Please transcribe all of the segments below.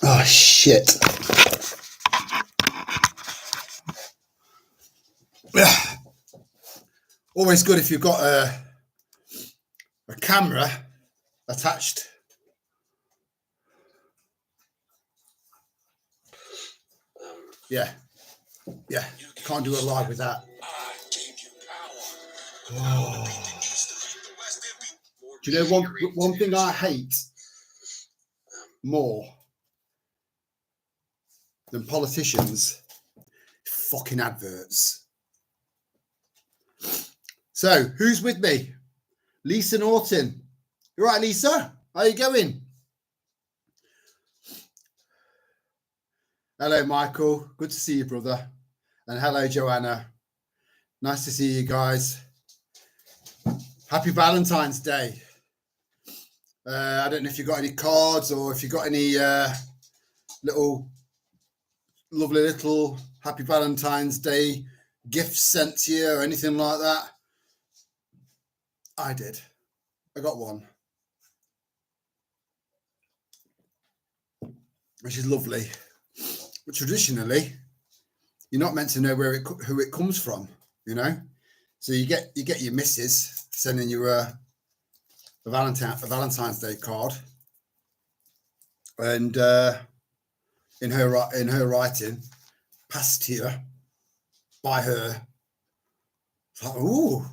Oh, shit. Always good if you've got a camera attached. Yeah. Can't do it live with that. Oh. Do you know one thing I hate more than politicians? Fucking adverts. So, who's with me? Lisa Norton. You right, Lisa? How you going? Hello, Michael. Good to see you, brother. And hello, Joanna. Nice to see you guys. Happy Valentine's Day. I don't know if you got any cards or if you got any lovely little Happy Valentine's Day gifts sent to you or anything like that. I did. I got one, which is lovely. But traditionally, you're not meant to know who it comes from, you know. So you get your missus sending you a Valentine's Day card, and in her writing, passed to you by her. It's like, ooh,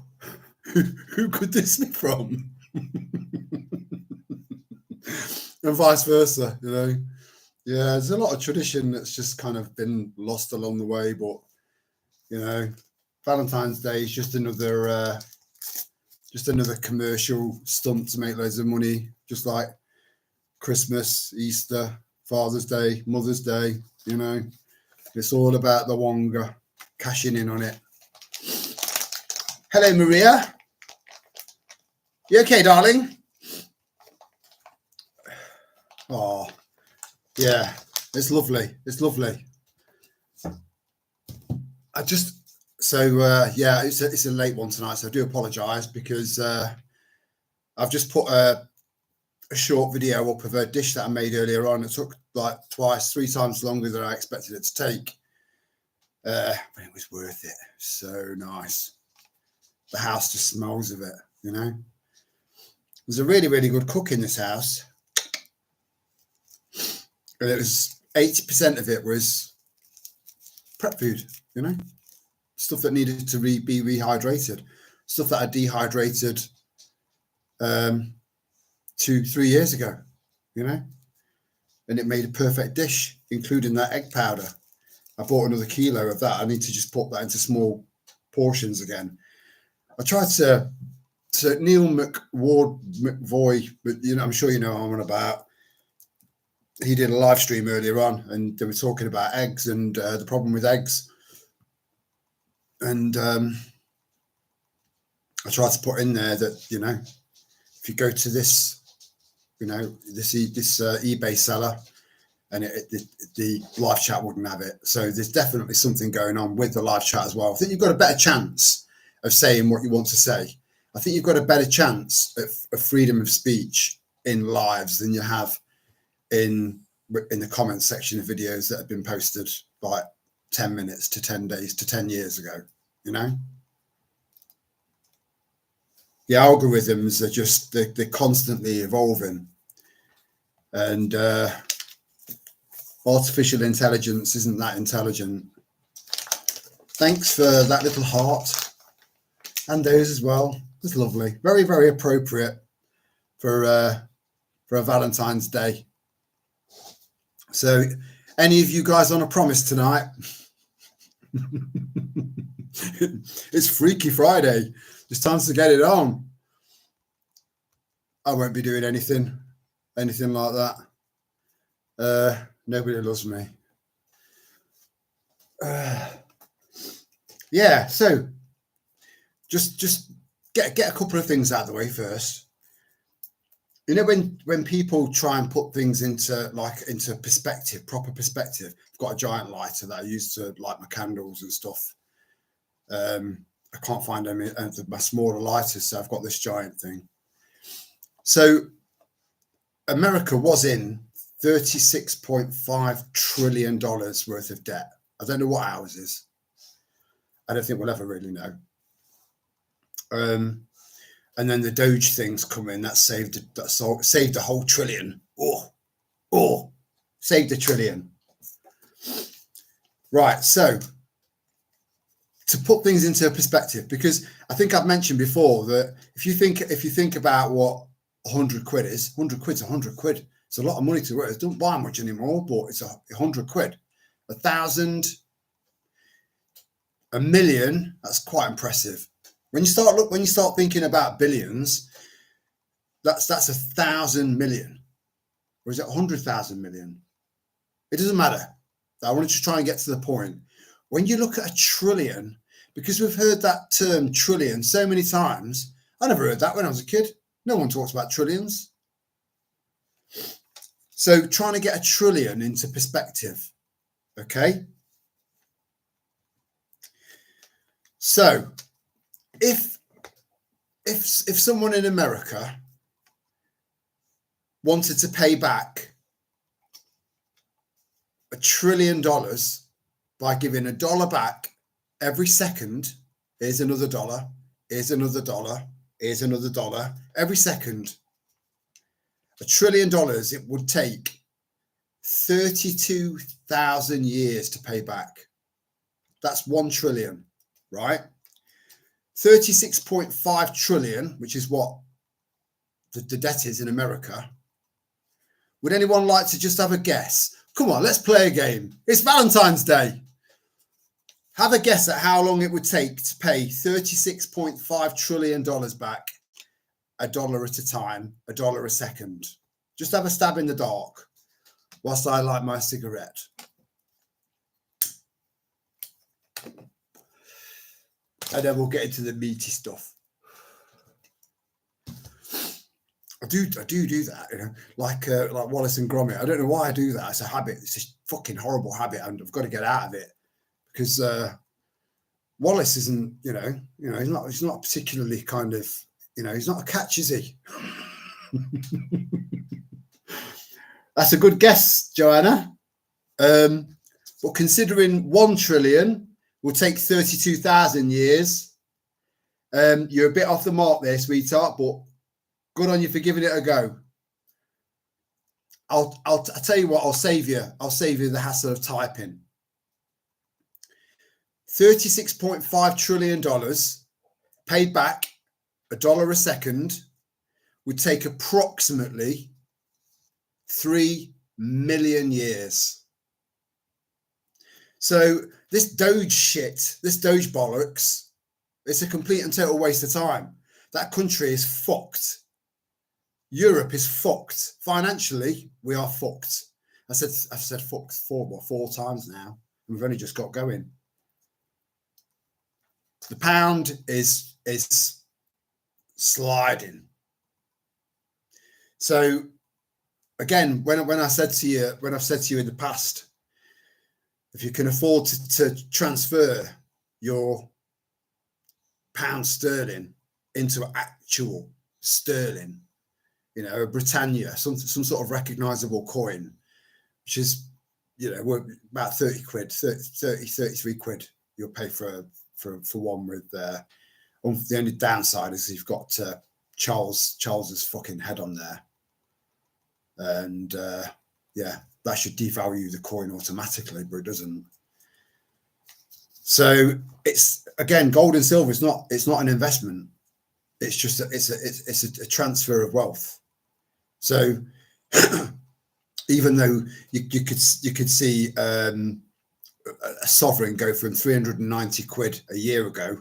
who could this be from? And vice versa, you know. Yeah, there's a lot of tradition that's just kind of been lost along the way, but you know, Valentine's Day is just another commercial stunt to make loads of money, just like Christmas, Easter, Father's Day, Mother's Day. You know, it's all about the Wonga cashing in on it. Hello, Maria. You okay, darling? Oh, yeah, it's lovely. It's lovely. It's a late one tonight, so I do apologise because I've just put a short video up of a dish that I made earlier on. It took like 3 times longer than I expected it to take. But it was worth it. So nice. The house just smells of it, you know. There's a really, really good cook in this house. And it was 80% of it was prep food, you know. Stuff that needed to be rehydrated. Stuff that I dehydrated 2-3 years ago, you know. And it made a perfect dish, including that egg powder. I bought another kilo of that. I need to just put that into small portions again. I tried to Neil McVoy, but you know, I'm sure you know what I'm on about. He did a live stream earlier on, and they were talking about eggs and the problem with eggs. And I tried to put in there that, you know, if you go to this, you know, this eBay seller, and the live chat wouldn't have it. So there's definitely something going on with the live chat as well. I think you've got a better chance of saying what you want to say. I think you've got a better chance of freedom of speech in lives than you have in the comments section of videos that have been posted like 10 minutes to 10 days to 10 years ago, you know. The algorithms are just, they're constantly evolving, and artificial intelligence isn't that intelligent. Thanks for that little heart, and those as well. It's lovely. Very, very appropriate for a Valentine's Day. So any of you guys on a promise tonight? It's Freaky Friday. It's time to get it on. I won't be doing anything. anything like that. Nobody loves me. Yeah, so just get a couple of things out of the way first. You know, when people try and put things into perspective, proper perspective. I've got a giant lighter that I use to light my candles and stuff. I can't find any my smaller lighters, so I've got this giant thing. So America was in $36.5 trillion worth of debt. I don't know what ours is. I don't think we'll ever really know. And then the Doge things come in. That saved a whole trillion. Saved a trillion. Right. So to put things into perspective, because I think I've mentioned before that if you think about what 100 quid is, 100 quid's 100 quid. It's a lot of money to work. It doesn't buy much anymore, but it's 100 quid. 1,000, a million. That's quite impressive. When you start thinking about billions, that's 1,000 million, or is it 100,000 million? It doesn't matter. I wanted to try and get to the point. When you look at a trillion, because we've heard that term trillion so many times, I never heard that when I was a kid. No one talks about trillions. So trying to get a trillion into perspective, okay? So if someone in America wanted to pay back $1 trillion by giving $1 back every second, here's another dollar, here's another dollar, here's another dollar, every second, $1 trillion, it would take 32,000 years to pay back. That's 1 trillion, right? 36.5 trillion, which is what the debt is in America. Would anyone like to just have a guess? Come on, let's play a game. It's Valentine's Day. Have a guess at how long it would take to pay $36.5 trillion back, $1 at a time, $1 a second. Just have a stab in the dark whilst I light my cigarette. And then we'll get into the meaty stuff. I do that, you know, like Wallace and Gromit. I don't know why I do that. It's a habit. It's a fucking horrible habit, and I've got to get out of it because Wallace isn't, he's not particularly kind of, he's not a catch, is he? That's a good guess, Joanna. But considering 1 trillion will take 32,000 years, you're a bit off the mark there, sweetheart, but good on you for giving it a go. I'll tell you what, I'll save you the hassle of typing. $36.5 trillion paid back $1 a second would take approximately 3 million years. So this Doge shit, this Doge bollocks, it's a complete and total waste of time. That country is fucked. Europe is fucked. Financially, we are fucked. I've said fucked four times now. We've only just got going. The pound is sliding. So again, when I've said to you in the past, if you can afford to transfer your pound sterling into actual sterling, a Britannia, some sort of recognizable coin, which is, about 30 quid, 33 quid you'll pay for one with the only downside is you've got Charles's fucking head on there. And that should devalue the coin automatically, but it doesn't. So it's, again, gold and silver is not an investment. It's just it's a transfer of wealth. So even though you could see a sovereign go from 390 quid a year ago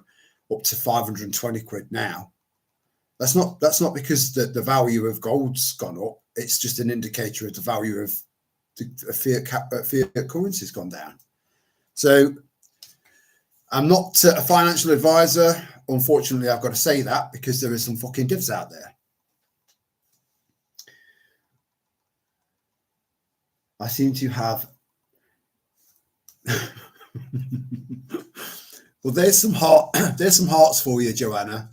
up to 520 quid now, that's not because the value of gold's gone up. it's just an indicator of the value of the fiat currency has gone down. So I'm not a financial advisor. Unfortunately, I've got to say that because there is some fucking divs out there. I seem to have. Well, there's some hearts for you, Joanna.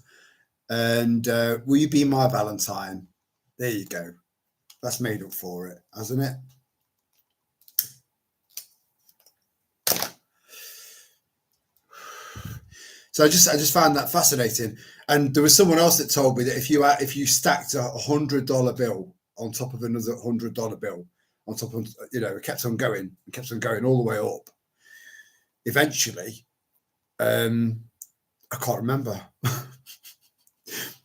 And will you be my Valentine? There you go. That's made up for it, hasn't it? So I just found that fascinating. And there was someone else that told me that if you stacked a $100 bill on top of another $100 bill on top of, it kept on going all the way up. Eventually, I can't remember, but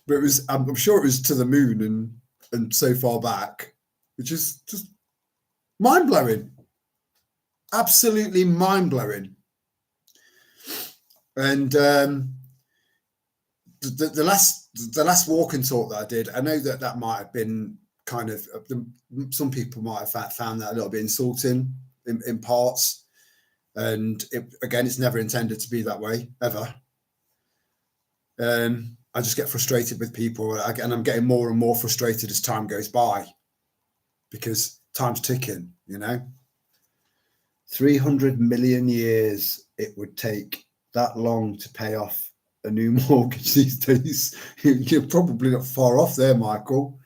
it was. I'm sure it was to the moon and so far back, which is just mind blowing, absolutely mind blowing. And the last walk and talk that I did, I know that might have been kind of some people might have found that a little bit insulting in parts. And it's never intended to be that way, ever. I just get frustrated with people, and I'm getting more and more frustrated as time goes by because time's ticking, 300 million years it would take that long to pay off a new mortgage these days. You're probably not far off there, Michael.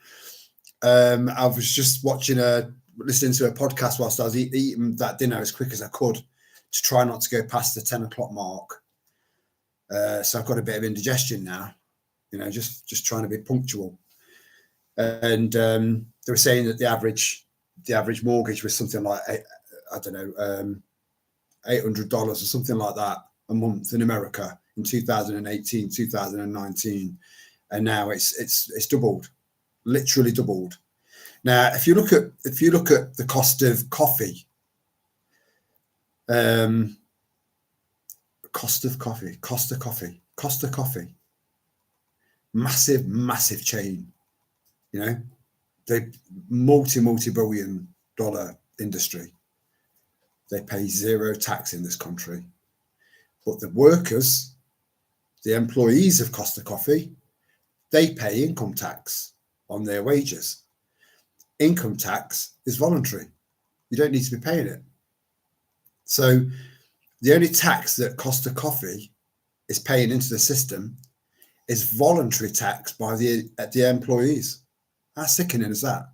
I was just listening to a podcast whilst I was eating that dinner as quick as I could, to try not to go past the 10 o'clock mark. So I've got a bit of indigestion now, just trying to be punctual. And they were saying that the average mortgage was something like, $800 or something like that a month in America in 2018, 2019. And now it's doubled, literally doubled. Now, if you look at the cost of coffee, Costa Coffee, massive chain, they multi-billion dollar industry. They pay zero tax in this country, but the workers, the employees of Costa Coffee, they pay income tax on their wages. Income tax is voluntary. You don't need to be paying it. So the only tax that Costa Coffee is paying into the system is voluntary tax by the employees. How sickening is that?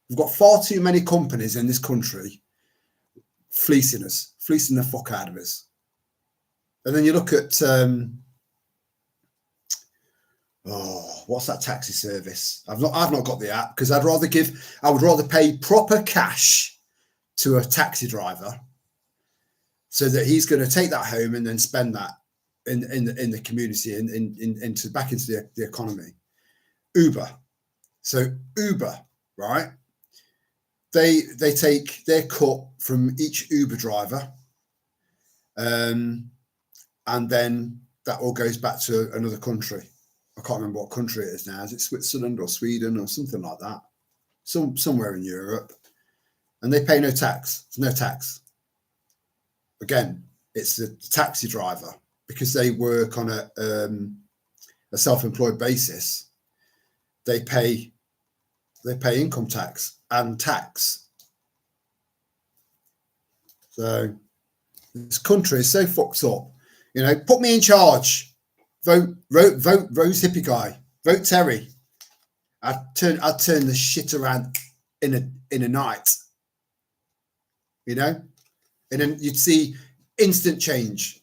We've got far too many companies in this country fleecing the fuck out of us. And then you look at what's that taxi service? I've not got the app because I would rather pay proper cash to a taxi driver, so that he's going to take that home and then spend that in the community into back into the economy. Uber. So Uber, right? They take their cut from each Uber driver, and then that all goes back to another country. I can't remember what country it is now. Is it Switzerland or Sweden or something like that? Somewhere in Europe, and they pay no tax. There's no tax. Again, it's the taxi driver, because they work on a self-employed basis. They pay income tax and tax. So this country is so fucked up. Put me in charge. Vote Rose Hippie Guy. Vote Terry. I'd turn the shit around in a night. And then you'd see instant change.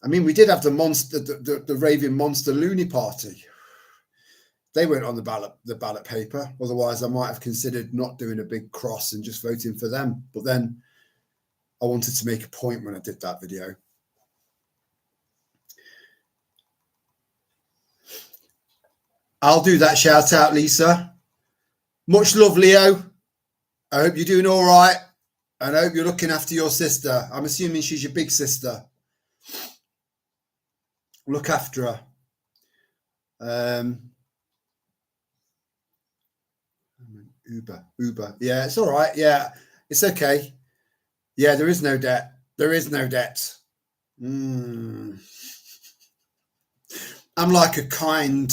I mean, we did have the raving monster loony party. They weren't on the ballot paper. Otherwise, I might have considered not doing a big cross and just voting for them. But then I wanted to make a point when I did that video. I'll do that shout out, Lisa. Much love, Leo. I hope you're doing all right. And I hope you're looking after your sister. I'm assuming she's your big sister. Look after her. Uber. Yeah, it's all right. Yeah, it's okay. Yeah, there is no debt. There is no debt. I'm like a kind,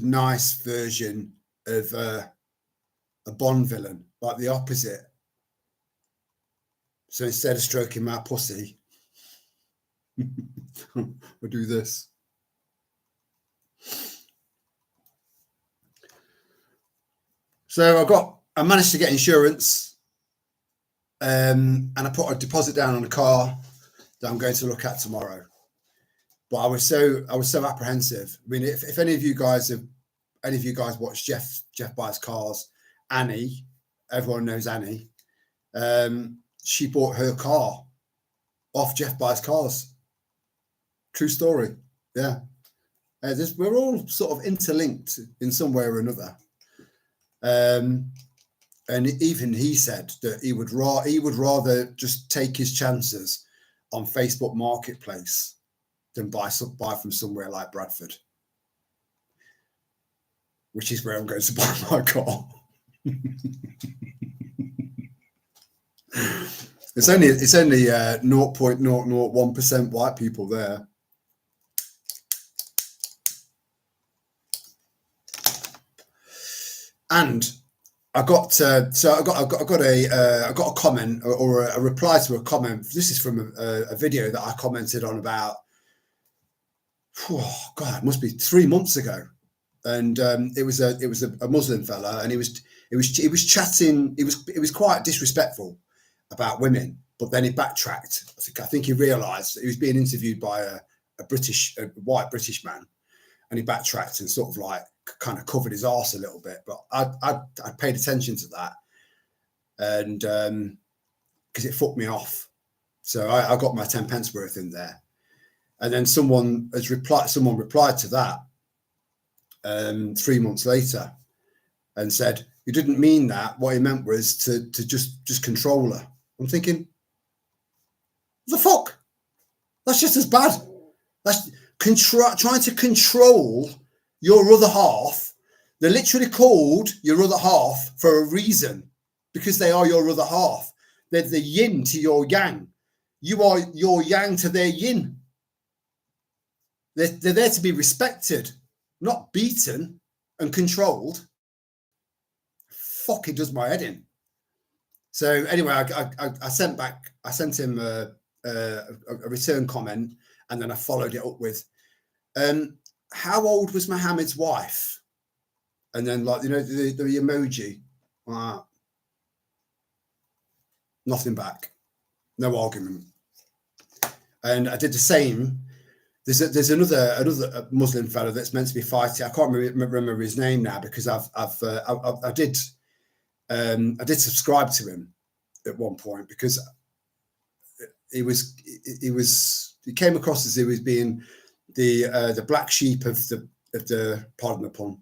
nice version of a Bond villain, like the opposite. So instead of stroking my pussy, we'll do this. So I managed to get insurance, and I put a deposit down on a car that I'm going to look at tomorrow. But I was so apprehensive. I mean, if any of you guys watch Jeff Buys Cars, Annie, everyone knows Annie. She bought her car off Jeff Buys Cars. True story. Yeah. We're all sort of interlinked in some way or another. And even he said that he would rather just take his chances on Facebook Marketplace than buy from somewhere like Bradford, which is where I'm going to buy my car. It's only 0.001% white people there. And I got a comment or a reply to a comment. This is from a video that I commented on about, oh God, it must be 3 months ago. And it was a Muslim fella, and he was chatting. It was quite disrespectful about women, but then he backtracked. I think he realised that he was being interviewed by a white British man, and he backtracked and sort of like kind of covered his arse a little bit. But I paid attention to that, and because it fucked me off, so I got my 10 pence worth in there. And then someone replied to that 3 months later and said, "You didn't mean that. What he meant was to just control her." I'm thinking, the fuck? That's just as bad. That's trying to control your other half. They're literally called your other half for a reason, because they are your other half. They're the yin to your yang. You are your yang to their yin. They're there to be respected, not beaten and controlled. Fuck, it does my head in. So anyway, I sent him a return comment, and then I followed it up with, how old was Mohammed's wife? And then, like, you know, the emoji. Nothing back. No argument. And I did the same. There's another Muslim fellow that's meant to be fighting. I can't remember his name now, because I did subscribe to him at one point, because he came across as he was being the black sheep of the pardon the pun,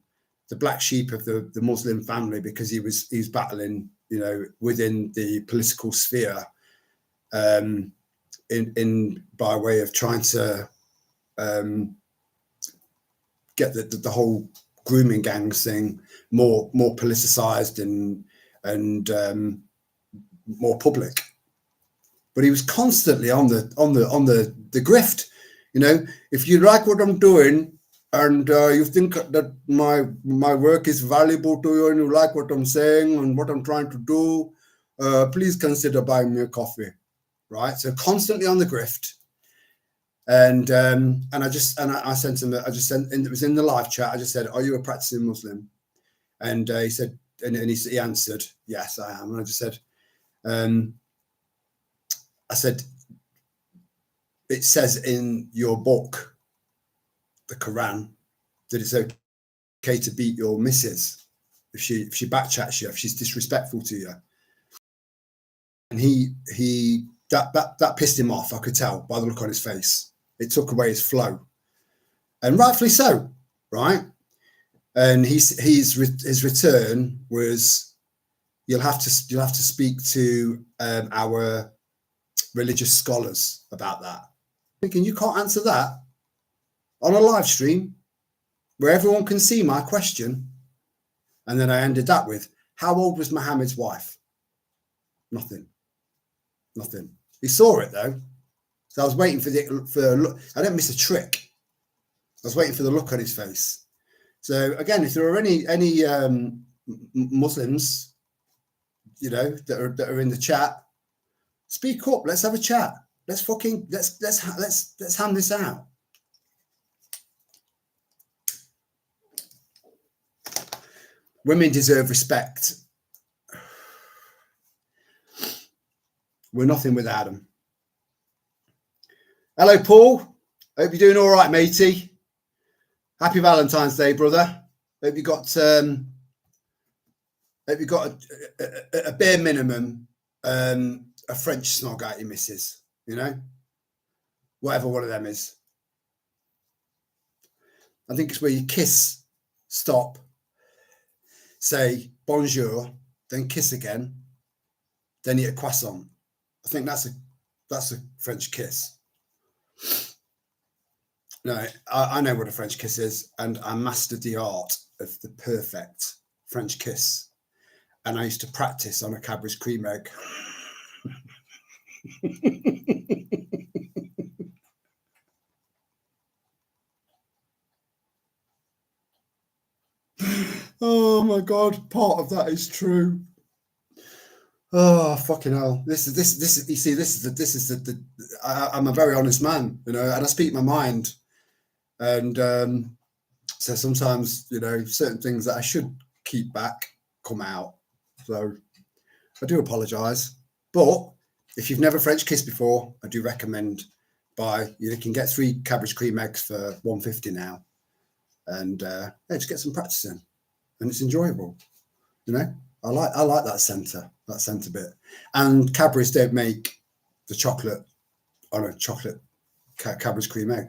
the black sheep of the Muslim family, because he was battling, you know, within the political sphere, in by way of trying to get the whole grooming gangs thing more politicized and more public. But he was constantly on the grift. You know, if you like what I'm doing and you think that my work is valuable to you and you like what I'm saying and what I'm trying to do, please consider buying me a coffee. Right? So constantly on the grift. And I sent him. It was in the live chat. I just said, "Are you a practicing Muslim?" And he said, and he answered, "Yes, I am." And I just said, "It says in your book, the Quran, that it's okay to beat your missus if she backchats you, if she's disrespectful to you." And that pissed him off. I could tell by the look on his face. It took away his flow, and rightfully so, right? And his return was, you'll have to speak to our religious scholars about that. Thinking, you can't answer that. on a live stream where everyone can see my question. And then I ended that with, how old was Muhammad's wife? Nothing. He saw it though. So I was waiting for look. I didn't miss a trick. I was waiting for the look on his face. So again, if there are any Muslims, you know, that are in the chat, speak up. Let's have a chat. Let's ham this out. Women deserve respect. We're nothing without them. Hello, Paul. Hope you're doing all right, matey. Happy Valentine's Day, brother. Hope you got a bare minimum a French snog out your missus, you know, whatever one of them is. I think it's where you kiss, stop, say bonjour, then kiss again, then eat a croissant. I think that's a French kiss. No, I know what a French kiss is, and I mastered the art of the perfect French kiss. And I used to practice on a Cadbury's cream egg. Oh my God, part of that is true. Oh fucking hell! This is. You see, I'm a very honest man, you know, and I speak my mind, and so sometimes, you know, certain things that I should keep back come out. So I do apologise, but if you've never French kissed before, I do recommend you can get 3 Cadbury's cream eggs for £1.50 now, and just get some practice in, and it's enjoyable, you know. I like that centre bit. And Cadbury's don't make the chocolate on a chocolate Cadbury's cream egg.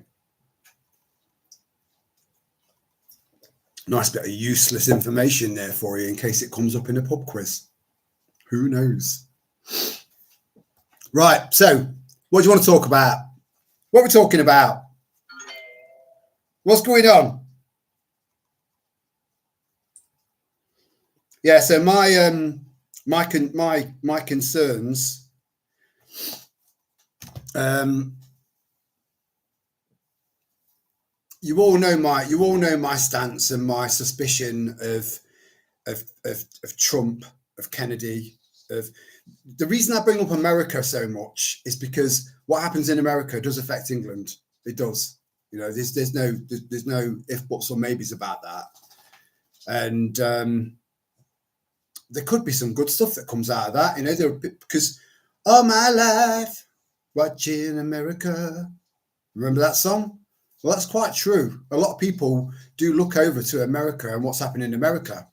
Nice bit of useless information there for you in case it comes up in a pub quiz. Who knows? Right, so what do you want to talk about? What are we talking about? What's going on? Yeah, so my concerns. You all know my stance and my suspicion of Trump, of Kennedy. The reason I bring up America so much is because what happens in America does affect England. It does. You know, there's no if, buts, or maybes about that. And there could be some good stuff that comes out of that. You know, because all my life watching America. Remember that song? Well, that's quite true. A lot of people do look over to America and what's happening in America.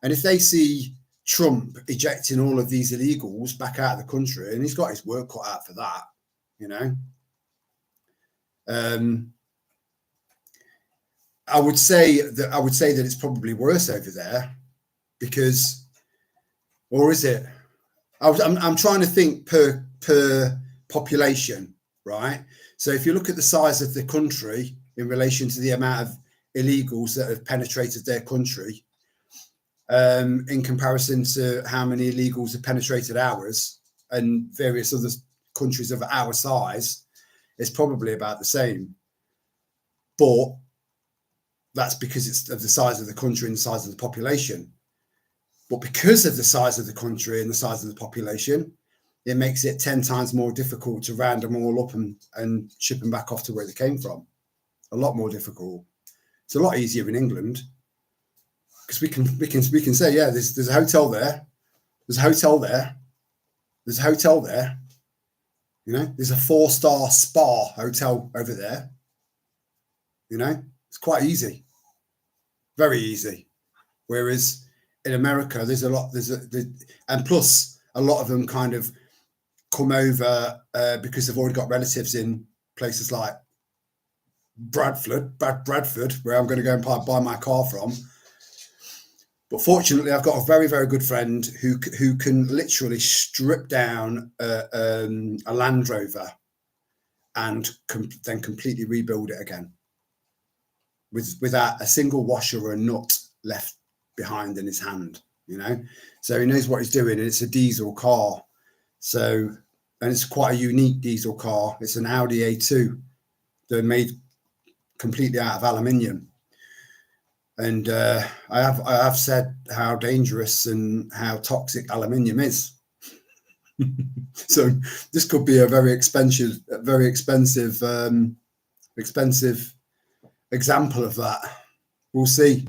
And if they see Trump ejecting all of these illegals back out of the country, and he's got his work cut out for that, you know. I would say that it's probably worse over there because, or is it? I'm trying to think per population, right? So if you look at the size of the country in relation to the amount of illegals that have penetrated their country, in comparison to how many illegals have penetrated ours and various other countries of our size, it's probably about the same. But that's because it's of the size of the country and the size of the population. But because of the size of the country and the size of the population, it makes it 10 times more difficult to round them all up and ship them back off to where they came from. A lot more difficult. It's a lot easier in England because we can say, yeah, there's a hotel there, there's a hotel there, there's a hotel there. You know, there's a 4-star spa hotel over there. You know, it's quite easy, very easy. Whereas in America, and plus a lot of them kind of come over because they've already got relatives in places like Bradford, where I'm going to go and buy my car from. But fortunately, I've got a very, very good friend who can literally strip down a Land Rover and then completely rebuild it again. without a single washer or a nut left behind in his hand, you know. So he knows what he's doing, and it's a diesel car. So, and it's quite a unique diesel car. It's an Audi A2. They're made completely out of aluminium. And I have said how dangerous and how toxic aluminium is. So this could be a very expensive example of that. We'll see.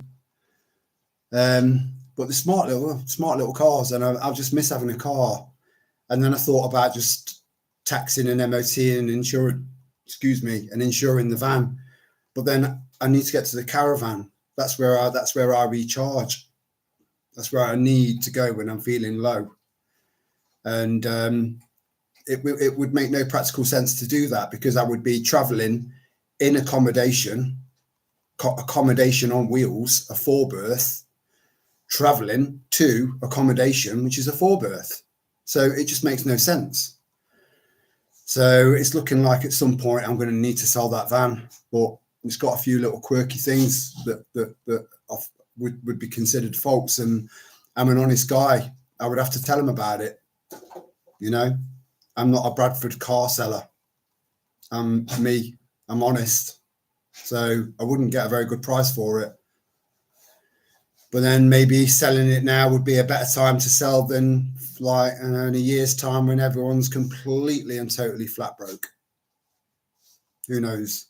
But the smart little cars, and I just miss having a car. And then I thought about just taxing an MOT and insuring the van. But then I need to get to the caravan. That's where I recharge. That's where I need to go when I'm feeling low. And it would make no practical sense to do that, because I would be traveling in accommodation on wheels, a 4-berth, traveling to accommodation, which is a 4-berth. So it just makes no sense. So it's looking like at some point I'm going to need to sell that van, but it's got a few little quirky things that would be considered faults. And I'm an honest guy. I would have to tell him about it. You know, I'm not a Bradford car seller. I'm honest. So I wouldn't get a very good price for it. But then maybe selling it now would be a better time to sell than like in a year's time when everyone's completely and totally flat broke. Who knows?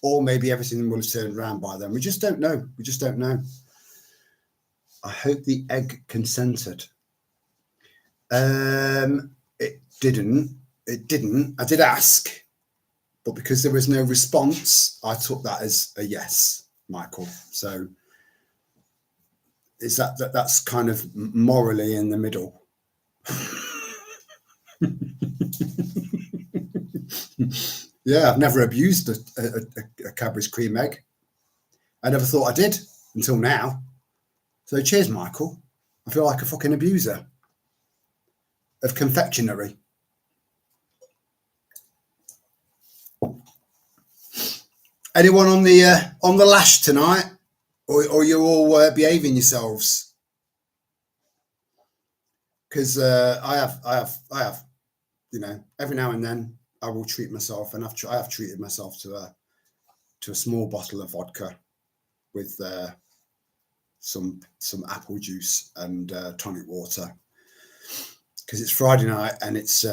Or maybe everything will have turned around by then. We just don't know. We just don't know. I hope the egg consented. It didn't. I did ask, but because there was no response, I took that as a yes, Michael. So is that's kind of morally in the middle. Yeah, I've never abused a Cadbury's cream egg. I never thought I did until now. So cheers, Michael. I feel like a fucking abuser of confectionery. Anyone on the lash tonight, or you're all behaving yourselves? Because I have, you know, every now and then I will treat myself, and I have treated myself to a small bottle of vodka with some apple juice and tonic water, because it's Friday night and it's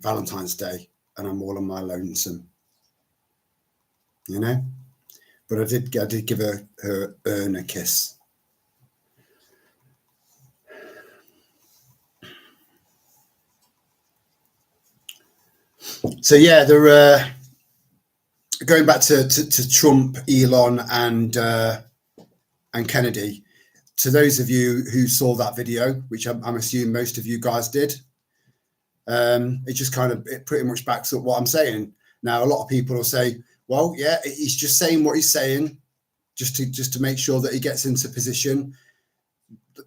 Valentine's Day, and I'm all on my lonesome, you know. But I did give her Ern a kiss. So yeah, they're going back to Trump, Elon, and Kennedy. To those of you who saw that video, which I'm assuming most of you guys did, it just it pretty much backs up what I'm saying. Now, a lot of people will say, well, yeah, he's just saying what he's saying just to make sure that he gets into position.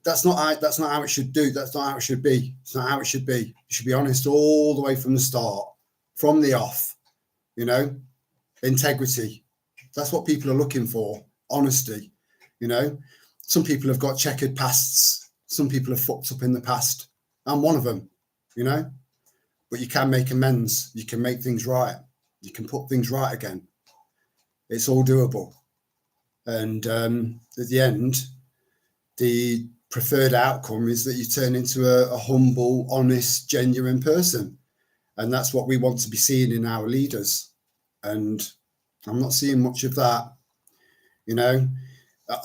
That's not how it should do. That's not how it should be. It's not how it should be. You should be honest all the way from the start, from the off, you know, integrity. That's what people are looking for. Honesty, you know. Some people have got checkered pasts. Some people have fucked up in the past. I'm one of them, you know. But you can make amends. You can make things right. You can put things right again. It's all doable. And at the end, the preferred outcome is that you turn into a humble, honest, genuine person. And that's what we want to be seeing in our leaders. And I'm not seeing much of that, you know.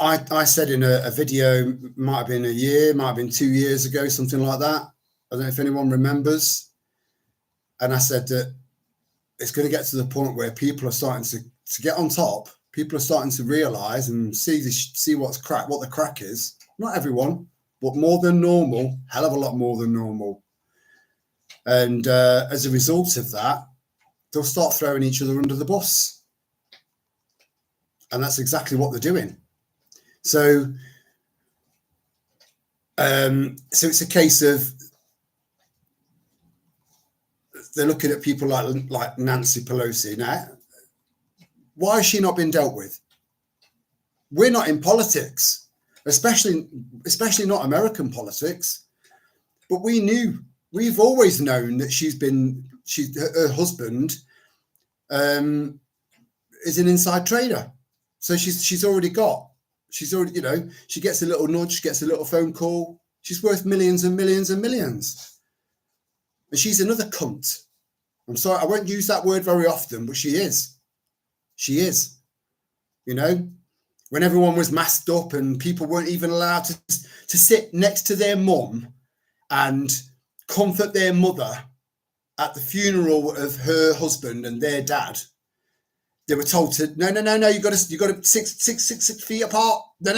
I said in a video, might have been a year, might have been 2 years ago, something like that. I don't know if anyone remembers. And I said that it's going to get to the point where people are starting to get on top. People are starting to realise and see what the crack is. Not everyone, but more than normal, hell of a lot more than normal. And as a result of that, they'll start throwing each other under the bus. And that's exactly what they're doing. So it's a case of they're looking at people like Nancy Pelosi. Now, why has she not been dealt with? we're not in politics, especially not American politics. But we've always known that her husband is an inside trader. So she's already, you know, she gets a little nudge, gets a little phone call. She's worth millions and millions and millions. And she's another cunt. I'm sorry, I won't use that word very often, but she is. She is. You know, when everyone was masked up and people weren't even allowed to sit next to their mum and comfort their mother at the funeral of her husband and their dad, they were told to no, you got to six feet apart. No.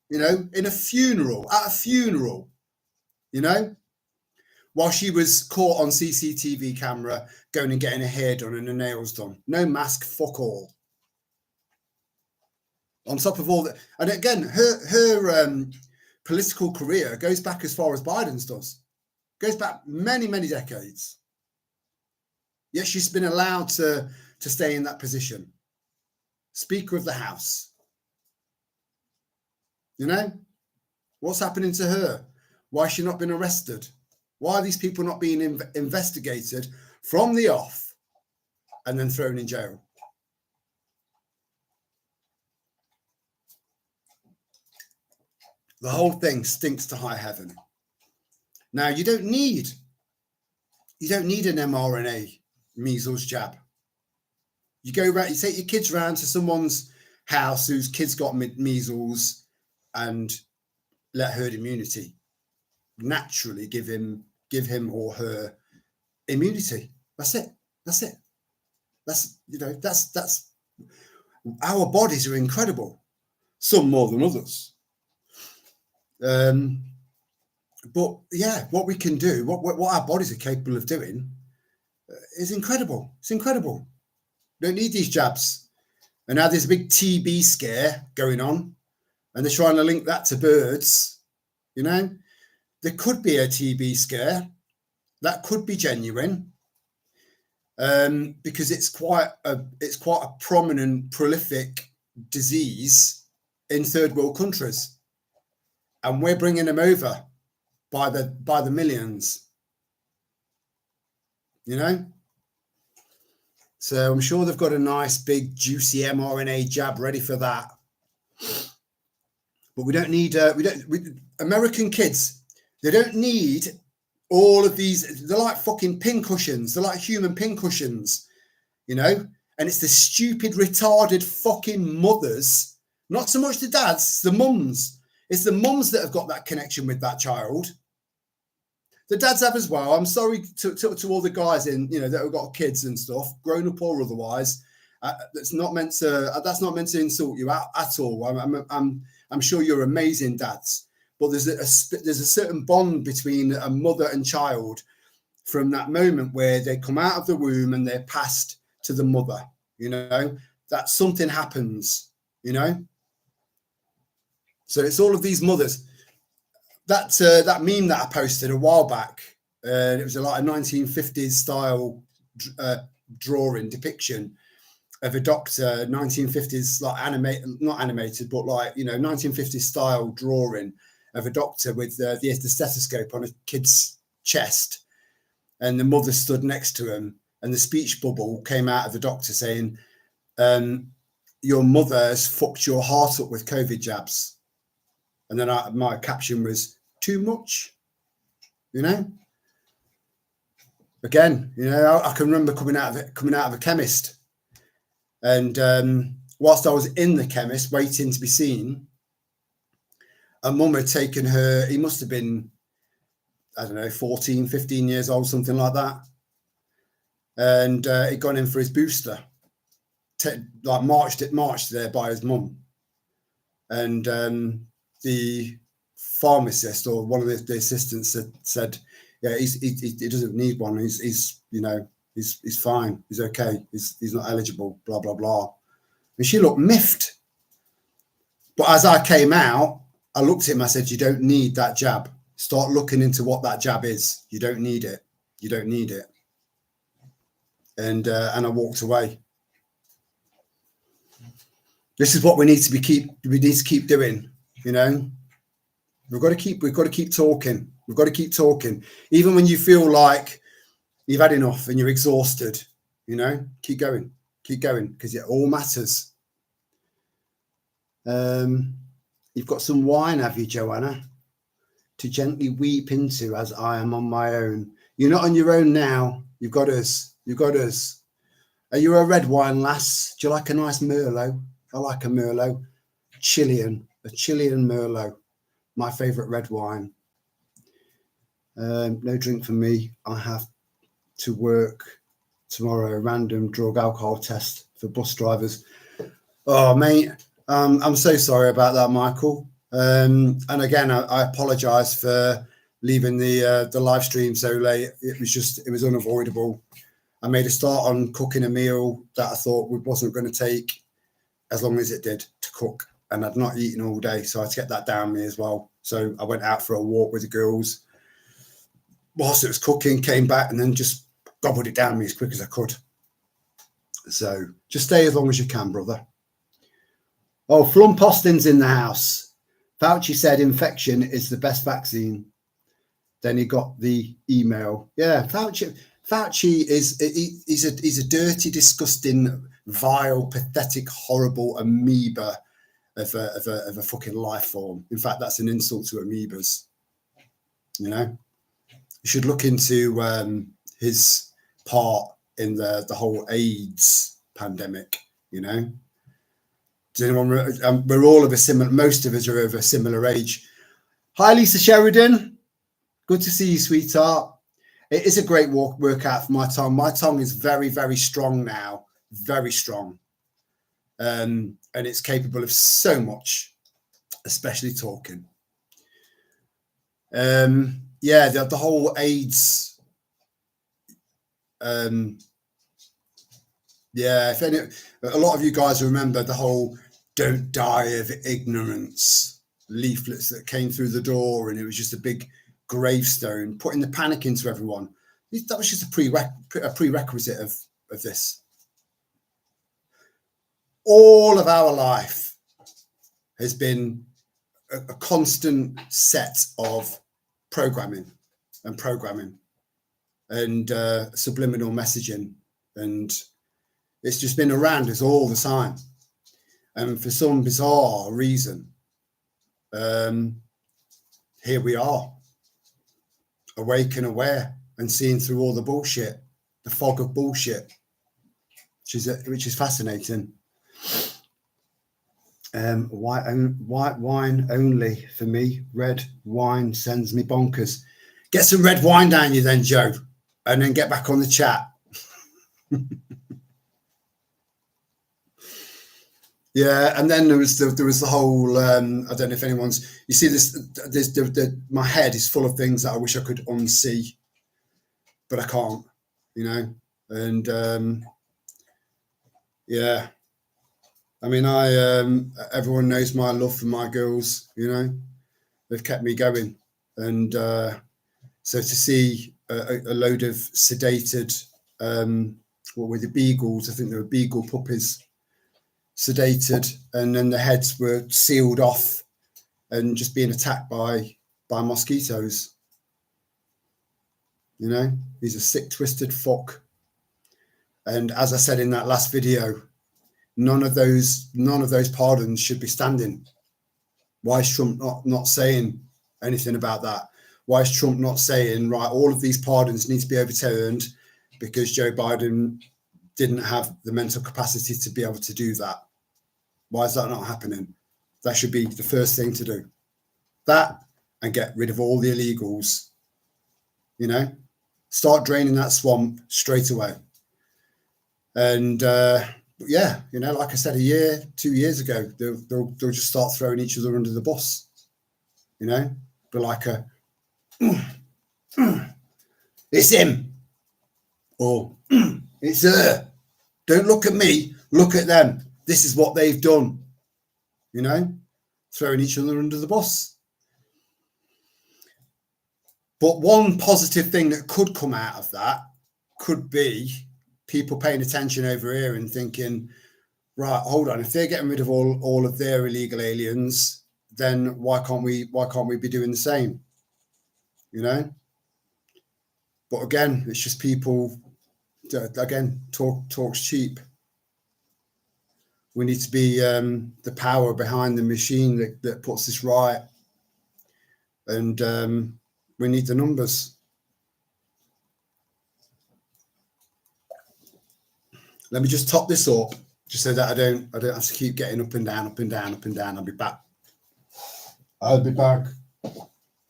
You know, at a funeral, you know, while she was caught on CCTV camera going and getting her hair done and her nails done. No mask, fuck all. On top of all that, and again, her political career goes back as far as Biden's does. Goes back many, many decades. Yet she's been allowed to stay in that position. Speaker of the House. You know? What's happening to her? Why has she not been arrested? Why are these people not being investigated from the off and then thrown in jail? The whole thing stinks to high heaven. Now, you don't need an mRNA measles jab. You go around, you take your kids around to someone's house whose kids got measles and let herd immunity naturally give him or her immunity. That's it. That's our bodies are incredible. Some more than others. But yeah, what we can do, what our bodies are capable of doing is incredible. It's incredible. Don't need these jabs. And now there's a big TB scare going on, and they're trying to link that to birds. You know, there could be a TB scare that could be genuine, because it's quite a prominent, prolific disease in third world countries, and we're bringing them over by the millions. You know. So I'm sure they've got a nice big juicy mRNA jab ready for that. But we don't need American kids, they don't need all of these. They're like fucking pincushions. They're like human pincushions, you know? And it's the stupid, retarded fucking mothers, not so much the dads, it's the mums. It's the mums that have got that connection with that child. The dads have as well. I'm sorry to all the guys in, you know, that have got kids and stuff, grown up or otherwise. That's not meant to insult you at all. I'm sure you're amazing dads, but there's a certain bond between a mother and child from that moment where they come out of the womb and they're passed to the mother. You know, that something happens. You know, so it's all of these mothers. That meme that I posted a while back, it was like a 1950s style drawing depiction of a doctor, 1950s like not animated, but like, you know, 1950s style drawing of a doctor with the stethoscope on a kid's chest, and the mother stood next to him, and the speech bubble came out of the doctor saying, "Your mother has fucked your heart up with COVID jabs." And then my caption was, "Too much," you know. Again, you know, I can remember coming out of a chemist, and whilst I was in the chemist waiting to be seen, a mum had taken her. He must have been, I don't know, 14, 15 years old, something like that, and he'd gone in for his booster. Marched there by his mum, and the pharmacist or one of the assistants said, "Yeah, he doesn't need one. He's fine. He's okay. He's not eligible. Blah blah blah." And she looked miffed. But as I came out, I looked at him. I said, "You don't need that jab. Start looking into what that jab is. You don't need it. You don't need it." And I walked away. This is what we need to keep doing. You know, we've got to keep talking. We've got to keep talking, even when you feel like you've had enough and you're exhausted. You know, keep going, because it all matters. You've got some wine, have you, Joanna, to gently weep into as I am on my own. You're not on your own now. You've got us. You've got us. Are you a red wine lass? Do you like a nice Merlot? I like a Merlot. A Chilean Merlot. My favourite red wine. No drink for me. I have to work tomorrow. Random drug alcohol test for bus drivers. Oh, mate. I'm so sorry about that, Michael. And again, I apologise for leaving the live stream so late. It was unavoidable. I made a start on cooking a meal that I thought wasn't going to take as long as it did to cook, and I'd not eaten all day, so I had to get that down me as well. So I went out for a walk with the girls whilst it was cooking, came back, and then just gobbled it down me as quick as I could. So just stay as long as you can, brother. Oh, Flump Austin's in the house. Fauci said infection is the best vaccine. Then he got the email. Yeah, Fauci he's a dirty, disgusting, vile, pathetic, horrible amoeba of a fucking life form. In fact, that's an insult to amoebas. You know, you should look into his part in the whole AIDS pandemic. You know, does anyone? We're all of a similar. Most of us are of a similar age. Hi, Lisa Sheridan. Good to see you, sweetheart. It is a great workout for my tongue. My tongue is very, very strong now. Very strong. And it's capable of so much, especially talking. Yeah, the whole AIDS. Yeah, a lot of you guys remember the whole "Don't die of ignorance" leaflets that came through the door, and it was just a big gravestone, putting the panic into everyone. That was just a prerequisite of this. All of our life has been a constant set of programming and subliminal messaging, and it's just been around us all the time. And for some bizarre reason, here we are, awake and aware and seeing through all the bullshit, the fog of bullshit, which is fascinating. White wine only for me. Red wine sends me bonkers. Get some red wine down you then, Joe, and then get back on the chat. Yeah, and then there was the whole. I don't know if anyone's. You see this. My head is full of things that I wish I could unsee, but I can't. You know, and yeah. I mean, everyone knows my love for my girls. You know, they've kept me going, and so to see a load of sedated, what were the beagles? I think they were beagle puppies. Sedated, and then the heads were sealed off and just being attacked by mosquitoes. You know, he's a sick, twisted fuck. And as I said in that last video, none of those pardons should be standing. Why is Trump not saying anything about that? Why is Trump not saying, right, all of these pardons need to be overturned because Joe Biden didn't have the mental capacity to be able to do that? Why is that not happening? That should be the first thing to do. That, and get rid of all the illegals. You know, start draining that swamp straight away. And yeah, you know, like I said, 2 years ago, they'll just start throwing each other under the bus. You know, be like it's him, or it's her. Don't look at me, look at them. This is what they've done, you know, throwing each other under the bus. But one positive thing that could come out of that could be people paying attention over here and thinking, right, hold on. If they're getting rid of all of their illegal aliens, then why can't we be doing the same? You know? But again, it's just people that, again, talks cheap. We need to be the power behind the machine that puts this right. And we need the numbers. Let me just top this up, just so that I don't have to keep getting up and down, up and down, up and down. I'll be back.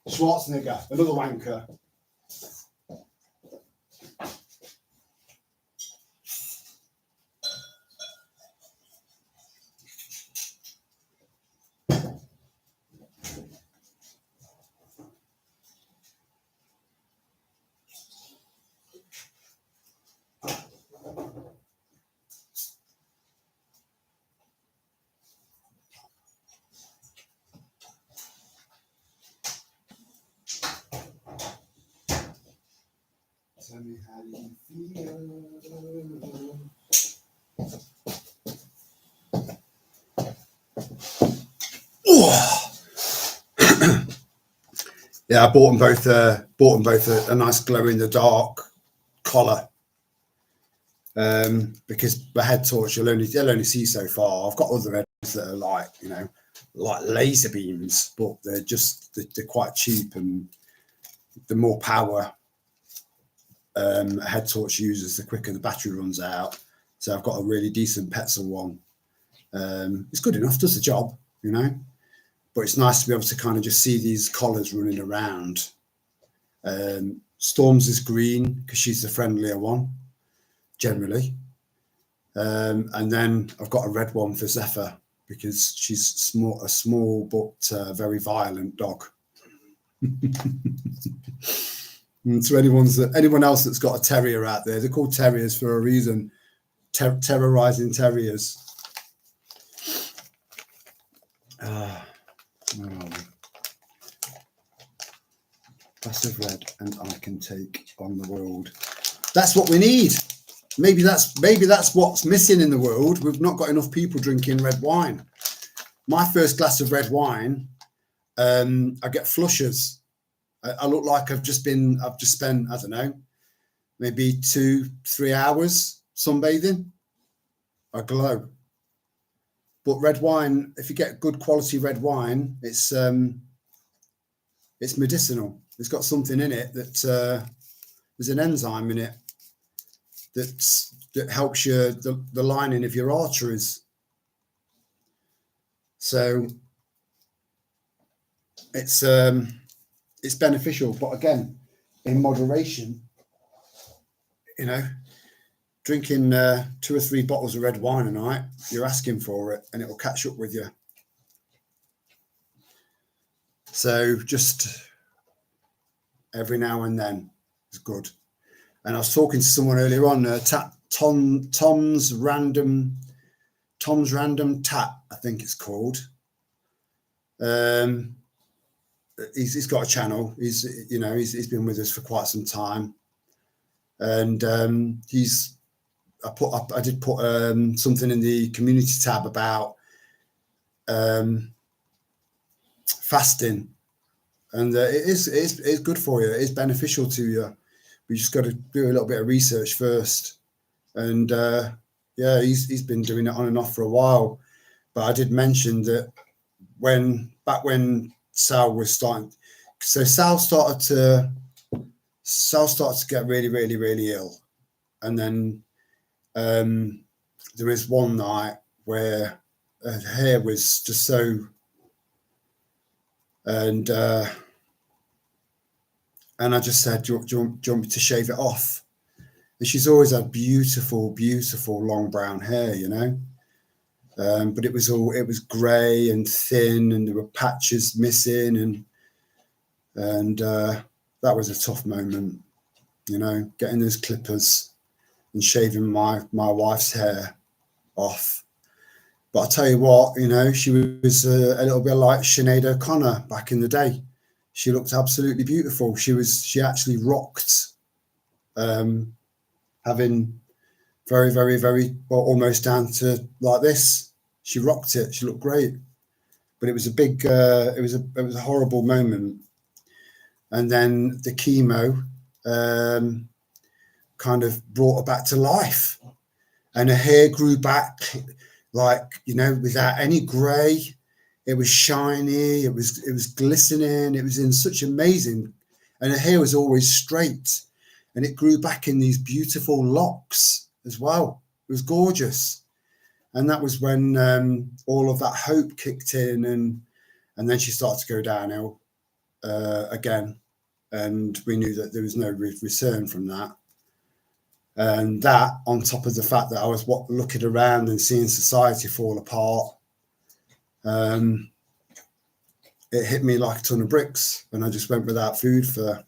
Schwarzenegger, another wanker. Tell me how you feel. Yeah, I bought them both. A nice glow in the dark collar, because the head torch they'll only see so far. I've got other heads that are like like laser beams, but they're quite cheap, and the more power a head torch uses, the quicker the battery runs out. So I've got a really decent Petzl one. It's good enough, does the job, but it's nice to be able to kind of just see these collars running around. Storms is green because she's the friendlier one, generally. And then I've got a red one for Zephyr because she's a small but very violent dog. And to anyone else that's got a terrier out there, they're called terriers for a reason. Terrorizing terriers. Glass of red, and I can take on the world. That's what we need. Maybe that's what's missing in the world. We've not got enough people drinking red wine. My first glass of red wine, I get flushes. I look like I've just spent, I don't know, maybe 2-3 hours sunbathing. I glow. But red wine, if you get good quality red wine, it's medicinal. It's got something in it that there's an enzyme in it that helps the lining of your arteries. So it's beneficial, but again, in moderation. Drinking 2 or 3 bottles of red wine a night, you're asking for it, and it will catch up with you. So just every now and then is good. And I was talking to someone earlier on, Tom's Random Tap, I think it's called. He's got a channel. He's been with us for quite some time, and I did put something in the community tab about fasting, and it is good for you. It is beneficial to you. We just got to do a little bit of research first, and he's been doing it on and off for a while. But I did mention that back when Sal was starting, so Sal started to get really, really, really ill, and then there was one night where her hair was just so, and I just said, do you want me to shave it off? And she's always had beautiful, beautiful long brown hair, but it was grey and thin, and there were patches missing, and that was a tough moment, getting those clippers and shaving my wife's hair off. But I tell you what, she was a little bit like Sinead O'Connor back in the day. She looked absolutely beautiful. She actually rocked, having very, very, very, well, almost down to like this. She rocked it. She looked great, but it was a big, it was a horrible moment. And then the chemo kind of brought her back to life, and her hair grew back, like, you know, without any grey. It was shiny. It was glistening. It was in such amazing, and her hair was always straight, and it grew back in these beautiful locks as well. It was gorgeous. And that was when all of that hope kicked in, and then she started to go downhill again, and we knew that there was no return from that. And that, on top of the fact that I was looking around and seeing society fall apart, it hit me like a ton of bricks, and I just went without food for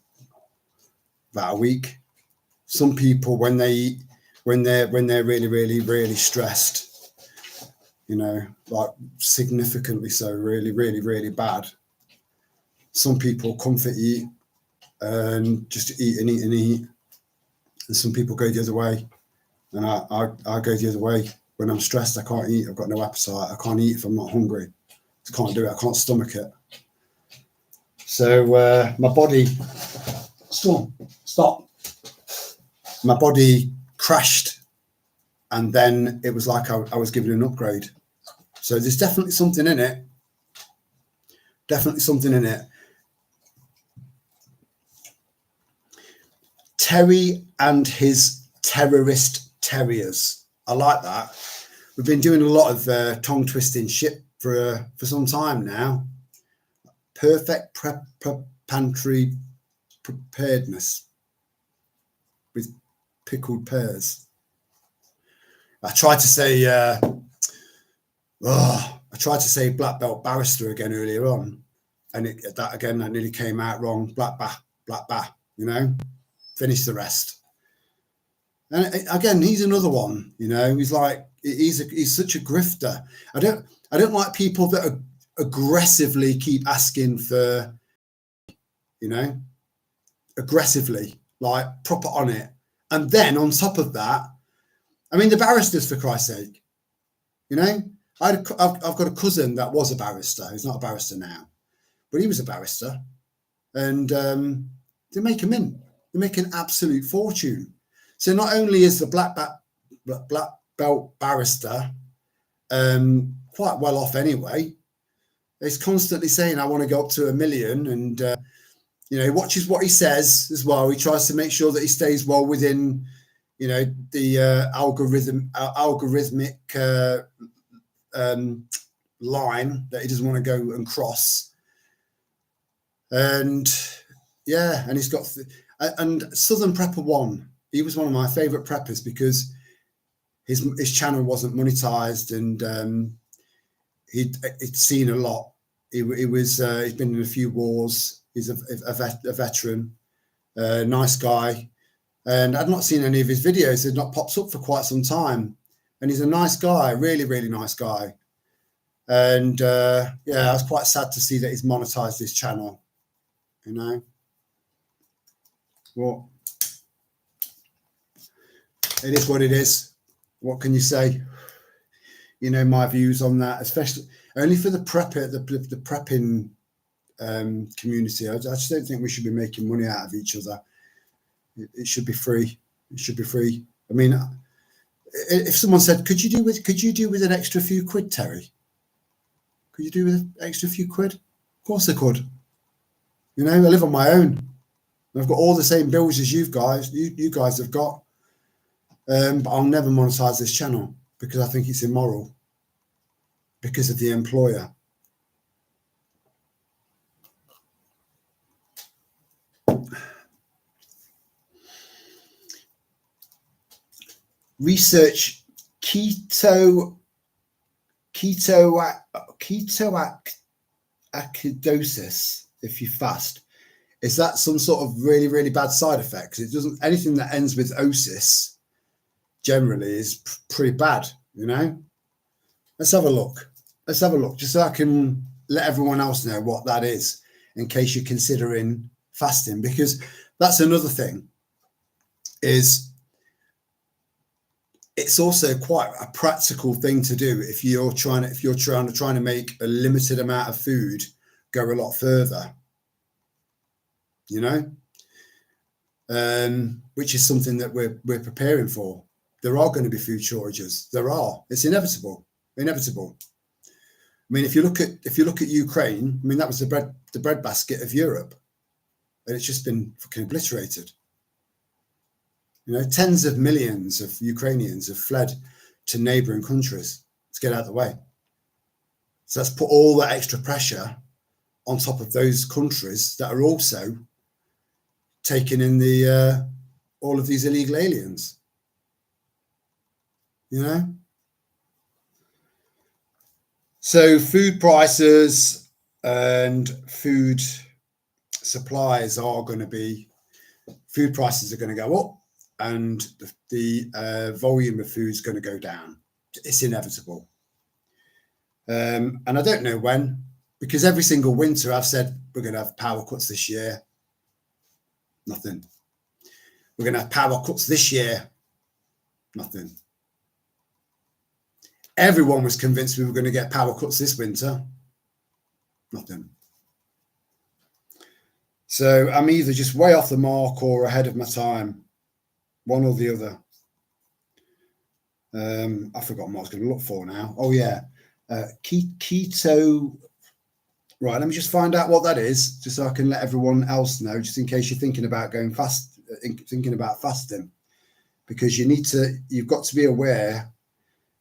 about a week. Some people, when they're really, really, really stressed, you know, like significantly so, really, really, really bad, some people comfort eat and just eat and eat and eat, and some people go the other way, and I go the other way. When I'm stressed, I can't eat. I've got no appetite. I can't eat if I'm not hungry. I can't do it. I can't stomach it. So my body, stop. My body crashed, and then it was like I was given an upgrade. So there's definitely something in it. Definitely something in it. Terry and his terrorist terriers. I like that. We've been doing a lot of tongue twisting shit for some time now. Perfect pantry preparedness with pickled pears. I tried to say black belt barrister again earlier on, and that nearly came out wrong. Black bah, you know. Finish the rest. And again, he's another one, you know. He's like, he's such a grifter. I don't like people that aggressively keep asking for, you know, aggressively, like proper on it. And then on top of that, I mean, the barristers, for Christ's sake, you know, I've got a cousin that was a barrister. He's not a barrister now, but he was a barrister, and they make him in. They make an absolute fortune. So not only is the black belt barrister quite well off anyway, he's constantly saying, I want to go up to $1 million, and you know, he watches what he says as well. He tries to make sure that he stays well within, you know, the algorithmic line that he doesn't want to go and cross. And yeah, and he's got and Southern Prepper One. He was one of my favourite preppers because his channel wasn't monetized, and he'd seen a lot. He's been in a few wars. He's a veteran, nice guy, and I'd not seen any of his videos. They'd not popped up for quite some time, and he's a nice guy, really, really nice guy. And yeah, I was quite sad to see that he's monetized his channel. You know, well, it is what it is. What can you say? You know, my views on that, especially only for the prepper, the prepping community. I just don't think we should be making money out of each other. It should be free. It should be free. I mean, if someone said, "Could you do with an extra few quid, Terry? Could you do with an extra few quid?" Of course I could. You know, I live on my own. I've got all the same bills as you guys have got. But I'll never monetize this channel because I think it's immoral because of the employer. Research ketoacidosis if you fast. Is that some sort of really, really bad side effect? It doesn't, anything that ends with osis generally is pretty bad, you know. Let's have a look just so I can let everyone else know what that is in case you're considering fasting, because that's another thing is it's also quite a practical thing to do if you're trying to make a limited amount of food go a lot further, you know, which is something that we're preparing for. There are going to be food shortages. It's inevitable. I mean, if you look at Ukraine, I mean, that was the bread basket of Europe, and it's just been fucking obliterated. You know, tens of millions of Ukrainians have fled to neighboring countries to get out of the way. So that's put all that extra pressure on top of those countries that are also taking in the all of these illegal aliens. You know? So food prices and food supplies food prices are going to go up, and the volume of food is going to go down. It's inevitable. And I don't know when, because every single winter I've said we're going to have power cuts this year. Nothing. We're going to have power cuts this year. Nothing. Everyone was convinced we were going to get power cuts this winter. Nothing. So I'm either just way off the mark or ahead of my time. One or the other. I've forgotten what I was going to look for now. Oh, yeah. Keto. Right, let me just find out what that is, just so I can let everyone else know, just in case you're thinking about thinking about fasting. Because you've got to be aware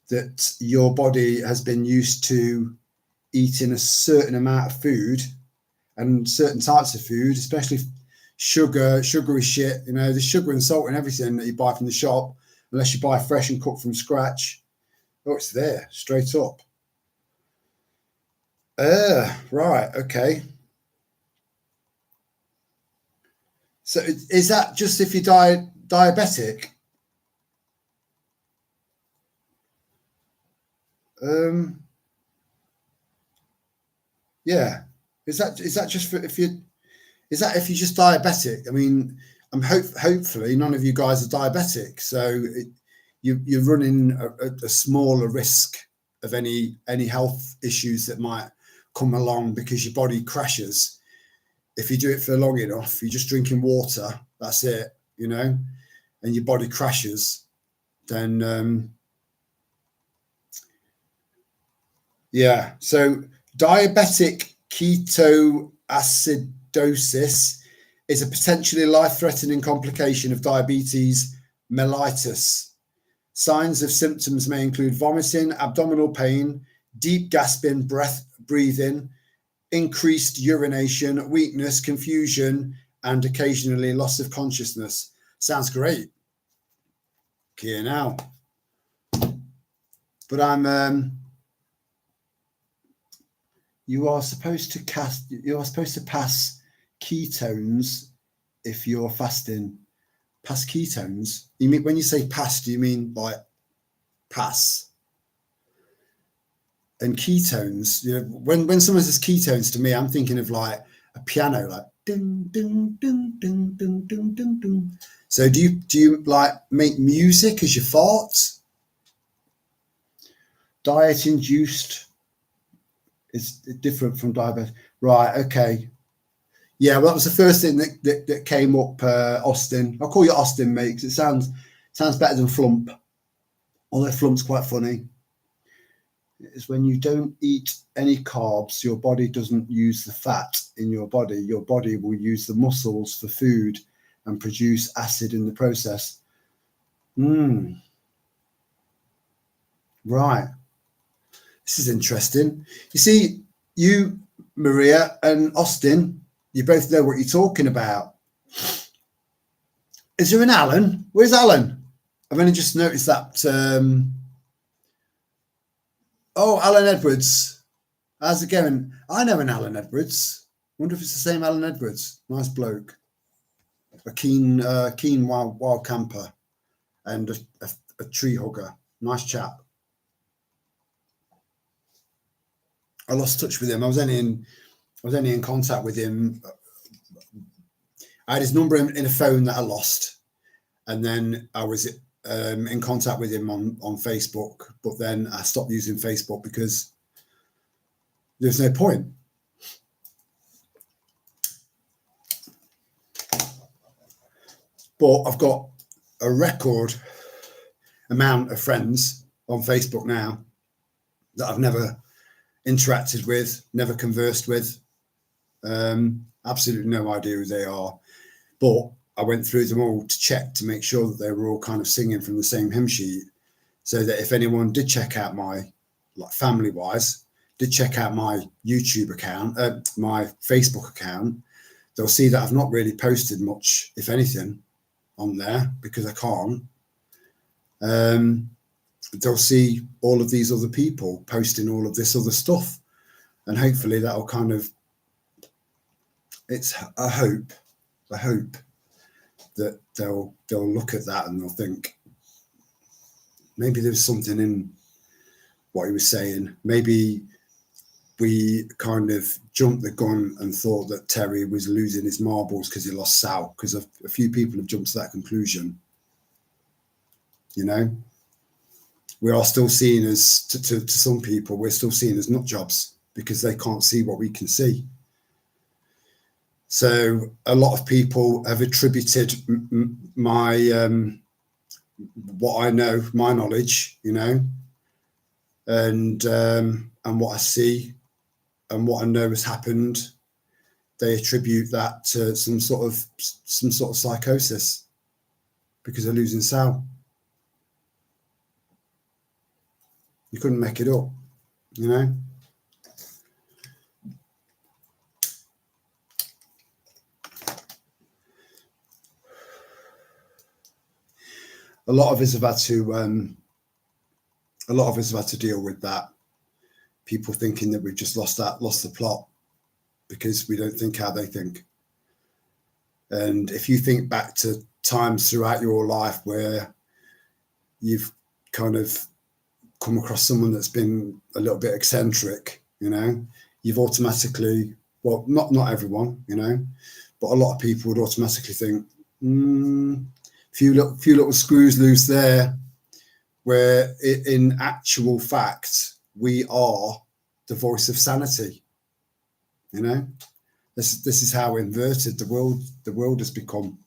that your body has been used to eating a certain amount of food and certain types of food, especially sugary shit. You know, there's sugar and salt and everything that you buy from the shop, unless you buy fresh and cooked from scratch. Oh, it's there, straight up. Right, okay. So is that just if you're diabetic? Yeah. Is that just for if you're just diabetic? I mean, hopefully none of you guys are diabetic, so you're running a smaller risk of any health issues that might come along because your body crashes. If you do it for long enough, you're just drinking water, that's it, you know, and your body crashes, then yeah. So diabetic ketoacidosis is a potentially life-threatening complication of diabetes mellitus. Signs of symptoms may include vomiting, abdominal pain, deep gasping, breathing, increased urination, weakness, confusion, and occasionally loss of consciousness. Sounds great. Okay, now. But you are supposed to pass ketones if you're fasting. Pass ketones? You mean, when you say pass, do you mean like pass? And ketones, you know, when someone says ketones to me, I'm thinking of like a piano, like ding ding ding ding ding ding ding ding. So do you like make music as you fart? Diet induced is different from diabetes, right? Okay, yeah. Well, that was the first thing that came up. Austin, I'll call you Austin, mate, because it sounds better than Flump. Although Flump's quite funny. Is when you don't eat any carbs, your body doesn't use the fat in your body. Your body will use the muscles for food and produce acid in the process. Right. This is interesting. You see, you, Maria, and Austin, you both know what you're talking about. Is there an Alan? Where's Alan? I've only just noticed that. Oh, Alan Edwards. How's it going? I know an Alan Edwards. Wonder if it's the same Alan Edwards. Nice bloke. A keen wild camper and a tree hugger. Nice chap. I lost touch with him. I was only in contact with him. I had his number in a phone that I lost, and then I was in contact with him on Facebook, but then I stopped using Facebook because there's no point. But I've got a record amount of friends on Facebook now that I've never interacted with, never conversed with. Absolutely no idea who they are. But I went through them all to check to make sure that they were all kind of singing from the same hymn sheet, so that if anyone did check out my, like family-wise, did check out my YouTube account, my Facebook account, they'll see that I've not really posted much, if anything, on there because I can't. They'll see all of these other people posting all of this other stuff, and hopefully that'll kind of, I hope that they'll look at that and they'll think maybe there's something in what he was saying. Maybe we kind of jumped the gun and thought that Terry was losing his marbles because he lost Sal, because a few people have jumped to that conclusion. You know, we are still seen as, to some people, we're still seen as nut jobs because they can't see what we can see. So a lot of people have attributed my, what I know, my knowledge, you know, and what I see and what I know has happened. They attribute that to some sort of psychosis because they're losing Sal. You couldn't make it up, you know. A lot of us have had to deal with that. People thinking that we've just lost the plot because we don't think how they think. And if you think back to times throughout your life where you've kind of come across someone that's been a little bit eccentric, you know, you've automatically, well, not everyone, you know, but a lot of people would automatically think, few little screws loose there, where in actual fact we are the voice of sanity. You know, this is how inverted the world has become.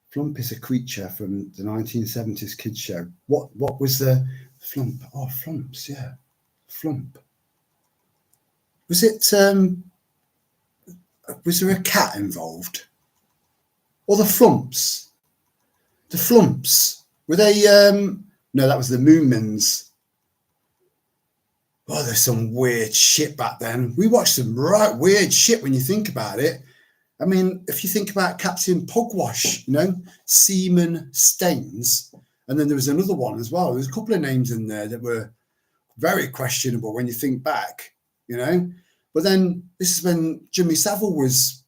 Flump is a creature from the 1970s kids show. What was the Flump? Oh, Flumps, yeah, Flump. Was it? Was there a cat involved? Or the Flumps? The Flumps, were they? No, that was the Moomins. Oh, there's some weird shit back then. We watched some right weird shit when you think about it. I mean, if you think about Captain Pugwash, you know, Seaman Staines, and then there was another one as well. There's a couple of names in there that were very questionable when you think back, you know. But then this is when Jimmy Savile was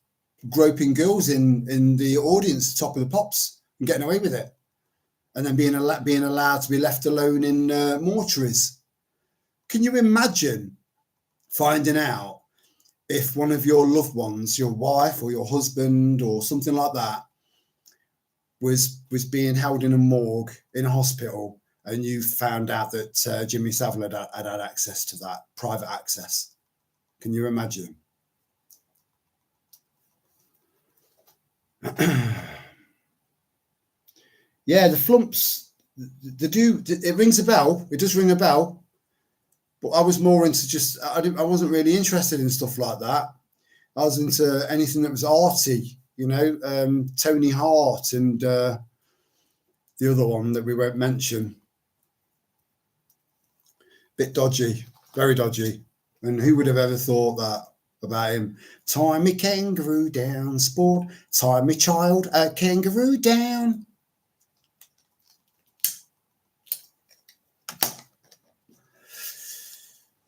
groping girls in the audience, top of the pops, and getting away with it, and then being allowed to be left alone in mortuaries. Can you imagine finding out if one of your loved ones, your wife or your husband or something like that, was being held in a morgue in a hospital, and you found out that Jimmy Savile had access to that, private access? Can you imagine? Yeah, the Flumps, it rings a bell. It does ring a bell. But I was more into just, I wasn't really interested in stuff like that. I was into anything that was arty, you know, Tony Hart and the other one that we won't mention. Bit dodgy, very dodgy. And who would have ever thought that about him? Tie me kangaroo down, sport. Tie me child a kangaroo down.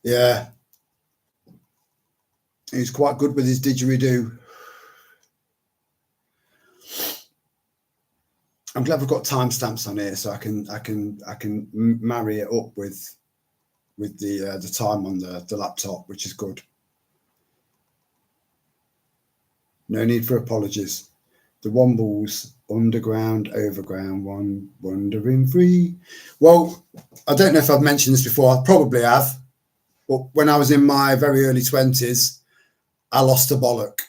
Yeah. He's quite good with his didgeridoo. I'm glad we've got timestamps on here so I can marry it up with the time on the laptop, which is good. No need for apologies. The Wombles, underground, overground, one wandering free. Well, I don't know if I've mentioned this before. I probably have. But when I was in my very early 20s, I lost a bollock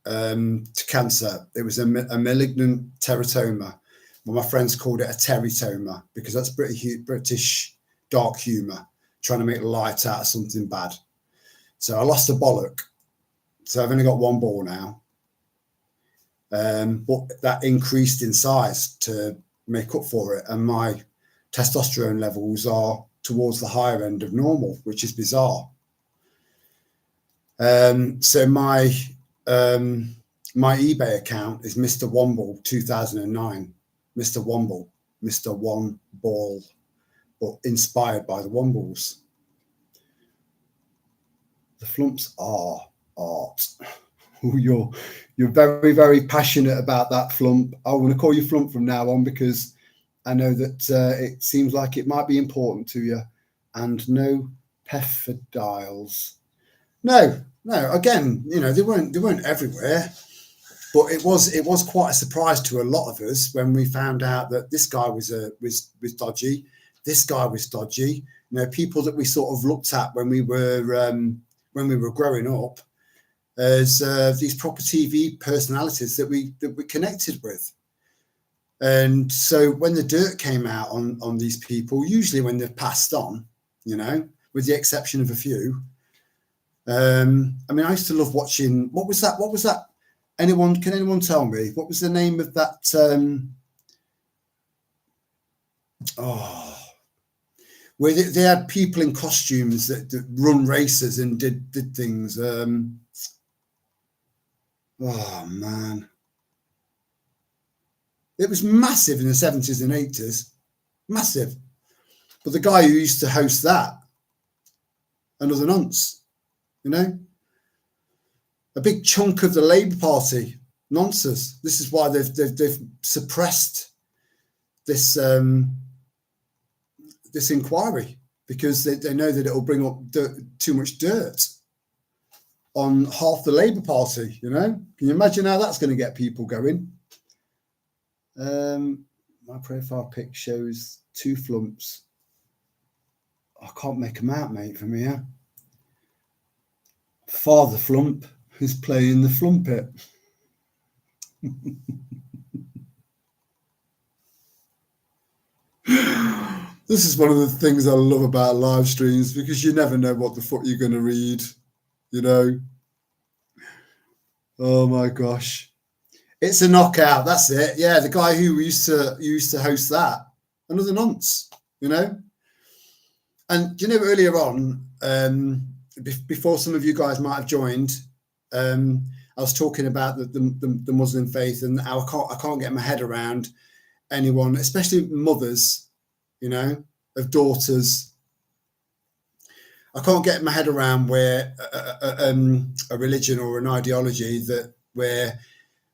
to cancer. It was a malignant teratoma. Well, my friends called it a teratoma because that's British dark humour, trying to make light out of something bad. So I lost a bollock. So I've only got one ball now. But that increased in size to make up for it. And my testosterone levels are towards the higher end of normal, which is bizarre. So my eBay account is Mr. Womble 2009. Mr. Womble, Mr. One Ball, but inspired by the Wombles. The flumps are art. You're very, very passionate about that flump. I want to call you flump from now on because I know that it seems like it might be important to you. And no pethodiles. No. Again, you know, they weren't everywhere, but it was quite a surprise to a lot of us when we found out that this guy was dodgy. This guy was dodgy. You know, people that we sort of looked at when we were growing up as these proper TV personalities that we connected with. And so when the dirt came out on these people, usually when they've passed on, you know, with the exception of a few. I mean, I used to love watching. What was that? Can anyone tell me what was the name of that? Where they had people in costumes that run races and did things. Oh man, it was massive in the 70s and 80s, massive. But the guy who used to host that, another nonce, you know, a big chunk of the Labour Party, nonsense. This is why they've suppressed this this inquiry, because they know that it'll bring up too much dirt on half the Labour Party, you know. Can you imagine how that's going to get people going? My profile pic shows two flumps. I can't make them out, mate, from here. Father Flump is playing the flumpet. This is one of the things I love about live streams, because you never know what the fuck you're going to read, you know. Oh my gosh. It's a knockout. That's it. Yeah, the guy who used to host that, another nonce, you know. And you know, earlier on, before some of you guys might have joined, I was talking about the Muslim faith and how I can't get my head around anyone, especially mothers, you know, of daughters. I can't get my head around where a religion or an ideology where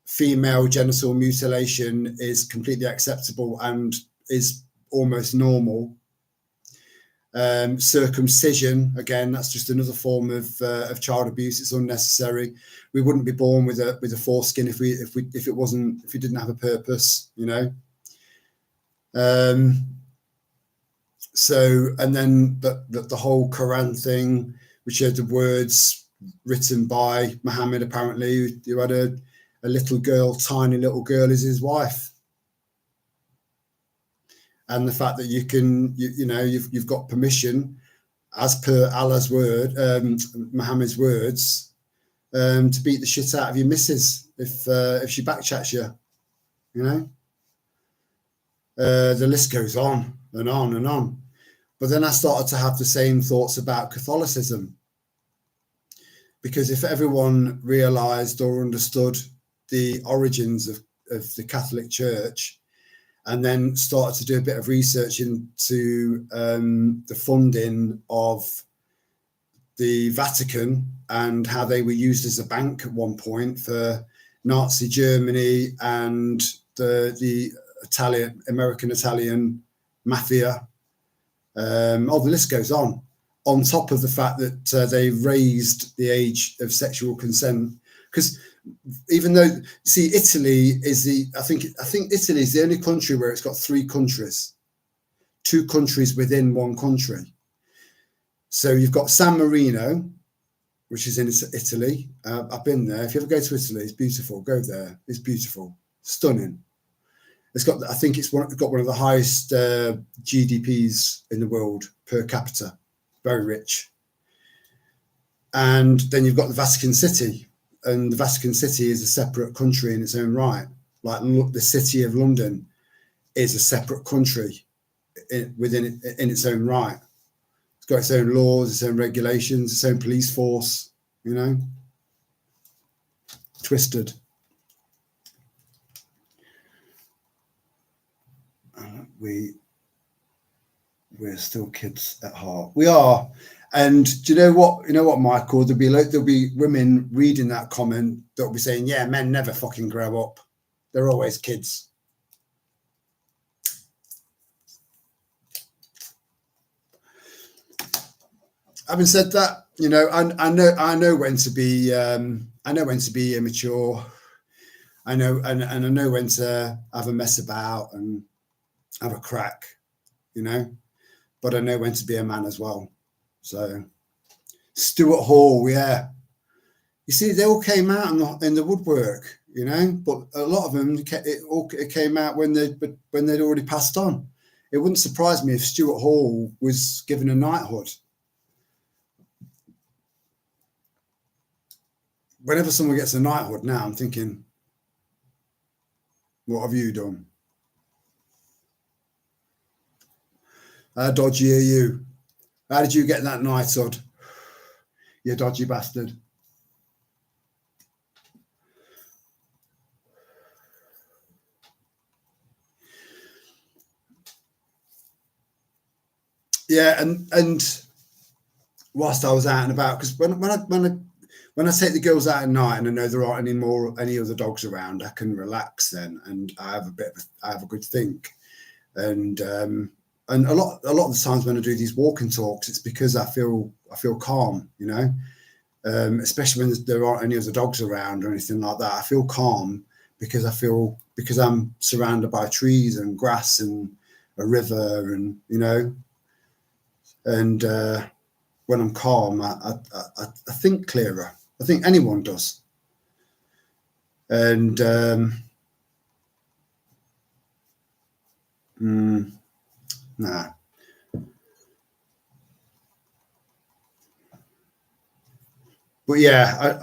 female genital mutilation is completely acceptable and is almost normal. Circumcision, again, that's just another form of child abuse. It's unnecessary. We wouldn't be born with a foreskin if we didn't have a purpose, you know. So, and then the whole Quran thing, which had the words written by Muhammad, apparently, who had a little girl, tiny little girl, is his wife. And the fact that you've got permission, as per Allah's word, Muhammad's words, to beat the shit out of your missus if she backchats you, you know. The list goes on and on and on. But then I started to have the same thoughts about Catholicism, because if everyone realised or understood the origins of the Catholic Church, and then started to do a bit of research into the funding of the Vatican and how they were used as a bank at one point for Nazi Germany and the American Italian mafia. The list goes on top of the fact that they raised the age of sexual consent. Because even though, see, Italy is I think Italy is the only country where it's got 3 countries, 2 countries within one country. So you've got San Marino, which is in Italy. I've been there. If you ever go to Italy, it's beautiful. Go there. It's beautiful, stunning. It's got, I think it's got one of the highest GDPs in the world per capita. Very rich. And then you've got the Vatican City, and the Vatican City is a separate country in its own right. Like the city of London is a separate country in its own right. It's got its own laws, its own regulations, its own police force. You know, twisted. We're still kids at heart. We are. And do you know what? You know what, Michael? There'll be women reading that comment that'll be saying, "Yeah, men never fucking grow up. They're always kids." Having said that, you know, I know when to be immature. I know, and I know when to have a mess about and have a crack, you know, but I know when to be a man as well. So Stuart Hall, yeah, you see, they all came out in the woodwork, you know, but a lot of them it came out when they'd already passed on. It wouldn't surprise me if Stuart Hall was given a knighthood. Whenever someone gets a knighthood now, I'm thinking, what have you done? How dodgy are you? How did you get that knighthood? You dodgy bastard. Yeah, and whilst I was out and about, because when I take the girls out at night and I know there aren't any other dogs around, I can relax then, and I have a good think, and a lot of the times when I do these walking talks, it's because I feel calm, you know, especially when there aren't any other dogs around or anything like that. I feel calm because I'm surrounded by trees and grass and a river, and you know, and when I'm calm, I think clearer. I think anyone does. And nah. But yeah,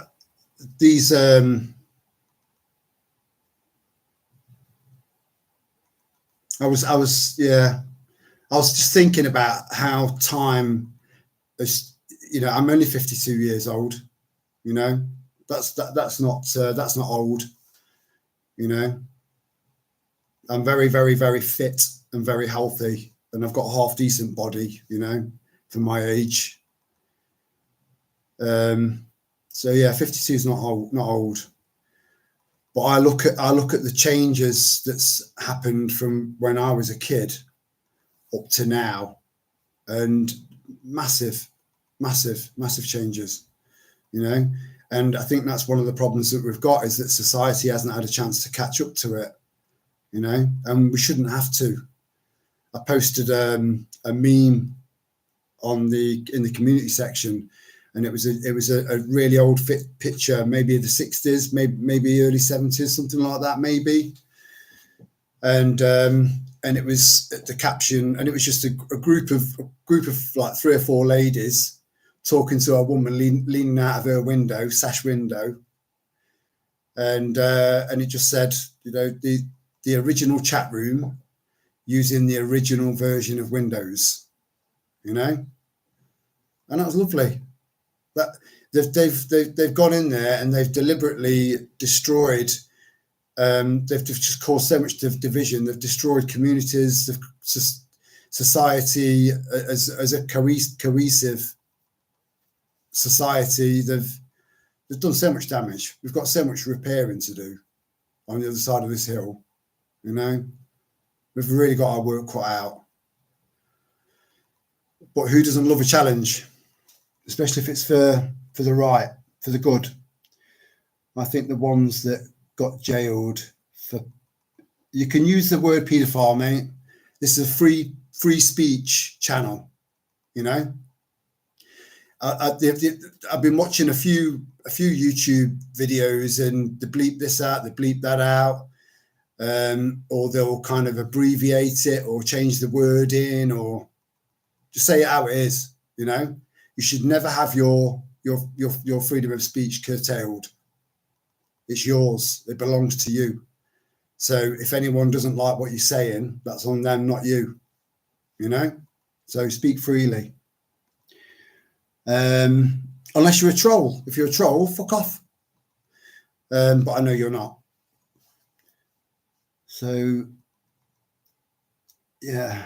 these I was just thinking about how time is, you know, I'm only 52 years old, you know, that's not old, you know. I'm very, very, very fit and very healthy, and I've got a half decent body, you know, for my age. So yeah, 52 is not old. But I look at the changes that's happened from when I was a kid up to now, and massive changes, you know. And I think that's one of the problems that we've got, is that society hasn't had a chance to catch up to it, you know, and we shouldn't have to. I posted a meme in the community section, and it was a really old fit picture, maybe of the 60s, maybe early 70s, something like that, maybe. And it was the caption, and it was just a group of like 3 or 4 ladies talking to a woman leaning out of her window, sash window, and it just said, you know, the original chat room using the original version of Windows, you know, and that was lovely. That they've gone in there and they've deliberately destroyed. They've just caused so much division. They've destroyed communities, society as a cohesive society. They've done so much damage. We've got so much repairing to do on the other side of this hill, you know. We've really got our work cut out. But who doesn't love a challenge, especially if it's for the right, for the good? I think the ones that got jailed for, you can use the word paedophile, mate. This is a free speech channel, you know. I've been watching a few YouTube videos, and they bleep this out, they bleep that out, or they'll kind of abbreviate it or change the wording or just say it how it is. You know, you should never have your freedom of speech curtailed. It's yours. It belongs to you. So if anyone doesn't like what you're saying, that's on them, not you. You know, so speak freely. Unless you're a troll. If you're a troll, fuck off. But I know you're not. So, yeah.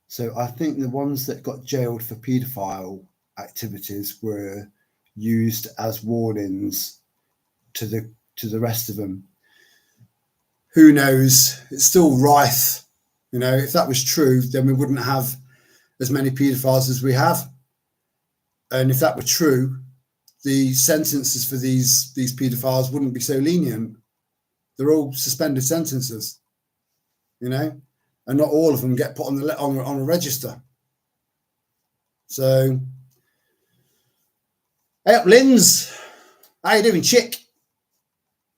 So I think the ones that got jailed for paedophile activities were used as warnings to the rest of them. Who knows? It's still rife. You know, if that was true, then we wouldn't have as many paedophiles as we have. And if that were true, the sentences for these paedophiles wouldn't be so lenient. They're all suspended sentences, you know, and not all of them get put on a register. So, hey up, Linz. How you doing, chick?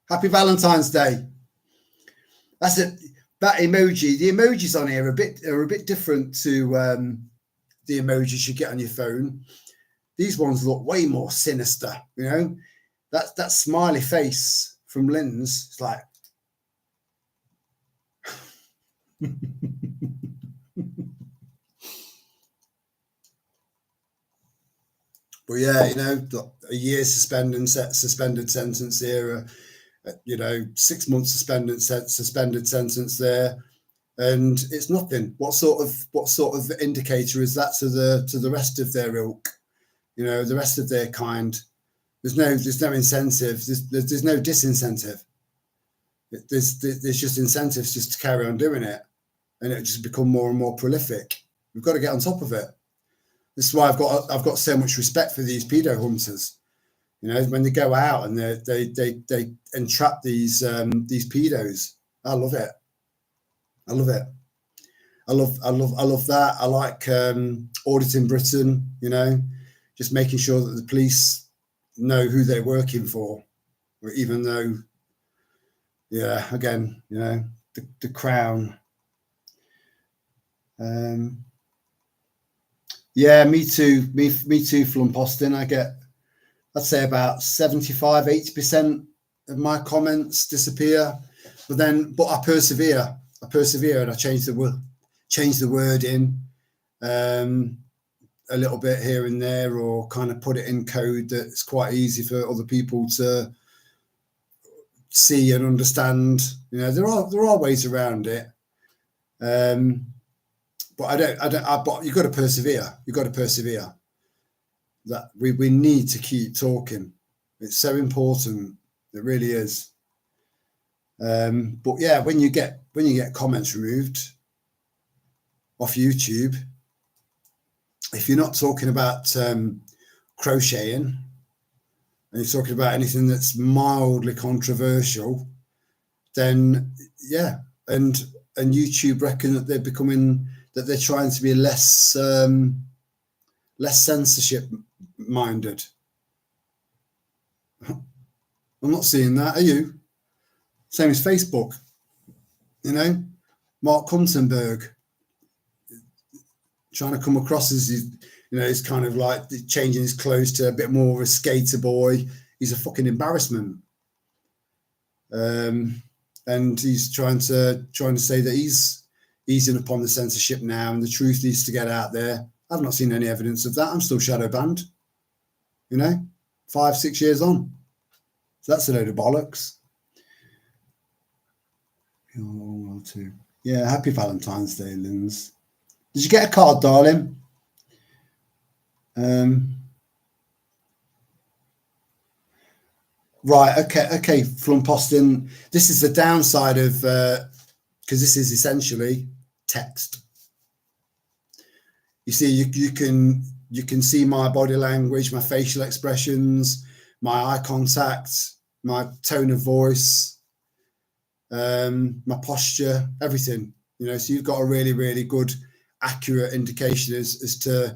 Happy Valentine's Day. That's it. That emoji. The emojis on here are a bit different to the emojis you get on your phone. These ones look way more sinister, you know. That smiley face from Linz. It's like, but yeah, you know, a year suspended sentence here, you know, 6 months suspended sentence there, and it's nothing. What sort of indicator is that to the rest of their ilk? You know, the rest of their kind. There's no incentive. There's no disincentive. There's just incentives just to carry on doing it, and it just become more and more prolific. We've got to get on top of it. This is why I've got so much respect for these pedo hunters. You know, when they go out and they entrap these pedos. I love it. I love it. I love that. I like auditing Britain. You know. Just making sure that the police know who they're working for, or even though, yeah, again, you know, the Crown. Yeah, me too. Me too. Flumposting. I'd say about 75-80% of my comments disappear, but I persevere. And I change the wording. A little bit here and there, or kind of put it in code that's quite easy for other people to see and understand. You know, there are ways around it, but but you've got to persevere. You've got to persevere. That we need to keep talking. It's so important. It really is. But yeah, when you get comments removed off YouTube, if you're not talking about crocheting and you're talking about anything that's mildly controversial, then yeah, and YouTube reckon that they're trying to be less censorship minded. I'm not seeing that. Are you? Same as Facebook. You know, Mark Kuntenberg trying to come across as, you know, he's kind of like changing his clothes to a bit more of a skater boy. He's a fucking embarrassment. And he's trying to say that he's easing upon the censorship now, and the truth needs to get out there. I've not seen any evidence of that. I'm still shadow banned. You know, 5-6 years on. So that's a load of bollocks. Yeah, happy Valentine's Day, Linz. Did you get a card, darling? Right, okay, Flumposting. This is the downside of, because this is essentially text. You see, you can see my body language, my facial expressions, my eye contact. my tone of voice, my posture, everything. So you've got a really, really good, accurate indication as to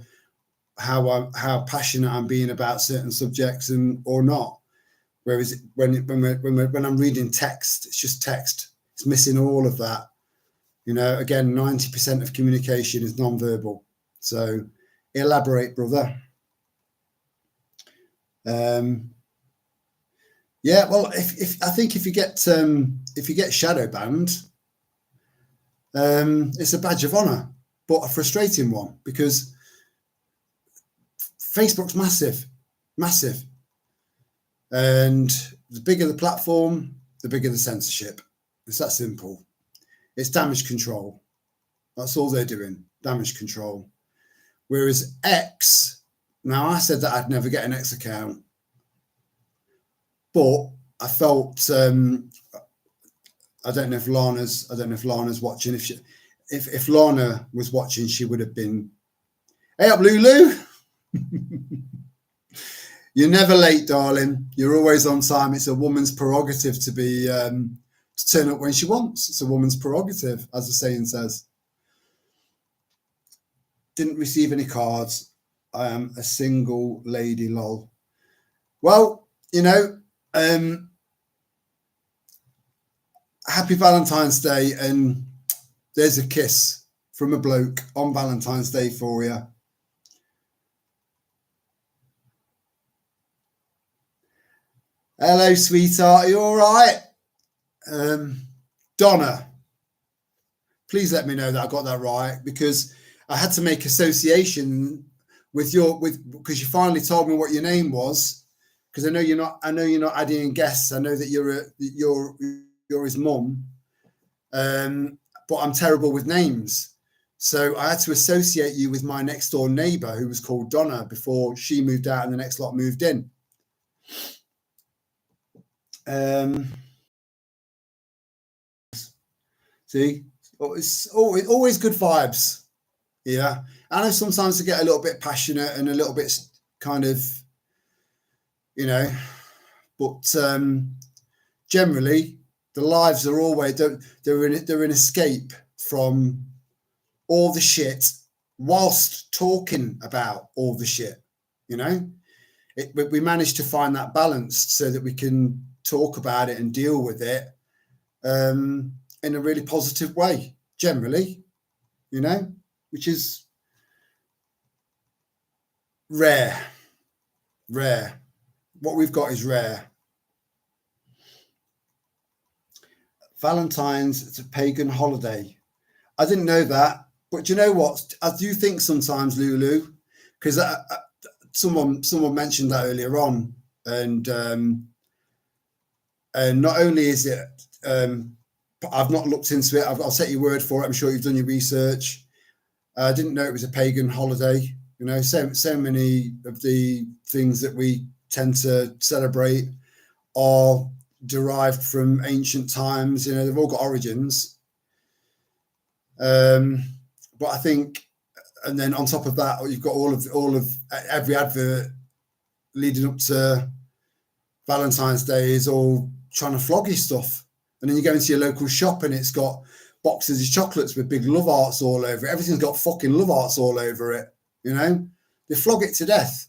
how passionate I'm being about certain subjects or not. Whereas when I'm reading text, it's just text. It's missing all of that. Again, 90% of communication is non-verbal. So elaborate, brother. Yeah, well, I think if you get shadow banned, it's a badge of honor, but a frustrating one, because Facebook's massive, and the bigger the platform, the bigger the censorship. It's that simple. It's damage control. That's all they're doing, damage control. Whereas X, now I said that I'd never get an X account, but I felt I don't know if Lana's watching. If Lana was watching, she would have been, "Hey up, Lulu." You're never late, darling. You're always on time. It's a woman's prerogative to be to turn up when she wants. It's a woman's prerogative, as the saying says. Didn't receive any cards. I am a single lady, lol. Well, happy Valentine's Day, and there's a kiss from a bloke on Valentine's Day for you. Hello, sweetheart. Are you all right? Donna, please let me know that I got that right, because I had to make association because you finally told me what your name was, because I know you're not adding in guests. I know that you're his mum, but I'm terrible with names, so I had to associate you with my next door neighbour, who was called Donna, before she moved out and the next lot moved in. See, it's always good vibes. Yeah, I know sometimes I get a little bit passionate and a little bit kind of, but generally the lives are always they're an escape from all the shit, whilst talking about all the shit. We managed to find that balance so that we can talk about it and deal with it in a really positive way, generally, which is rare. What we've got is rare. Valentine's, it's a pagan holiday. I didn't know that, but do you know what? I do think sometimes, Lulu, because someone mentioned that earlier on, and not only is it, I've not looked into it. I'll take your word for it. I'm sure you've done your research. I didn't know it was a pagan holiday. So many of the things that we tend to celebrate are derived from ancient times. They've all got origins. But I think, and then on top of that, you've got all of every advert leading up to Valentine's Day is all trying to flog you stuff. And then you go into your local shop and it's got boxes of chocolates with big love hearts all over it. Everything's got fucking love hearts all over it. They flog it to death.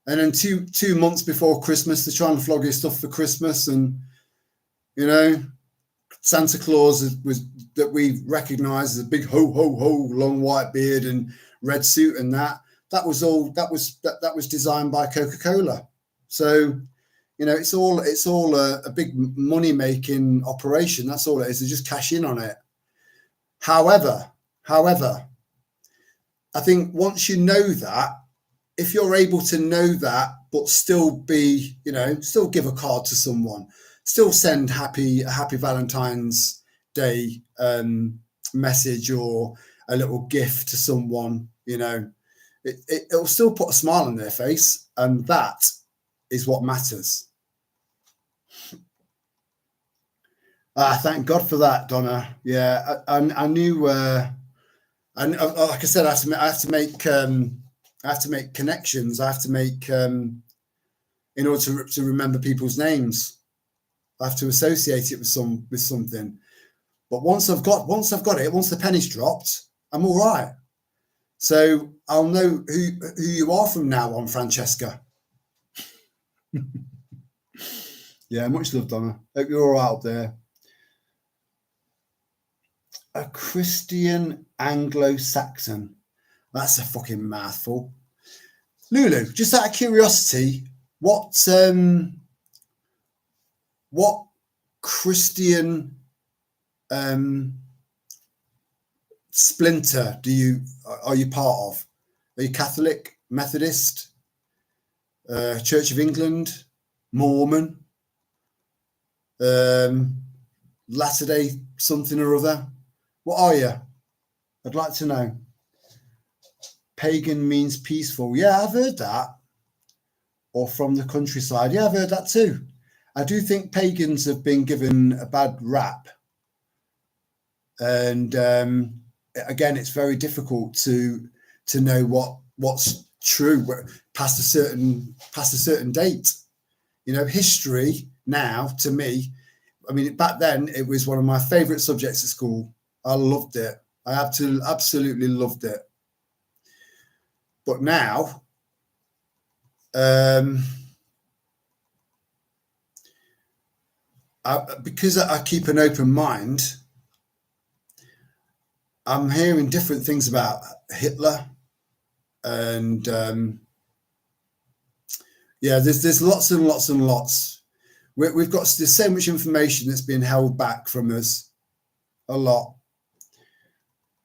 And then two months before Christmas, they're trying to flog you stuff for Christmas. And, Santa Claus was that we recognise as a big ho ho ho, long white beard and red suit, and that was designed by Coca-Cola. So, it's all a big money making operation. That's all it is. They just cash in on it. However, I think once you know that, if you're able to know that, but still be, still give a card to someone, still send happy Valentine's Day message or a little gift to someone, it'll still put a smile on their face, and that is what matters. Thank God for that, Donna. Yeah, I knew. And like I said, I have to make connections. I have to make in order to remember people's names. I have to associate it with something. But once I've got it, once the penny's dropped, I'm all right. So I'll know who you are from now on, Francesca. Yeah, much love, Donna. Hope you're all right up there. A Christian Anglo-Saxon. That's a fucking mouthful. Lulu, just out of curiosity, what Christian splinter are you part of? Are you Catholic, Methodist, Church of England, Mormon, Latter-day something or other? What are you? I'd like to know. Pagan means peaceful. Yeah, I've heard that. Or from the countryside. Yeah, I've heard that too. I do think pagans have been given a bad rap. And again, it's very difficult to know what's true past a certain date. You know, history now, to me, I mean, back then it was one of my favorite subjects at school. I loved it. I absolutely loved it. But now, because I keep an open mind, I'm hearing different things about Hitler, and yeah, there's lots and lots and lots. There's so much information that's been held back from us, a lot.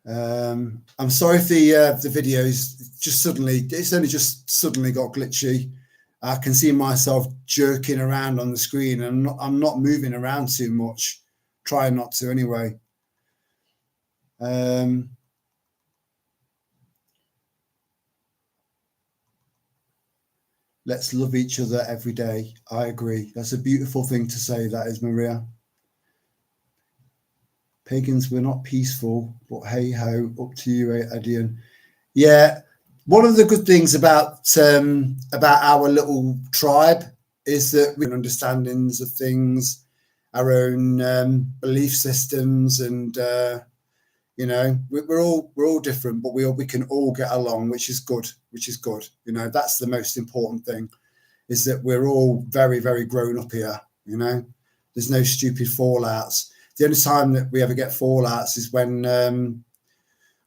I'm sorry if the videos it's only just suddenly got glitchy. I can see myself jerking around on the screen, and I'm not moving around too much. Trying not to anyway. Let's love each other every day. I agree. That's a beautiful thing to say, that is, Maria. Pagans were not peaceful, but hey ho, up to you, Adian. Yeah, one of the good things about our little tribe is that we have understandings of things, our own belief systems, and you know, we're all different, but we can all get along, which is good. You know, that's the most important thing, is that we're all very, very grown up here. You know, there's no stupid fallouts. The only time that we ever get fallouts is when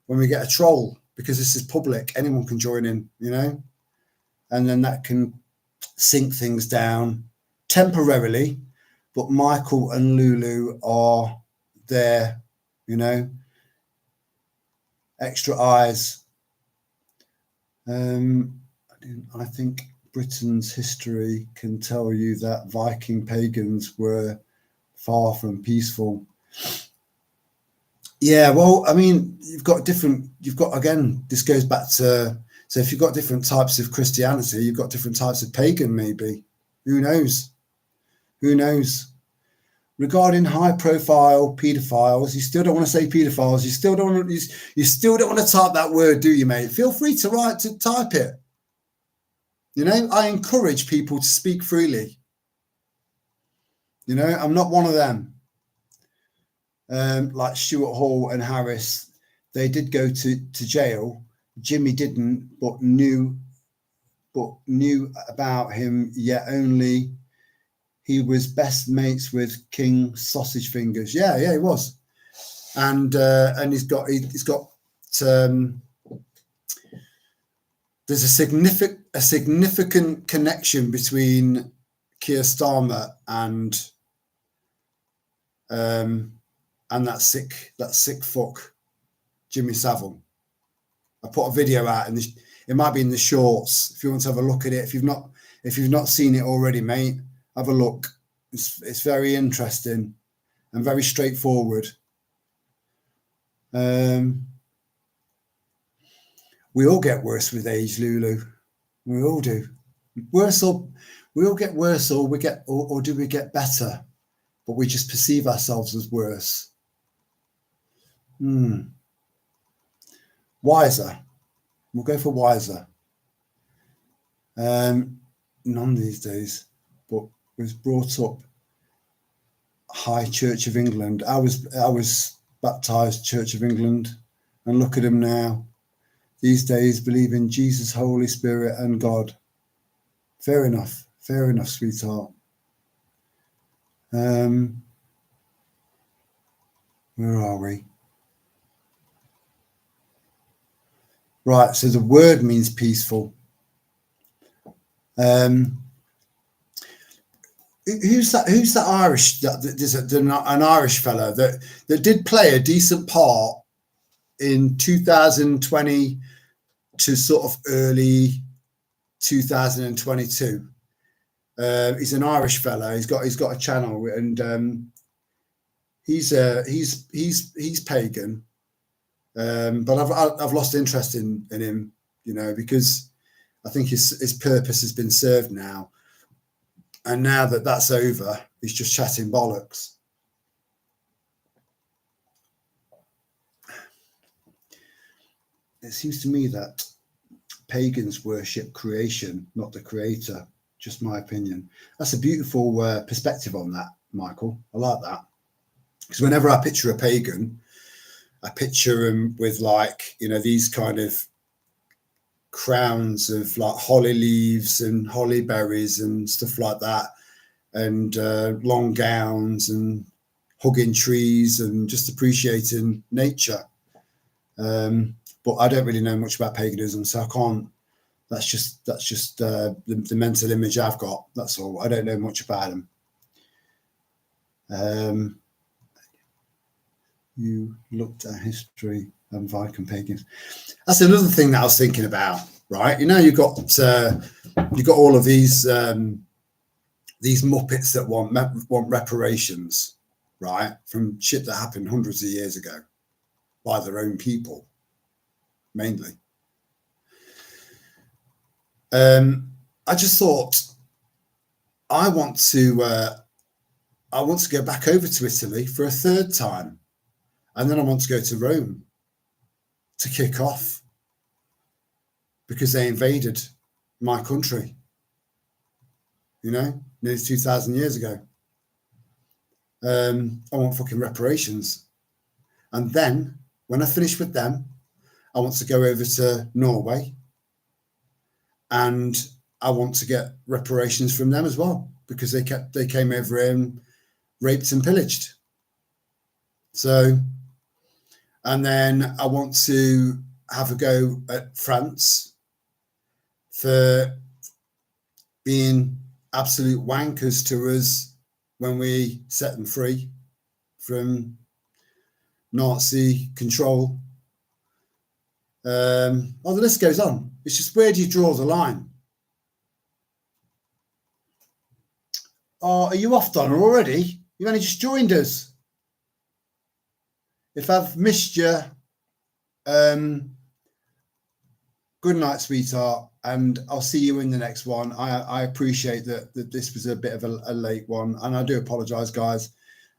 we get a troll, because this is public. Anyone can join in, you know, and then that can sink things down temporarily. But Michael and Lulu are there, you know, extra eyes. I think Britain's history can tell you that Viking pagans were far from peaceful. Yeah, well, I mean, again, this goes back to, so if you've got different types of Christianity, you've got different types of pagan, maybe. Who knows? Regarding high-profile paedophiles, you still don't want to say paedophiles. You still don't want to type that word, do you, mate? Feel free to type it. You know, I encourage people to speak freely. You know, I'm not one of them. Like Stuart Hall and Harris, they did go to jail. Jimmy didn't, but knew about him, yet only he was best mates with King Sausage Fingers. Yeah, he was, and he's got there's a significant connection between Keir Starmer and that sick fuck Jimmy Savile. I put a video out, and it might be in the shorts if you want to have a look at it. If you've not seen it already, mate, have a look. It's very interesting and very straightforward. We all get worse with age, Lulu. We all do. We all get worse, or do we get better? But we just perceive ourselves as worse. Wiser. We'll go for wiser. None these days, but was brought up High Church of England. I was baptized Church of England, and look at them now. These days, believe in Jesus, Holy Spirit, and God. Fair enough, sweetheart. Where are we? Right, so the word means peaceful. Who's that Irish? There's an Irish fellow that did play a decent part in 2020 to sort of early 2022. He's an Irish fellow. He's got a channel, and he's pagan. But I've lost interest in him, because I think his purpose has been served now. And now that that's over, he's just chatting bollocks. It seems to me that pagans worship creation, not the creator. Just my opinion. That's a beautiful perspective on that, Michael. I like that. Because whenever I picture a pagan, I picture him with these kind of crowns of like holly leaves and holly berries and stuff like that, and long gowns and hugging trees and just appreciating nature. But I don't really know much about paganism, so I can't. That's just the mental image I've got. That's all. I don't know much about them. You looked at history and Viking pagans. That's another thing that I was thinking about, right? You've got all of these Muppets that want reparations, right, from shit that happened hundreds of years ago by their own people, mainly. I just thought I want to go back over to Italy for a third time. And then I want to go to Rome to kick off because they invaded my country, nearly 2,000 years ago. I want fucking reparations. And then when I finish with them, I want to go over to Norway and I want to get reparations from them as well because they came over here and raped and pillaged. So... And then I want to have a go at France for being absolute wankers to us when we set them free from Nazi control. The list goes on. It's just, where do you draw the line? Oh, are you off, Donna, already? You've only just joined us. If I've missed you, good night, sweetheart, and I'll see you in the next one. I appreciate that this was a bit of a late one, and I do apologise, guys.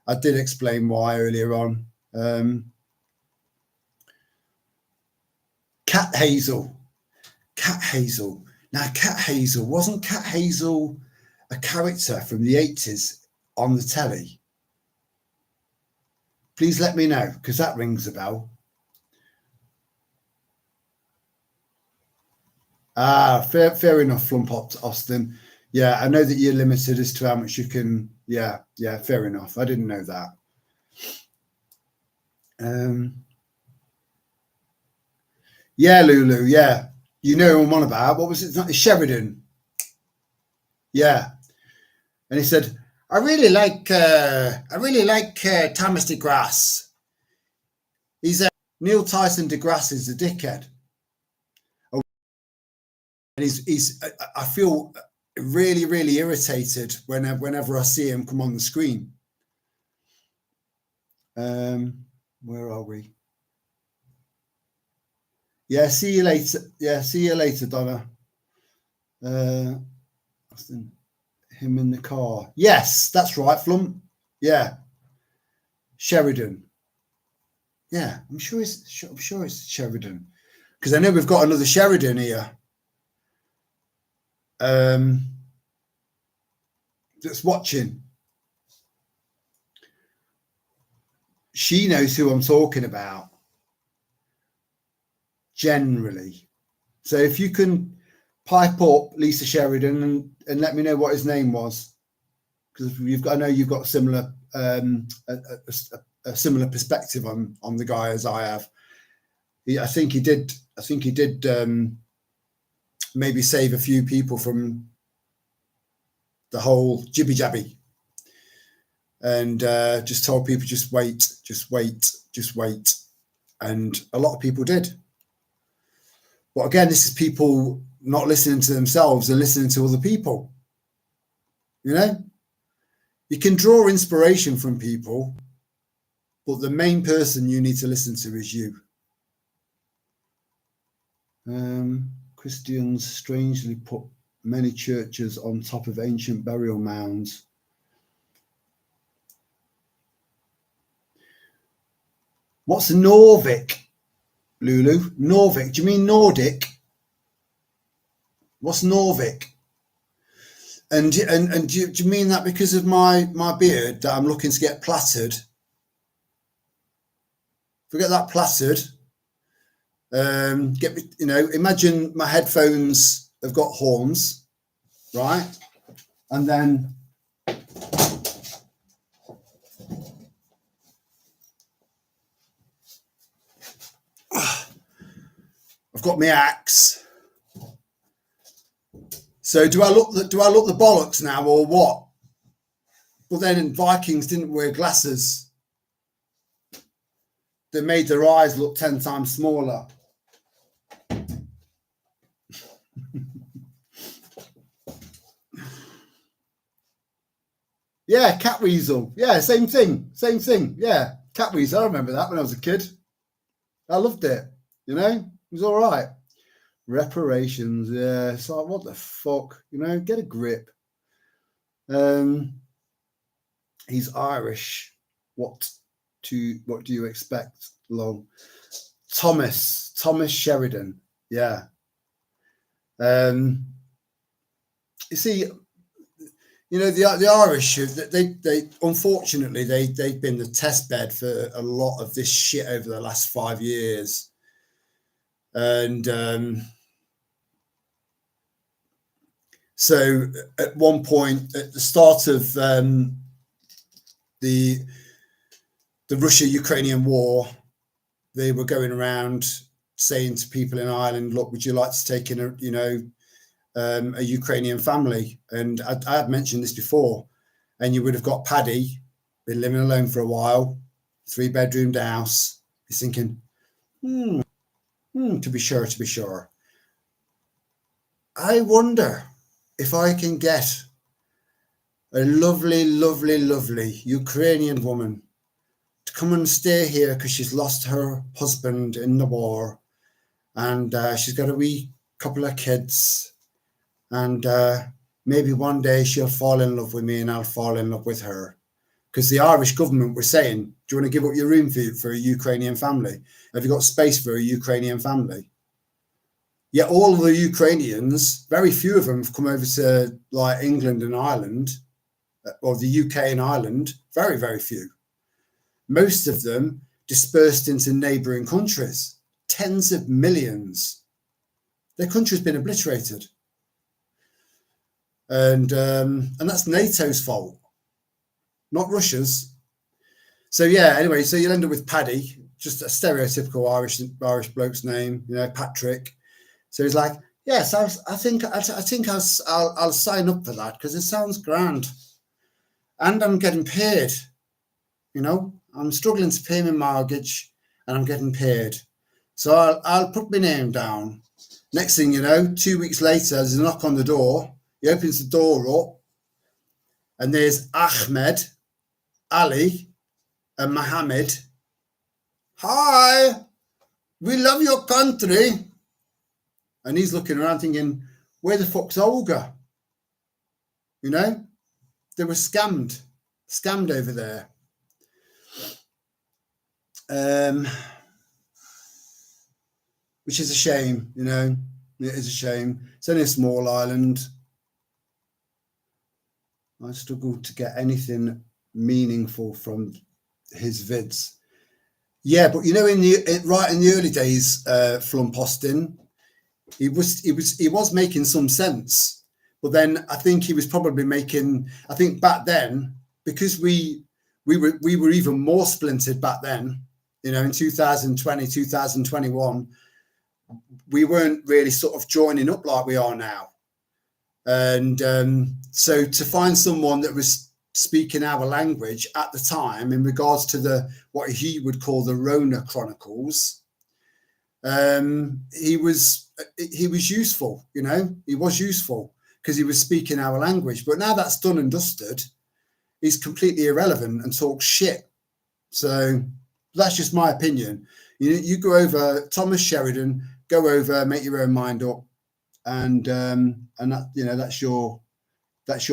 I did explain why earlier on. Cat Hazel. Now, wasn't Cat Hazel a character from the 80s on the telly? Please let me know, because that rings a bell. Fair enough, Flump Austin. Yeah, I know that you're limited as to how much you can. Yeah, fair enough. I didn't know that. Yeah, Lulu. Yeah, you know who I'm on about. What was it? It's Sheridan. Yeah, and he said, I really like Thomas DeGrasse. Neil Tyson DeGrasse is a dickhead. And I feel really, really irritated whenever I see him come on the screen. Where are we? Yeah, see you later. Yeah, see you later, Donna. Austin. Him in the car. Yes, that's right, Flum. Yeah, Sheridan. Yeah, I'm sure it's Sheridan, because I know we've got another Sheridan here. That's watching. she knows who I'm talking about generally. So if you can pipe up Lisa Sheridan and let me know what his name was, because I know you've got similar a similar perspective on the guy as I have. I think he did maybe save a few people from the whole jibby jabby, and just told people just wait, and a lot of people did. But again, this is people not listening to themselves and listening to other people. You know, you can draw inspiration from people, but the main person you need to listen to is you. Christians strangely put many churches on top of ancient burial mounds. What's Norvik, Lulu? Norvik? Do you mean Nordic? What's Norvik? And do you mean that because of my beard that I'm looking to get plaited? Forget that plaited. Get me, you know, imagine my headphones have got horns, right? And then I've got my axe. So do I look the bollocks now or what? Well, then Vikings didn't wear glasses. They made their eyes look 10 times smaller. Yeah, Catweasel. Yeah, same thing. Yeah, Catweasel. I remember that when I was a kid. I loved it. You know, it was all right. Reparations. Yeah, it's like, what the fuck? You know, get a grip. He's Irish. What do you expect? Long. Thomas Sheridan. Yeah. You see, you know, the Irish, they unfortunately they've been the test bed for a lot of this shit over the last 5 years, and so at one point at the start of the Russia-Ukrainian war, they were going around saying to people in Ireland, "Look, would you like to take in a Ukrainian family?" And I had mentioned this before, and you would have got Paddy, been living alone for a while, 3-bedroomed house. He's thinking, to be sure. I wonder if I can get a lovely Ukrainian woman to come and stay here because she's lost her husband in the war, and she's got a wee couple of kids. And maybe one day she'll fall in love with me and I'll fall in love with her. Because the Irish government were saying, do you want to give up your room for a Ukrainian family? Have you got space for a Ukrainian family? Yet all of the Ukrainians, very few of them have come over to like England and Ireland, or the UK and Ireland, very, very few. Most of them dispersed into neighbouring countries, tens of millions. Their country's been obliterated. And that's NATO's fault, not Russia's. So yeah, anyway, so you'll end up with Paddy, just a stereotypical Irish bloke's name, you know, Patrick. So he's like, yes, I think I'll sign up for that because it sounds grand, and I'm getting paid. You know, I'm struggling to pay my mortgage, and I'm getting paid, so I'll put my name down. Next thing you know, 2 weeks later, there's a knock on the door. He opens the door up, and there's Ahmed, Ali, and Mohammed. Hi, we love your country. And he's looking around thinking, where the fuck's Olga? You know, they were scammed over there. Which is a shame, you know, it is a shame. It's only a small island. I struggle to get anything meaningful from his vids. Yeah, but you know, right in the early days, Flump Austin, he was making some sense, but then I think he was probably making. I think back then, because we were even more splintered back then. You know, in 2020, 2021, we weren't really sort of joining up like we are now. And so to find someone that was speaking our language at the time in regards to the what he would call the Rona Chronicles, he was useful. You know, he was useful because he was speaking our language. But now that's done and dusted, he's completely irrelevant and talks shit. So that's just my opinion. You go over Thomas Sheridan, go over, make your own mind up, and that, you know, that's your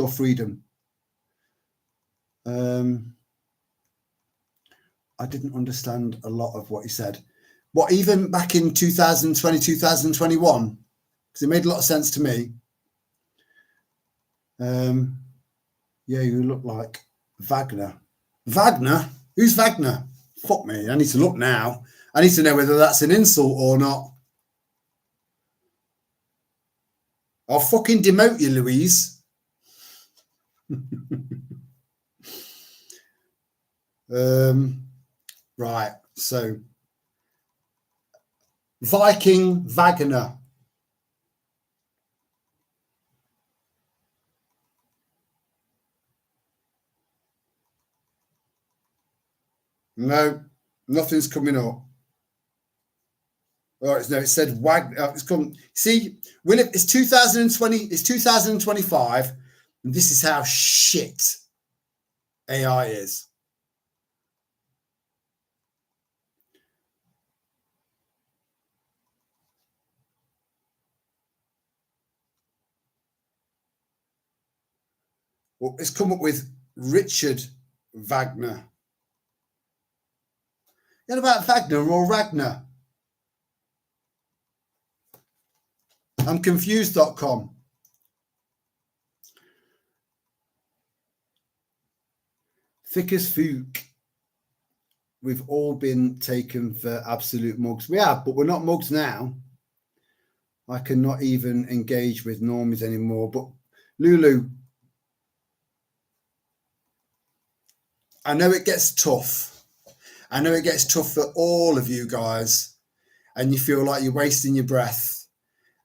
freedom. I didn't understand a lot of what he said. What, even back in 2020, 2021, because it made a lot of sense to me. Yeah, you look like Wagner. Wagner? Who's Wagner? Fuck me. I need to look now. I need to know whether that's an insult or not. I'll fucking demote you, Louise. Right. So, Viking Wagner. No, nothing's coming up. Oh, no, it said Wagner. It's come. See, William, it's 2020. It's 2025, and this is how shit AI is. Well, it's come up with Richard Wagner. What about Wagner or Ragnar? I'm confused.com. Thick as Fook. We've all been taken for absolute mugs. We have, but we're not mugs now. I cannot even engage with normies anymore. But Lulu, I know it gets tough. I know it gets tough for all of you guys, and you feel like you're wasting your breath.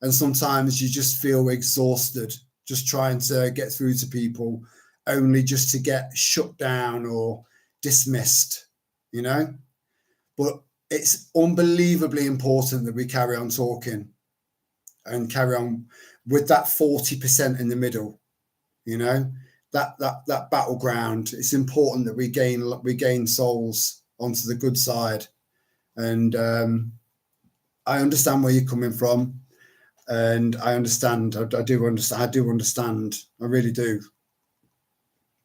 And sometimes you just feel exhausted, just trying to get through to people, only just to get shut down or dismissed, you know? But it's unbelievably important that we carry on talking and carry on with that 40% in the middle, you know? That battleground. It's important that we gain souls onto the good side. And I understand where you're coming from. And I understand. I do understand. I do understand. I really do.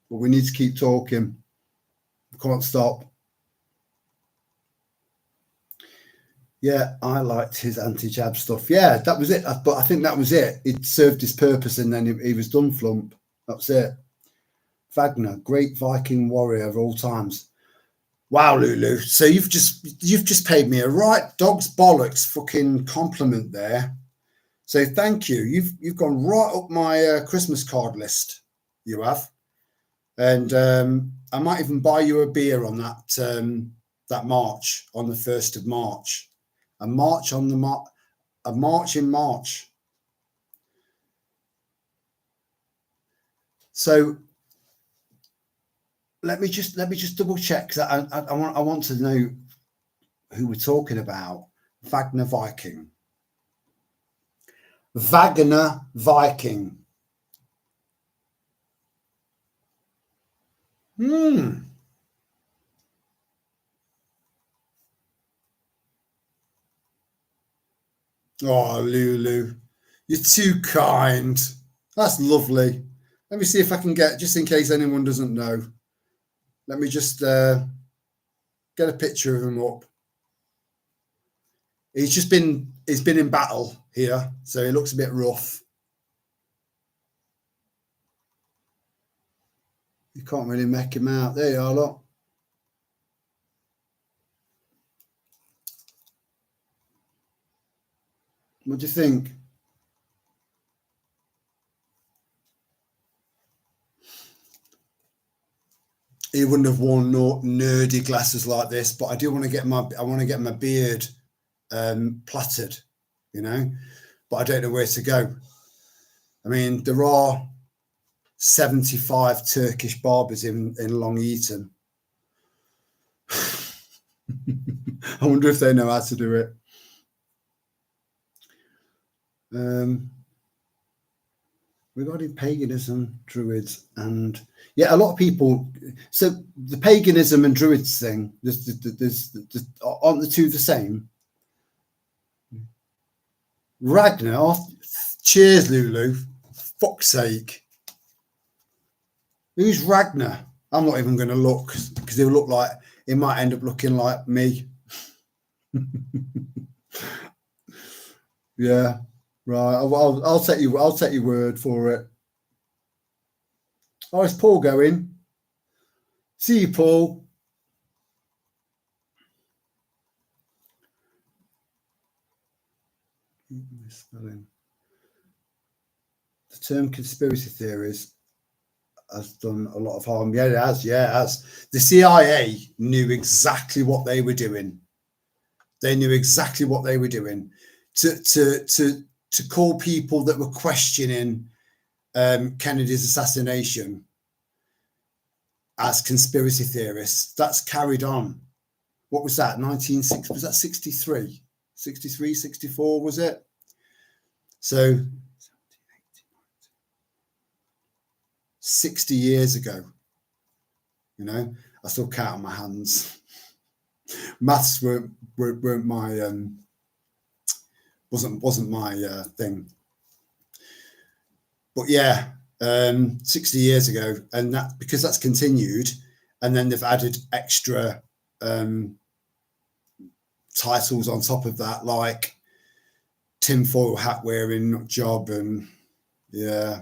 But we need to keep talking. We can't stop. Yeah, I liked his anti-jab stuff. Yeah, that was it. But I think that was it. It served his purpose, and then he was done. Flump. That's it. Wagner, great Viking warrior of all times. Wow, Lulu. So you've just paid me a right dog's bollocks fucking compliment there. So thank you. You've gone right up my Christmas card list. You have, and I might even buy you a beer on that March, on the 1st of March, a march in March. So let me just double check, because I want to know who we're talking about. Wagner Viking. Wagner Viking. Oh, Lulu, you're too kind. That's lovely. Let me see if I can get, just in case anyone doesn't know, let me just get a picture of him up. He's been in battle here, so he looks a bit rough. You can't really make him out. There you are, look. What do you think? He wouldn't have worn nerdy glasses like this, but I do want to get my beard plaited, you know, but I don't know where to go. I mean, there are 75 Turkish barbers in Long Eaton. I wonder if they know how to do it. Regarding paganism, druids, and yeah, a lot of people. So the paganism and druids thing, aren't the two the same? Ragnar, cheers, Lulu. Fuck's sake. Who's Ragnar? I'm not even going to look because he'll look like he might end up looking like me. Yeah, right. I'll take your word for it. Oh, is Paul going? See you, Paul. The term conspiracy theories has done a lot of harm. Yeah, it has. Yeah, it has. The CIA knew exactly what they were doing. They knew exactly what they were doing to call people that were questioning Kennedy's assassination as conspiracy theorists. That's carried on. What was that? 1960? Was that 63? 63, 64, was it? So 60 years ago, you know, I still count on my hands. Maths weren't my wasn't my thing. But yeah, 60 years ago, and that because that's continued, and then they've added extra titles on top of that, like tinfoil hat wearing nut job, and yeah.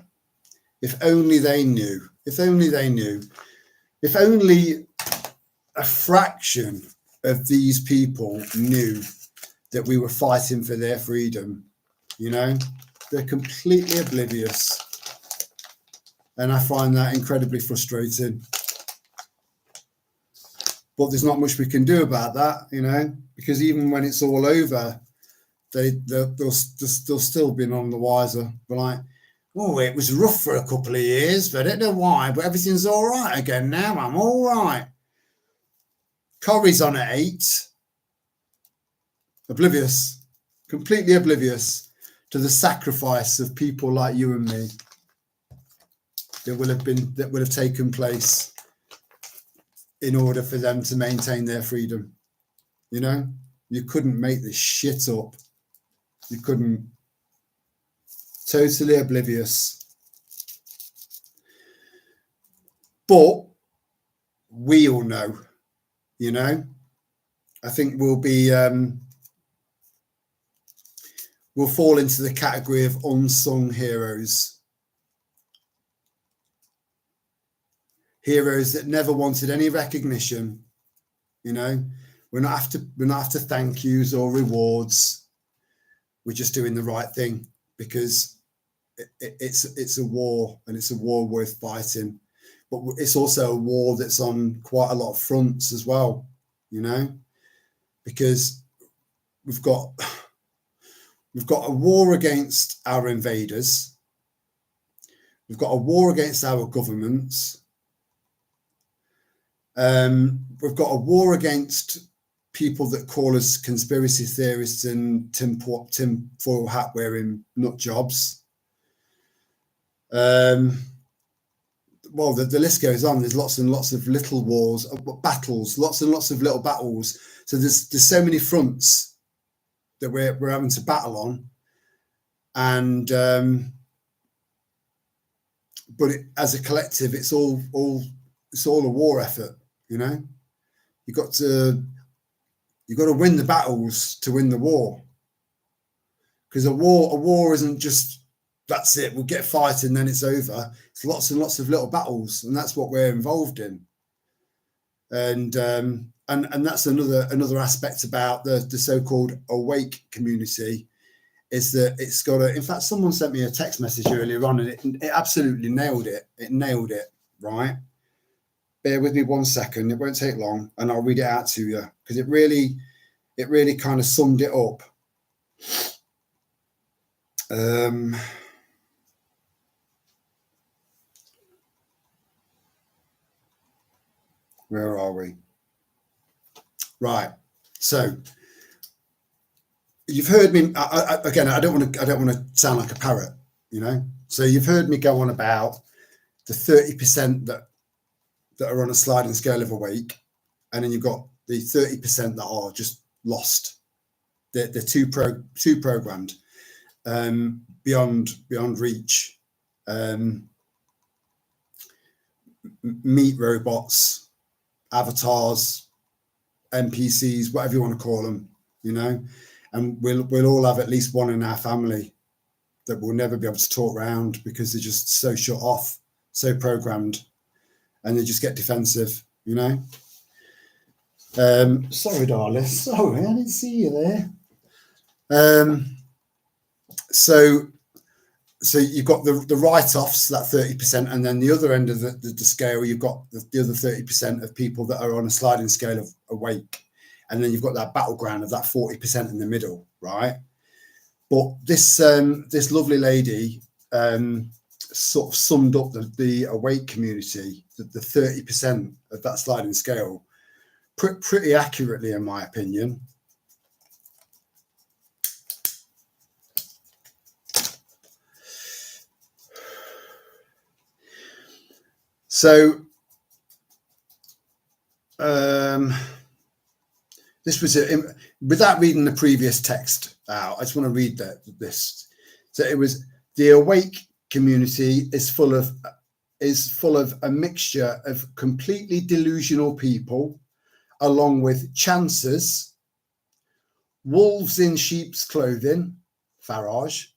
If only they knew. If only they knew. If only a fraction of these people knew that we were fighting for their freedom. You know, they're completely oblivious. And I find that incredibly frustrating. But there's not much we can do about that, you know, because even when it's all over, they'll still be none the wiser. But like, oh, it was rough for a couple of years, but I don't know why, but everything's all right again now. I'm all right. Corrie's on at 8. Oblivious, completely oblivious to the sacrifice of people like you and me that would have taken place in order for them to maintain their freedom. You know, you couldn't make this shit up. You couldn't. Totally oblivious. But we all know, you know. I think we'll fall into the category of unsung heroes. Heroes that never wanted any recognition, you know. We're not after thank yous or rewards. We're just doing the right thing because it's a war, and it's a war worth fighting. But it's also a war that's on quite a lot of fronts as well, you know, because we've got a war against our invaders. We've got a war against our governments. We've got a war against people that call us conspiracy theorists and tinfoil hat wearing nut jobs. Well, the list goes on. There's lots and lots of little wars, battles, lots and lots of little battles. So there's so many fronts that we're having to battle on, and but as a collective, it's all a war effort. You know, you got to win the battles to win the war, because a war isn't just that's it. We'll get fighting, then it's over. It's lots and lots of little battles, and that's what we're involved in. And that's another aspect about the so-called awake community, is that it's got a, in fact, someone sent me a text message earlier on and it absolutely nailed it. It nailed it, right? Bear with me 1 second. It won't take long and I'll read it out to you because it really kind of summed it up. Where are we? Right. So you've heard me again. I don't want to sound like a parrot, you know. So you've heard me go on about the 30% that are on a sliding scale of awake, and then you've got the 30% that are just lost. They're too programmed, beyond reach, meat robots, avatars, NPCs, whatever you want to call them, you know. And we'll all have at least one in our family that will never be able to talk round because they're just so shut off, so programmed, and they just get defensive, you know. Sorry, darling. Sorry, I didn't see you there. So you've got the write-offs, that 30%, and then the other end of the scale, you've got the other 30% of people that are on a sliding scale of awake. And then you've got that battleground of that 40% in the middle, right? But this lovely lady sort of summed up the awake community, the 30% of that sliding scale, pretty accurately, in my opinion. So this was without reading the previous text out, I just want to read this. So it was, the awake community is full of a mixture of completely delusional people, along with chancers, wolves in sheep's clothing, Farage.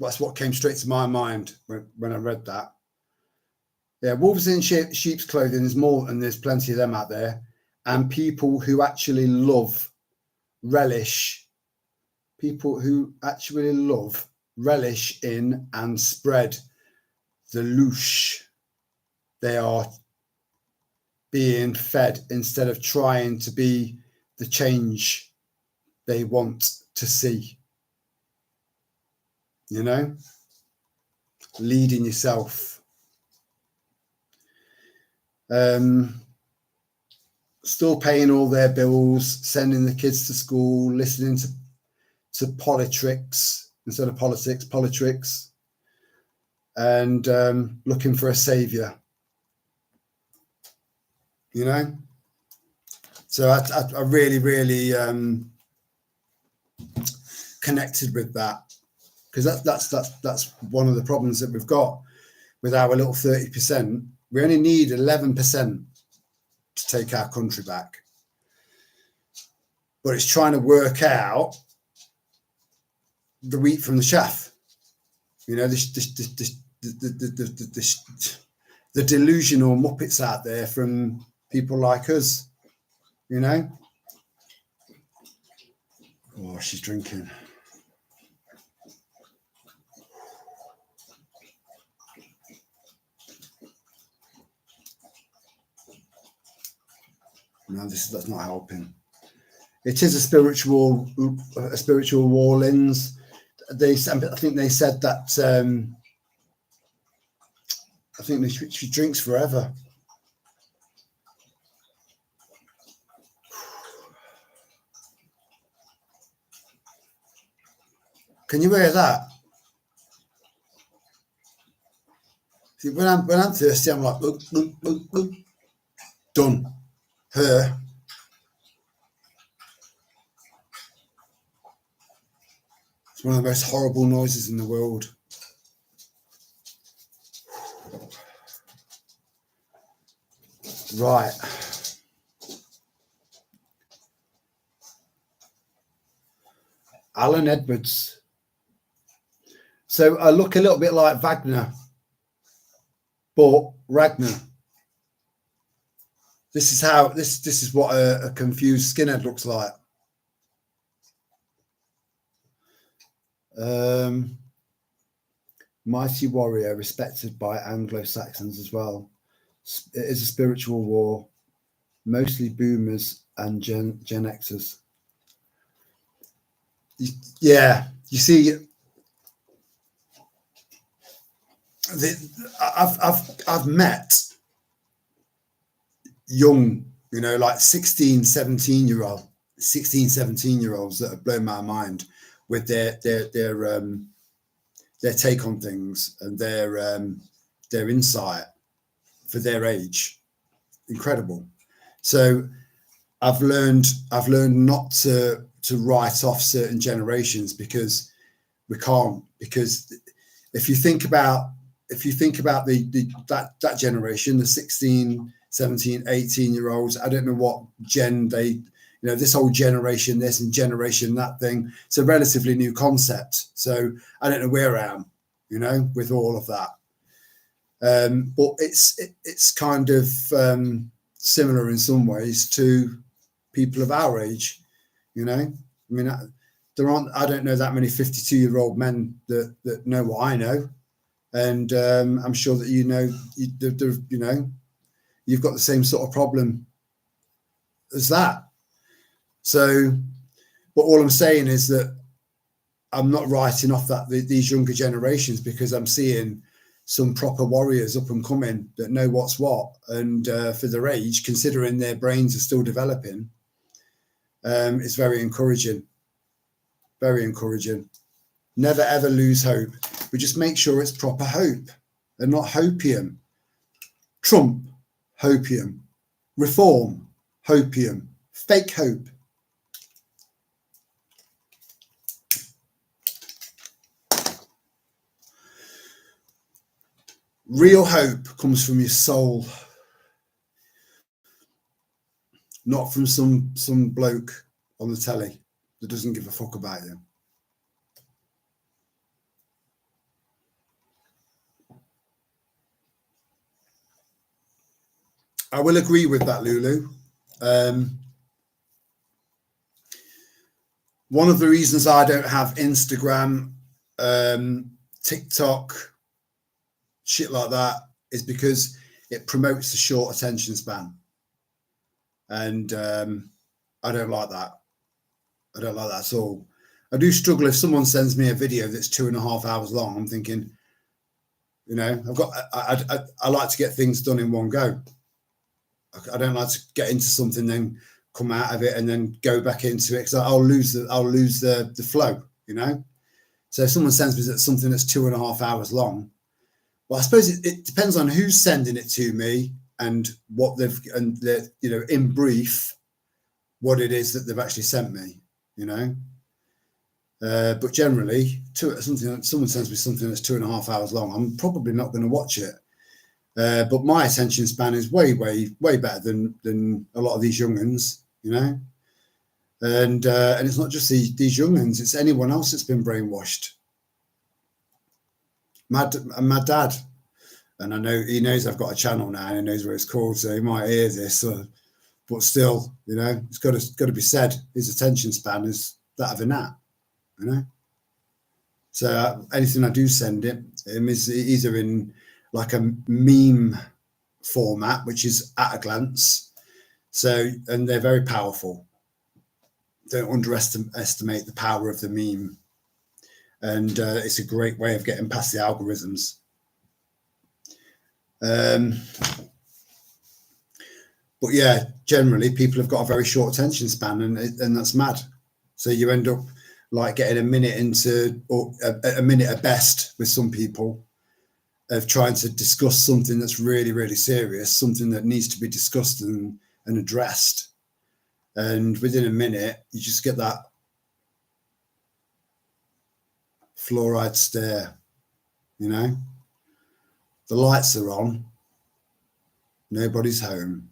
That's what came straight to my mind when I read that. Yeah, wolves in sheep's clothing is more, and there's plenty of them out there. And people who actually relish in and spread the louche. They are being fed instead of trying to be the change they want to see. You know, leading yourself. Still paying all their bills, sending the kids to school, listening to politricks instead of politics, and looking for a savior. You know, so I really connected with that, because that's one of the problems that we've got with our little 30%. We only need 11% to take our country back, but it's trying to work out the wheat from the chaff. You know, the delusional muppets out there from people like us. You know. Oh, she's drinking. No, that's not helping. It is a spiritual war, Linz. I think they said that. I think she drinks forever. Can you hear that? See, when I'm thirsty, I'm like, done. Her. It's one of the most horrible noises in the world. Right. Alan Edwards. So I look a little bit like Wagner, but Ragnar. This is how this is what a confused skinhead looks like. Mighty warrior, respected by Anglo-Saxons as well. It is a spiritual war, mostly boomers and Gen Xers. Yeah, you see, I've met young, you know, like 16, 17-year-olds that have blown my mind with their take on things and their insight for their age. Incredible. So I've learned not to write off certain generations, because we can't. Because if you think about that generation, the 16, 17, 18-year-olds, I don't know what gen they, you know, this whole generation this and generation that thing. It's a relatively new concept. So I don't know where I am, you know, with all of that. But it's kind of similar in some ways to people of our age, you know. I mean, I don't know that many 52-year-old men that know what I know, and I'm sure that you know, you've got the same sort of problem as that. So, but all I'm saying is that I'm not writing off these younger generations, because I'm seeing some proper warriors up and coming that know what's what, and for their age, considering their brains are still developing, it's very encouraging. Very encouraging. Never ever lose hope, but just make sure it's proper hope and not hopium. Trump, hopium. Reform, hopium. Fake hope. Real hope comes from your soul, not from some bloke on the telly that doesn't give a fuck about you. I will agree with that, Lulu. One of the reasons I don't have Instagram, TikTok, shit like that, is because it promotes the short attention span. And I don't like that. I don't like that at all. I do struggle if someone sends me a video that's 2.5 hours long. I'm thinking, you know, I like to get things done in one go. I don't like to get into something, then come out of it and then go back into it, because I'll lose the flow, you know. So if someone sends me something that's 2.5 hours long, well, I suppose it depends on who's sending it to me and what you know, in brief, what it is that they've actually sent me, you know. But generally, someone sends me something that's 2.5 hours long, I'm probably not going to watch it. But my attention span is way better than a lot of these young'uns, you know. And it's not just these young'uns; it's anyone else that's been brainwashed. My dad, and I know he knows I've got a channel now, and he knows what it's called, so he might hear this. But still, you know, it's got to be said. His attention span is that of a gnat, you know. So anything I do send him is either in like a meme format, which is at a glance. So, and they're very powerful. Don't underestimate the power of the meme. And it's a great way of getting past the algorithms. But yeah, generally people have got a very short attention span, and that's mad. So you end up like getting a minute into, or a minute at best with some people, of trying to discuss something that's really serious, something that needs to be discussed and addressed. And within a minute, you just get that fluoride stare, you know. The lights are on, nobody's home.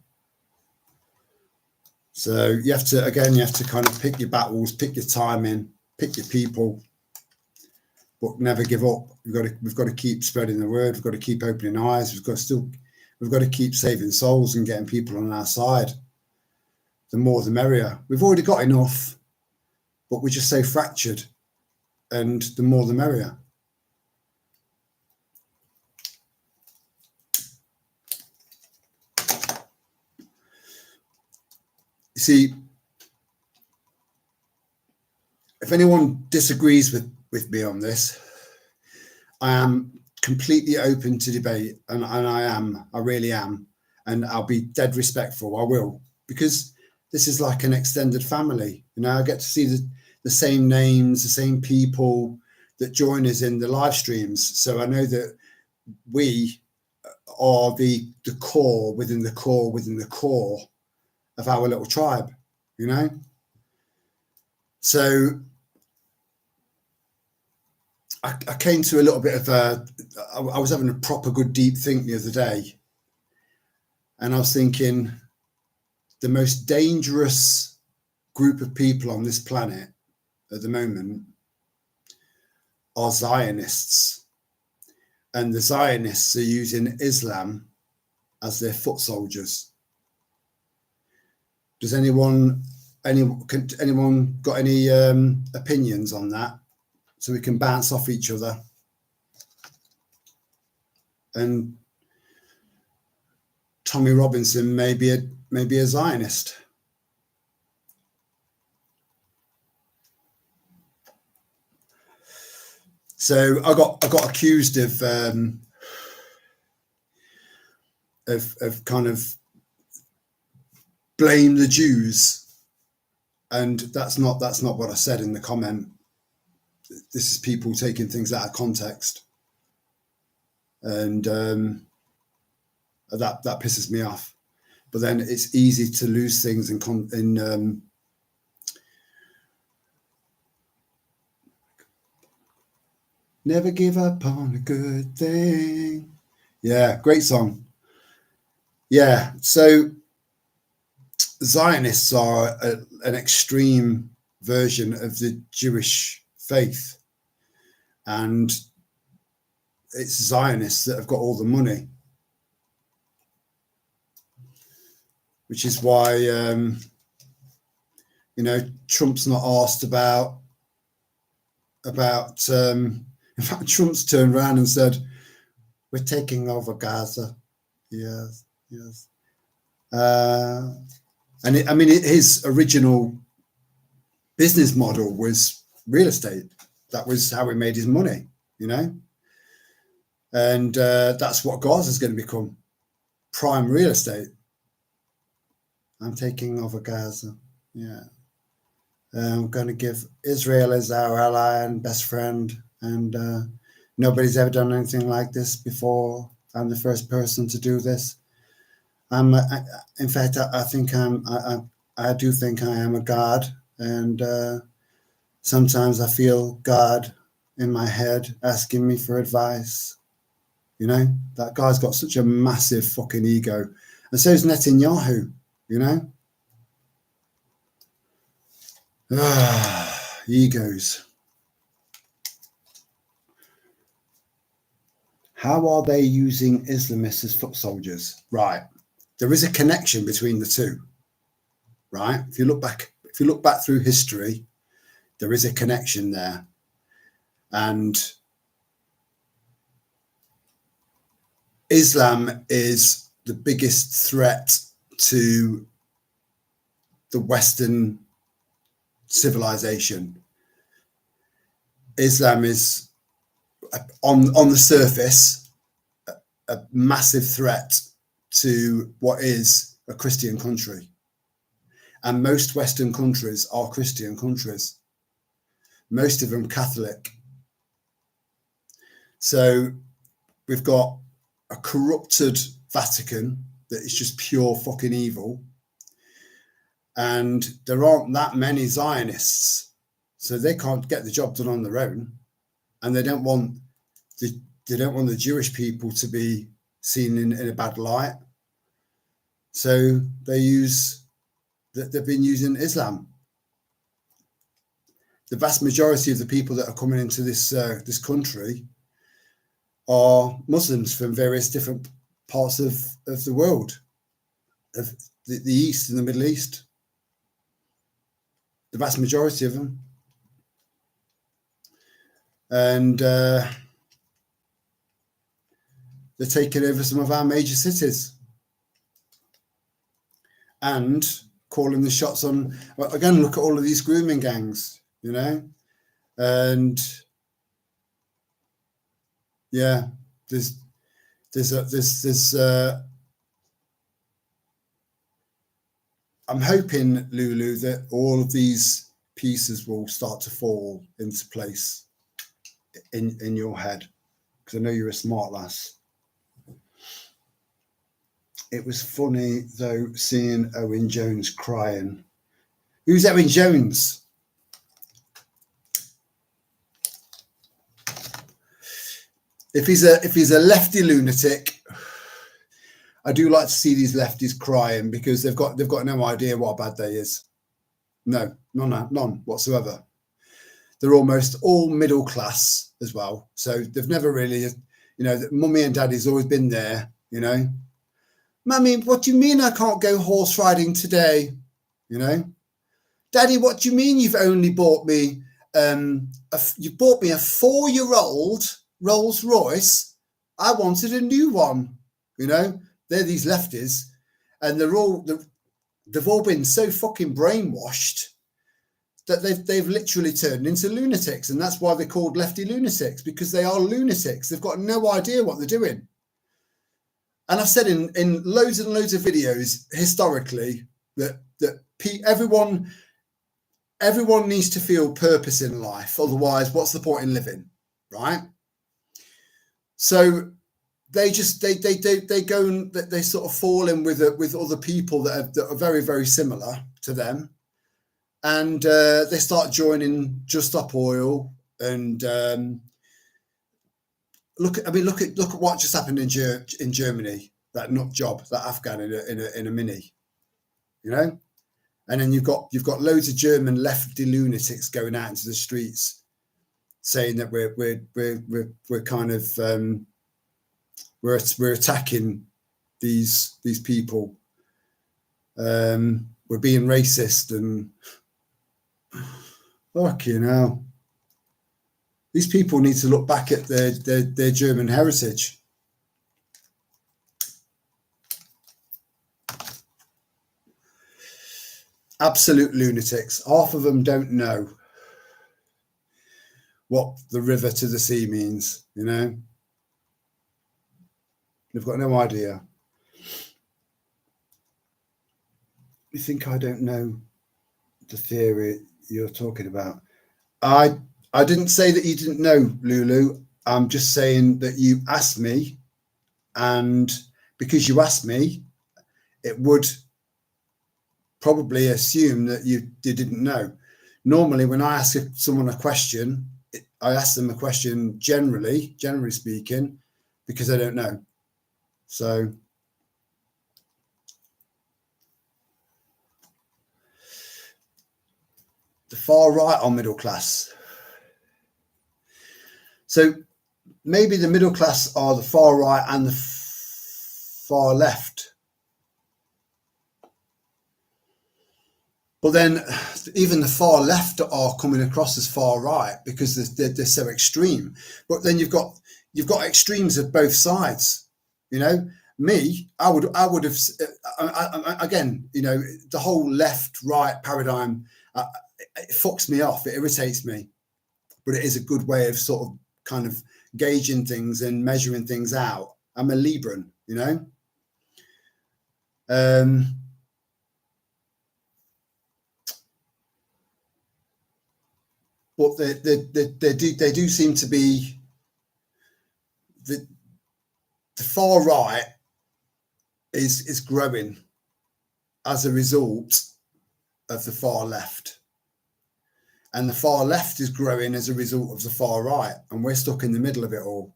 So you have to kind of pick your battles, pick your timing, pick your people, but never give up. We've got to keep spreading the word. We've got to keep opening eyes. We've got to still We've got to keep saving souls and getting people on our side. The more the merrier. We've already got enough, but we're just so fractured, and the more the merrier. You see, if anyone disagrees with me on this, I am completely open to debate, and I really am, and I'll be dead respectful. I will, because this is like an extended family. You know, I get to see the same names, the same people that join us in the live streams. So I know that we are the core within the core within the core of our little tribe, you know? So I came to a little bit of I was having a proper good deep think the other day, and I was thinking the most dangerous group of people on this planet at the moment are Zionists, and the Zionists are using Islam as their foot soldiers. Does anyone got any opinions on that, so we can bounce off each other? And Tommy Robinson may be a Zionist. So I got accused of kind of blame the Jews, and that's not what I said in the comment. This is people taking things out of context, and that pisses me off. But then it's easy to lose things in never give up on a good thing. Yeah, great song. Yeah, so Zionists are an extreme version of the Jewish faith, and it's Zionists that have got all the money, which is why you know, Trump's not asked about in fact, Trump's turned around and said, "We're taking over Gaza." Yes. And his original business model was real estate. That was how he made his money, you know. And that's what Gaza is going to become: prime real estate. I'm taking over Gaza. Yeah. I'm going to give Israel as our ally and best friend, and nobody's ever done anything like this before. I'm the first person to do this. In fact, I think I do think I am a god, and sometimes I feel God in my head asking me for advice. You know, that guy's got such a massive fucking ego, and so is Netanyahu. You know. Egos. How are they using Islamists as foot soldiers? Right. There is a connection between the two. Right. If you look back through history, there is a connection there. And Islam is the biggest threat to the Western civilization. Islam is, on the surface, a massive threat to what is a Christian country, and most Western countries are Christian countries, most of them Catholic. So we've got a corrupted Vatican that is just pure fucking evil, and there aren't that many Zionists, so they can't get the job done on their own, and they don't want the Jewish people to be seen in a bad light. So they've been using Islam. The vast majority of the people that are coming into this country are Muslims from various different parts of the world, of the East and the Middle East. The vast majority of them. And they're taking over some of our major cities and calling the shots on, again, look at all of these grooming gangs, you know, and yeah, there's I'm hoping, Lulu, that all of these pieces will start to fall into place in your head, because I know you're a smart lass. It was funny, though, seeing Owen Jones crying. Who's Owen Jones? If he's a lefty lunatic, I do like to see these lefties crying, because they've got no idea what a bad day is. None whatsoever. They're almost all middle class as well, so they've never really, you know, mummy and daddy's always been there, you know. Mummy, what do you mean I can't go horse riding today? You know, Daddy, what do you mean you've only bought me you bought me a 4-year-old Rolls Royce? I wanted a new one. You know, they're these lefties, and they've all been so fucking brainwashed that they've literally turned into lunatics, and that's why they're called lefty lunatics, because they are lunatics. They've got no idea what they're doing. And I've said in loads and loads of videos historically that everyone needs to feel purpose in life. Otherwise, what's the point in living, right? So they go and they sort of fall in with other people that are very, very similar to them, and they start joining Just Stop Oil and. Look at what just happened in Germany. That nut job, that Afghan in a Mini, you know, and then you've got loads of German lefty lunatics going out into the streets, saying that we're kind of we're attacking these people, we're being racist and fucking hell. These people need to look back at their German heritage. Absolute lunatics. Half of them don't know what the river to the sea means, you know. They've got no idea. You think I don't know the theory you're talking about? I didn't say that you didn't know, Lulu. I'm just saying that you asked me, and because you asked me, it would probably assume that you didn't know. Normally, when I ask someone a question, I ask them a question generally speaking, because I don't know. So the far right or middle class. So maybe the middle class are the far right and the far left. But then even the far left are coming across as far right because they're so extreme. But then you've got extremes of both sides. You know, me, I would have again, you know, the whole left right paradigm it fucks me off. It irritates me, but it is a good way of sort of kind of gauging things and measuring things out. I'm a Libran, you know. But they do seem to be the far right is growing as a result of the far left. And the far left is growing as a result of the far right. And we're stuck in the middle of it all.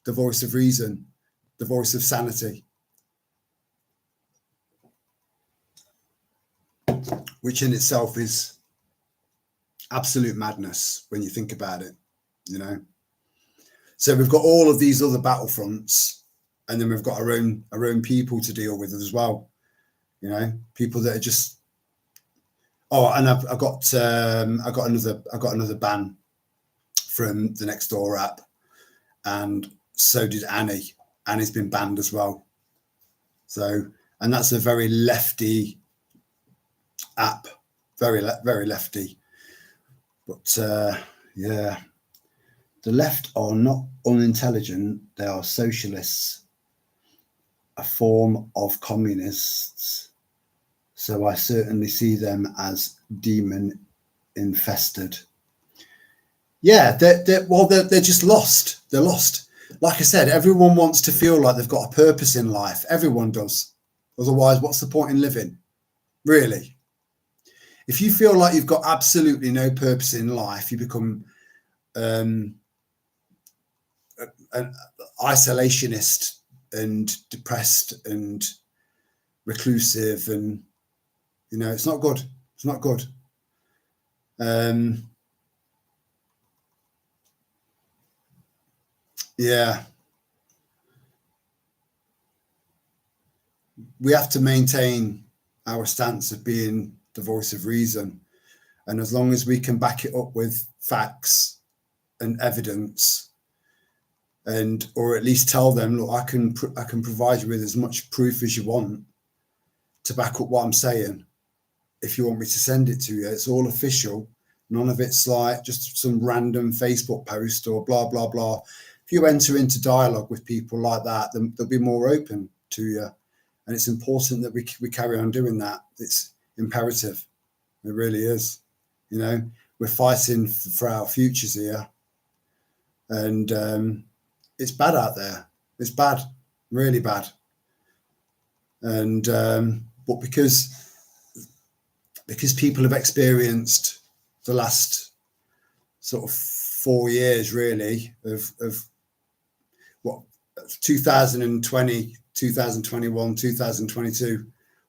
The voice of reason, the voice of sanity. Which in itself is absolute madness when you think about it, you know. So we've got all of these other battlefronts, and then we've got our own people to deal with as well. You know, people that are just. Oh, and I got another ban from the Nextdoor app, and so did Annie. Annie's been banned as well. So, and that's a very lefty app, very lefty. But yeah, the left are not unintelligent. They are socialists, a form of communists. So I certainly see them as demon infested. Yeah, they're just lost. They're lost. Like I said, everyone wants to feel like they've got a purpose in life. Everyone does. Otherwise, what's the point in living? Really? If you feel like you've got absolutely no purpose in life, you become an isolationist and depressed and reclusive, and you know, it's not good. It's not good. Yeah. We have to maintain our stance of being the voice of reason. And as long as we can back it up with facts and evidence, and or at least tell them, look, I can provide you with as much proof as you want to back up what I'm saying. If you want me to send it to you, it's all official. None of it's like just some random Facebook post or blah, blah, blah. If you enter into dialogue with people like that, then they'll be more open to you. And it's important that we carry on doing that. It's imperative. It really is. You know, we're fighting for our futures here. And it's bad out there. It's bad, really bad. And but because people have experienced the last sort of 4 years, really, of what 2020, 2021, 2022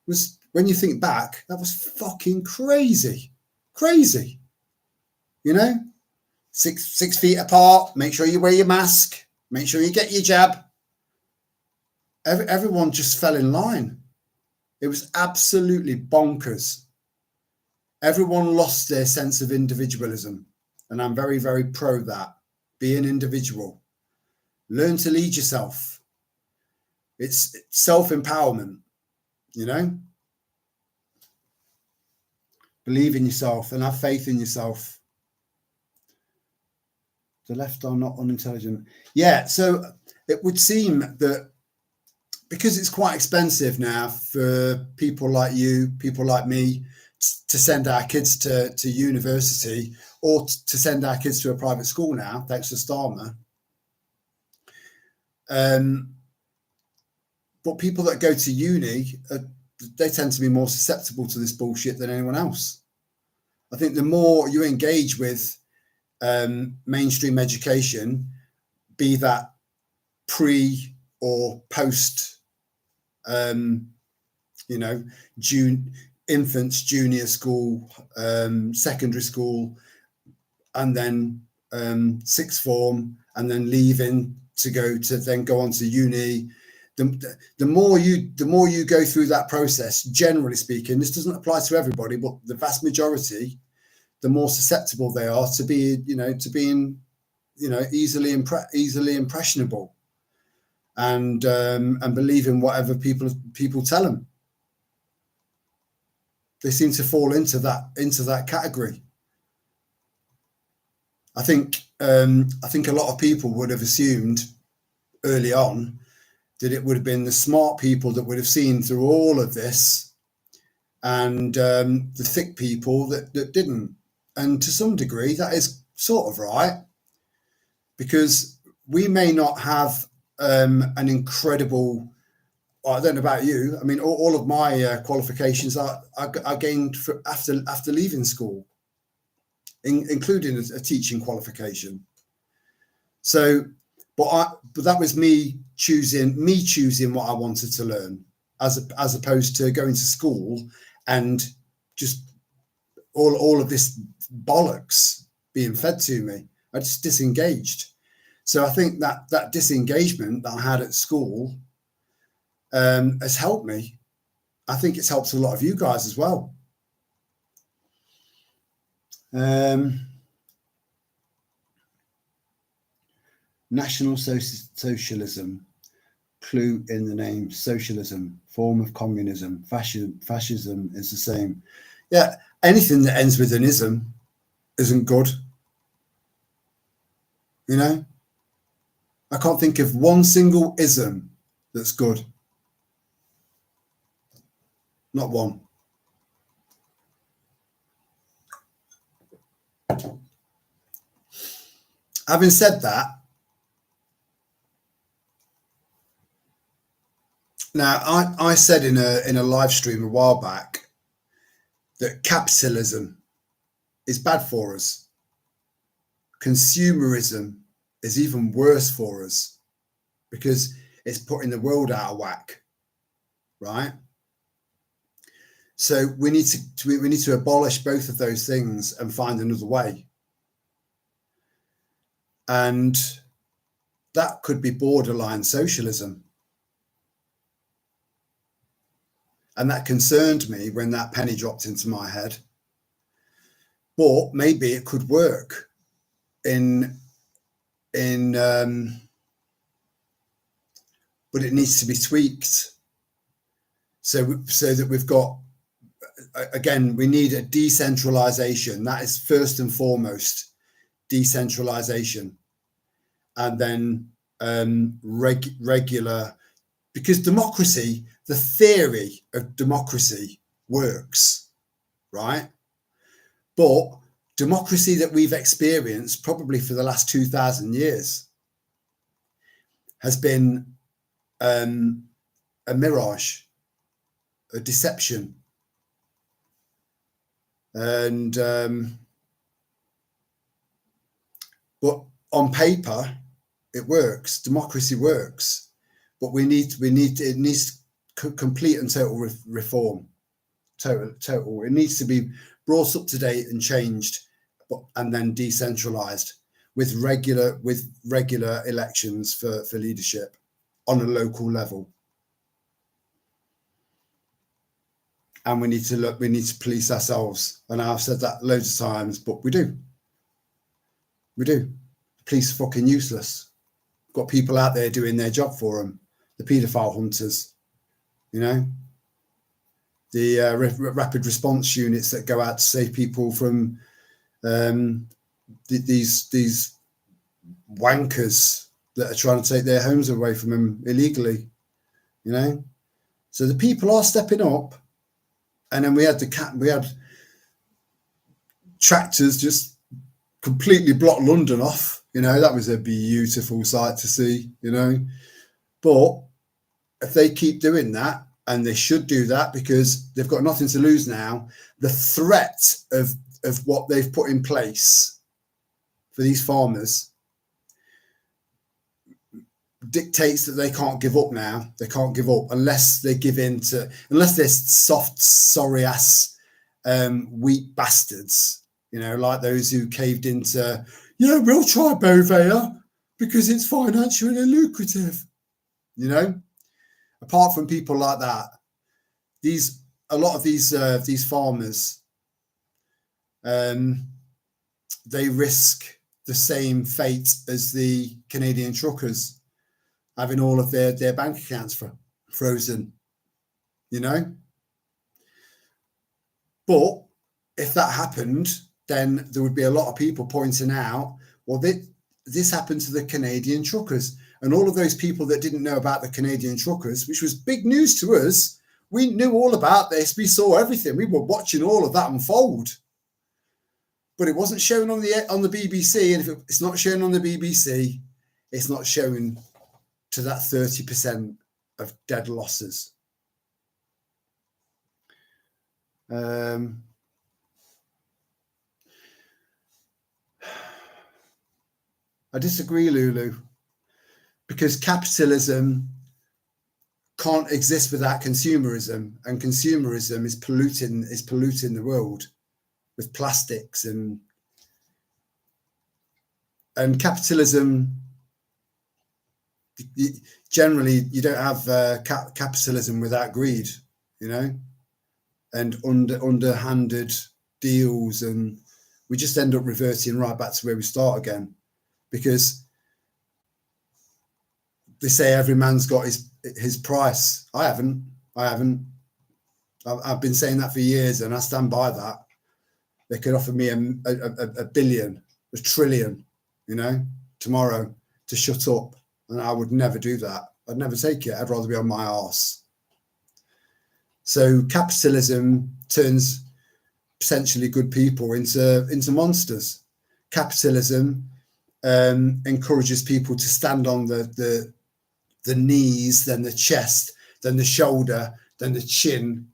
was, when you think back, that was fucking crazy. You know, 6 feet apart, make sure you wear your mask, make sure you get your jab. Everyone just fell in line. It was absolutely bonkers. Everyone lost their sense of individualism. And I'm very, very pro that. Be an individual. Learn to lead yourself. It's self-empowerment, you know? Believe in yourself and have faith in yourself. The left are not unintelligent. Yeah, so it would seem that because it's quite expensive now for people like you, people like me, to send our kids to university, or to send our kids to a private school now, thanks to Starmer. But people that go to uni, they tend to be more susceptible to this bullshit than anyone else. I think the more you engage with mainstream education, be that pre or post, you know, infants, junior school, secondary school, and then sixth form, and then leaving to go on to uni. The more you go through that process, generally speaking, this doesn't apply to everybody, but the vast majority, the more susceptible they are to being easily impressionable, and believing whatever people tell them. They seem to fall into that category. I think a lot of people would have assumed early on that it would have been the smart people that would have seen through all of this, and the thick people that didn't. And to some degree, that is sort of right, because we may not have an incredible. I don't know about you. I mean, all of my qualifications I gained after leaving school, including a teaching qualification. So, but that was me choosing what I wanted to learn, as opposed to going to school and just all of this bollocks being fed to me. I just disengaged. So I think that disengagement that I had at school has helped me. I think it's helped a lot of you guys as well. National Socialism, clue in the name, socialism, form of communism, fascism is the same. Yeah, anything that ends with an ism isn't good. You know, I can't think of one single ism that's good. Not one. Having said that, now I said in a live stream a while back that capitalism is bad for us. Consumerism is even worse for us because it's putting the world out of whack, right? So we need to abolish both of those things and find another way. And that could be borderline socialism. And that concerned me when that penny dropped into my head. But maybe it could work but it needs to be tweaked so that we've got, again, we need a decentralization. That is first and foremost, decentralization, and then regular, because democracy, the theory of democracy works, right? But democracy that we've experienced probably for the last 2,000 years has been a mirage, a deception. And but on paper it works, democracy works, but it needs complete and total reform. Total. It needs to be brought up to date and changed, and then decentralized with regular elections for leadership on a local level. And we need to police ourselves. And I've said that loads of times, but we do. The police are fucking useless. Got people out there doing their job for them. The paedophile hunters, you know, the rapid response units that go out to save people from these wankers that are trying to take their homes away from them illegally, you know. So the people are stepping up. And then we had tractors just completely block London off. You know, that was a beautiful sight to see, you know. But if they keep doing that, and they should do that because they've got nothing to lose now, the threat of what they've put in place for these farmers dictates that they can't give up now. They can't give up unless they give in to, unless they're soft, sorry ass, weak bastards, you know, like those who caved into, yeah, we'll try Bovea because it's financially lucrative, you know. Apart from people like that, a lot of these farmers, they risk the same fate as the Canadian truckers, having all of their bank accounts frozen, you know. But if that happened, then there would be a lot of people pointing out, well, this happened to the Canadian truckers. And all of those people that didn't know about the Canadian truckers, which was big news to us, we knew all about this. We saw everything. We were watching all of that unfold. But it wasn't shown on the BBC. And if it's not shown on the BBC, it's not shown to that 30% of dead losses. I disagree, Lulu, because capitalism can't exist without consumerism, and consumerism is polluting the world with plastics, and capitalism, generally you don't have capitalism without greed, you know, and underhanded deals, and we just end up reverting right back to where we start again, because they say every man's got his price. I haven't. I've been saying that for years, and I stand by that. They could offer me a billion, a trillion, you know, tomorrow to shut up, and I would never do that. I'd never take it. I'd rather be on my arse. So capitalism turns potentially good people into monsters. Capitalism encourages people to stand on the knees, then the chest, then the shoulder, then the chin,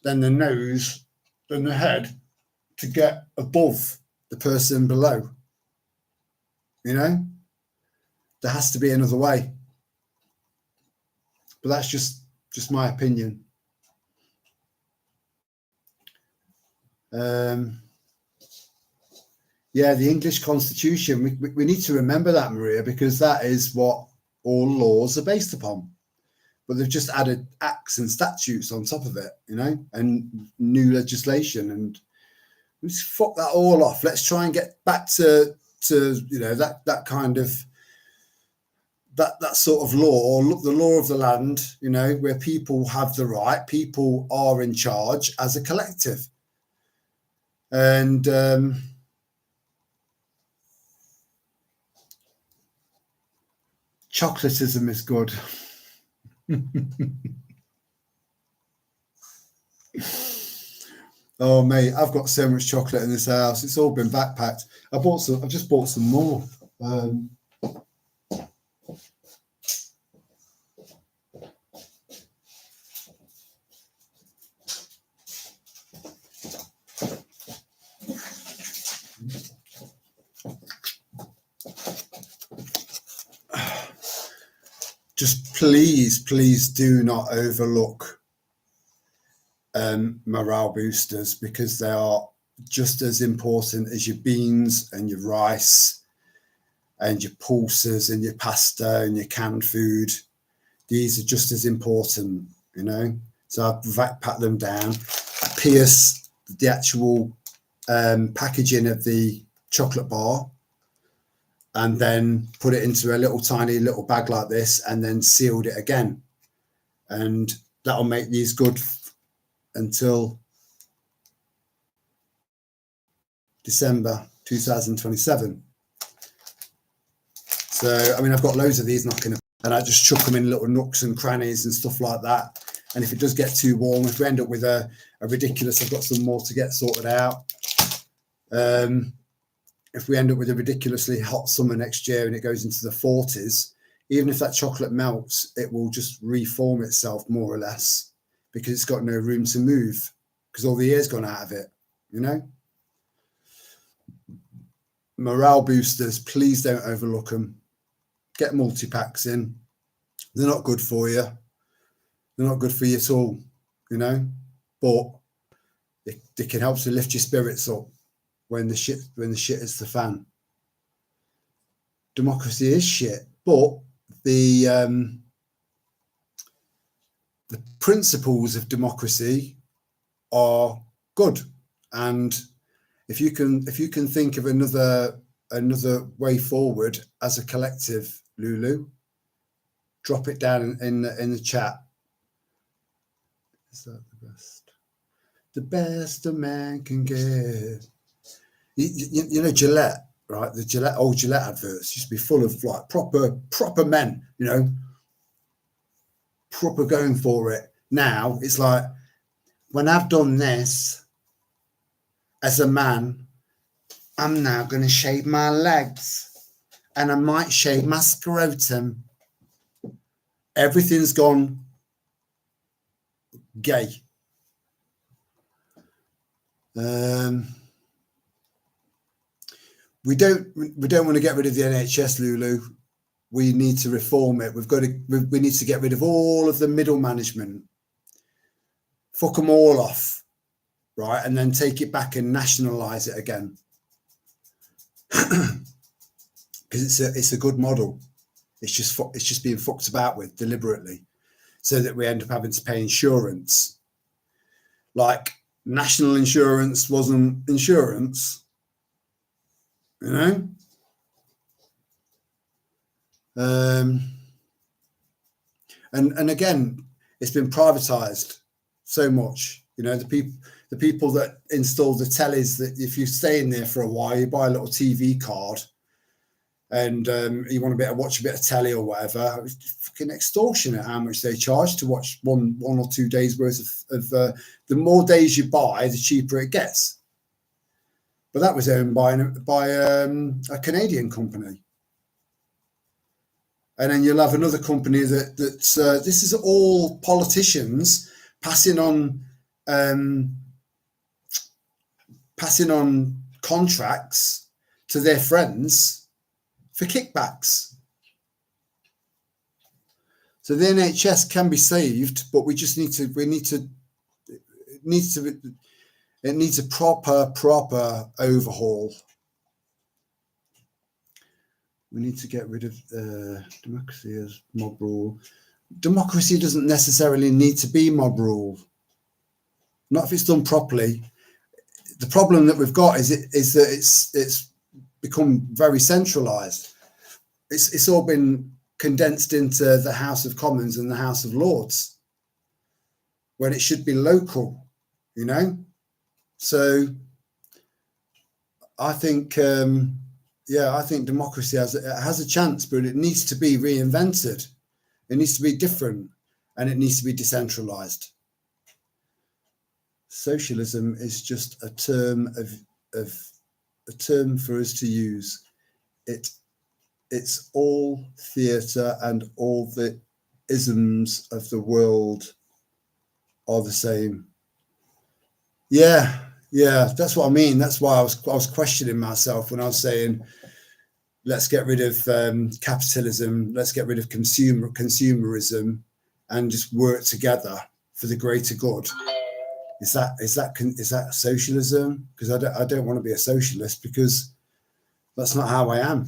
then the nose, then the head, to get above the person below. You know, there has to be another way. But that's just my opinion. Yeah, the English Constitution, we need to remember that, Maria, because that is what all laws are based upon. But they've just added acts and statutes on top of it, you know, and new legislation, and let's fuck that all off. Let's try and get back to you know, that kind of that sort of law, or the law of the land, you know, where people have the right, people are in charge as a collective. And chocolatism is good. Oh mate, I've got so much chocolate in this house. It's all been backpacked. I've just bought some more. Just please do not overlook morale boosters, because they are just as important as your beans and your rice and your pulses and your pasta and your canned food. These are just as important, you know. So I pat them down. I pierce the actual packaging of the chocolate bar, and then put it into a little tiny little bag like this, and then sealed it again. And that'll make these good until December 2027. So, I mean, I've got loads of these knocking up, and I just chuck them in little nooks and crannies and stuff like that. And if it does get too warm, if we end up with a ridiculous, I've got some more to get sorted out. If we end up with a ridiculously hot summer next year and it goes into the 40s, even if that chocolate melts, it will just reform itself more or less, because it's got no room to move, because all the air's gone out of it, you know. Morale boosters, please don't overlook them. Get multi-packs in. They're not good for you. They're not good for you at all, you know, but they can help to lift your spirits up when the shit hits the fan. Democracy is shit, but the principles of democracy are good. And if you can think of another way forward as a collective, Lulu, drop it down in the chat. Is that the best? The best a man can get. You know, Gillette, right? The old Gillette adverts used to be full of like proper men, you know, proper going for it. Now it's like, when I've done this as a man, I'm now going to shave my legs, and I might shave my scrotum. Everything's gone gay. We don't want to get rid of the NHS, Lulu. We need to reform it. We need to get rid of all of the middle management. Fuck them all off, right? And then take it back and nationalise it again. Because it's a good model. It's just being fucked about with deliberately, so that we end up having to pay insurance. Like national insurance wasn't insurance, you know. And again, it's been privatized so much. You know, the people that install the tellies, that if you stay in there for a while, you buy a little TV card, and you want to watch a bit of telly or whatever. It's fucking extortionate how much they charge to watch one or 2 days worth of the more days you buy, the cheaper it gets. But that was owned by a Canadian company. And then you'll have another company that's this is all politicians passing on contracts to their friends for kickbacks. So the NHS can be saved, but it needs a proper overhaul. We need to get rid of democracy as mob rule. Democracy doesn't necessarily need to be mob rule. Not if it's done properly. The problem that we've got is that it's become very centralised. It's all been condensed into the House of Commons and the House of Lords, when it should be local, you know. So I think. I think democracy has a chance, but it needs to be reinvented. It needs to be different, and it needs to be decentralized. Socialism is just a term for us to use. It's all theatre, and all the isms of the world are the same. Yeah, that's what I mean. That's why I was questioning myself when I was saying, let's get rid of capitalism, let's get rid of consumerism, and just work together for the greater good. Is that socialism? Because I don't want to be a socialist, because that's not how I am.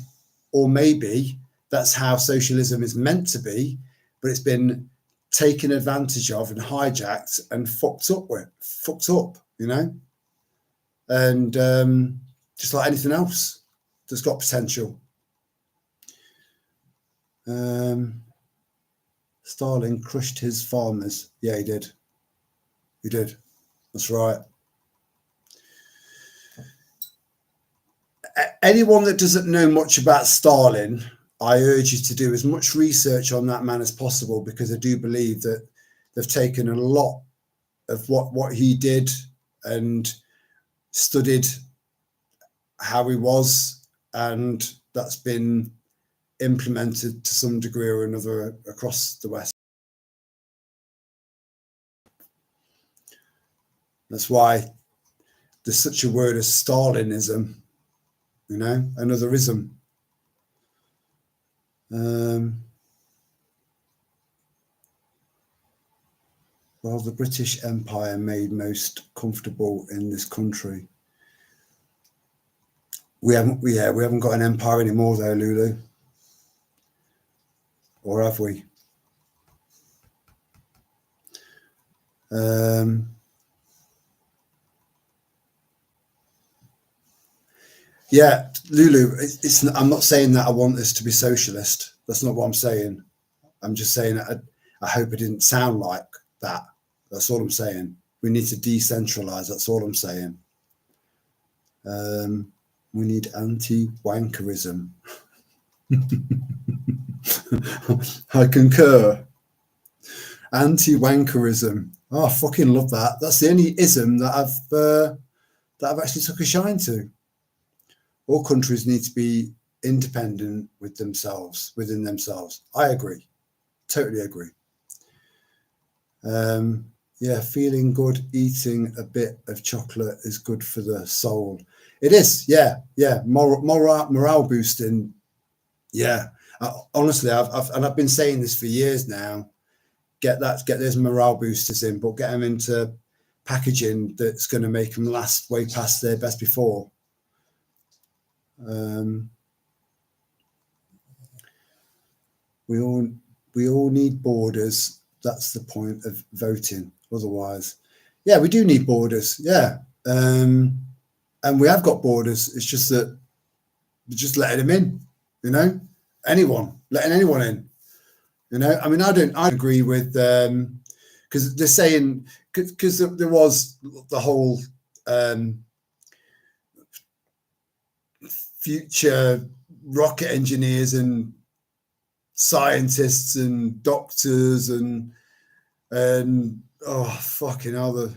Or maybe that's how socialism is meant to be, but it's been taken advantage of and hijacked and fucked up, you know. And just like anything else that's got potential. Stalin crushed his farmers. Yeah, he did. That's right. Anyone that doesn't know much about Stalin, I urge you to do as much research on that man as possible, because I do believe that they've taken a lot of what he did and studied how he was, and that's been implemented to some degree or another across the West. That's why there's such a word as Stalinism, you know, another ism. Well, the British Empire made most comfortable in this country. We haven't got an empire anymore, though, Lulu. Or have we? Yeah, Lulu. I'm not saying that I want this to be socialist. That's not what I'm saying. I'm just saying that I hope it didn't sound like that. That's all I'm saying. We need to decentralize. That's all I'm saying. We need anti-wankerism. I concur. Anti-wankerism. Oh, I fucking love that. That's the only ism that I've actually took a shine to. All countries need to be independent within themselves. I agree. Totally agree. Yeah, feeling good, eating a bit of chocolate is good for the soul. It is, yeah. Morale boosting. Yeah, honestly, I've been saying this for years now. Get those morale boosters in, but get them into packaging that's going to make them last way past their best before. We all need borders. That's the point of voting. Otherwise, yeah, we do need borders. Yeah, and we have got borders. It's just that we're just letting them in. You know, letting anyone in. You know, I mean, I agree with because they're saying because there was the whole future rocket engineers and scientists and doctors and oh fucking hell, the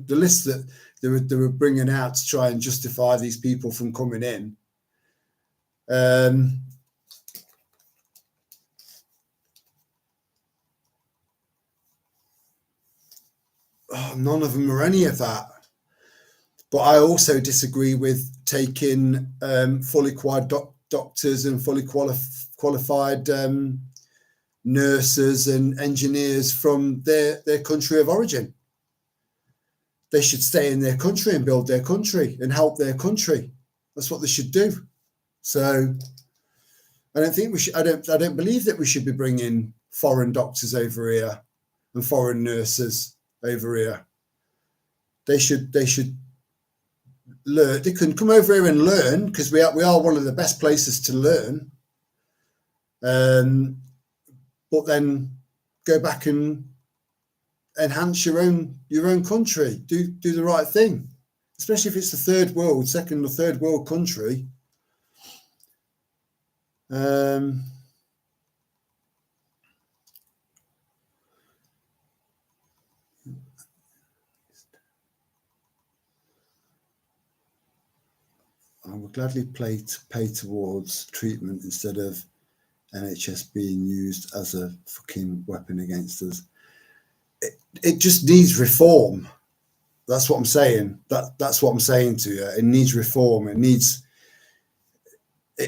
list that they were bringing out to try and justify these people from coming in. None of them are any of that. But I also disagree with taking fully qualified doctors and fully qualified nurses and engineers from their country of origin. They should stay in their country and build their country and help their country. That's what they should do. So I don't think we should. I don't believe that we should be bringing foreign doctors over here and foreign nurses over here. They should learn. They can come over here and learn, because we are one of the best places to learn. But then go back and enhance your own country. Do the right thing, especially if it's a second or third world country. I would gladly pay towards treatment instead of NHS being used as a fucking weapon against us. It just needs reform. That's what I'm saying. That's what I'm saying to you. It needs reform. It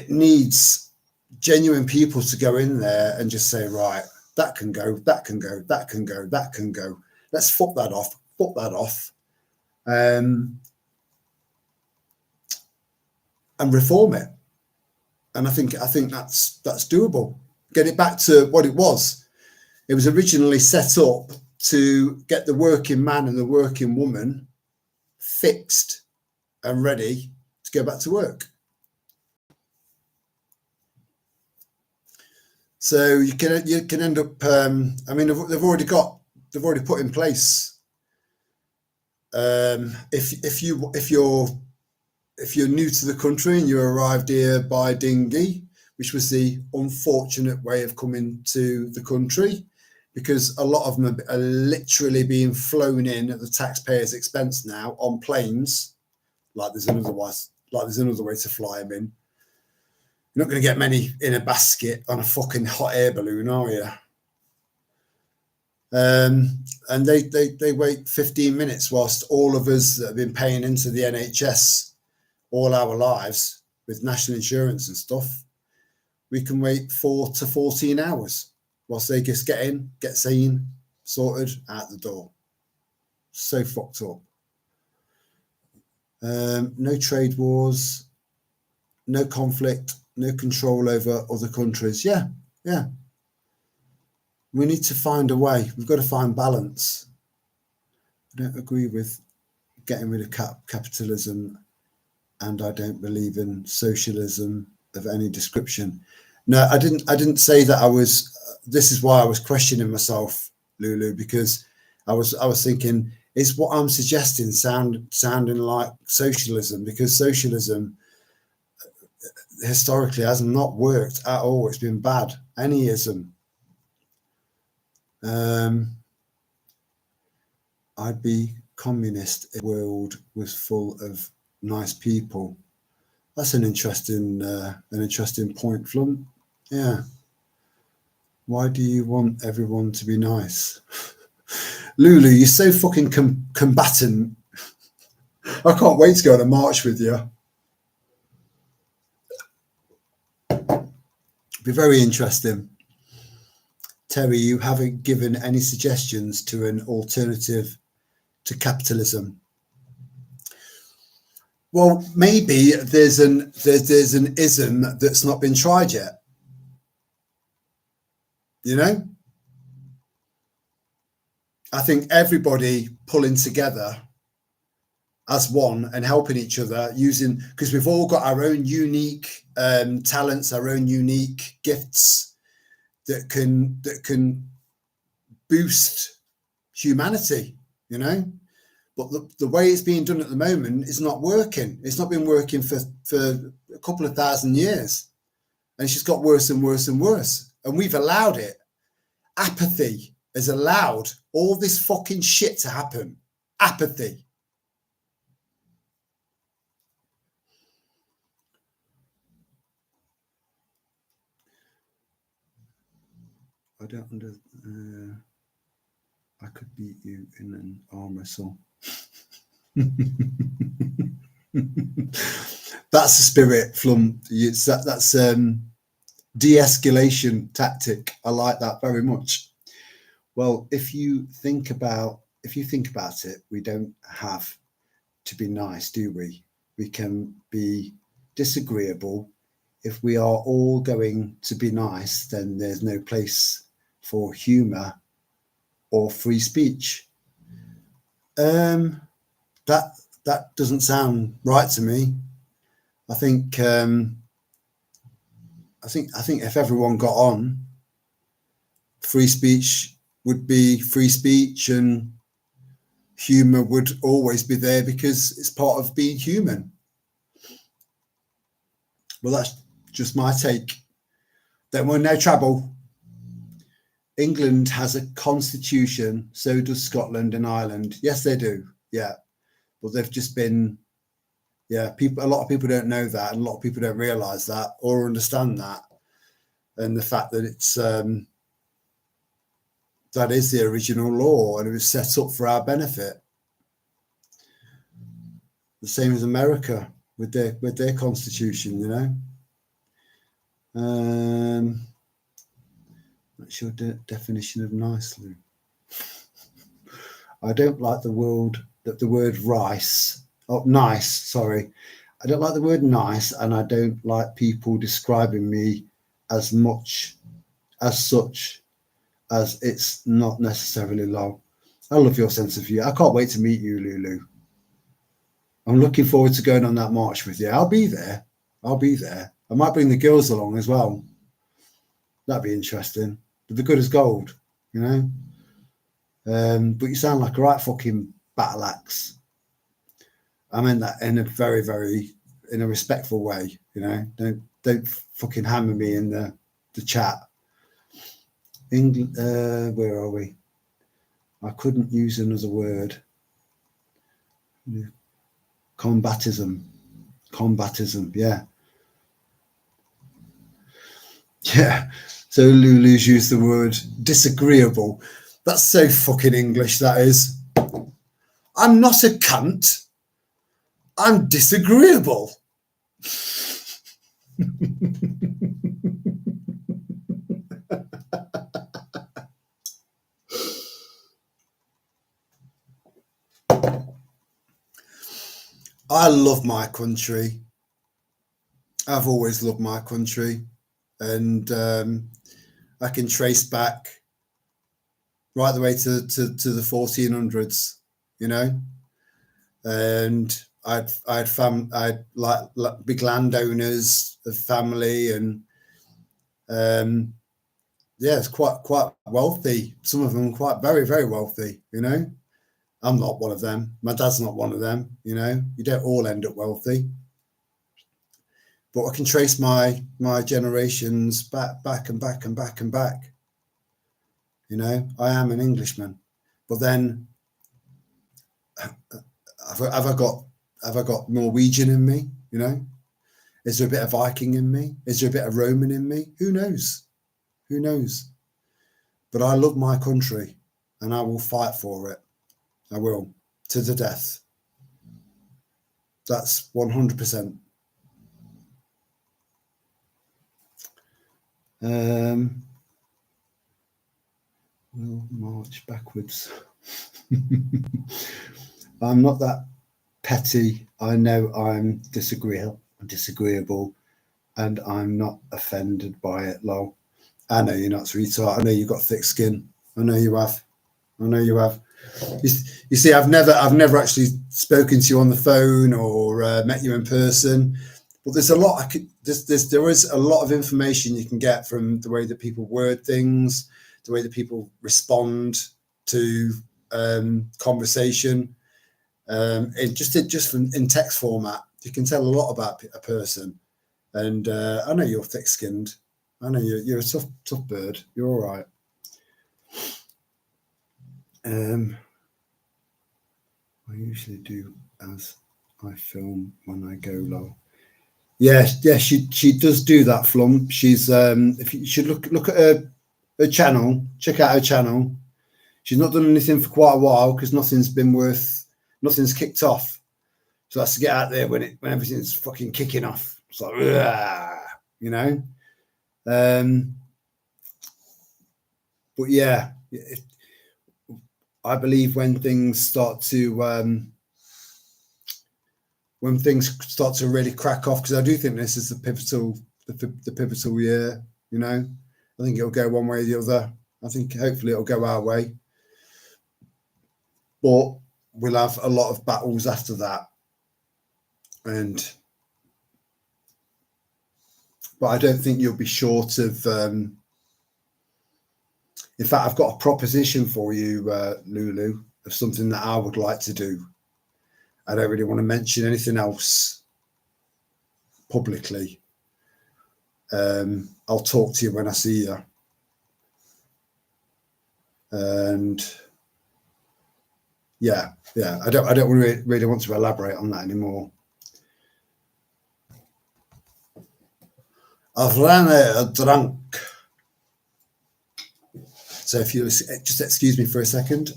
needs genuine people to go in there and just say, right, that can go, that can go, that can go, that can go. Let's fuck that off. And reform it. And I think that's doable. Get it back to what it was. It was originally set up to get the working man and the working woman fixed and ready to go back to work. So you can end up. I mean, they've already put in place. If you're new to the country and you arrived here by dinghy, which was the unfortunate way of coming to the country, because a lot of them are literally being flown in at the taxpayer's expense now on planes. Like there's another way to fly them in. You're not going to get many in a basket on a fucking hot air balloon, are you? And they wait 15 minutes whilst all of us that have been paying into the NHS all our lives with national insurance and stuff, we can wait 4 to 14 hours whilst they just get in, get seen, sorted, out the door. So fucked up. No trade wars, no conflict, no control over other countries. Yeah. We need to find a way. We've got to find balance. I don't agree with getting rid of capitalism, and I don't believe in socialism of any description. No, I didn't say that I was. This is why I was questioning myself, Lulu, because I was thinking, is what I'm suggesting sounding like socialism? Because socialism historically has not worked at all. It's been bad. Any ism. I'd be communist if the world was full of nice people. That's an interesting point, Flump. Yeah. Why do you want everyone to be nice? Lulu, you're so fucking combatant. I can't wait to go on a march with you. Be very interesting. Terry, you haven't given any suggestions to an alternative to capitalism. Well, maybe there's an ism that's not been tried yet. you know? I think everybody pulling together as one and helping each other, using, because we've all got our own unique talents, our own unique gifts that can boost humanity, you know. But the way it's being done at the moment is not working. It's not been working for a couple of thousand years, and it's just got worse and worse and worse. And we've allowed it. Apathy has allowed all this fucking shit to happen. Apathy. I don't under. I could beat you in an arm wrestle. That's the spirit, Flum. That's de-escalation tactic. I like that very much. Well, if you think about it, we don't have to be nice, do we? We can be disagreeable. If we are all going to be nice, then there's no place for humor or free speech. That doesn't sound right to me. I think if everyone got on, free speech would be free speech, and humor would always be there because it's part of being human. Well, that's just my take. There were no trouble. England has a constitution, so does Scotland and Ireland. Yes, they do. Yeah. But they've just been, a lot of people don't know that, and a lot of people don't realize that or understand that. And the fact that it's, that is the original law, and it was set up for our benefit. The same as America with their constitution, you know. What's your definition of nice, Lou? I don't like the word rice. Oh, nice. Sorry, I don't like the word nice, and I don't like people describing me as such as it's not necessarily long. I love your sense of humor. I can't wait to meet you, Lulu. I'm looking forward to going on that march with you. I'll be there. I might bring the girls along as well. That'd be interesting. But the good as gold, you know. But you sound like a right fucking battle axe. I meant that in a very, very, in a respectful way, you know. Don't fucking hammer me in the chat. England, where are we? I couldn't use another word. Combatism, yeah. So Lulu's used the word disagreeable. That's so fucking English, that is. I'm not a cunt. I'm disagreeable. I love my country. I've always loved my country, and I can trace back right the way to the 1400s, you know. And I'd like big landowners of family, and it's quite wealthy. Some of them quite very, very wealthy, you know. I'm not one of them. My dad's not one of them, you know. You don't all end up wealthy. But I can trace my generations back. You know, I am an Englishman. But then have I got Norwegian in me, you know? Is there a bit of Viking in me? Is there a bit of Roman in me? Who knows? But I love my country, and I will fight for it. I will, to the death. That's 100%. We'll march backwards. I'm not that petty. I know I'm disagreeable, and I'm not offended by it, lol. I know you're not, sweetheart. I know you've got thick skin. I know you have. I know you have. You see, I've never actually spoken to you on the phone or met you in person, but there's a lot. There is a lot of information you can get from the way that people word things, the way that people respond to conversation. Just from in text format, you can tell a lot about a person. And I know you're thick-skinned. I know you're a tough bird. You're all right. I usually do as I film when I go low. Yeah, she does do that, Flum. She's if you should look at her channel, check out her channel. She's not done anything for quite a while because nothing's kicked off. So that's to get out there when everything's fucking kicking off. It's like, you know. But yeah, I believe when things start to really crack off, because I do think this is the pivotal year. You know, I think it'll go one way or the other. I think hopefully it'll go our way, but we'll have a lot of battles after that. But I don't think you'll be short of. In fact, I've got a proposition for you, Lulu, of something that I would like to do. I don't really want to mention anything else publicly. I'll talk to you when I see you. And yeah, I don't really want to elaborate on that anymore. I've ran out of drunk. So if you just excuse me for a second.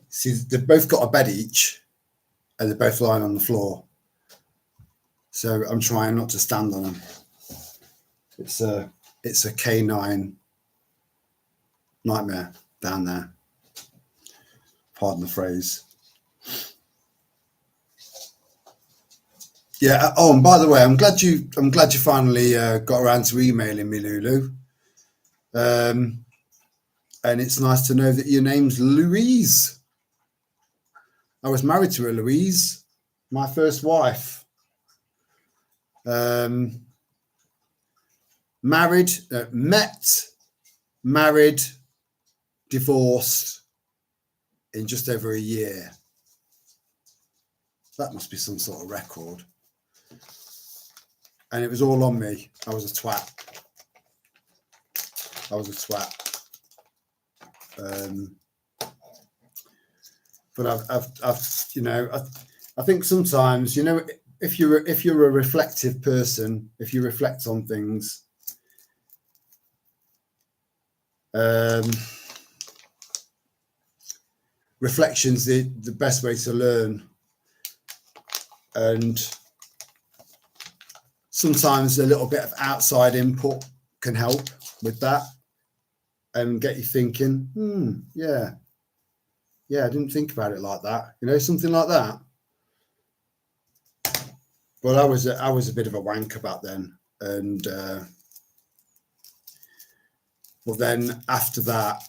See, they've both got a bed each, and they're both lying on the floor. So I'm trying not to stand on them. It's a canine nightmare down there. Pardon the phrase. Yeah. Oh, and by the way, I'm glad you finally got around to emailing me, Lulu. And it's nice to know that your name's Louise. I was married to a Louise, my first wife. Married, divorced in just over a year. That must be some sort of record. And it was all on me. I was a twat. But I think sometimes, you know, if you're a reflective person, if you reflect on things, reflection's the best way to learn. And sometimes a little bit of outside input can help with that and get you thinking, yeah, I didn't think about it like that, you know, something like that. But I was a bit of a wanker back then, and well, then after that,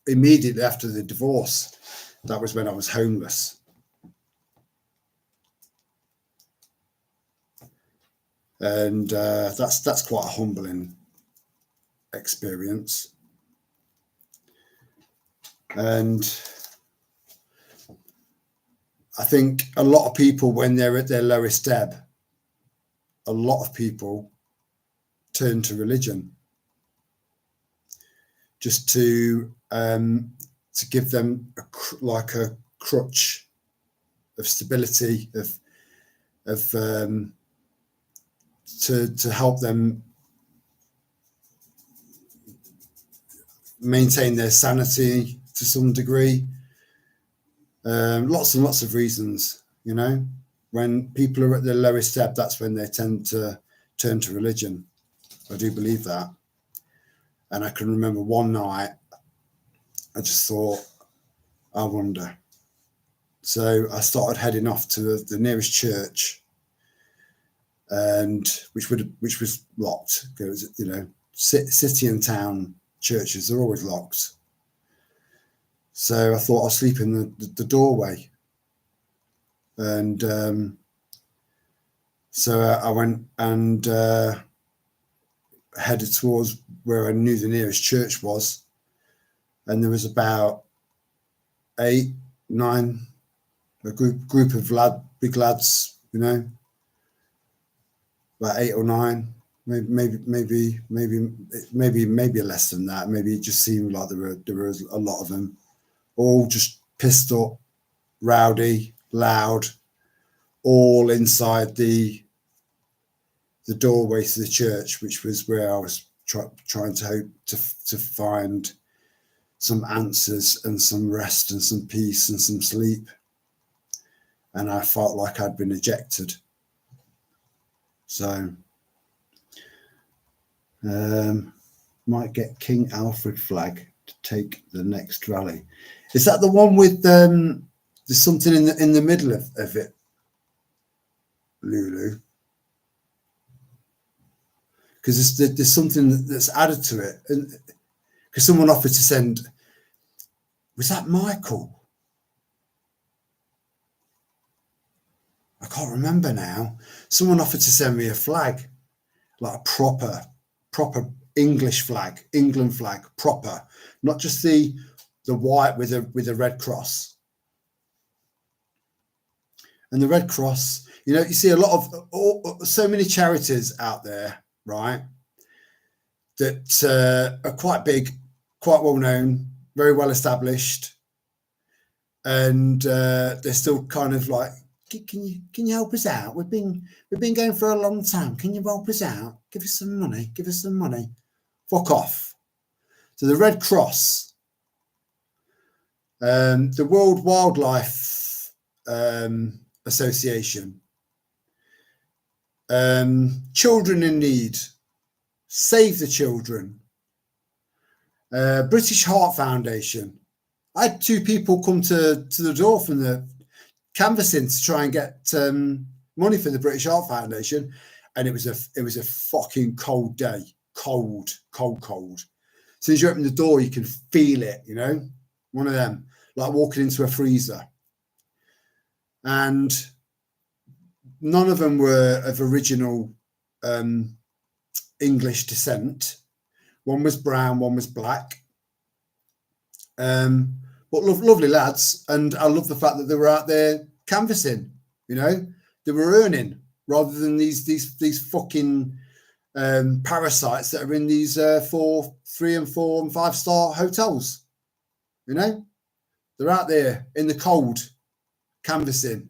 immediately after the divorce, that was when I was homeless. And that's quite humbling. experience. And I think a lot of people, when they're at their lowest ebb, a lot of people turn to religion just to give them like a crutch of stability, to help them maintain their sanity to some degree. Lots and lots of reasons, you know. When people are at their lowest ebb, that's when they tend to turn to religion. I do believe that. And I can remember one night, I just thought, I wonder. So I started heading off to the nearest church, and which was locked, because, you know, city and town churches are always locked. So I thought I'll sleep in the doorway. And so I went and headed towards where I knew the nearest church was. And there was about 8, 9, a group of big lads, you know, about 8 or 9, maybe less than that. Maybe it just seemed like there was a lot of them, all just pissed up, rowdy, loud, all inside the doorway to the church, which was where I was trying to hope to find some answers and some rest and some peace and some sleep. And I felt like I'd been ejected. So might get King Alfred flag to take the next rally. Is that the one with there's something in the middle of it, Lulu? Because there's something that's added to it, and because someone offered to send. Was that Michael? I can't remember now. Someone offered to send me a flag, like a proper English flag, England flag, proper, not just the white with a red cross. And the Red Cross, you know, you see a lot of so many charities out there, right, that are quite big, quite well known, very well established, and they're still kind of like, can you help us out? We've been going for a long time. Can you help us out? Give us some money. Give us some money. Fuck off. So the Red Cross, the World Wildlife Association, Children in Need, Save the Children, British Heart Foundation. I had 2 people come to the door from the canvassing to try and get money for the British Heart Foundation, and it was a fucking cold day, cold. As soon as you open the door, you can feel it, you know, one of them, like walking into a freezer. And none of them were of original English descent. One was brown, one was black. But lovely lads, and I love the fact that they were out there canvassing. You know, they were earning rather than these fucking parasites that are in these 4, 3, and 4 and 5-star hotels. You know, they're out there in the cold canvassing.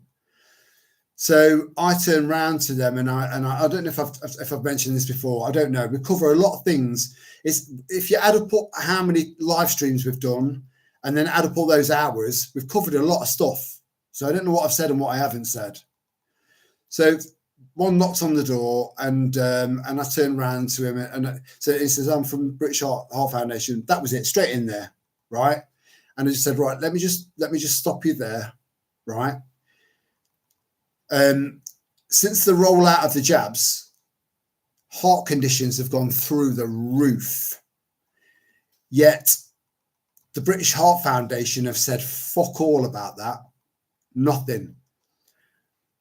So I turned round to them, and I don't know if I've mentioned this before. I don't know. We cover a lot of things. If you add up how many live streams we've done, and then add up all those hours, we've covered a lot of stuff. So I don't know what I've said and what I haven't said. So one knocks on the door, and I turned round to him, and so he says, "I'm from British Heart Foundation." That was it, straight in there, right? And I just said, "Right, let me just stop you there, right? Since the rollout of the jabs, heart conditions have gone through the roof. Yet the British Heart Foundation have said fuck all about that. Nothing.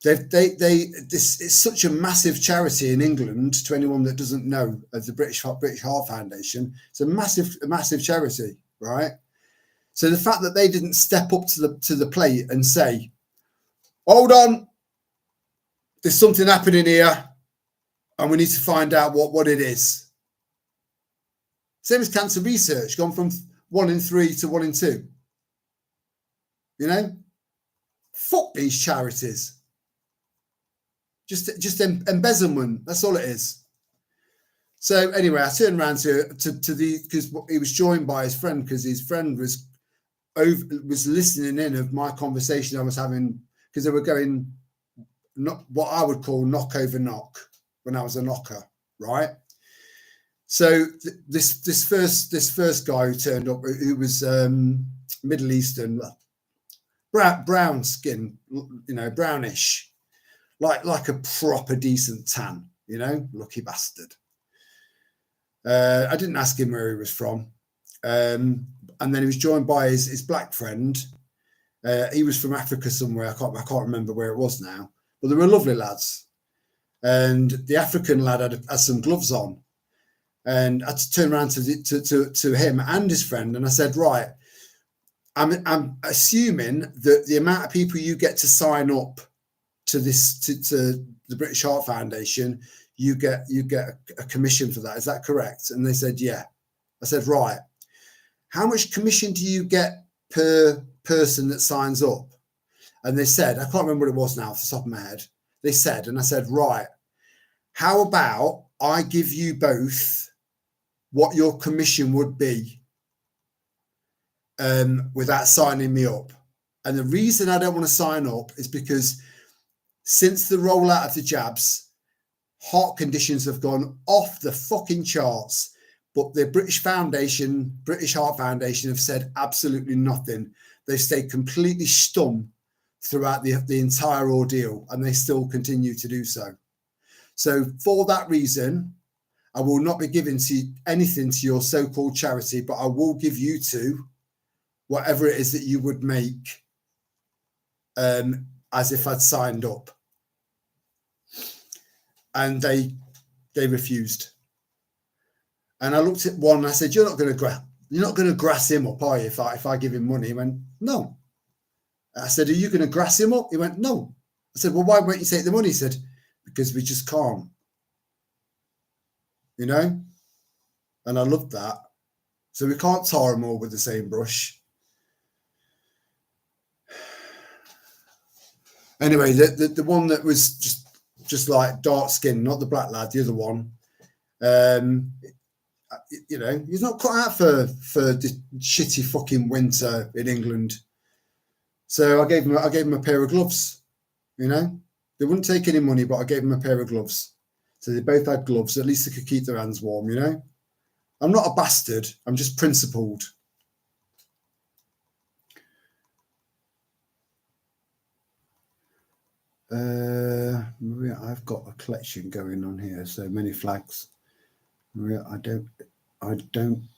This is such a massive charity in England. To anyone that doesn't know of the British Heart Foundation, it's a massive charity, right? So the fact that they didn't step up to the plate and say, "Hold on, there's something happening here, and we need to find out what it is." Same as cancer research, gone from 1 in 3 to 1 in 2. You know, fuck these charities. Just embezzlement. That's all it is. So anyway, I turned around to because he was joined by his friend, because his friend was listening in of my conversation I was having, because they were going not what I would call knock over knock when I was a knocker, right? So this first guy who turned up, who was Middle Eastern, brown skin, you know, brownish, like a proper decent tan, you know, lucky bastard. I didn't ask him where he was from, and then he was joined by his black friend. He was from Africa somewhere. I can't remember where it was now, but they were lovely lads. And the African lad had some gloves on, and I had to turn around to him and his friend, and I said, "Right, I'm assuming that the amount of people you get to sign up to this to the British Heart Foundation, you get a commission for that. Is that correct?" And they said, "Yeah." I said, "Right, how much commission do you get per person that signs up?" And they said, I can't remember what it was now off the top of my head. They said, and I said, "Right, how about I give you both what your commission would be without signing me up?" And the reason I don't want to sign up is because since the rollout of the jabs, heart conditions have gone off the fucking charts. But the British Heart Foundation have said absolutely nothing. They stayed completely stum throughout the entire ordeal, and they still continue to do so. So for that reason, I will not be giving anything to your so-called charity, but I will give you to whatever it is that you would make as if I'd signed up. And they refused. And I looked at one and I said, "You're not going to grass him up, are you, if I give him money?" He went, "No." I said, "Are you going to grass him up?" He went, "No." I said, "Well, why won't you take the money?" He said, "Because we just can't." You know? And I loved that. So we can't tar them all with the same brush. Anyway, the one that was just like dark skin, not the black lad, the other one, you know, he's not cut out for the shitty fucking winter in England. So I gave him a pair of gloves. You know, they wouldn't take any money, but I gave him a pair of gloves. So they both had gloves. At least they could keep their hands warm. You know, I'm not a bastard. I'm just principled. Maria, I've got a collection going on here. So many flags. Maria, I don't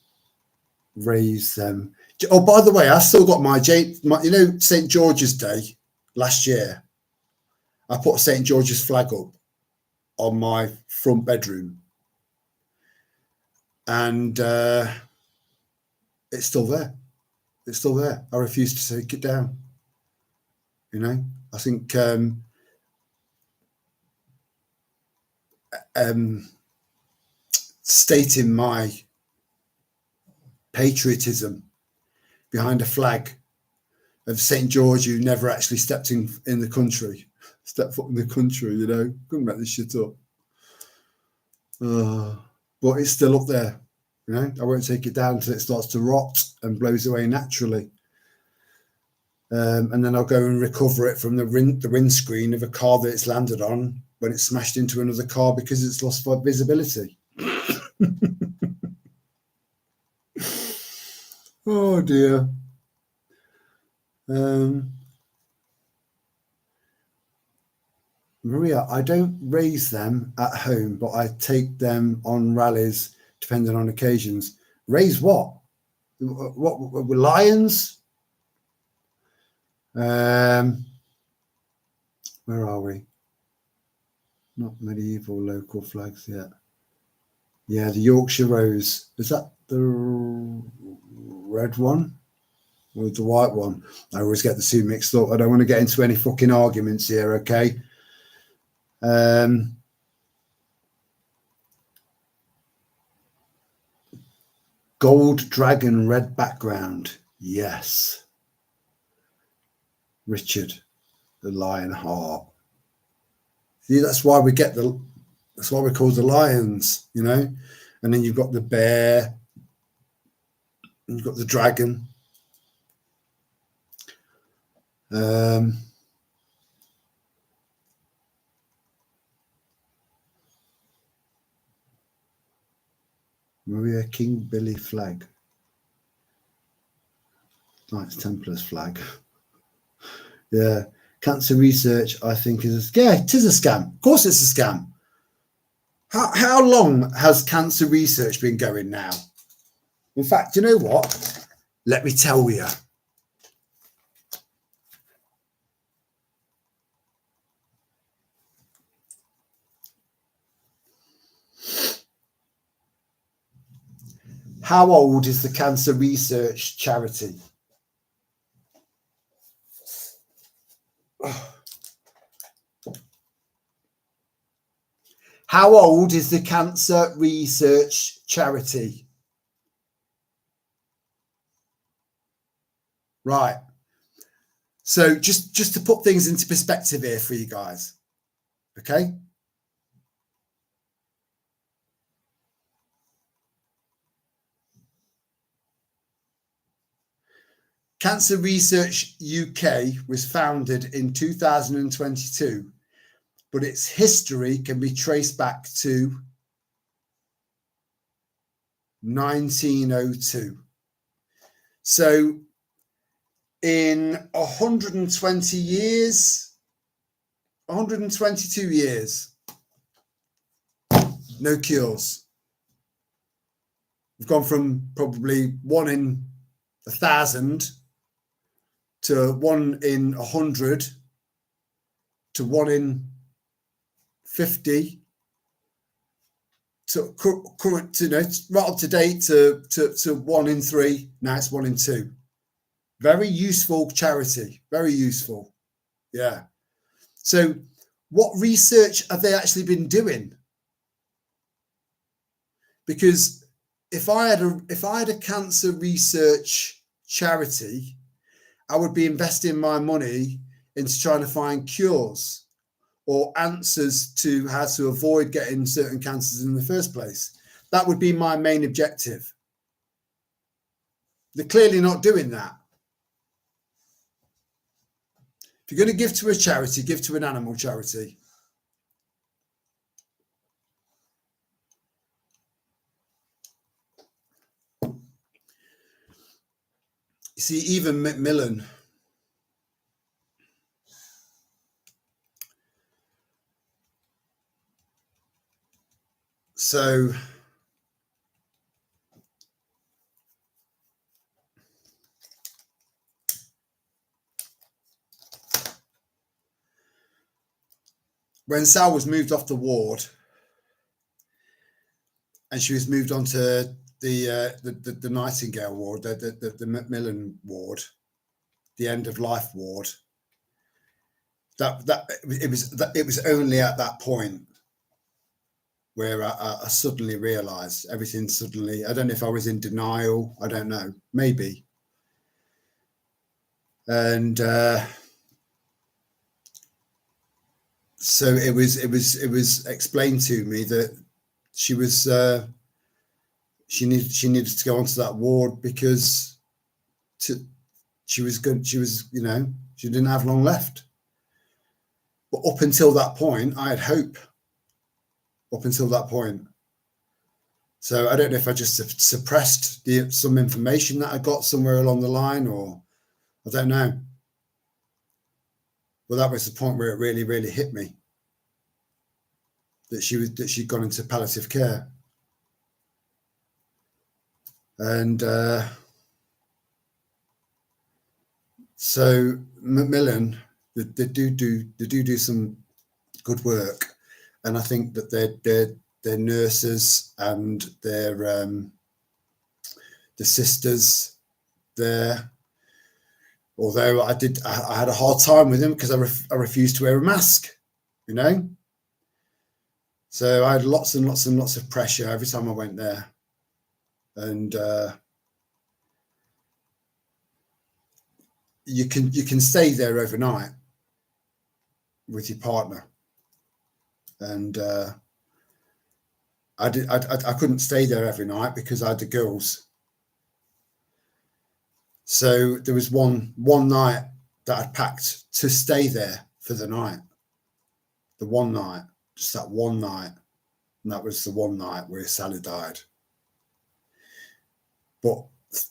raise them. Oh, by the way, I still got my you know, St. George's Day last year. I put a St. George's flag up on my front bedroom, and it's still there. It's still there. I refuse to take it down. You know, I think stating my patriotism behind a flag of St. George, who never actually stepped in the country, stepped foot in the country, you know, couldn't make this shit up. But it's still up there, you know. I won't take it down until it starts to rot and blows away naturally. And then I'll go and recover it from the windscreen of a car that it's landed on when it's smashed into another car because it's lost visibility. Oh dear. Maria, I don't raise them at home, but I take them on rallies depending on occasions. Raise what? What lions? Where are we? Not medieval local flags yet. Yeah, the Yorkshire Rose. Is that the red one or the white one? I always get the two mixed up. I don't want to get into any fucking arguments here, okay? Gold dragon, red background. Yes. Richard, the lion heart. See, that's why we get that's why we're called the lions, you know? And then you've got the bear, and you've got the dragon. Maria King Billy flag. Knights Templars flag. Yeah. Cancer research, I think, is it is a scam. Of course it's a scam. How long has cancer research been going now? In fact, you know what? Let me tell you. How old is the cancer research charity? How old is the cancer research charity? Right. So just to put things into perspective here for you guys, okay? Cancer Research UK was founded in 2022, but its history can be traced back to 1902. So in 120 years, 122 years, no cures. We've gone from probably 1 in 1,000 to 1 in 100 to 1 in 50 to current, you know, right up to date to 1 in 3. Now it's 1 in 2. Very useful charity. Very useful. Yeah. So what research have they actually been doing? Because if I had a cancer research charity, I would be investing my money into trying to find cures or answers to how to avoid getting certain cancers in the first place. That would be my main objective. They're clearly not doing that. If you're going to give to a charity, give to an animal charity. You see, even Macmillan, so when Sal was moved off the ward and she was moved on to the Nightingale ward, the Macmillan ward, the end of life ward, it was only at that point where I suddenly realized everything suddenly. I don't know if I was in denial. I don't know. Maybe. And so it was explained to me that she needed to go onto that ward because she was good. She was, you know, she didn't have long left. But up until that point, I had hope. Up until that point. So I don't know if I just suppressed some information that I got somewhere along the line, or I don't know. Well, that was the point where it really, really hit me that she'd gone into palliative care. And so Macmillan, They do some good work, and I think that their nurses and their the sisters there. Although I had a hard time with them because I refused to wear a mask, you know. So I had lots and lots and lots of pressure every time I went there, and you can stay there overnight with your partner, and I couldn't stay there every night because I had the girls. So there was one night that I packed to stay there for the night. The one night, just that one night. And that was the one night where Sally died. But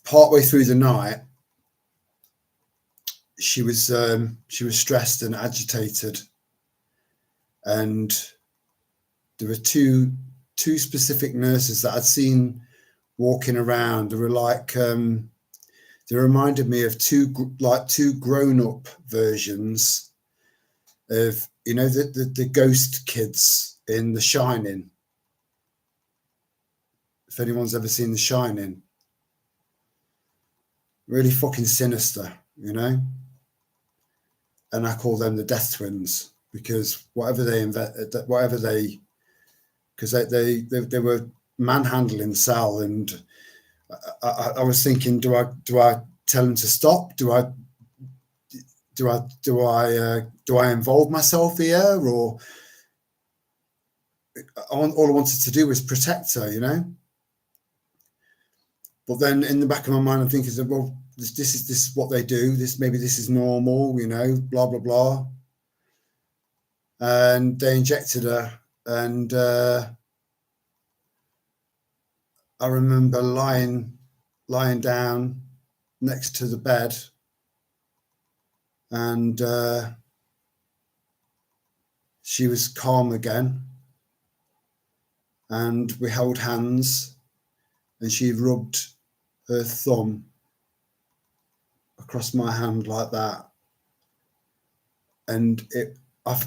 partway through the night, she was stressed and agitated. And there were two specific nurses that I'd seen walking around. They were like, they reminded me of two grown-up versions of, you know, the ghost kids in The Shining. If anyone's ever seen The Shining, really fucking sinister, you know. And I call them the Death Twins because whatever they were manhandling Sal, and I was thinking, do I tell him to stop? Do I involve myself here, or all I wanted to do was protect her, you know? But then in the back of my mind, I'm thinking, well, this is what they do. Maybe this is normal, you know, blah blah blah. And they injected her, and I remember lying down next to the bed, and she was calm again, and we held hands, and she rubbed her thumb across my hand like that, and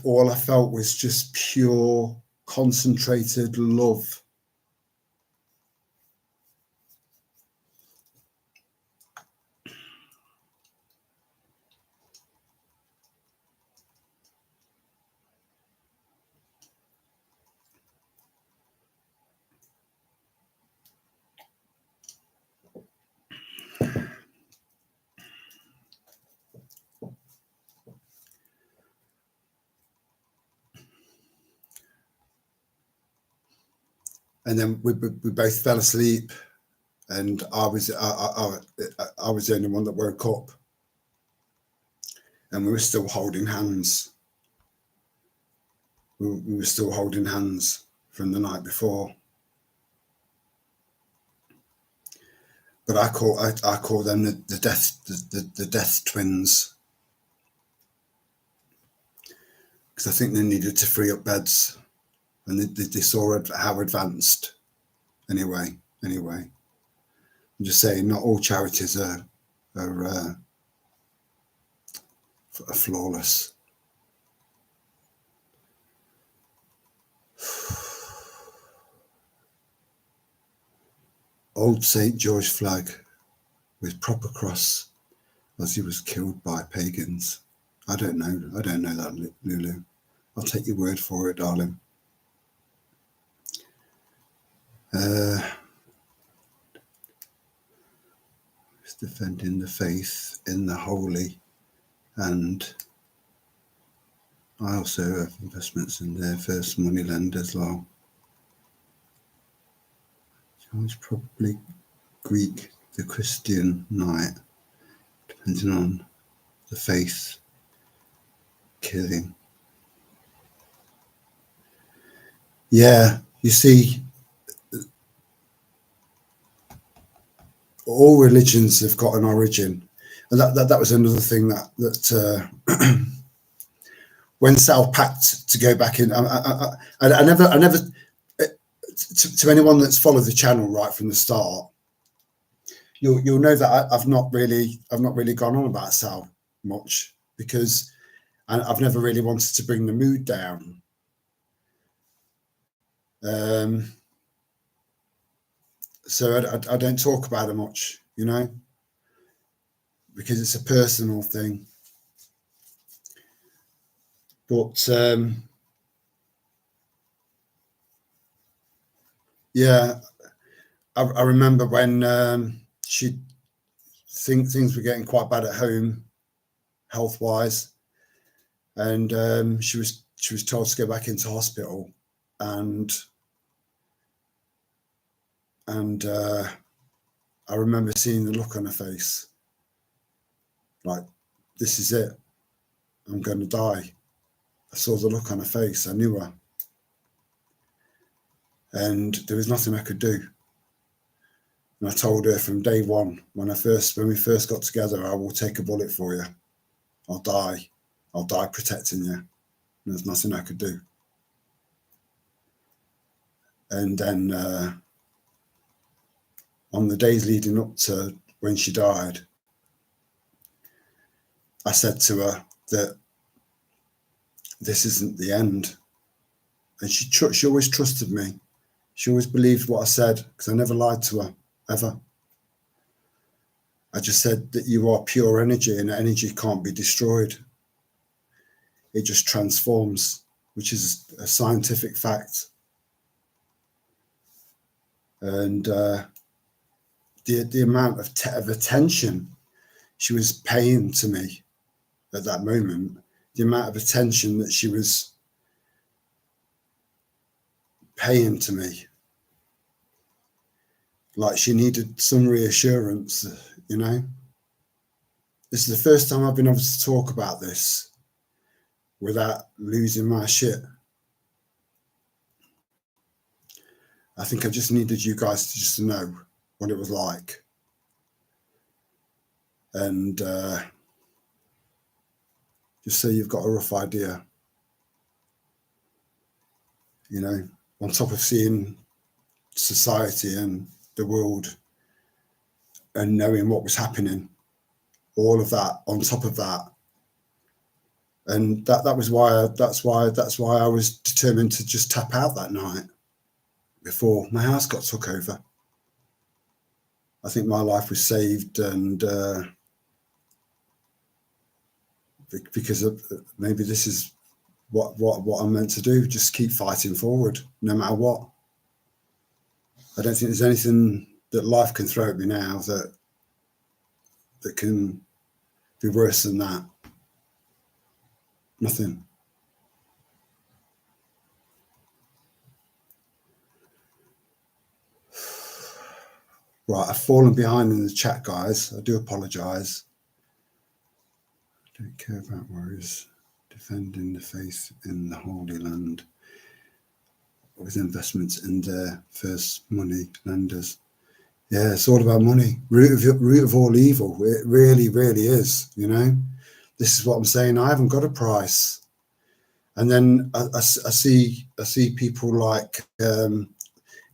all I felt was just pure concentrated love. And then we both fell asleep, and I was the only one that woke up, and we were still holding hands. We were still holding hands from the night before. But I call them the death twins, because I think they needed to free up beds. And they saw how advanced. Anyway, I'm just saying, not all charities are flawless. Old St. George flag with proper cross, as he was killed by pagans. I don't know that, Lulu. I'll take your word for it, darling. Defending the faith in the holy, and I also have investments in their first money lender as well. It's probably Greek, the Christian knight, depending on the faith. Killing. Yeah, you see, all religions have got an origin, and that was another thing that when Sal packed to go back in, I never to anyone that's followed the channel right from the start, you'll know that I've not really gone on about Sal much, because and I've never really wanted to bring the mood down. So I don't talk about it much, you know, because it's a personal thing. But yeah, I remember when things were getting quite bad at home, health wise, and she was told to go back into hospital, and I remember seeing the look on her face, like, this is it, I'm going to die. I saw the look on her face. I knew her, and there was nothing I could do. And I told her from day one, when we first got together, I will take a bullet for you. I'll die protecting you. And there's nothing I could do. And then on the days leading up to when she died, I said to her that this isn't the end. And she always trusted me. She always believed what I said, because I never lied to her, ever. I just said that you are pure energy, and energy can't be destroyed. It just transforms, which is a scientific fact. And the amount of attention she was paying to me at that moment, the amount of attention that she was paying to me, like she needed some reassurance, you know. This is the first time I've been able to talk about this without losing my shit. I think I just needed you guys to just know what it was like. And just so you've got a rough idea, you know, on top of seeing society and the world and knowing what was happening, all of that on top of that. And that's why I was determined to just tap out that night before my house got took over. I think my life was saved, and because of, maybe this is what I'm meant to do, just keep fighting forward no matter what. I don't think there's anything that life can throw at me now that can be worse than that. Nothing. Right, I've fallen behind in the chat, guys. I do apologise. I don't care about warriors defending the faith in the Holy Land with investments in their first money lenders. Yeah, it's all about money. Root of all evil. It really, really is, you know. This is what I'm saying. I haven't got a price. And then I see people like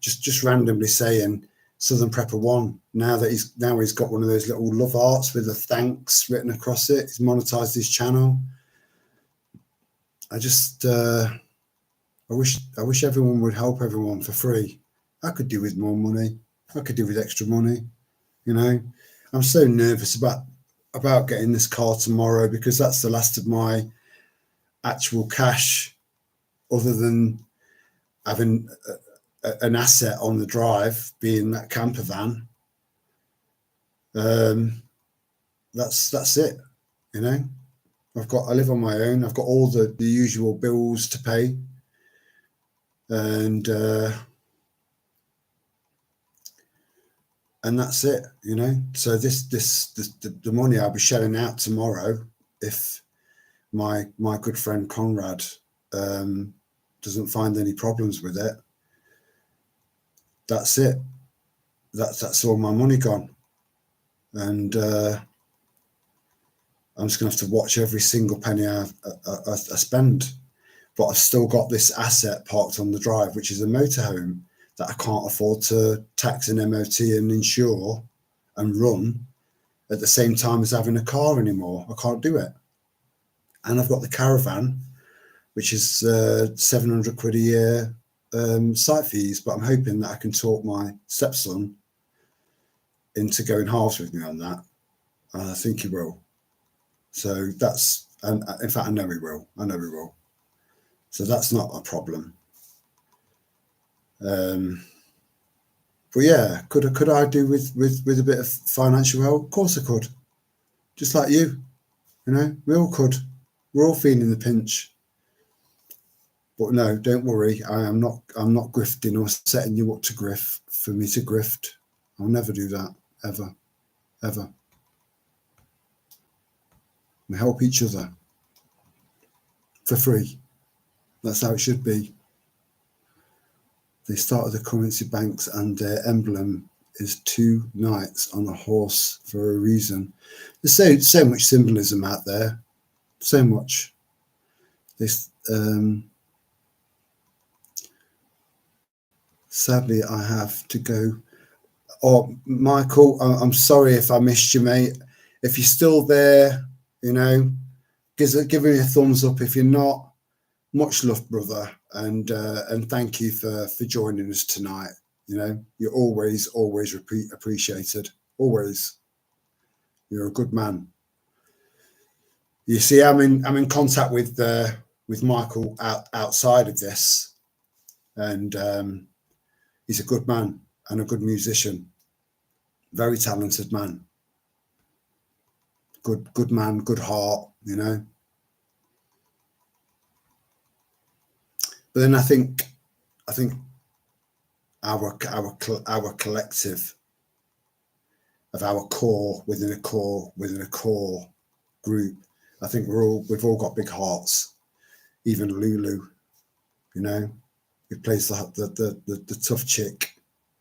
just randomly saying Southern Prepper 1. Now he's got one of those little love hearts with a thanks written across it. He's monetized his channel. I just I wish everyone would help everyone for free. I could do with more money. I could do with extra money. You know, I'm so nervous about getting this car tomorrow, because that's the last of my actual cash, other than having an asset on the drive, being that camper van. That's it, you know. I live on my own. I've got all the usual bills to pay, and that's it, you know. So the money I'll be shelling out tomorrow, if my good friend Conrad doesn't find any problems with it, that's it. That's all my money gone. And I'm just gonna have to watch every single penny I spend. But I've still got this asset parked on the drive, which is a motorhome that I can't afford to tax and MOT and insure and run at the same time as having a car anymore. I can't do it. and I've got the caravan, which is 700 quid a year site fees. But I'm hoping that I can talk my stepson into going halves with me on that. I think he will. So that's, and in fact, I know he will. So that's not a problem. But yeah, could I do with a bit of financial help? Of course I could. Just like you, we all could. We're all feeling the pinch. But no, don't worry. I'm not grifting or setting you up to grift for me to grift. I'll never do that, ever. We help each other for free. That's how it should be. They started the currency banks and their emblem is 2 knights on a horse for a reason. There's so much symbolism out there. So much. Sadly, I have to go. Oh, Michael, I'm sorry if I missed you, mate. If you're still there, give me a thumbs up. If you're not, much love, brother, and thank you for joining us tonight. You're always appreciated. Always, you're a good man. You see, I'm in contact with Michael outside of this, and he's a good man and a good musician. Very talented man. Good man, good heart. But then I think our collective of our core within a core group, I think we've all got big hearts. Even Lulu, who plays the tough chick,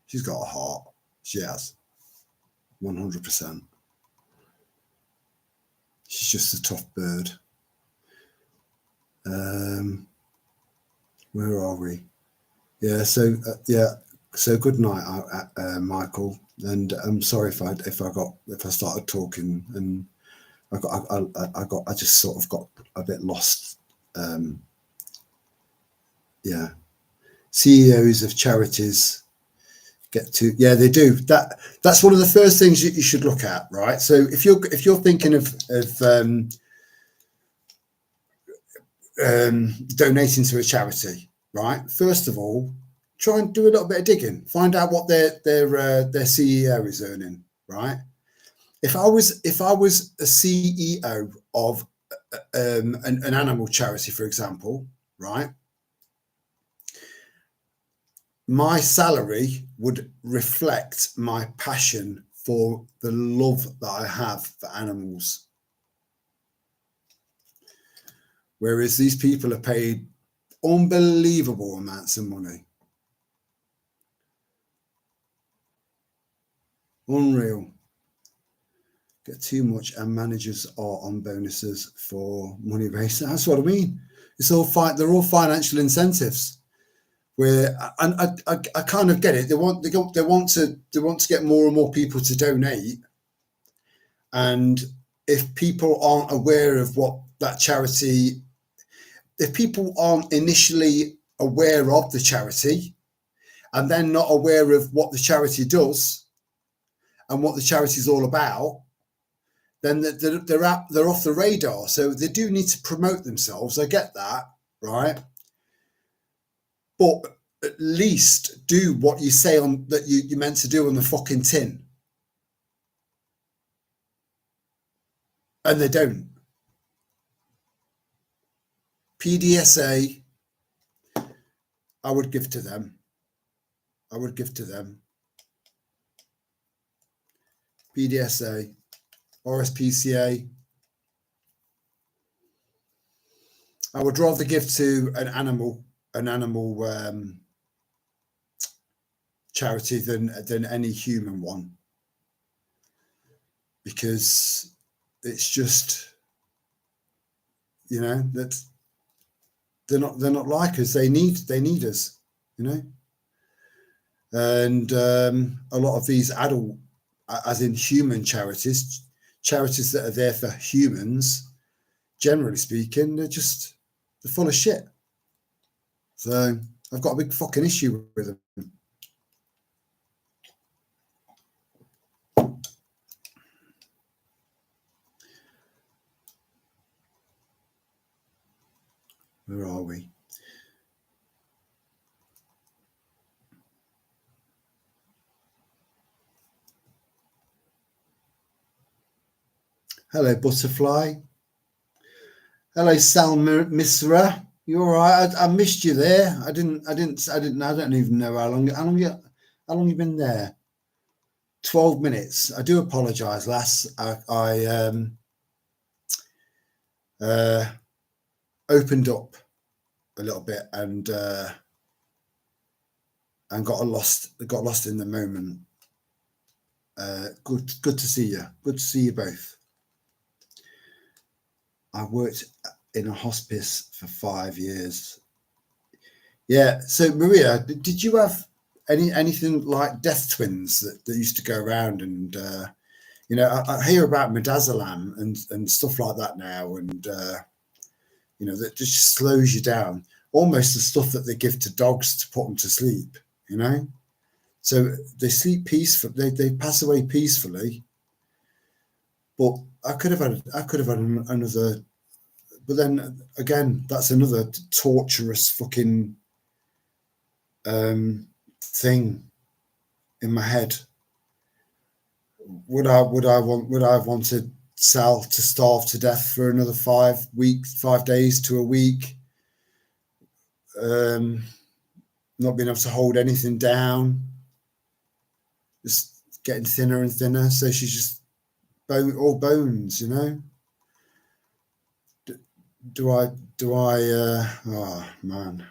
she's got a heart. She has, 100%. She's just a tough bird. Where are we? Yeah. So So good night, Michael. And I'm sorry if I started talking and I just sort of got a bit lost. Yeah. CEOs of charities they do that's one of the first things you should look at, right? So if you're thinking of donating to a charity, right, first of all, try and do a little bit of digging, find out what their CEO is earning, right? If I was a CEO of an animal charity, for example, right, my salary would reflect my passion for the love that I have for animals. Whereas these people are paid unbelievable amounts of money. Unreal. Get too much and managers are on bonuses for money raised. That's what I mean. It's all they're all financial incentives. Where and I kind of get it. They want to get more and more people to donate, and if people aren't aware of what that charity, if people aren't initially aware of the charity, and then not aware of what the charity does and what the charity is all about, then they're off the radar. So they do need to promote themselves. I get that, right? But at least do what you say on that you meant to do on the fucking tin. And they don't. PDSA, I would give to them. PDSA, RSPCA. I would rather give to an animal charity than any human one, because it's just, that they're not like us. They need us, and a lot of these adult, as in human charities that are there for humans, generally speaking, they're full of shit. So I've got a big fucking issue with them. Where are we? Hello, Butterfly. Hello, Sal Misra. You all right? I missed you there. I don't even know how long you been there. 12 minutes. I do apologize, lass. I opened up a little bit and got lost in the moment. Good to see you. Good to see you both. I worked in a hospice for 5 years. Yeah. So Maria, did you have anything like death twins that used to go around? And I hear about midazolam and stuff like that now, and that just slows you down. Almost the stuff that they give to dogs to put them to sleep. So they sleep peacefully. They pass away peacefully. But I could have had another, but then again, that's another torturous fucking thing in my head. Would I have wanted Sal to starve to death for another 5 days to a week? Not being able to hold anything down, just getting thinner and thinner. So she's just all bones, Do I oh man.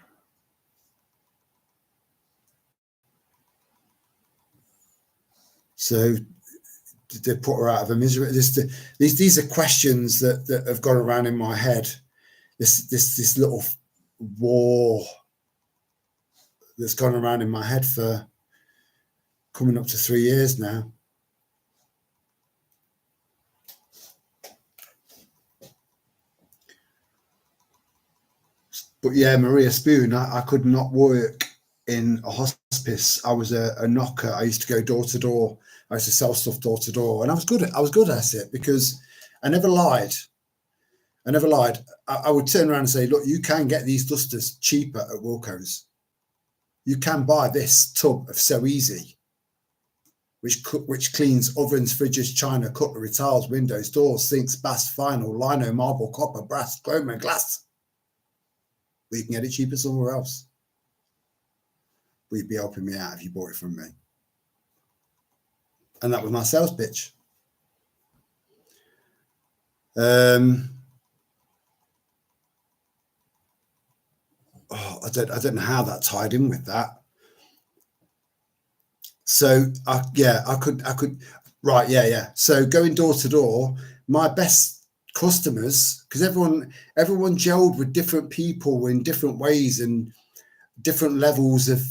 So did they put her out of her misery? These are questions that have gone around in my head. This little war that's gone around in my head for coming up to 3 years now. But yeah, Maria Spoon, I could not work in a hospice. I was a knocker. I used to go door to door. I used to sell stuff door to door, and I was good at it because I never lied. I would turn around and say, look, you can get these dusters cheaper at Wilko's. You can buy this tub of So Easy, which cleans ovens, fridges, china, cutlery, tiles, windows, doors, sinks, baths, vinyl, lino, marble, copper, brass, chrome, and glass. But you can get it cheaper somewhere else. But you'd be helping me out if you bought it from me. And that was my sales pitch. I don't know how that tied in with that. So I could right, yeah. So going door to door, my best customers, because everyone gelled with different people in different ways and different levels of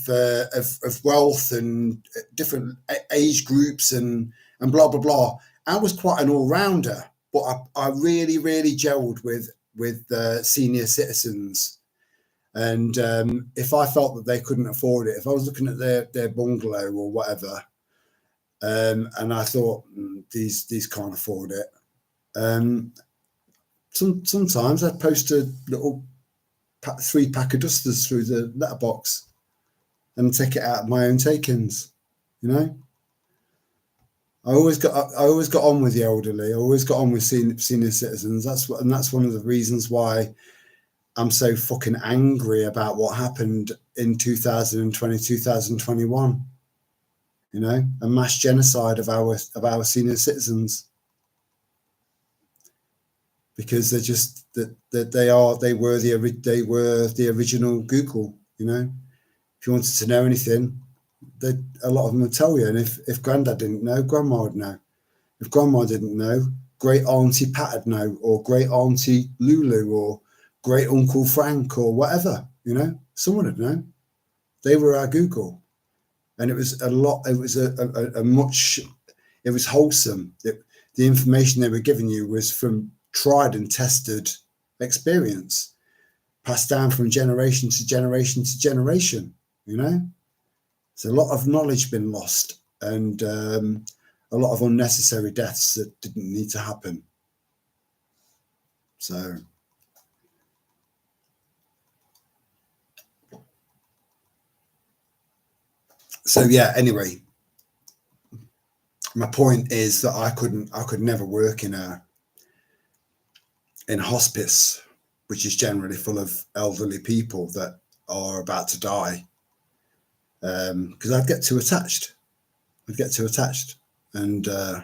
wealth and different age groups and blah blah blah. I was quite an all-rounder, but I really gelled with senior citizens. And if I felt that they couldn't afford it, if I was looking at their bungalow or whatever, and I thought these can't afford it, sometimes I'd post a little 3-pack of dusters through the letterbox and take it out of my own take-ins. I always got on with the elderly. I always got on with senior citizens. That's one of the reasons why I'm so fucking angry about what happened in 2020, 2021. A mass genocide of our senior citizens, because they're just they were the original Google. If you wanted to know anything, a lot of them would tell you. And if Granddad didn't know, Grandma would know. If Grandma didn't know, Great Auntie Pat would know, or Great Auntie Lulu, or Great Uncle Frank, or whatever. Someone would know. They were our Google, and it was a lot. It was it was wholesome. The information they were giving you was from tried and tested experience, passed down from generation to generation to generation. You know, there's a lot of knowledge been lost, and a lot of unnecessary deaths that didn't need to happen. So yeah, anyway, my point is that I could never work in hospice, which is generally full of elderly people that are about to die, because I'd get too attached. And you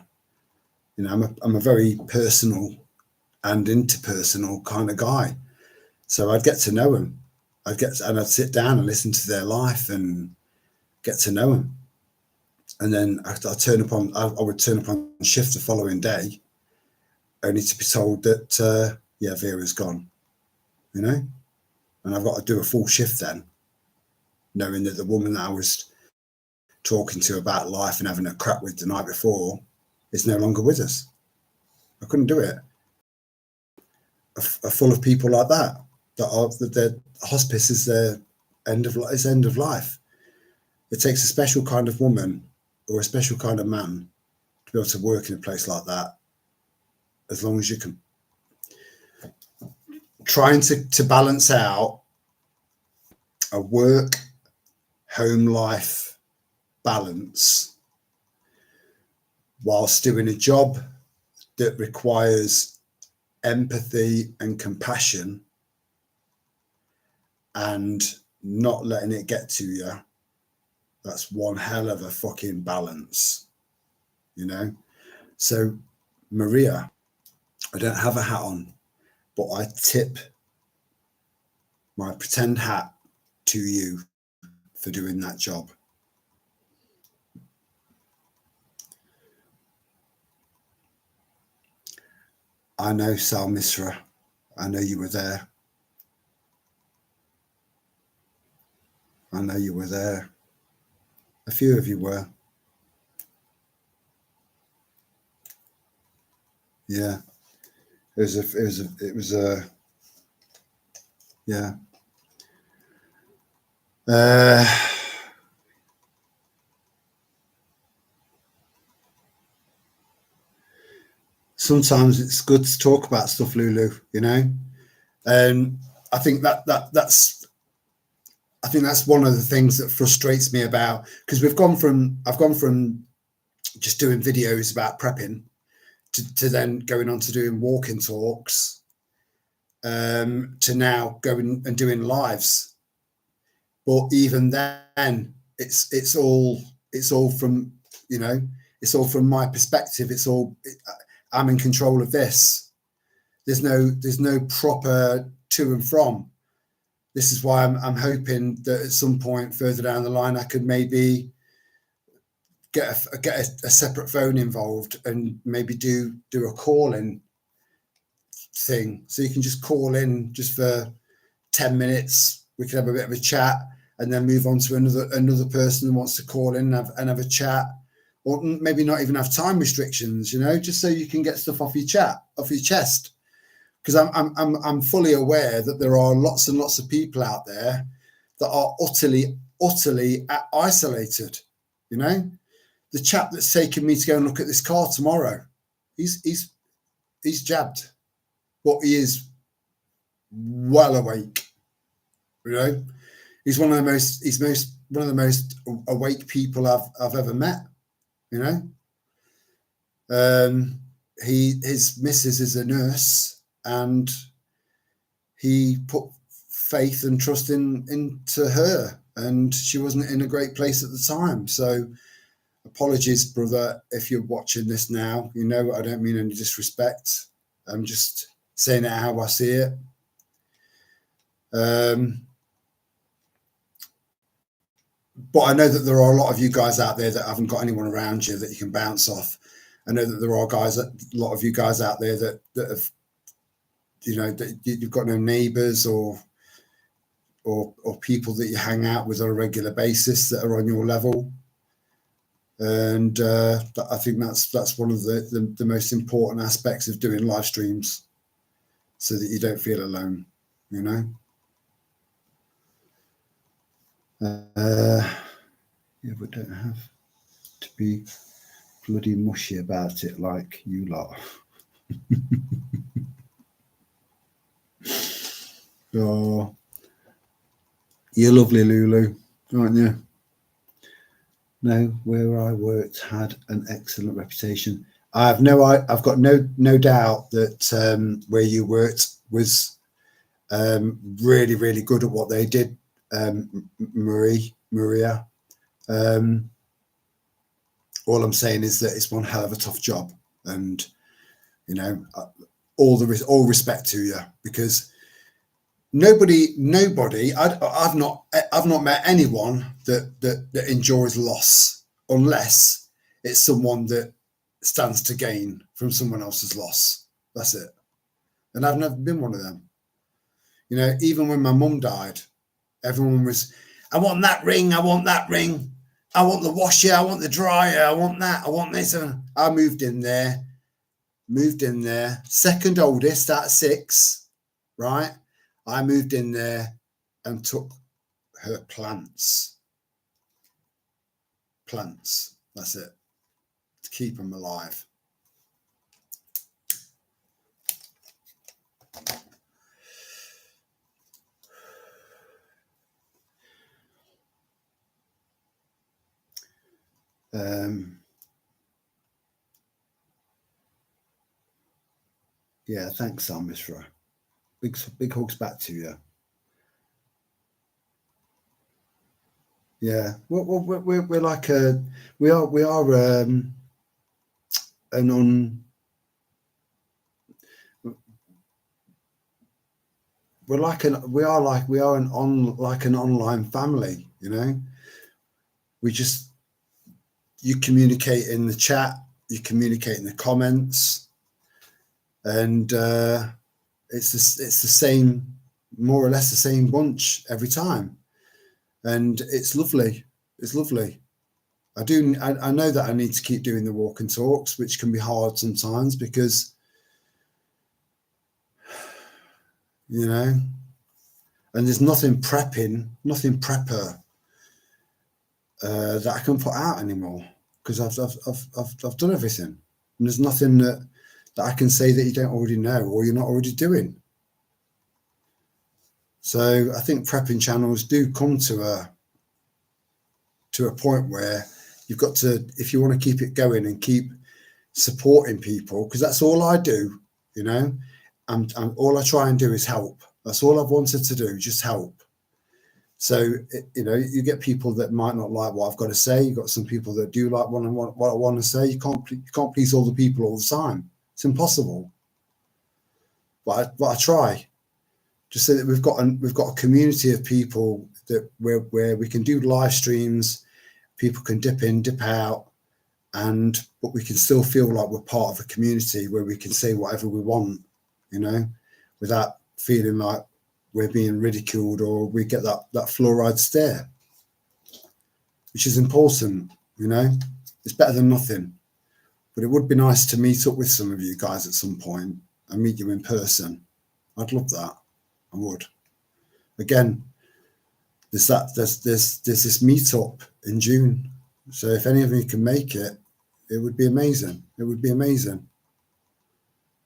know, I'm a very personal and interpersonal kind of guy, so I'd get to know them. I'd sit down and listen to their life and get to know them, and then I would turn up on shift the following day, only to be told that yeah, Vera's gone, you know, and I've got to do a full shift then, knowing that the woman that I was talking to about life and having a crack with the night before is no longer with us. I couldn't do it. Full of people like that their hospice is their end of life. It takes a special kind of woman or a special kind of man to be able to work in a place like that, as long as you can. Trying to balance out a work home life balance whilst doing a job that requires empathy and compassion and not letting it get to you, that's one hell of a fucking balance, you know. So Maria, I don't have a hat on, but I tip my pretend hat to you for doing that job. I know, Sal Misra, I know you were there. I know you were there. A few of you were. Yeah. It was a yeah. Sometimes it's good to talk about stuff, Lulu, you know. And I think that's one of the things that frustrates me about, because I've gone from just doing videos about prepping to then going on to doing walk-in talks, to now going and doing lives. But even then, it's all from, you know, it's all from my perspective. I'm in control of this. There's no proper to and from. This is why I'm hoping that at some point further down the line, I could maybe get a separate phone involved and maybe do a call-in thing. So you can just call in just for 10 minutes. We could have a bit of a chat and then move on to another person who wants to call in and have a chat, or maybe not even have time restrictions, you know, just so you can get stuff off your chest. Because I'm fully aware that there are lots and lots of people out there that are utterly isolated. You know, the chap that's taken me to go and look at this car tomorrow, he's jabbed, but he is well awake. You know, he's one of the most awake people I've ever met. You know, his missus is a nurse. And he put faith and trust into her, and she wasn't in a great place at the time. So apologies, brother, if you're watching this now. You know, I don't mean any disrespect. I'm just saying it how I see it. But I know that there are a lot of you guys out there that haven't got anyone around you that you can bounce off. I know that there are a lot of you guys out there that have, you know, that you've got no neighbours or people that you hang out with on a regular basis that are on your level, and I think that's one of the most important aspects of doing live streams. so that you don't feel alone, you know. Yeah, but don't have to be bloody mushy about it like you lot. Oh, you're lovely, Lulu, aren't you? No, where I worked had an excellent reputation. I've got no doubt that where you worked was really, really good at what they did, Maria. All I'm saying is that it's one hell of a tough job, and you know, all respect to you, because nobody, I've not met anyone that enjoys loss unless it's someone that stands to gain from someone else's loss. That's it. And I've never been one of them. You know, even when my mum died, everyone was, I want that ring, I want that ring, I want the washer, I want the dryer, I want that, I want this. I moved in there, second oldest out of 6, right? I moved in there and took her plants. That's it, to keep them alive. Yeah, thanks, Sam Misra. Big hugs back to you. Yeah, we're like we are an an online family, you know. You communicate in the chat, you communicate in the comments, and it's the same, more or less the same bunch every time, and it's lovely. I know that I need to keep doing the walk and talks, which can be hard sometimes because, you know, and there's nothing prepper that I can put out anymore, because I've done everything, and there's nothing that I can say that you don't already know or you're not already doing. So I think prepping channels do come to a point where you've got to, if you want to keep it going and keep supporting people, because that's all I do, you know. All I try and do is help. That's all I've wanted to do, just help. So, you know, you get people that might not like what I've got to say. You've got some people that do like what I want to say. You can't please all the people all the time. It's impossible. But I try, just so that we've got a community of people that where we can do live streams. People can dip in, dip out, but we can still feel like we're part of a community where we can say whatever we want, you know, without feeling like we're being ridiculed or we get that fluoride stare, which is important, you know. It's better than nothing. But it would be nice to meet up with some of you guys at some point and meet you in person. I'd love that. I would. Again, there's this meetup in June. So if any of you can make it, it would be amazing. It would be amazing.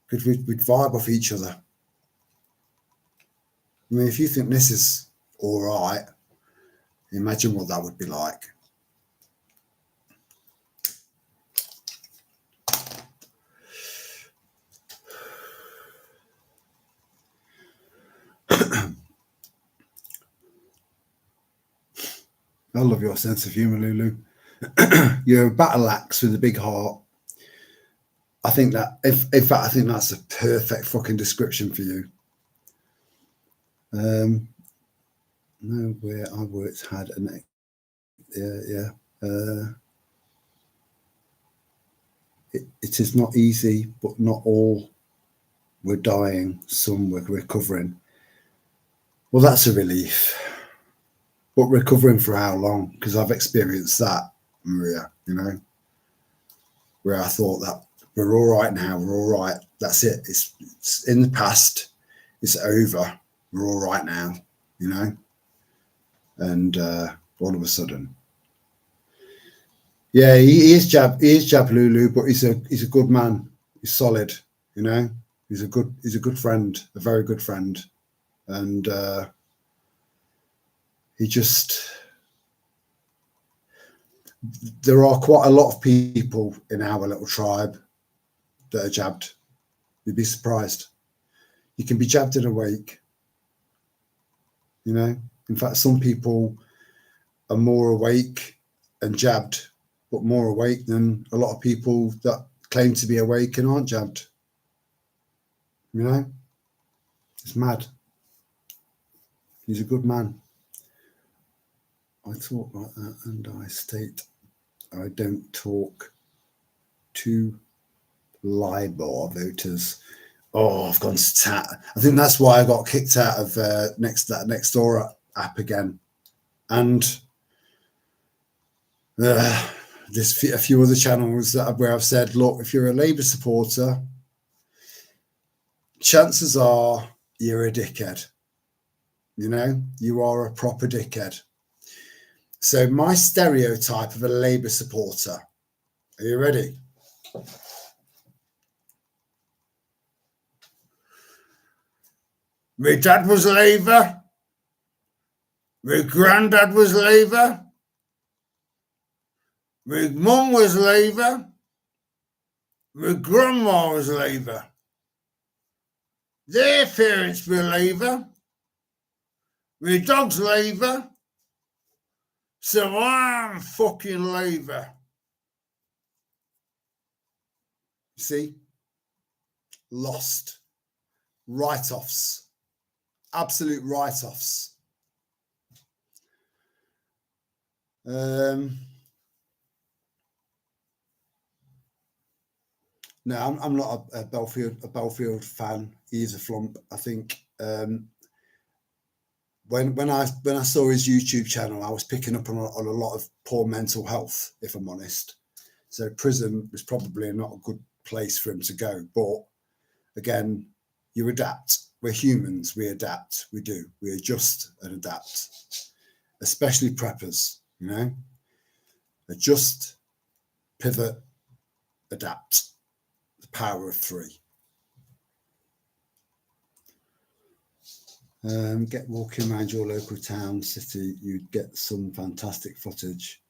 Because we'd vibe off each other. I mean, if you think this is all right, imagine what that would be like. I love your sense of humour, Lulu. You're a battle axe with a big heart. I think that, in fact, I think that's a perfect fucking description for you. No, where I worked had an it is not easy, but not all were dying. Some were recovering. Well, that's a relief. But recovering for how long? Because I've experienced that, Maria, you know, where I thought that we're all right now, we're all right. That's it. It's in the past. it's over. We're all right now, you know. And all of a sudden, yeah, he is Jab Lulu, but he's a good man. He's solid, you know. He's a good friend, a very good friend, and he just. There are quite a lot of people in our little tribe that are jabbed. You'd be surprised. You can be jabbed and awake. You know, in fact, some people are more awake and jabbed, but more awake than a lot of people that claim to be awake and aren't jabbed. You know, it's mad. He's a good man. I talk like that, and I state I don't talk to LIBOR voters. Oh, I've gone to tat. I think that's why I got kicked out of that Nextdoor app again. And there's a few other channels where I've said, look, if you're a Labour supporter, chances are you're a dickhead. You know, you are a proper dickhead. So my stereotype of a Labour supporter, are you ready? My dad was Labour. My granddad was Labour. My mum was Labour. My grandma was Labour. Their parents were Labour. My dog's Labour. So I'm fucking Labour. See? Lost. Write-offs. Absolute write-offs. No, I'm not a Belfield fan. He's a flump. I think when I saw his YouTube channel, I was picking up on a lot of poor mental health, if I'm honest. So prison was probably not a good place for him to go. But again, you adapt. We're humans. We adapt. We do. We adjust and adapt. Especially preppers, you know. Adjust, pivot, adapt. The power of 3. Get walking around your local town, city, you'd get some fantastic footage.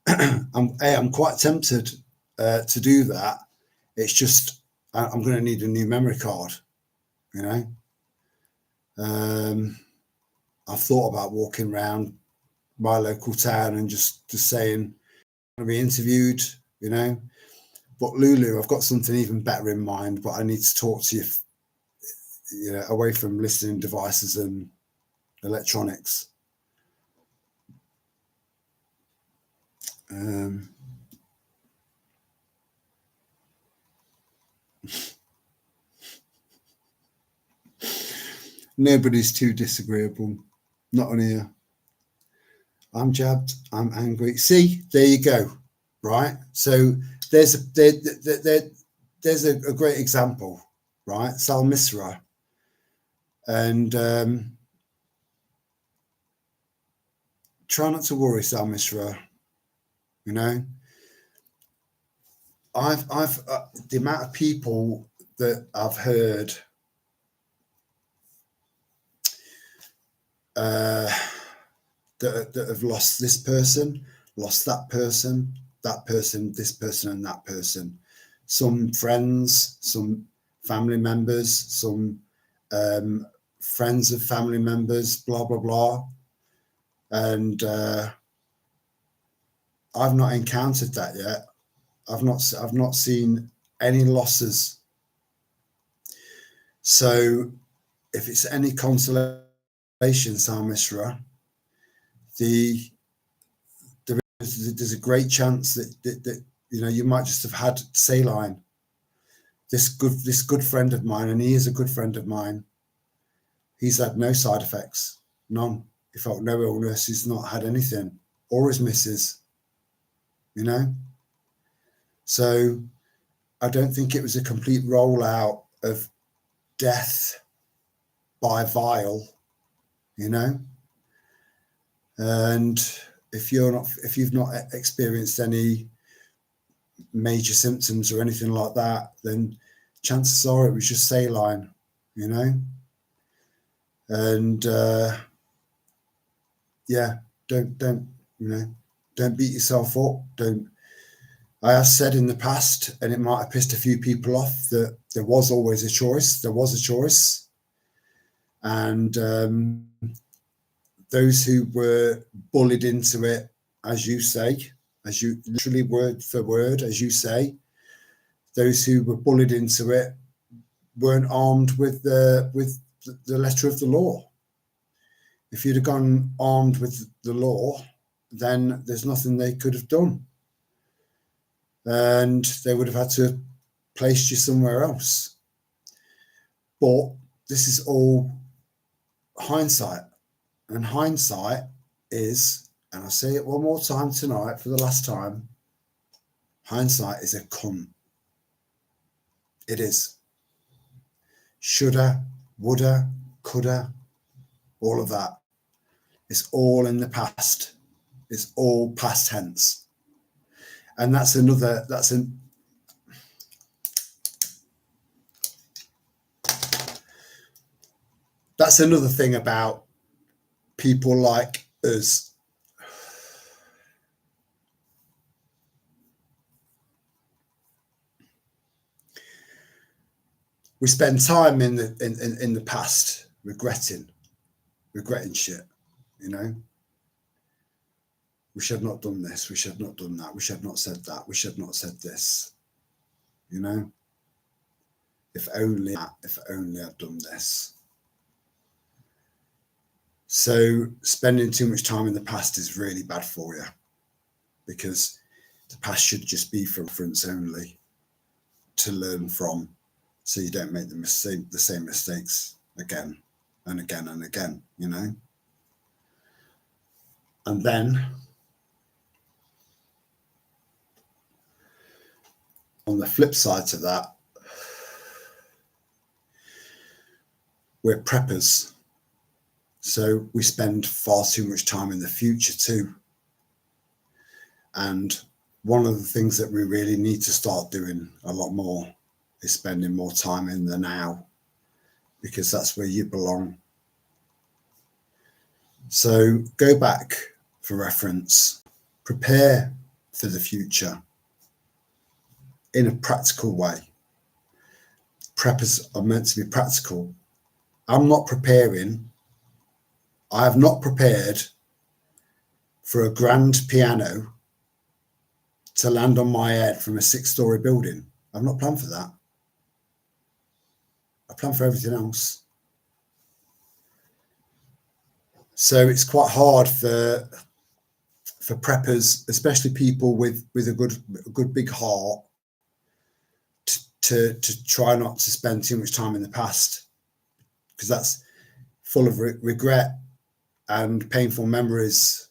I'm quite tempted to do that. It's just I'm going to need a new memory card, you know. I've thought about walking around my local town and just saying, I want to be interviewed, you know. But Lulu, I've got something even better in mind, but I need to talk to you, you know, away from listening devices and electronics. Nobody's too disagreeable. Not on here. I'm jabbed. I'm angry. See, there you go. Right. So there's a great example, right? Sal Misra. And try not to worry, Sal Misra. You know, I've the amount of people that I've heard that have lost this person, lost that person, this person, and that person. Some friends, some family members, some friends of family members, blah blah blah. And I've not encountered that yet. I've not seen any losses. So if it's any consolation, Sal Misra, there's a great chance that you know you might just have had saline. This good friend of mine, and he is a good friend of mine. He's had no side effects, none. He felt no illness. He's not had anything, or his missus. You know. So I don't think it was a complete rollout of death. by vile, you know. And if you've not experienced any major symptoms or anything like that, then chances are it was just saline, you know. And yeah, don't beat yourself up. I have said in the past, and it might have pissed a few people off, that there was always a choice. There was a choice. And those who were bullied into it, as you say, as you literally word for word, as you say, those who were bullied into it weren't armed with the letter of the law. If you'd have gone armed with the law, then there's nothing they could have done. And they would have had to place you somewhere else. But this is all hindsight. And hindsight is, and I'll say it one more time tonight for the last time, hindsight is a cunt. It is. Shoulda, woulda, coulda, all of that. It's all in the past. It's all past tense. And that's another thing about people like us. We spend time in the past regretting shit, you know. We should have not done this. We should have not done that. We should have not said that. We should have not said this, you know. If only I'd done this. So spending too much time in the past is really bad for you, because the past should just be for reference only, to learn from, so you don't make the same mistakes again and again and again, you know. And then on the flip side to that, we're preppers. So we spend far too much time in the future too. And one of the things that we really need to start doing a lot more is spending more time in the now, because that's where you belong. So go back for reference, prepare for the future in a practical way. Preppers are meant to be practical. I have not prepared for a grand piano to land on my head from a 6-story building. I've not planned for that. I plan for everything else. So it's quite hard for preppers, especially people with a good big heart, to try not to spend too much time in the past, because that's full of regret and painful memories.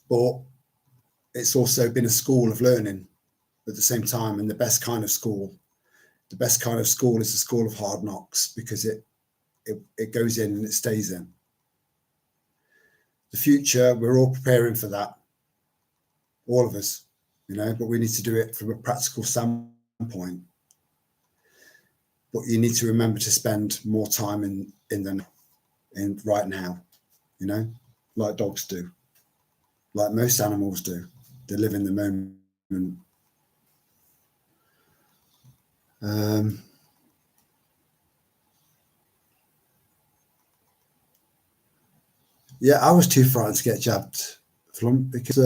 But it's also been a school of learning at the same time, and the best kind of school is the school of hard knocks, because it goes in and it stays in. The future, we're all preparing for that, all of us, you know, but we need to do it from a practical standpoint. But you need to remember to spend more time in right now, you know, like dogs do, like most animals do. They live in the moment. Yeah, I was too frightened to get jabbed, Flump, because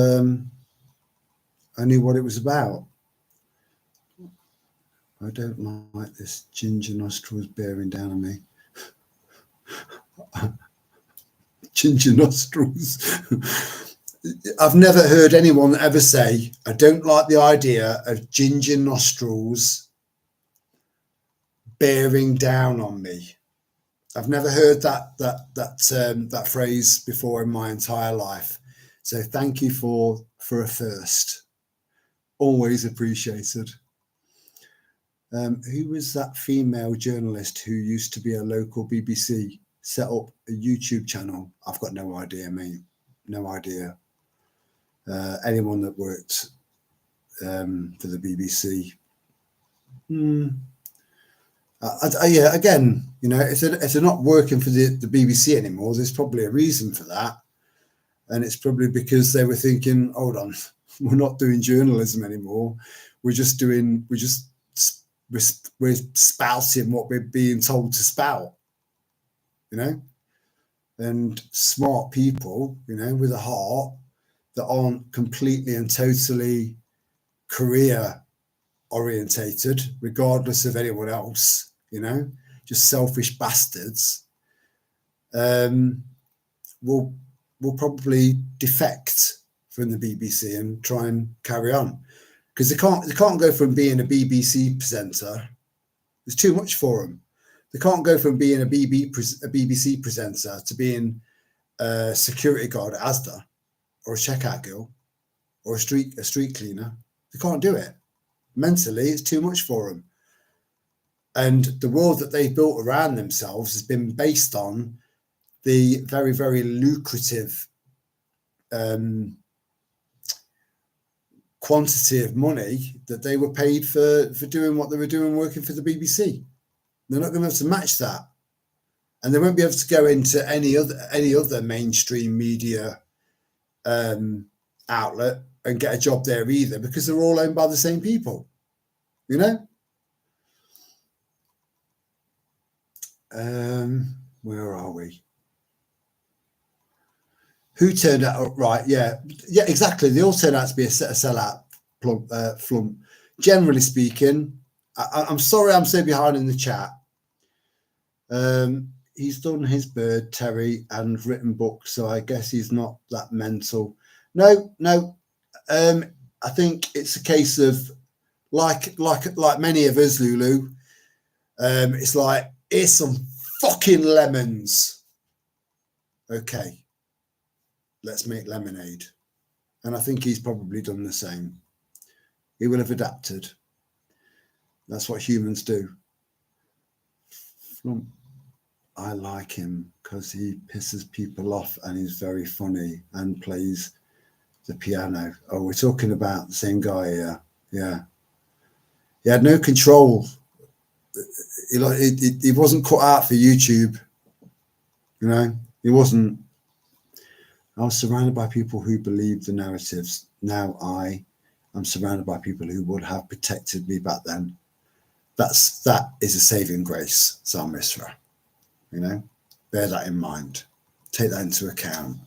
I knew what it was about. I don't like this ginger nostrils bearing down on me. Ginger nostrils. I've never heard anyone ever say, I don't like the idea of ginger nostrils bearing down on me. I've never heard that phrase before in my entire life. So thank you for a first. Always appreciated. Who was that female journalist who used to be a local BBC, set up a YouTube channel? I've got no idea, mate. No idea. Anyone that worked for the BBC. Yeah, again, you know, if they're not working for the BBC anymore, there's probably a reason for that. And it's probably because they were thinking, hold on, we're not doing journalism anymore. We're spouting what we're being told to spout, you know? And smart people, you know, with a heart that aren't completely and totally career orientated, regardless of anyone else, you know, just selfish bastards, will probably defect from the BBC and try and carry on, because they can't go from being a BBC presenter. There's too much for them. They can't go from being a BBC presenter to being a security guard at Asda, or a checkout girl, or a street cleaner. They can't do it. Mentally, it's too much for them. And the world that they've built around themselves has been based on the very, very lucrative quantity of money that they were paid for doing what they were doing, working for the BBC. They're not going to be able to match that, and they won't be able to go into any other mainstream media outlet and get a job there either, because they're all owned by the same people, you know. Where are we? Who turned out right? Yeah, exactly. They all turned out to be a sellout flump. Generally speaking, I'm sorry I'm so behind in the chat. He's done his bird, Terry, and written books, so I guess he's not that mental. No. I think it's a case of like many of us, Lulu. It's like, here's some fucking lemons. Okay, let's make lemonade. And I think he's probably done the same. He will have adapted. That's what humans do. I like him because he pisses people off and he's very funny and plays the piano. Oh, we're talking about the same guy here. Yeah. He had no control. He wasn't cut out for YouTube. You know, he wasn't. I was surrounded by people who believed the narratives. Now I am surrounded by people who would have protected me back then. That is a saving grace, Sal Misra. You know, bear that in mind. Take that into account,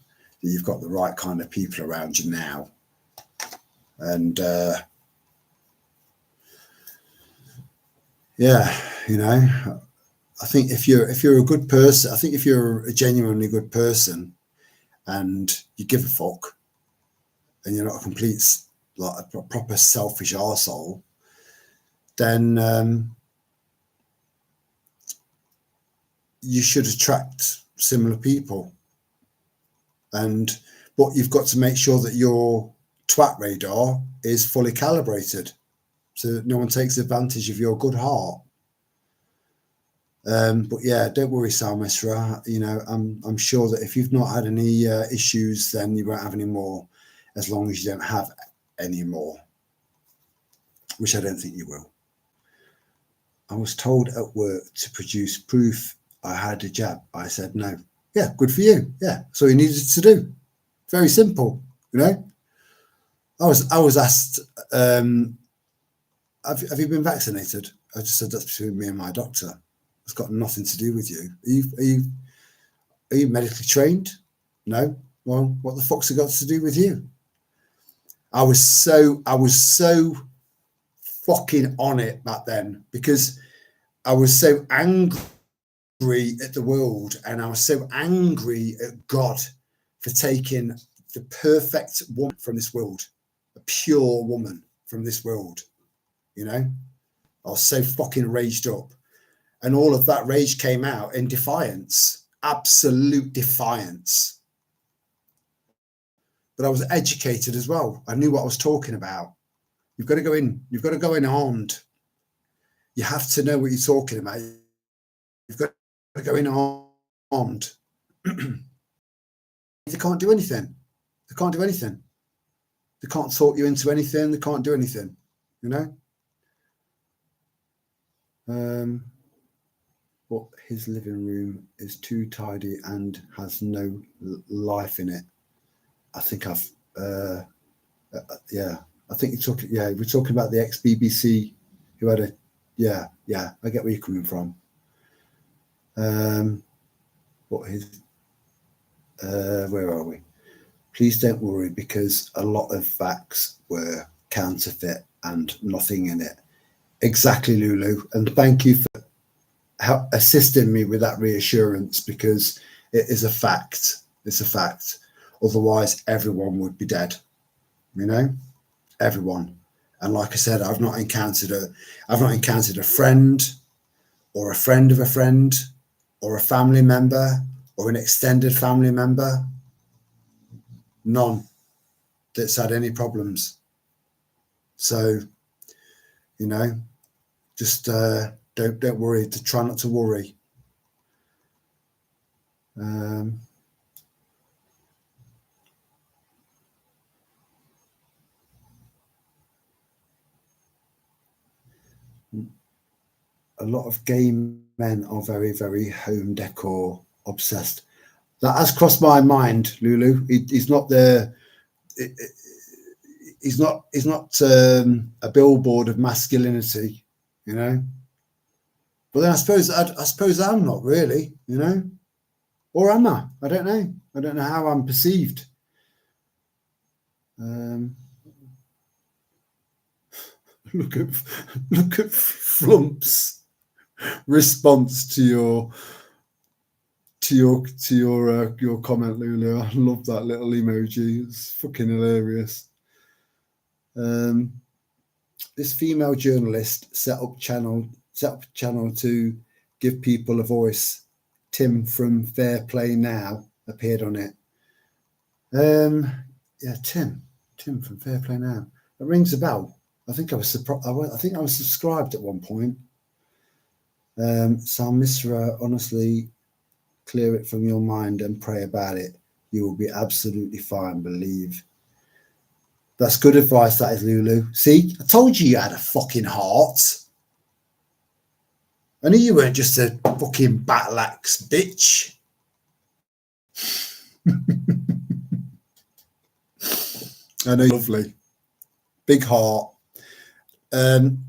that you've got the right kind of people around you now. And yeah, you know, I think if you're a good person, I think if you're a genuinely good person and you give a fuck and you're not a complete, like a proper selfish arsehole, then you should attract similar people. But you've got to make sure that your twat radar is fully calibrated, so that no one takes advantage of your good heart. But yeah, don't worry, Sal Misra. You know, I'm sure that if you've not had any issues, then you won't have any more, as long as you don't have any more, which I don't think you will. I was told at work to produce proof I had a jab. I said no. Yeah, good for you. Yeah, that's all you needed to do. Very simple, you know. I was asked, have you been vaccinated? I just said, that's between me and my doctor. It's got nothing to do with you. Are you medically trained? No. Well, what the fuck's it got to do with you? I was so fucking on it back then, because I was so angry at the world, and I was so angry at God for taking the perfect woman from this world, a pure woman from this world. You know, I was so fucking raged up, and all of that rage came out in defiance, absolute defiance. But I was educated as well. I knew what I was talking about. You've got to go in armed. You have to know what you're talking about. You've got to go in armed. They can't do anything. They can't do anything. They can't talk you into anything. They can't do anything, you know? But his living room is too tidy and has no life in it. I think I think we're talking about the ex-BBC who had a, I get where you're coming from. What his, where are we? Please don't worry, because a lot of facts were counterfeit and nothing in it. Exactly, Lulu. And thank you for assisting me with that reassurance, because it is a fact. It's a fact. Otherwise, everyone would be dead. You know, everyone. And like I said, I've not encountered a friend or a friend of a friend or a family member or an extended family member. None that's had any problems. So, you know, just don't worry. To try not to worry. A lot of gay men are very, very home decor obsessed. That has crossed my mind, Lulu. He's not a billboard of masculinity, you know. But then I suppose I'm not really, you know, or am I? I don't know. I don't know how I'm perceived. Look at Flump's response to your comment, Lulu. I love that little emoji. It's fucking hilarious. This female journalist set up channel to give people a voice. Tim from Fair Play Now appeared on it. Tim from Fair Play Now. It rings a bell. I think I was subscribed at one point. Psalm Misra, honestly, clear it from your mind and pray about it. You will be absolutely fine, believe. That's good advice, that is, Lulu. See, I told you had a fucking heart. I knew you weren't just a fucking battle axe bitch. I know, lovely. Big heart. An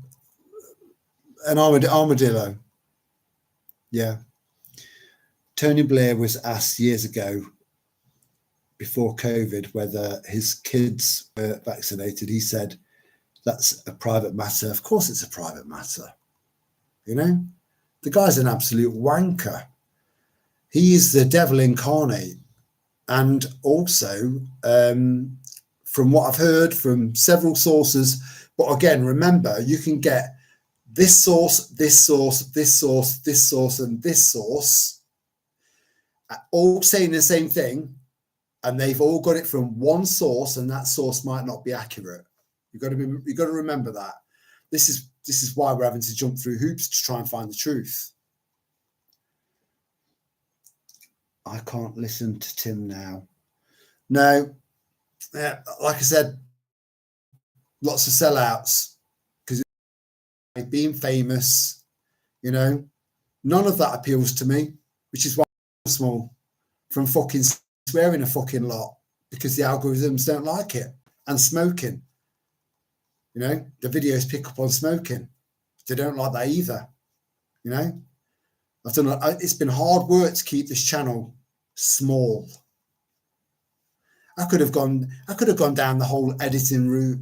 armadillo. Yeah. Tony Blair was asked years ago, before COVID, whether his kids were vaccinated. He said, that's a private matter. Of course it's a private matter. You know, the guy's an absolute wanker. He is the devil incarnate. And also, from what I've heard from several sources, but again, remember, you can get this source, this source, this source, this source, and this source, all saying the same thing, and they've all got it from one source, and that source might not be accurate. You've got to remember that. This is why we're having to jump through hoops to try and find the truth. I can't listen to Tim now. No, like I said, lots of sellouts because being famous, you know, none of that appeals to me, which is why I'm small from fucking swearing a fucking lot because the algorithms don't like it, and smoking. You know, the videos pick up on smoking. They don't like that either. You know, it's been hard work to keep this channel small. I could have gone down the whole editing route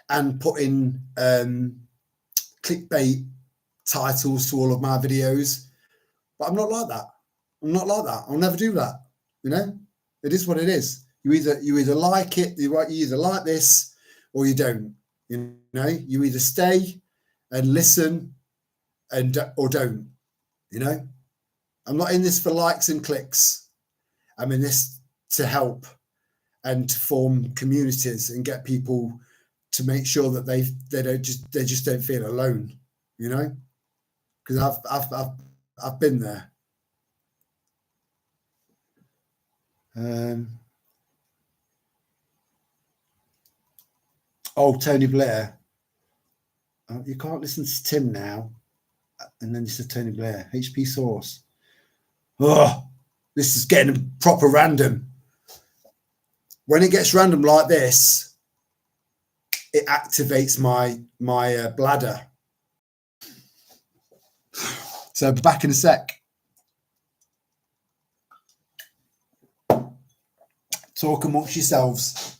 and put in clickbait titles to all of my videos, but I'm not like that. I'll never do that. You know, it is what it is. You either like it, you either like this, or you don't. You know, you either stay and listen or don't. You know, I'm not in this for likes and clicks. I'm in this to help and to form communities and get people to make sure that they just don't feel alone. you know, because I've been there. Oh, Tony Blair. Oh, you can't listen to Tim now. And then you said Tony Blair. HP Source. Oh, this is getting proper random. When it gets random like this, it activates my bladder. So back in a sec. Talk amongst yourselves.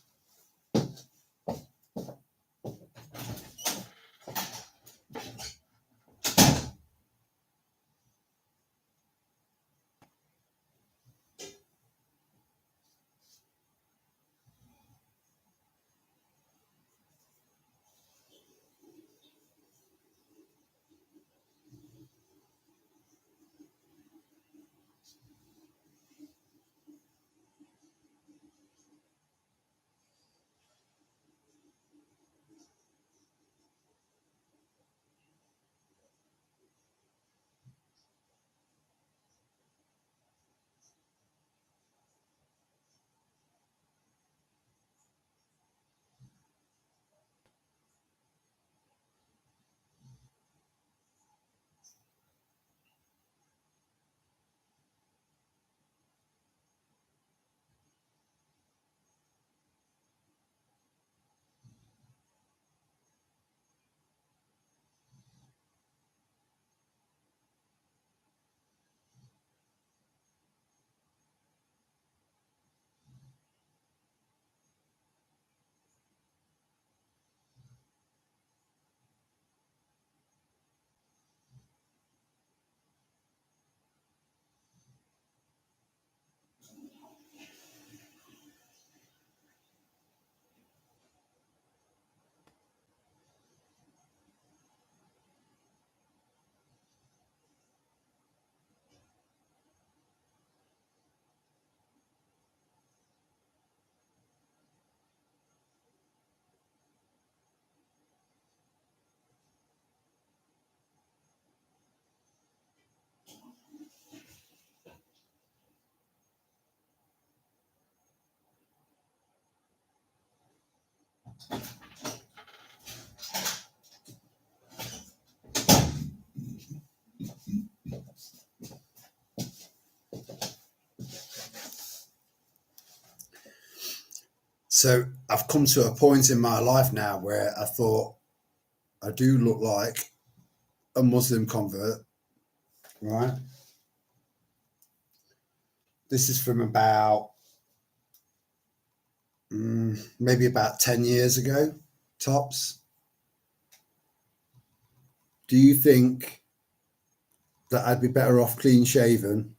So I've come to a point in my life now where I thought I do look like a Muslim convert, right? This is from about maybe about 10 years ago, tops. Do you think that I'd be better off clean shaven?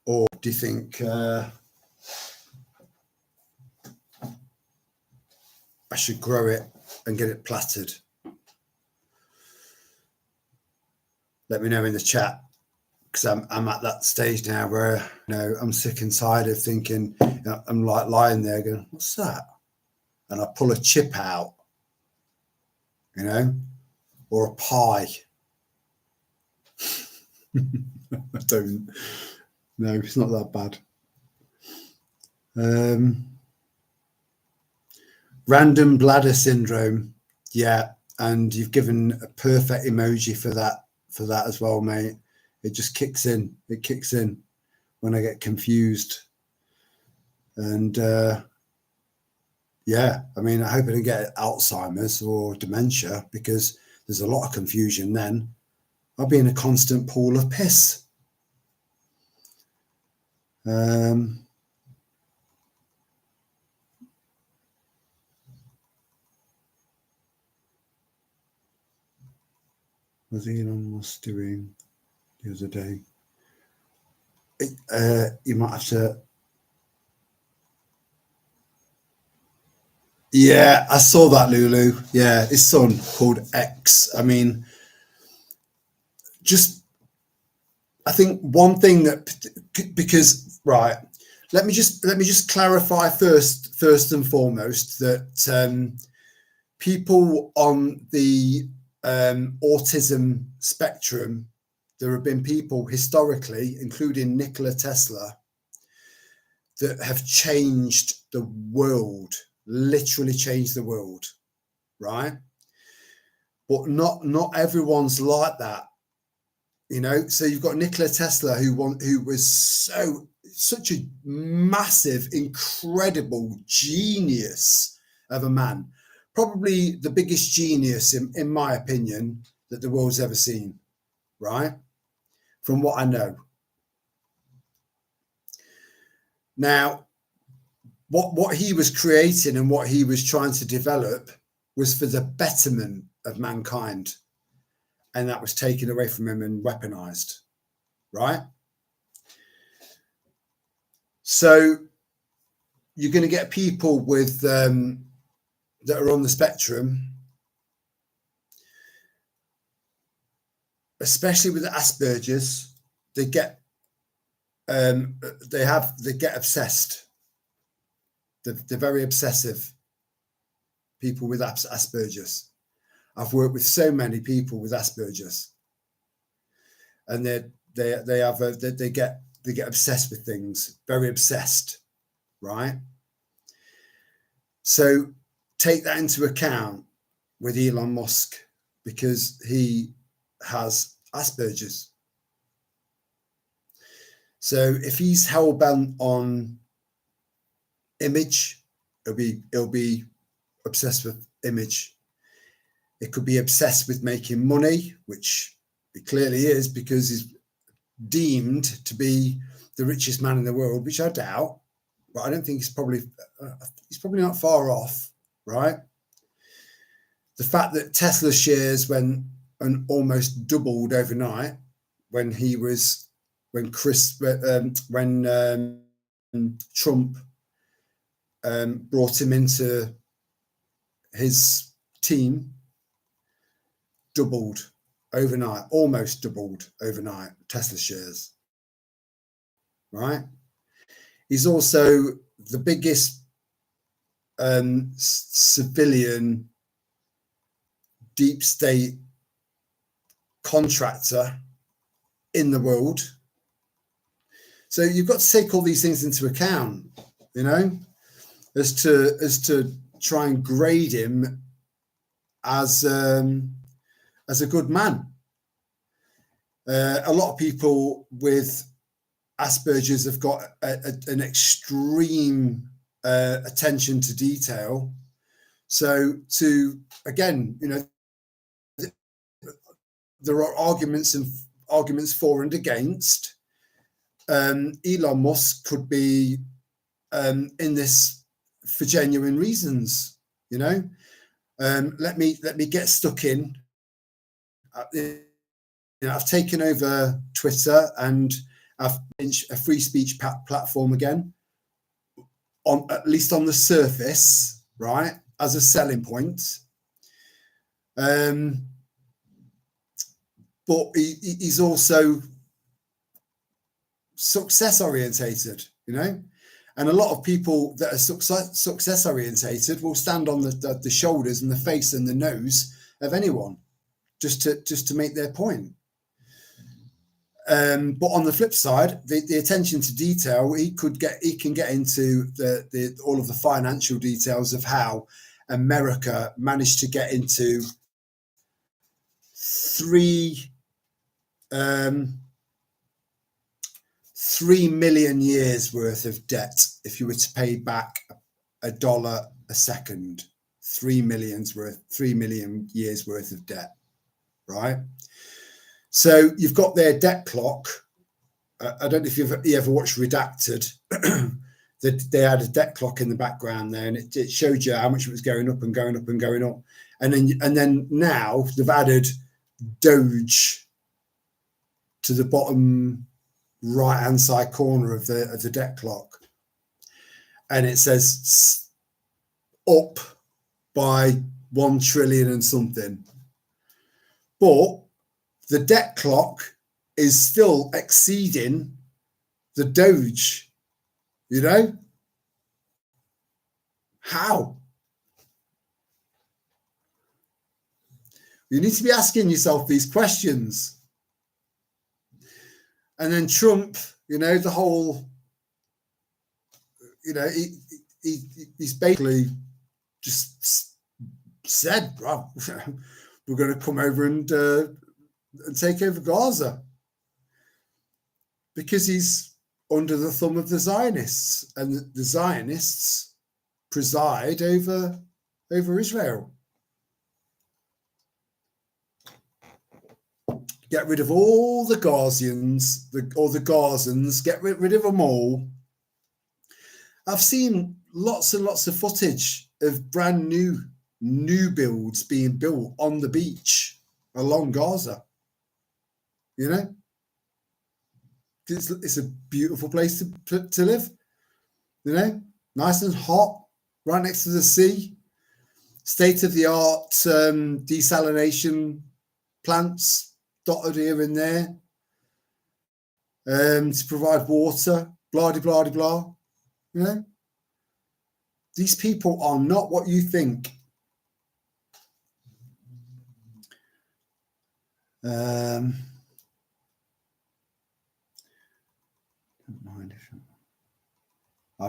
Or do you think I should grow it and get it plaited? Let me know in the chat, because I'm at that stage now where I'm sick and tired of thinking, I'm like lying there going, what's that? And I pull a chip out, or a pie. I don't. No, it's not that bad. Random bladder syndrome. Yeah, and you've given a perfect emoji for that as well, mate. It just kicks in. It kicks in when I get confused. And yeah, I mean, I hope I don't get Alzheimer's or dementia, because there's a lot of confusion then. I'll be in a constant pool of piss. Was Elon Musk doing the other day? You might have to. Yeah, I saw that, Lulu. Yeah, his son called X. I mean, I think one thing because right, let me just clarify first and foremost that people on the autism spectrum, there have been people historically, including Nikola Tesla, that have changed the world, literally changed the world, right? But not everyone's like that, you know. So you've got Nikola Tesla, who was such a massive, incredible genius of a man, probably the biggest genius in my opinion that the world's ever seen, right? From what I know. Now, what he was creating and what he was trying to develop was for the betterment of mankind, and that was taken away from him and weaponized, right? So you're going to get people with that are on the spectrum, especially with Asperger's. They get obsessed. They're very obsessive. People with Asperger's. I've worked with so many people with Asperger's, and they get obsessed with things, very obsessed, right? So take that into account with Elon Musk, because he has Asperger's. So if he's hell bent on image, he'll be obsessed with image. It could be obsessed with making money, which it clearly is, because he's deemed to be the richest man in the world, which I doubt, but I don't think he's probably not far off, right? The fact that Tesla shares went and almost doubled overnight when Trump brought him into his team, doubled overnight, almost doubled overnight, Tesla shares, right? He's also the biggest civilian deep state contractor in the world. So you've got to take all these things into account, you know, as to try and grade him as a good man. A lot of people with Asperger's have got an extreme attention to detail. So again, you know, there are arguments for and against. Elon Musk could be in this for genuine reasons, you know. Let me get stuck in. You know, I've taken over Twitter and I've been a free speech platform again, on at least on the surface, right, as a selling point. But he's also success orientated, you know, and a lot of people that are success orientated will stand on the shoulders and the face and the nose of anyone just to make their point. But on the flip side, the attention to detail, he can get into the all of the financial details of how America managed to get into 3 million years worth of debt if you were to pay back $1 a second. 3 million years worth of debt, right? So you've got their debt clock. I don't know if you ever watched Redacted. They had a debt clock in the background there, and it showed you how much it was going up and going up and going up. And then now they've added Doge to the bottom right-hand side corner of the debt clock, and it says up by 1 trillion and something. But the debt clock is still exceeding the Doge, you know? How? You need to be asking yourself these questions. And then Trump, the whole, he's basically just said, "Bro, we're going to come over and take over Gaza," because he's under the thumb of the Zionists, and the Zionists preside over Israel. Get rid of all the Gazians, or the Gazans, get rid of them all. I've seen lots and lots of footage of brand new builds being built on the beach along Gaza. It's a beautiful place to live. Nice and hot, right next to the sea. State-of-the-art desalination plants dotted here and there to provide water, blah, blah, blah, blah. These people are not what you think. I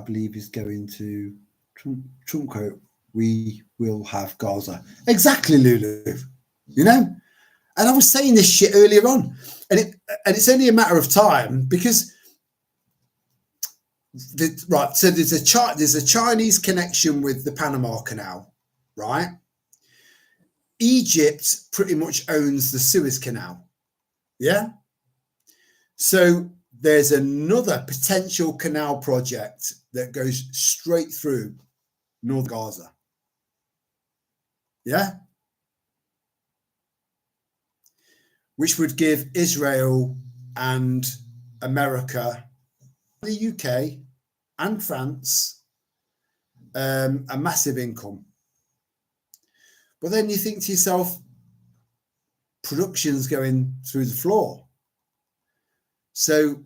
believe he's going to Trump quote, "We will have Gaza." Exactly, Lulu. And I was saying this shit earlier on, and it's only a matter of time, because so there's a Chinese connection with the Panama Canal, right? Egypt pretty much owns the Suez Canal, yeah. So there's another potential canal project that goes straight through North Gaza, yeah, which would give Israel and America, the UK and France a massive income. But then you think to yourself, production's going through the floor. So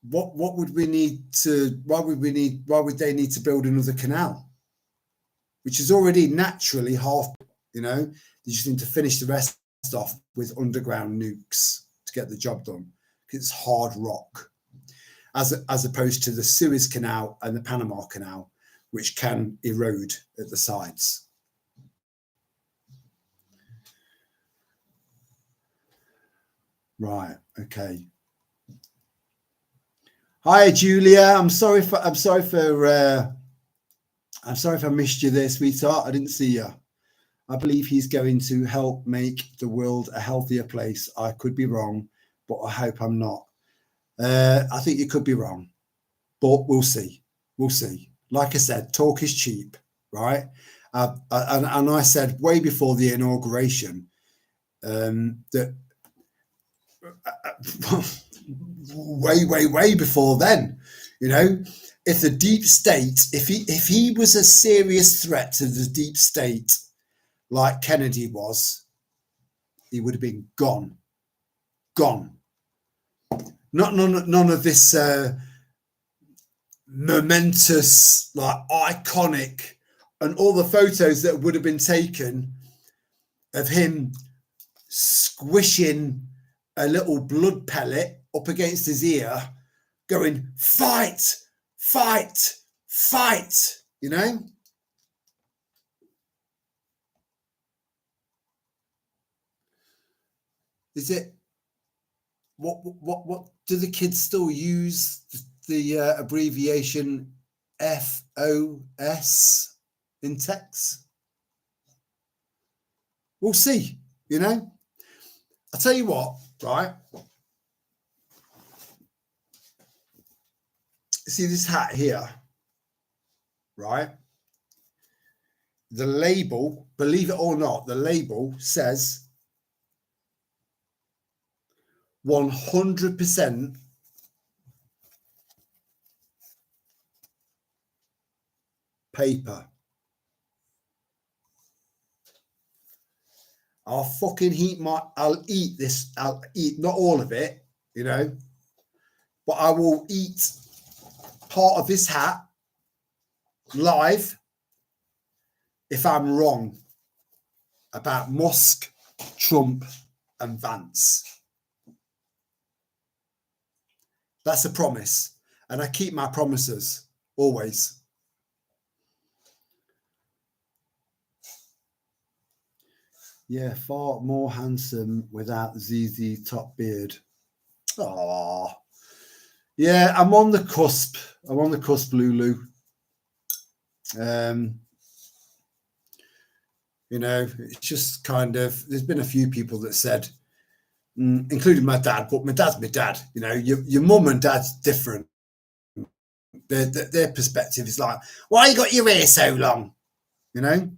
what would we need to, why would they need to build another canal, which is already naturally half, they just need to finish the rest off with underground nukes to get the job done. It's hard rock, as opposed to the Suez Canal and the Panama Canal, which can erode at the sides. Right. Okay. Hi, Julia. I'm sorry if I missed you there, sweetheart. I didn't see you. I believe he's going to help make the world a healthier place. I could be wrong, but I hope I'm not. I think you could be wrong, but we'll see. We'll see. Like I said, talk is cheap, right? And I said way before the inauguration that way before then, if the deep state, if he was a serious threat to the deep state like Kennedy was, he would have been gone. None of this momentous, like iconic, and all the photos that would have been taken of him squishing a little blood pellet up against his ear, going, "Fight, fight, fight," Is it, what do the kids still use the abbreviation FOS in text? We'll see, I'll tell you what, right? See this hat here, right? The label, believe it or not, the label says 100% paper. I'll eat this. I'll eat not all of it, but I will eat part of this hat live if I'm wrong about Musk Trump and Vance. That's a promise. And I keep my promises, always. Yeah, far more handsome without ZZ top beard. Oh, yeah, I'm on the cusp. I'm on the cusp, Lulu. You know, it's just kind of, there's been a few people that said, including my dad, but my dad's my dad. You know, your mum and dad's different. Their perspective is like, why you got your hair so long? You know,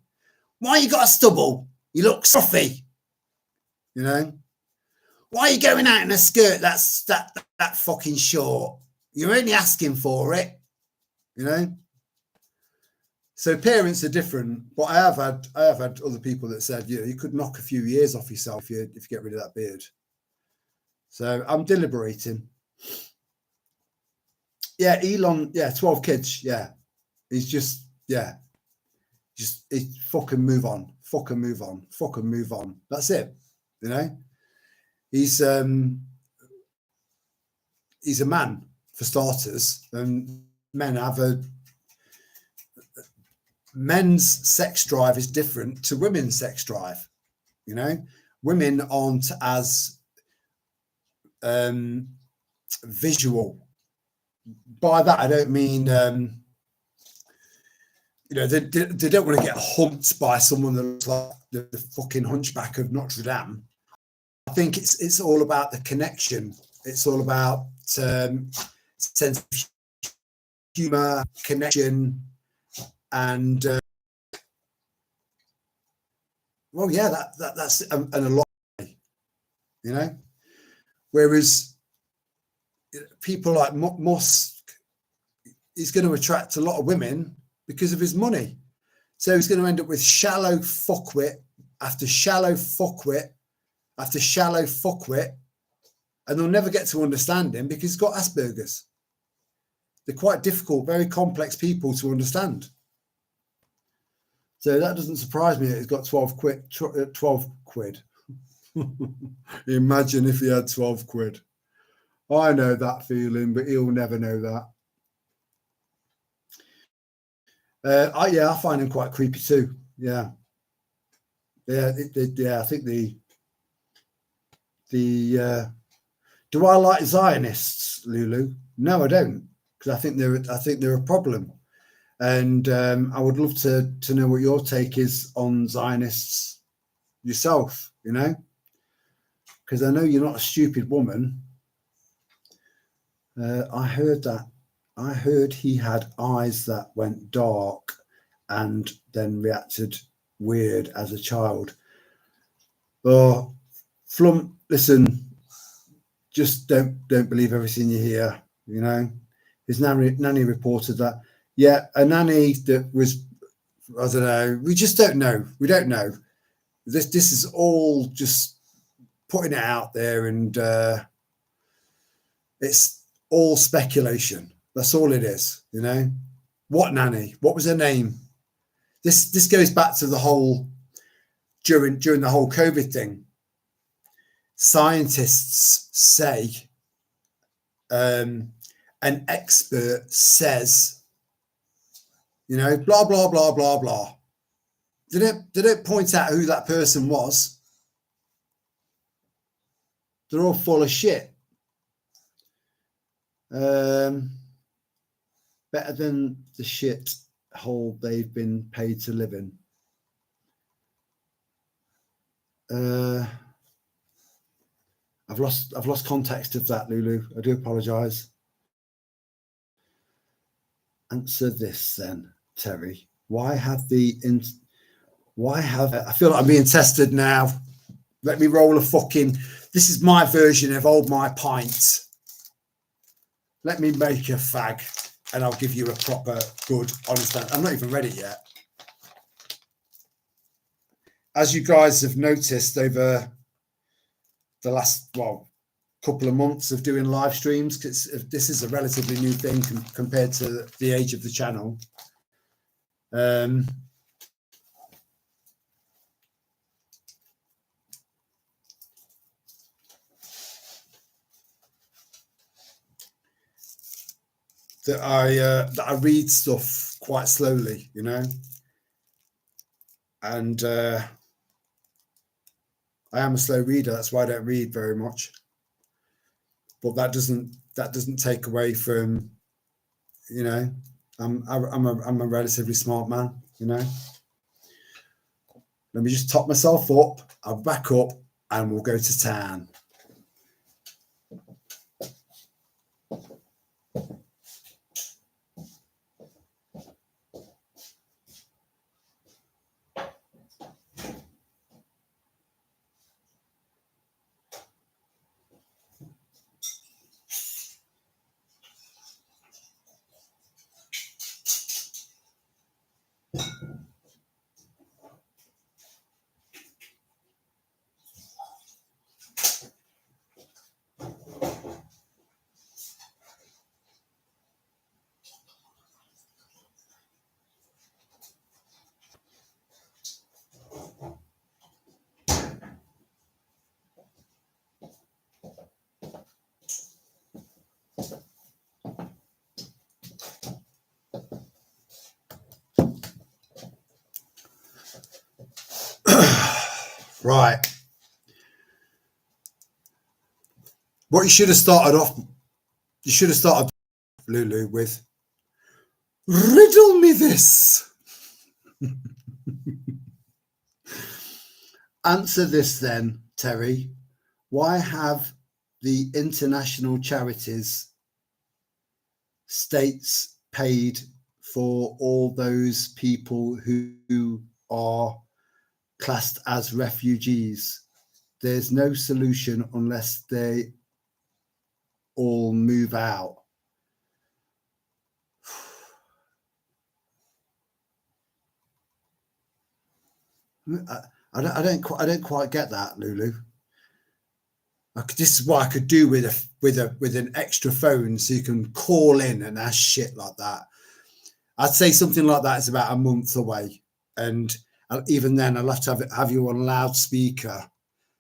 why you got a stubble? You look stuffy. You know, why are you going out in a skirt that's that fucking short? You're only asking for it. You know. So parents are different, but I have had other people that said, you could knock a few years off yourself if you get rid of that beard. So I'm deliberating. Yeah, Elon, 12 kids, yeah. He's just fucking move on. Fucking move on. Fucking move on. That's it. You know? He's a man, for starters, and men's sex drive is different to women's sex drive. You know, women aren't as visual. By that, I don't mean, you know, they don't want to get humped by someone that looks like the fucking Hunchback of Notre Dame. I think it's all about the connection. It's all about sense of humor, connection, and well, yeah, that's and a lot, you know. Whereas people like Musk, he's going to attract a lot of women because of his money. So he's going to end up with shallow fuckwit after shallow fuckwit after shallow fuckwit, and they'll never get to understand him because he's got Asperger's. They're quite difficult, very complex people to understand. So that doesn't surprise me that he's got 12 quid. Imagine if he had 12 quid. I know that feeling, but he'll never know that. I find him quite creepy too. Yeah. I think do I like Zionists, Lulu? No, I don't, because I think they're a problem, and I would love to know what your take is on Zionists yourself. You know, because I know you're not a stupid woman. I heard he had eyes that went dark and then reacted weird as a child. Oh, Flum, listen, just don't believe everything you hear. You know, his nanny reported that. Yeah, a nanny that was, I don't know. We just don't know. We don't know. This is all just putting it out there, and it's all speculation. That's all it is. You know, what nanny? What was her name? This goes back to the whole during the whole COVID thing. Scientists say, an expert says, you know, blah blah blah blah blah. They don't point out who that person was. They're all full of shit. Better than the shit hole they've been paid to live in. I've lost context of that, Lulu. I do apologise. Answer this then, Terry. I feel like I'm being tested now. Let me roll a fucking. This is my version of Hold My Pint. Let me make a fag, and I'll give you a proper, good, honest answer. I'm not even ready yet. As you guys have noticed over the last, couple of months of doing live streams, because this is a relatively new thing compared to the age of the channel. that I read stuff quite slowly, you know, and I am a slow reader. That's why I don't read very much. But that doesn't take away from, you know, I'm a relatively smart man, you know. Let me just top myself up. I'll back up and we'll go to town. Right. What you should have started off, Lulu, with riddle me this. Answer this then, Terry. Why have the international charities states paid for all those people who are classed as refugees? There's no solution unless they all move out. I don't quite get that, Lulu. This is what I could do with an extra phone, so you can call in and ask shit like that. I'd say something like that is about a month away, and even then, I'll have to have you on loudspeaker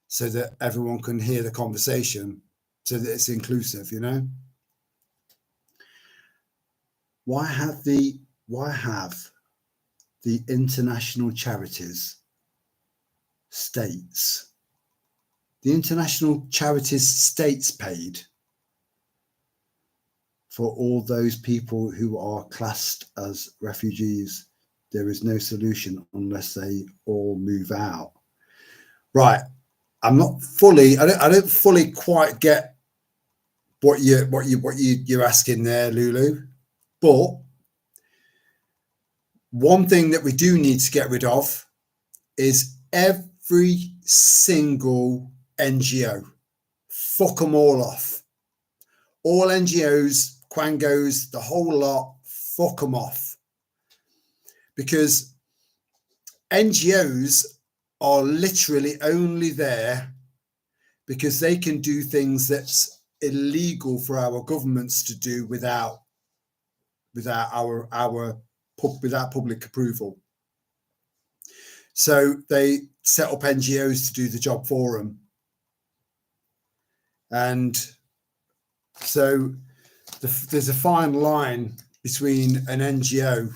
so that everyone can hear the conversation, so that it's inclusive. You know, why have the international charities states? The international charities states paid for all those people who are classed as refugees. There is no solution unless they all move out. Right. I'm not fully. I don't fully quite get what you're asking there, Lulu. But one thing that we do need to get rid of is every single NGO. Fuck them all off. All NGOs, Quangos, the whole lot, fuck them off. Because NGOs are literally only there because they can do things that's illegal for our governments to do without public approval. So they set up NGOs to do the job for them. And so there's a fine line between an NGO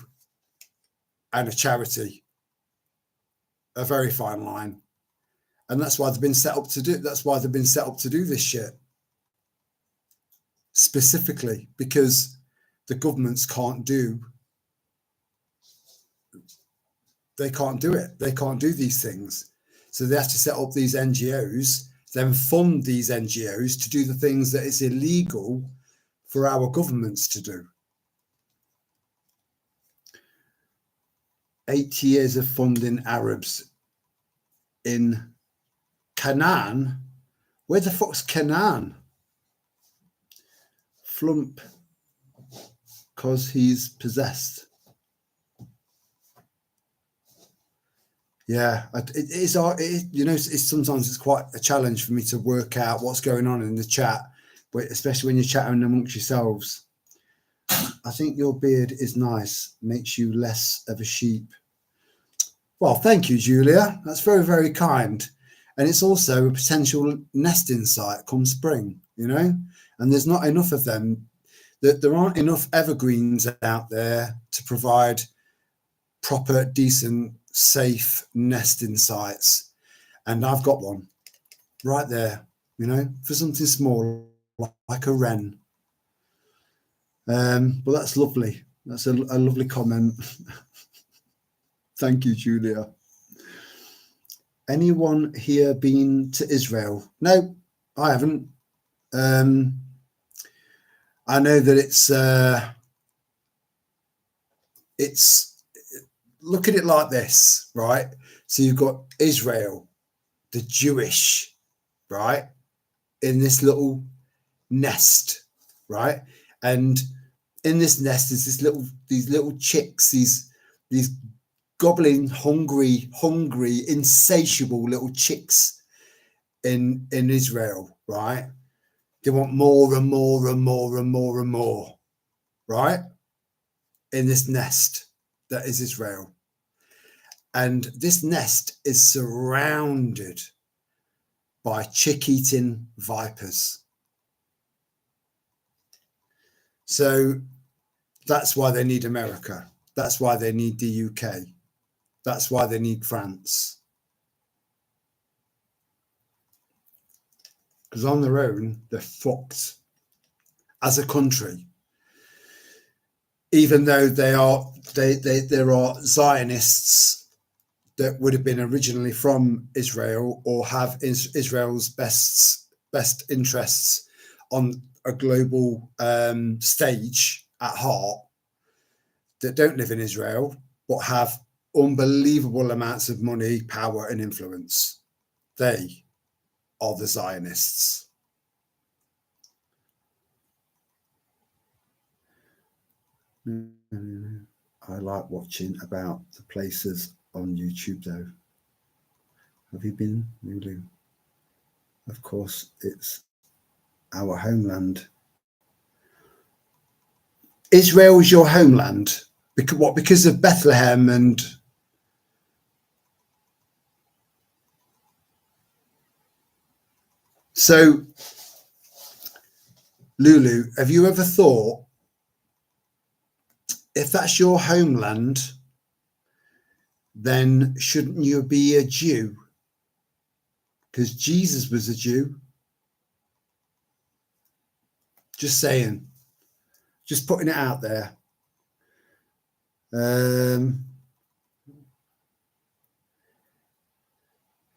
and a charity, a very fine line. And that's why they've been set up to do this shit. Specifically because the governments can't do it. They can't do these things. So they have to set up these NGOs, then fund these NGOs to do the things that it's illegal for our governments to do. 8 years of funding Arabs in Canaan. Where the fuck's Canaan? Flump, because he's possessed. Yeah, sometimes it's quite a challenge for me to work out what's going on in the chat, especially when you're chatting amongst yourselves. I think your beard is nice, makes you less of a sheep. Well, thank you, Julia. That's very, very kind. And it's also a potential nesting site come spring, you know, and there's not enough of them. that there aren't enough evergreens out there to provide proper, decent, safe nesting sites. And I've got one right there, you know, for something small like a wren. But that's lovely. That's a lovely comment. Thank you, Julia. Anyone here been to Israel? No, I haven't. I know that it's look at it like this, right? So you've got Israel, the Jewish, right, in this little nest, right? And in this nest is these little chicks, these gobbling, hungry, insatiable little chicks in Israel, right? They want more and more and more and more and more, right? In this nest that is Israel. And this nest is surrounded by chick-eating vipers. So that's why they need America. That's why they need the UK. That's why they need France. Because on their own, they're fucked as a country. Even though there are Zionists that would have been originally from Israel or have Israel's best interests on a global stage at heart, that don't live in Israel but have unbelievable amounts of money, power, and influence. They are the Zionists. I like watching about the places on YouTube, though. Have you been, Lulu? Of course, it's our homeland. Israel is your homeland. Because what? Because of Bethlehem and so, Lulu, have you ever thought, if that's your homeland, then shouldn't you be a Jew? Because Jesus was a Jew. Just saying. Just putting it out there.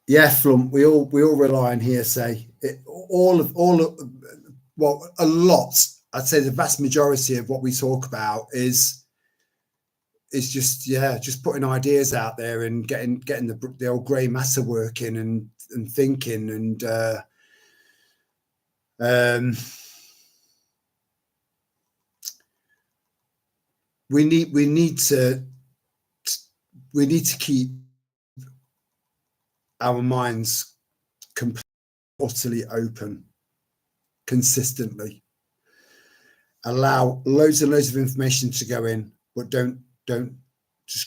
Yeah, Flump, we all rely on hearsay. Well, a lot. I'd say the vast majority of what we talk about is just putting ideas out there and getting the old grey matter working and thinking and we need to keep our minds completely, utterly open, consistently. Allow loads and loads of information to go in, but don't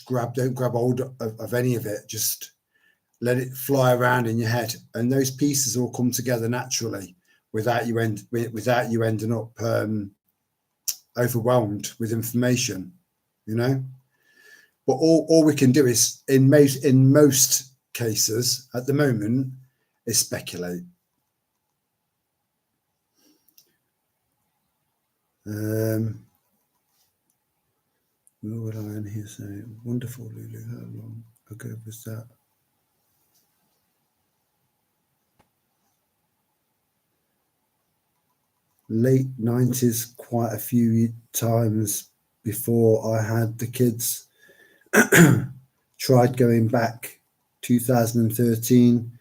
grab hold of any of it. Just let it fly around in your head, and those pieces all come together naturally without you ending up overwhelmed with information, you know. But all we can do is, in most cases at the moment, is speculate. What would I in here say? Wonderful, Lulu. How long ago was that? Late 90s, quite a few times before I had the kids. Tried going back 2013,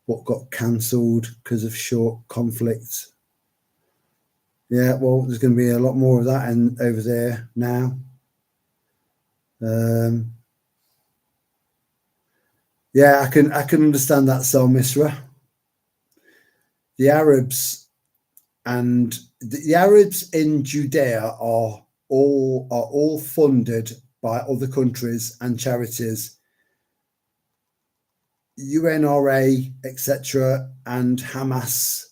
but got cancelled because of short conflict. Yeah, well, there's going to be a lot more of that over there now. Yeah, I can understand that, Sal Misra. The Arabs and the Arabs in Judea are all funded by other countries and charities, UNRWA, etc., and Hamas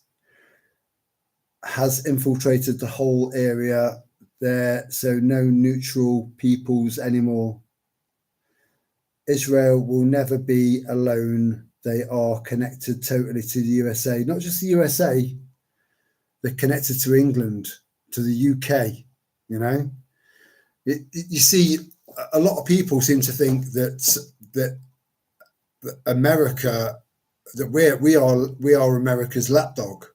has infiltrated the whole area there, so no neutral peoples anymore. Israel will never be alone. They are connected totally to the USA, not just the USA. They're connected to England, to the UK. You know, you see, a lot of people seem to think that America, that we are America's lapdog.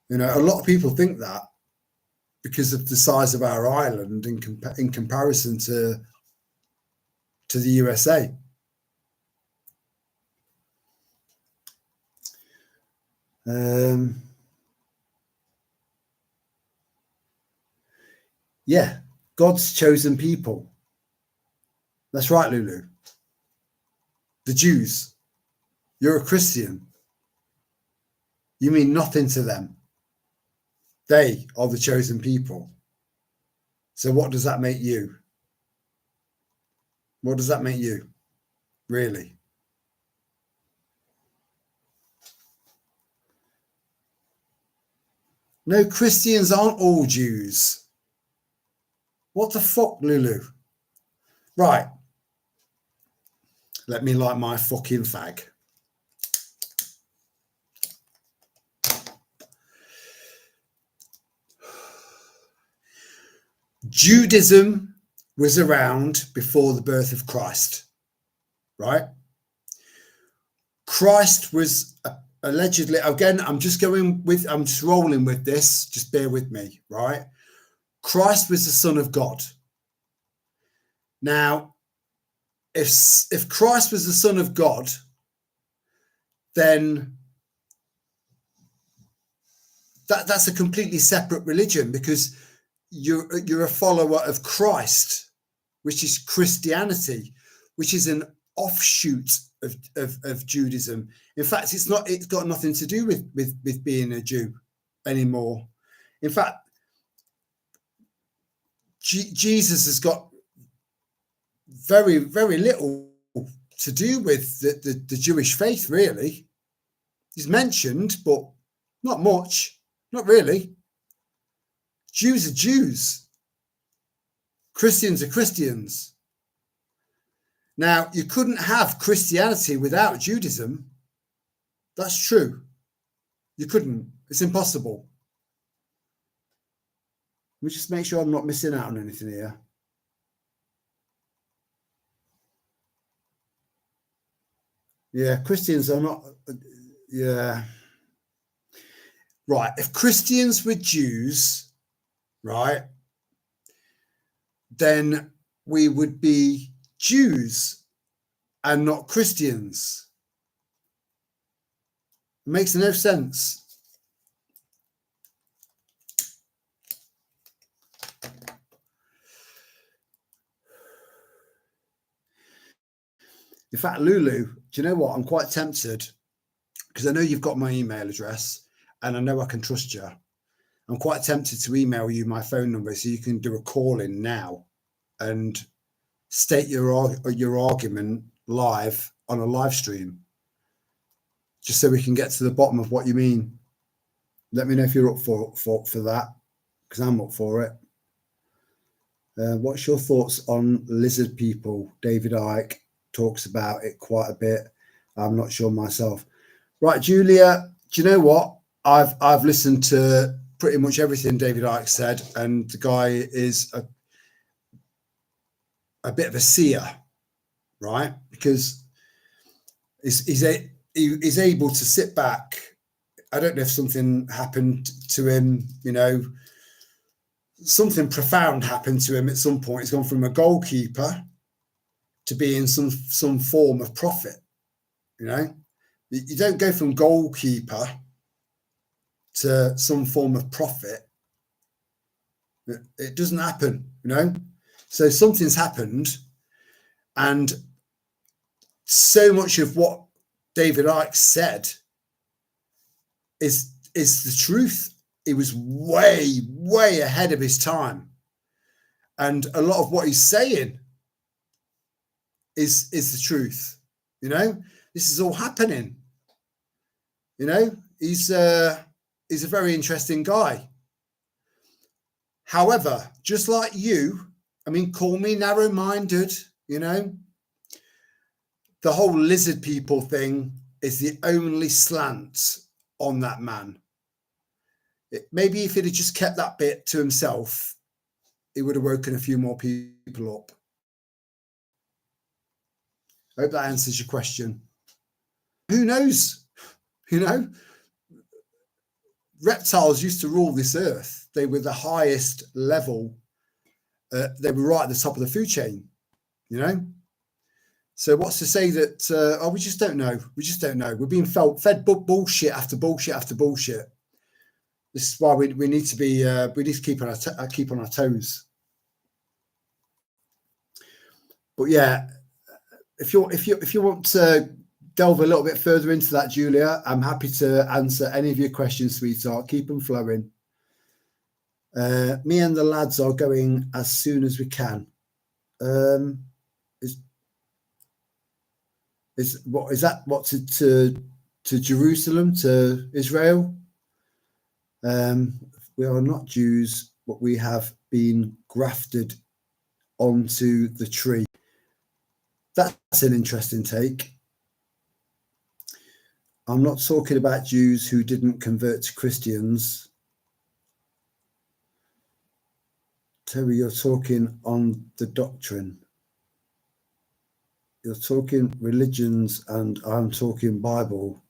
You know, a lot of people think that because of the size of our island in comparison to the USA. Yeah, God's chosen people. That's right, Lulu. The Jews. You're a Christian. You mean nothing to them. They are the chosen people. So what does that make you? What does that make you? Really? No, Christians aren't all Jews. What the fuck, Lulu? Right. Let me light my fucking fag. Judaism was around before the birth of Christ, right? Christ was allegedly, again, I'm just rolling with this, just bear with me, right? Christ was the Son of God. Now, if Christ was the Son of God, then that's a completely separate religion, because you're a follower of Christ, which is Christianity, which is an offshoot of Judaism. In fact, it's got nothing to do with being a Jew anymore. In fact, Jesus has got very, very little to do with the Jewish faith, really. He's mentioned, but not much, not really. Jews are Jews. Christians are Christians. Now, you couldn't have Christianity without Judaism. That's true. You couldn't. It's impossible. Let me just make sure I'm not missing out on anything here. Yeah, Christians are not. Yeah. Right. If Christians were Jews, right, then we would be Jews and not Christians. It makes no sense. In fact, Lulu, do you know what? I'm quite tempted, because I know you've got my email address and I know I can trust you. I'm quite tempted to email you my phone number so you can do a call in now and state your argument live on a live stream, just so we can get to the bottom of what you mean. Let me know if you're up for that, because I'm up for it. What's your thoughts on lizard people? David Icke talks about it quite a bit. I'm not sure myself. Right, Julia, do you know what? I've listened to pretty much everything David Icke said, and the guy is a bit of a seer, right? Because he's able to sit back. I don't know if something happened to him, you know, something profound happened to him at some point. He's gone from a goalkeeper to being some form of prophet, you know. You don't go from goalkeeper to some form of prophet. It doesn't happen, you know. So something's happened, and so much of what David Icke said is the truth. He was way, way ahead of his time, and a lot of what he's saying is the truth. You know, this is all happening. You know, he's a very interesting guy. However, just like you, I mean, call me narrow-minded, you know, the whole lizard people thing is the only slant on that man. Maybe if he'd have just kept that bit to himself, he would have woken a few more people up. I hope that answers your question. Who knows? You know, reptiles used to rule this earth. They were the highest level. They were right at the top of the food chain, you know. So what's to say that, we just don't know. We just don't know. We're being fed bullshit after bullshit after bullshit. This is why we need to be, we need to keep on our toes. But yeah, if you want to delve a little bit further into that, Julia, I'm happy to answer any of your questions, sweetheart. Keep them flowing. Me and the lads are going as soon as we can. To Jerusalem, to Israel? We are not Jews, but we have been grafted onto the tree. That's an interesting take. I'm not talking about Jews who didn't convert to Christians. Terry, you're talking on the doctrine. You're talking religions and I'm talking Bible.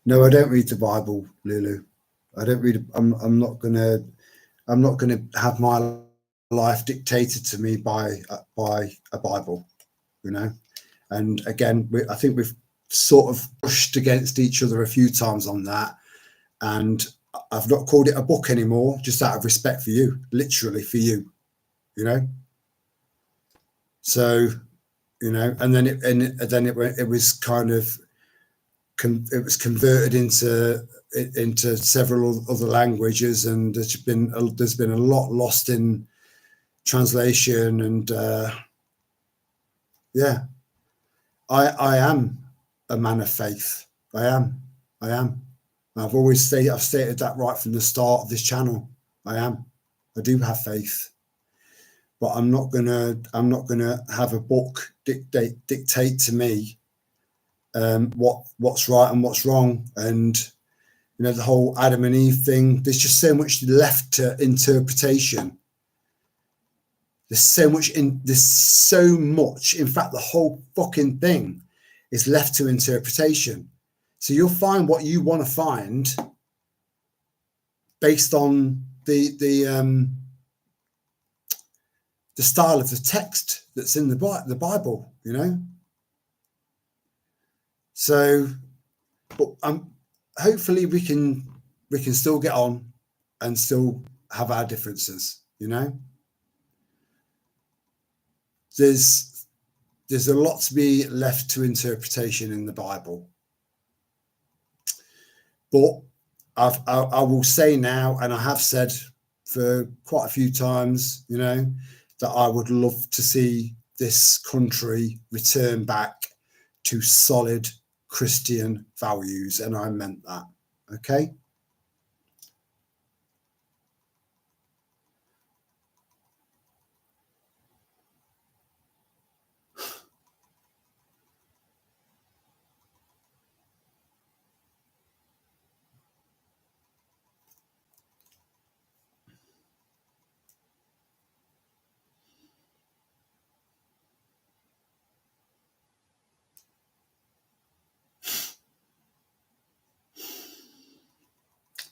No, I don't read the Bible, Lulu. I don't read. I'm not gonna have my life dictated to me by a Bible, you know. And again, I think we've sort of pushed against each other a few times on that, and I've not called it a book anymore, just out of respect for you, literally for you, you know. So, you know, and then it was kind of. It was converted into several other languages, and there's been a lot lost in translation. And yeah, I am a man of faith. I am. I've stated that right from the start of this channel. I do have faith, but I'm not gonna have a book dictate to me what's right and what's wrong. And you know, the whole Adam and Eve thing, there's just so much left to interpretation. There's so much, in fact, the whole fucking thing is left to interpretation. So you'll find what you want to find based on the style of the text that's in the Bible, you know. So, but hopefully we can still get on and still have our differences, you know. There's a lot to be left to interpretation in the Bible, but I will say now, and I have said for quite a few times, you know, that I would love to see this country return back to solid Christian values, and I meant that. Okay.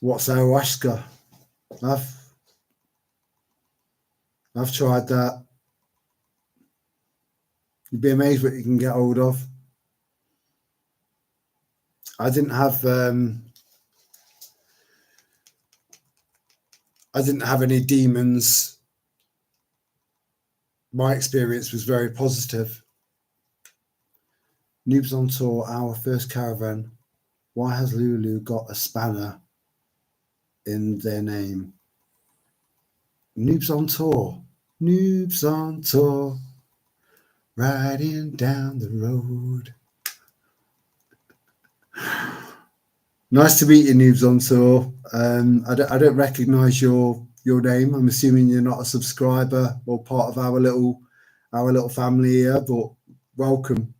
What's ayahuasca? I've tried that. You'd be amazed what you can get hold of. I didn't have any demons. My experience was very positive. Noobs on Tour, our first caravan. Why has Lulu got a spanner in their name? Noobs on Tour. Noobs on Tour. riding down the road. Nice to meet you, Noobs on Tour. I don't recognise your name. I'm assuming you're not a subscriber or part of our little family here, but welcome.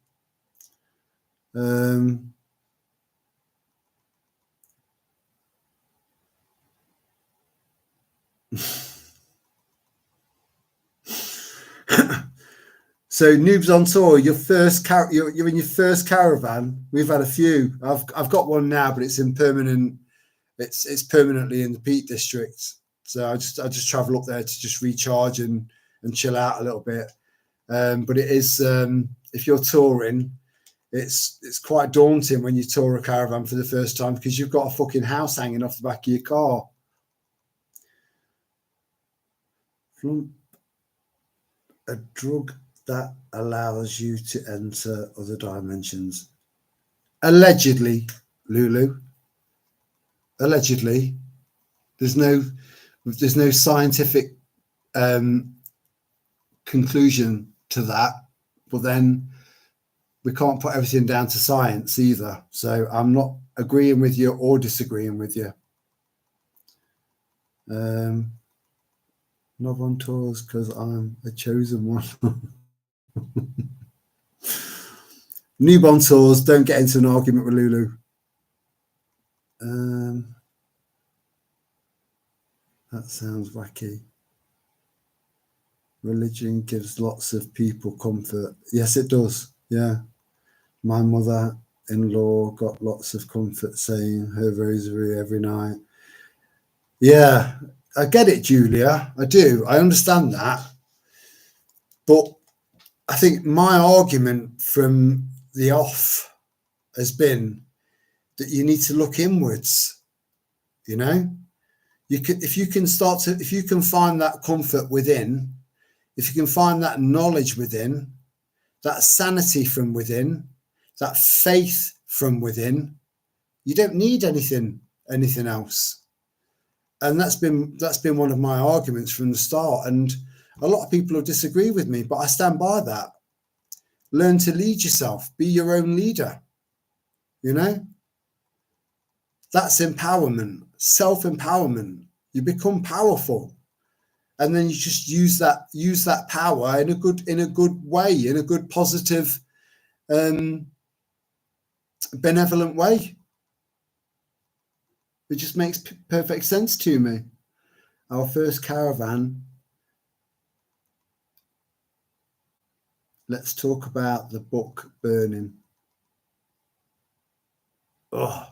So Noobs on Tour, you're in your first caravan. We've had a few. I've got one now, but it's in permanent. It's permanently in the Peak District. So I just travel up there to just recharge and chill out a little bit. But it is if you're touring, it's quite daunting when you tour a caravan for the first time because you've got a fucking house hanging off the back of your car. A drug that allows you to enter other dimensions. Allegedly, Lulu. Allegedly. There's no scientific conclusion to that, but then we can't put everything down to science either. So I'm not agreeing with you or disagreeing with you. Not on tours because I'm a chosen one. Noob on tours, don't get into an argument with Lulu. That sounds wacky. Religion gives lots of people comfort. Yes, it does. Yeah. My mother-in-law got lots of comfort saying her rosary every night. Yeah, I get it, Julia. I do. I understand that. But I think my argument from the off has been that you need to look inwards. You know, if you can find that comfort within, if you can find that knowledge within, that sanity from within, that faith from within, you don't need anything else. And that's been one of my arguments from the start. And a lot of people will disagree with me, but I stand by that. Learn to lead yourself. Be your own leader. You know, that's empowerment, self-empowerment. You become powerful, and then you just use that power in a good way, in a good, positive, benevolent way. It just makes perfect sense to me. Our first caravan. Let's talk about the book burning. Oh,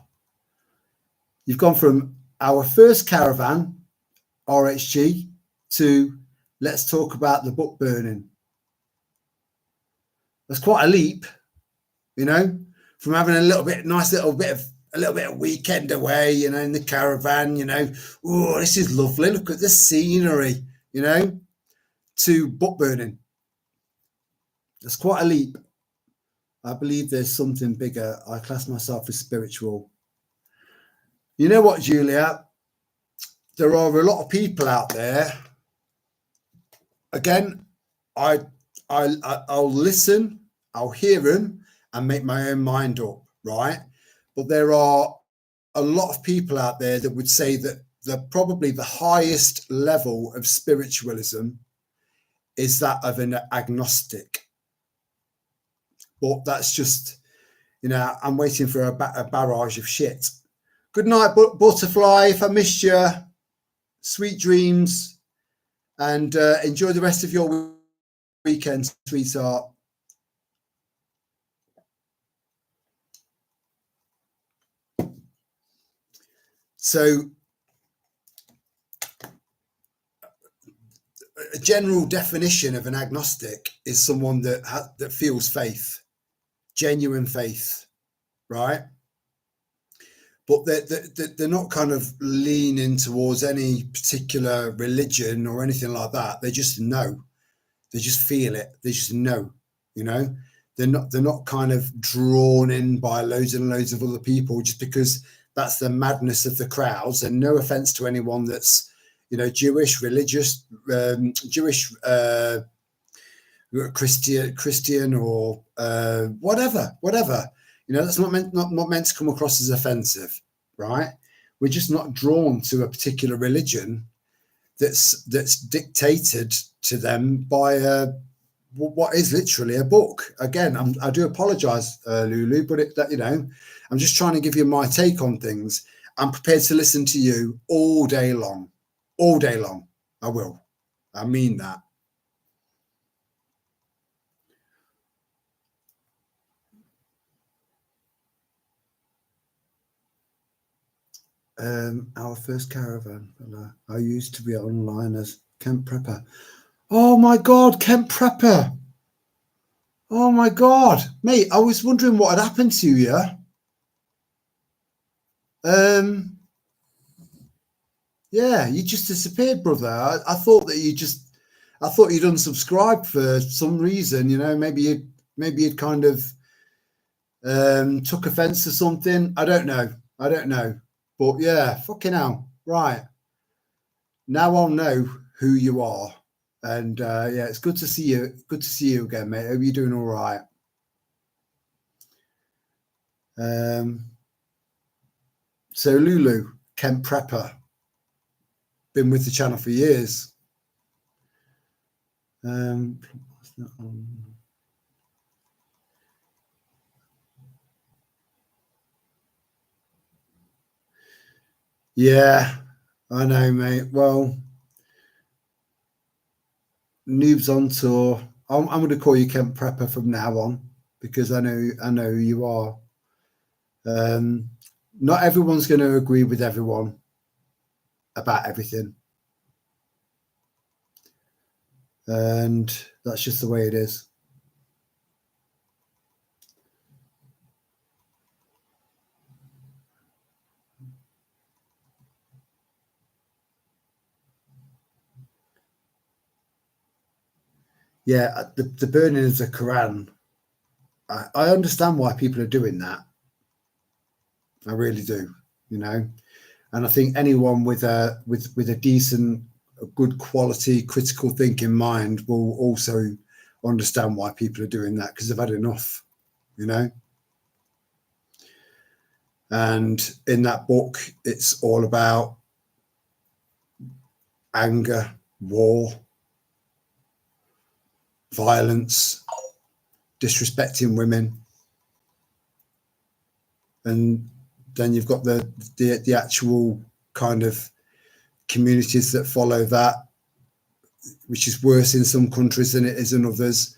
you've gone from our first caravan, RHG, to let's talk about the book burning. That's quite a leap, you know, from having a little bit of weekend away, you know, in the caravan, you know, oh, this is lovely. Look at the scenery, you know, to book burning. That's quite a leap. I believe there's something bigger. I class myself as spiritual. You know what, Julia? There are a lot of people out there. Again, I'll listen, I'll hear them and make my own mind up, right? But there are a lot of people out there that would say that probably the highest level of spiritualism is that of an agnostic. But that's just, you know, I'm waiting for a barrage of shit. Good night, Butterfly. If I missed you, sweet dreams, and enjoy the rest of your weekend, sweetheart. So, a general definition of an agnostic is someone that feels faith, genuine faith, right? But they're not kind of leaning towards any particular religion or anything like that. They just know, they just feel it, they just know, you know. They're not kind of drawn in by loads and loads of other people just because that's the madness of the crowds. And no offense to anyone that's, you know, Jewish, religious, Jewish, you're a Christian or whatever. That's not meant to come across as offensive, right? We're just not drawn to a particular religion that's dictated to them by what is literally a book. Again, I do apologize, Lulu, but I'm just trying to give you my take on things. I'm prepared to listen to you all day long. I will. I mean that. Our first caravan. I used to be online as Camp Prepper. Oh my God, Camp Prepper. Oh my God, mate, I was wondering what had happened to you. Yeah, you just disappeared, brother. I thought that I thought you'd unsubscribed for some reason. Maybe you'd kind of took offense to something. I don't know. But yeah, fucking hell. Right. Now I'll know who you are. And yeah, it's good to see you. Good to see you again, mate. Hope you're doing all right. So Lulu, Kent Prepper, been with the channel for years. Yeah, I know, mate. Well, Noobs on Tour. I'm going to call you Kent Prepper from now on because I know who you are. Not everyone's going to agree with everyone about everything, and that's just the way it is. Yeah, the burning of the Quran. I understand why people are doing that. I really do, and I think anyone with a decent, a good quality critical thinking mind will also understand why people are doing that because they've had enough, And in that book, it's all about anger, war, violence, disrespecting women, and then you've got the actual kind of communities that follow that, which is worse in some countries than it is in others.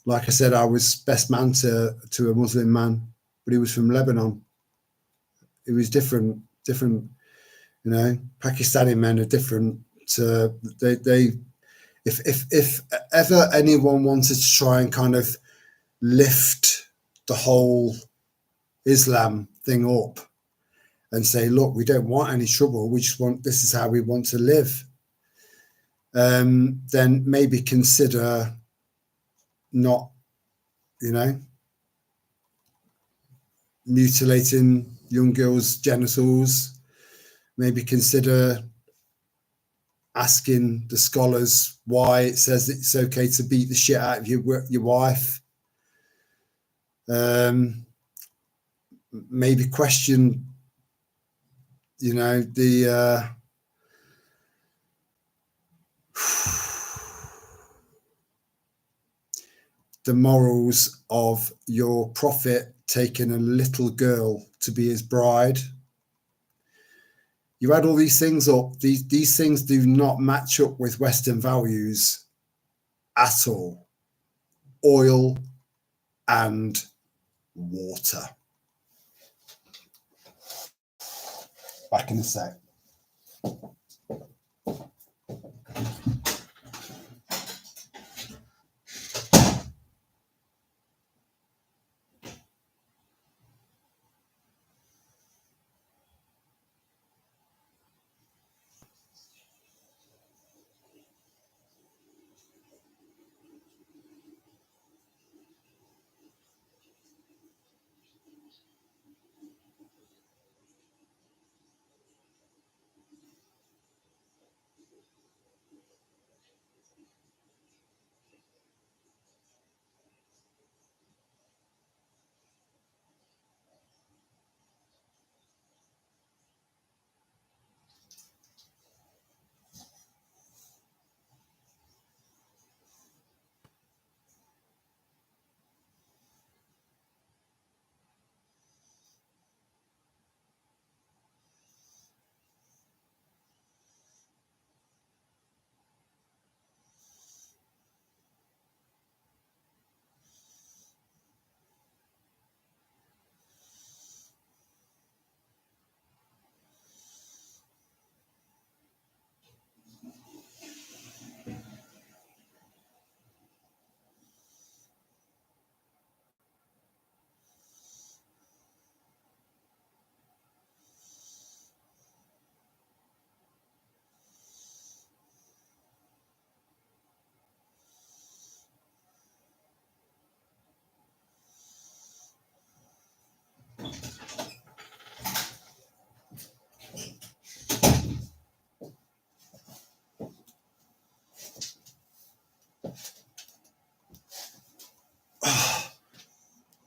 Like I said, I was best man to a Muslim man, but he was from Lebanon. It was different. Pakistani men are different. They if ever anyone wanted to try and kind of lift the whole Islam thing up and say, look, we don't want any trouble. We just want, this is how we want to live. Then maybe consider not, mutilating young girls' genitals. Maybe consider asking the scholars why it says it's okay to beat the shit out of your wife. Maybe question, the the morals of your prophet taking a little girl to be his bride. You add all these things up. These things do not match up with Western values at all. Oil and water. Back in a sec.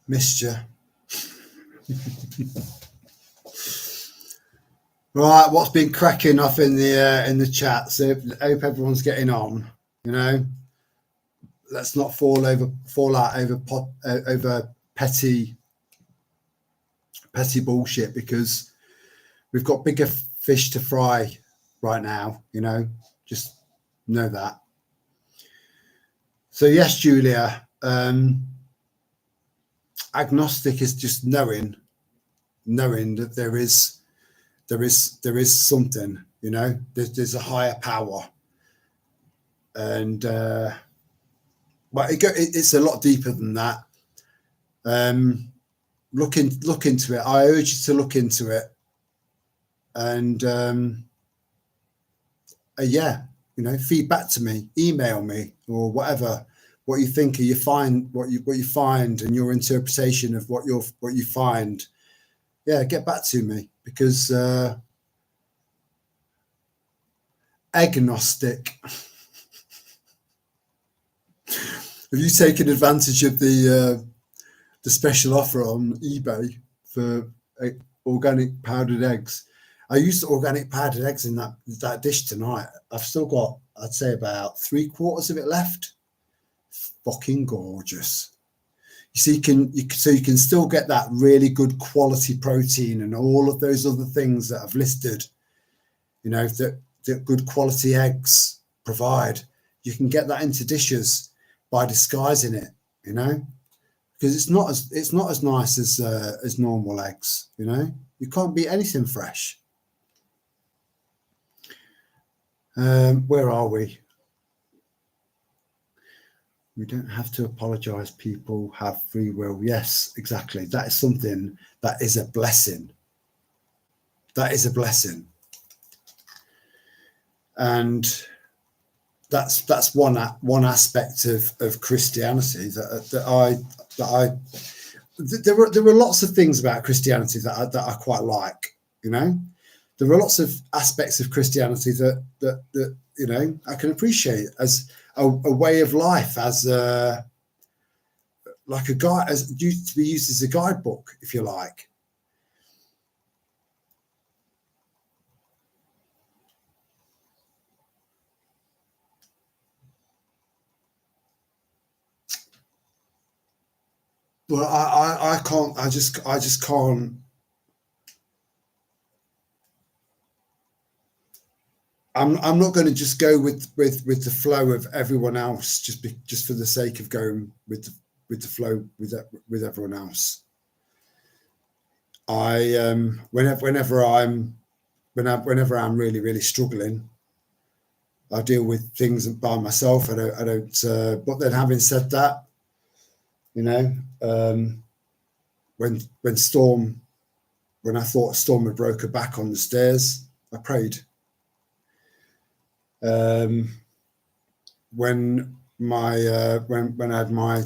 Missed you. Right, what's been cracking off in the chat? So I hope everyone's getting on. You know, let's not fall out over petty bullshit, because we've got bigger fish to fry right now. You know, just know that. So yes, Julia, agnostic is just knowing that there is something, you know, there's a higher power, and but it's a lot deeper than that. Look into it. I urge you to look into it, and yeah, you know, feedback to me, email me, or whatever, what you think, or you find what you find, and your interpretation of what you find. Yeah, get back to me, because agnostic. Have you taken advantage of the special offer on eBay for organic powdered eggs? I used organic powdered eggs in that dish tonight. I've still got, I'd say, about 3/4 of it left. Fucking gorgeous. You see, you can still get that really good quality protein and all of those other things that I've listed, you know, that good quality eggs provide. You can get that into dishes by disguising it, you know, because it's not as nice as normal eggs. You know, you can't beat anything fresh. Where are we? We don't have to apologize. People have free will. Yes, exactly. That is something that is a blessing. That is a blessing. And that's one aspect of Christianity there are lots of things about Christianity that I quite like. You know, there are lots of aspects of Christianity that you know, I can appreciate as a way of life, as like a guide, as used to be used as a guidebook, if you like. But I can't. I just can't. I'm not going to just go with the flow of everyone else just for the sake of going with the flow with everyone else. Whenever I'm really, really struggling, I deal with things by myself. I don't. But then, having said that, you know, when I thought Storm had broke her back on the stairs, I prayed. When I had my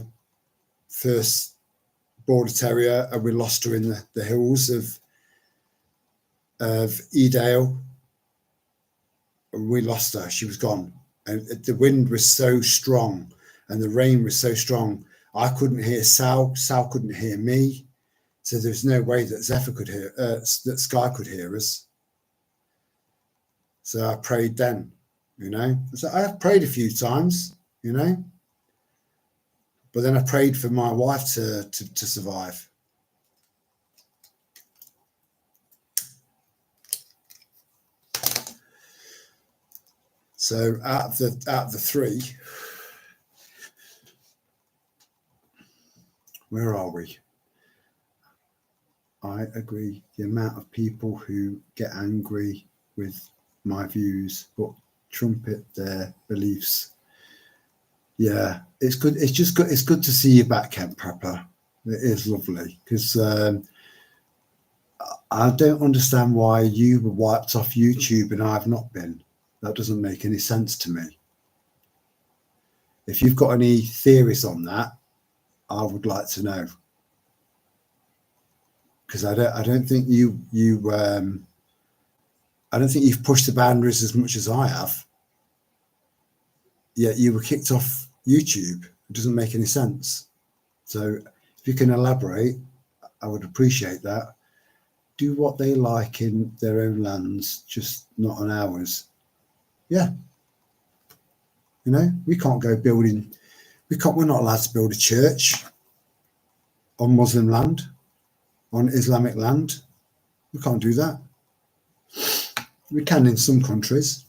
first border terrier and we lost her in the hills of Edale, we lost her. She was gone, and the wind was so strong and the rain was so strong. I couldn't hear Sal. Sal couldn't hear me. So there's no way that Zephyr could hear, that Sky could hear us. So I prayed then, you know. So I have prayed a few times, you know. But then I prayed for my wife to survive. So out of the three, where are we? I agree. The amount of people who get angry with my views but trumpet their beliefs. Yeah, it's good. It's just good. It's good to see you back, Kent Prepper. It is lovely, because I don't understand why you were wiped off YouTube and I've not been. That doesn't make any sense to me. If you've got any theories on that, I would like to know, because I don't think I don't think you've pushed the boundaries as much as I have. Yet you were kicked off YouTube. It doesn't make any sense. So If you can elaborate, I would appreciate that. Do what they like in their own lands, just not on ours. Yeah. You know, we can't go building, we're not allowed to build a church on Muslim land, on Islamic land. We can't do that. We can in some countries.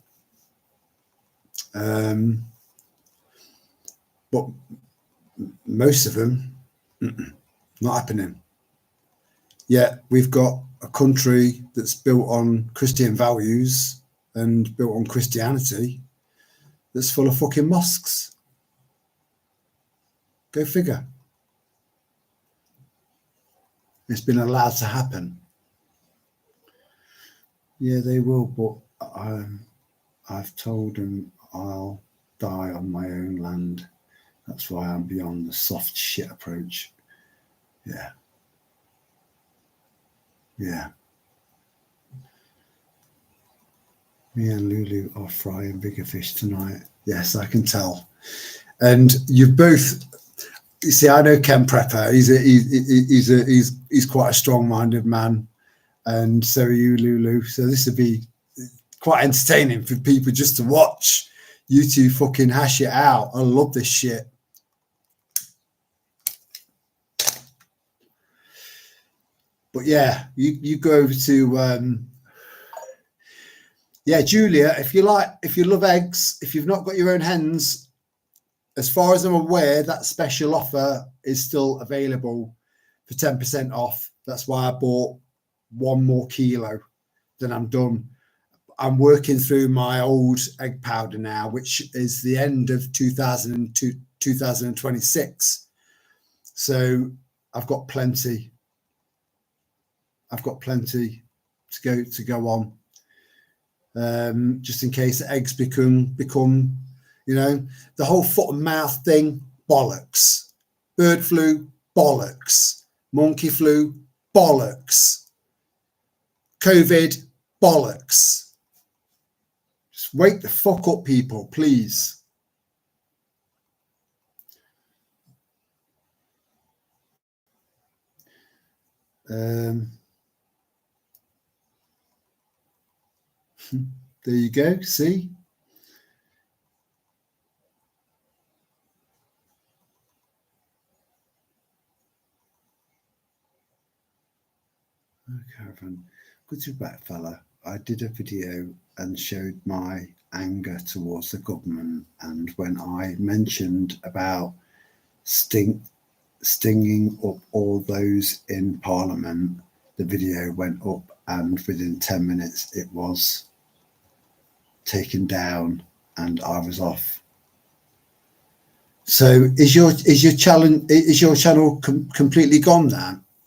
But most of them, not happening. Yet we've got a country that's built on Christian values and built on Christianity that's full of fucking mosques. Go figure. It's been allowed to happen. Yeah, they will, but I've told them I'll die on my own land. That's why I'm beyond the soft shit approach. Yeah. Yeah. Me and Lulu are frying bigger fish tonight. Yes, I can tell. And you both, you see, I know Ken Prepper. He's quite a strong-minded man, and so are you, Lulu. So this would be quite entertaining for people just to watch you two fucking hash it out. I love this shit. But yeah, you go over to yeah, Julia, if you love eggs, if you've not got your own hens, as far as I'm aware, that special offer is still available for 10% off. That's why I bought 1 more kilo. Then I'm done. I'm working through my old egg powder now, which is the end of 2026. So I've got plenty. I've got plenty to go on. Just in case the eggs become, you know, the whole foot and mouth thing, bollocks. Bird flu, bollocks. Monkey flu, bollocks. COVID, bollocks. Just wake the fuck up, people, please. There you go, see? Caravan, good to be back, fella. I did a video and showed my anger towards the government, and when I mentioned about stinging up all those in Parliament, the video went up, and within 10 minutes it was taken down and I was off. So is your channel completely gone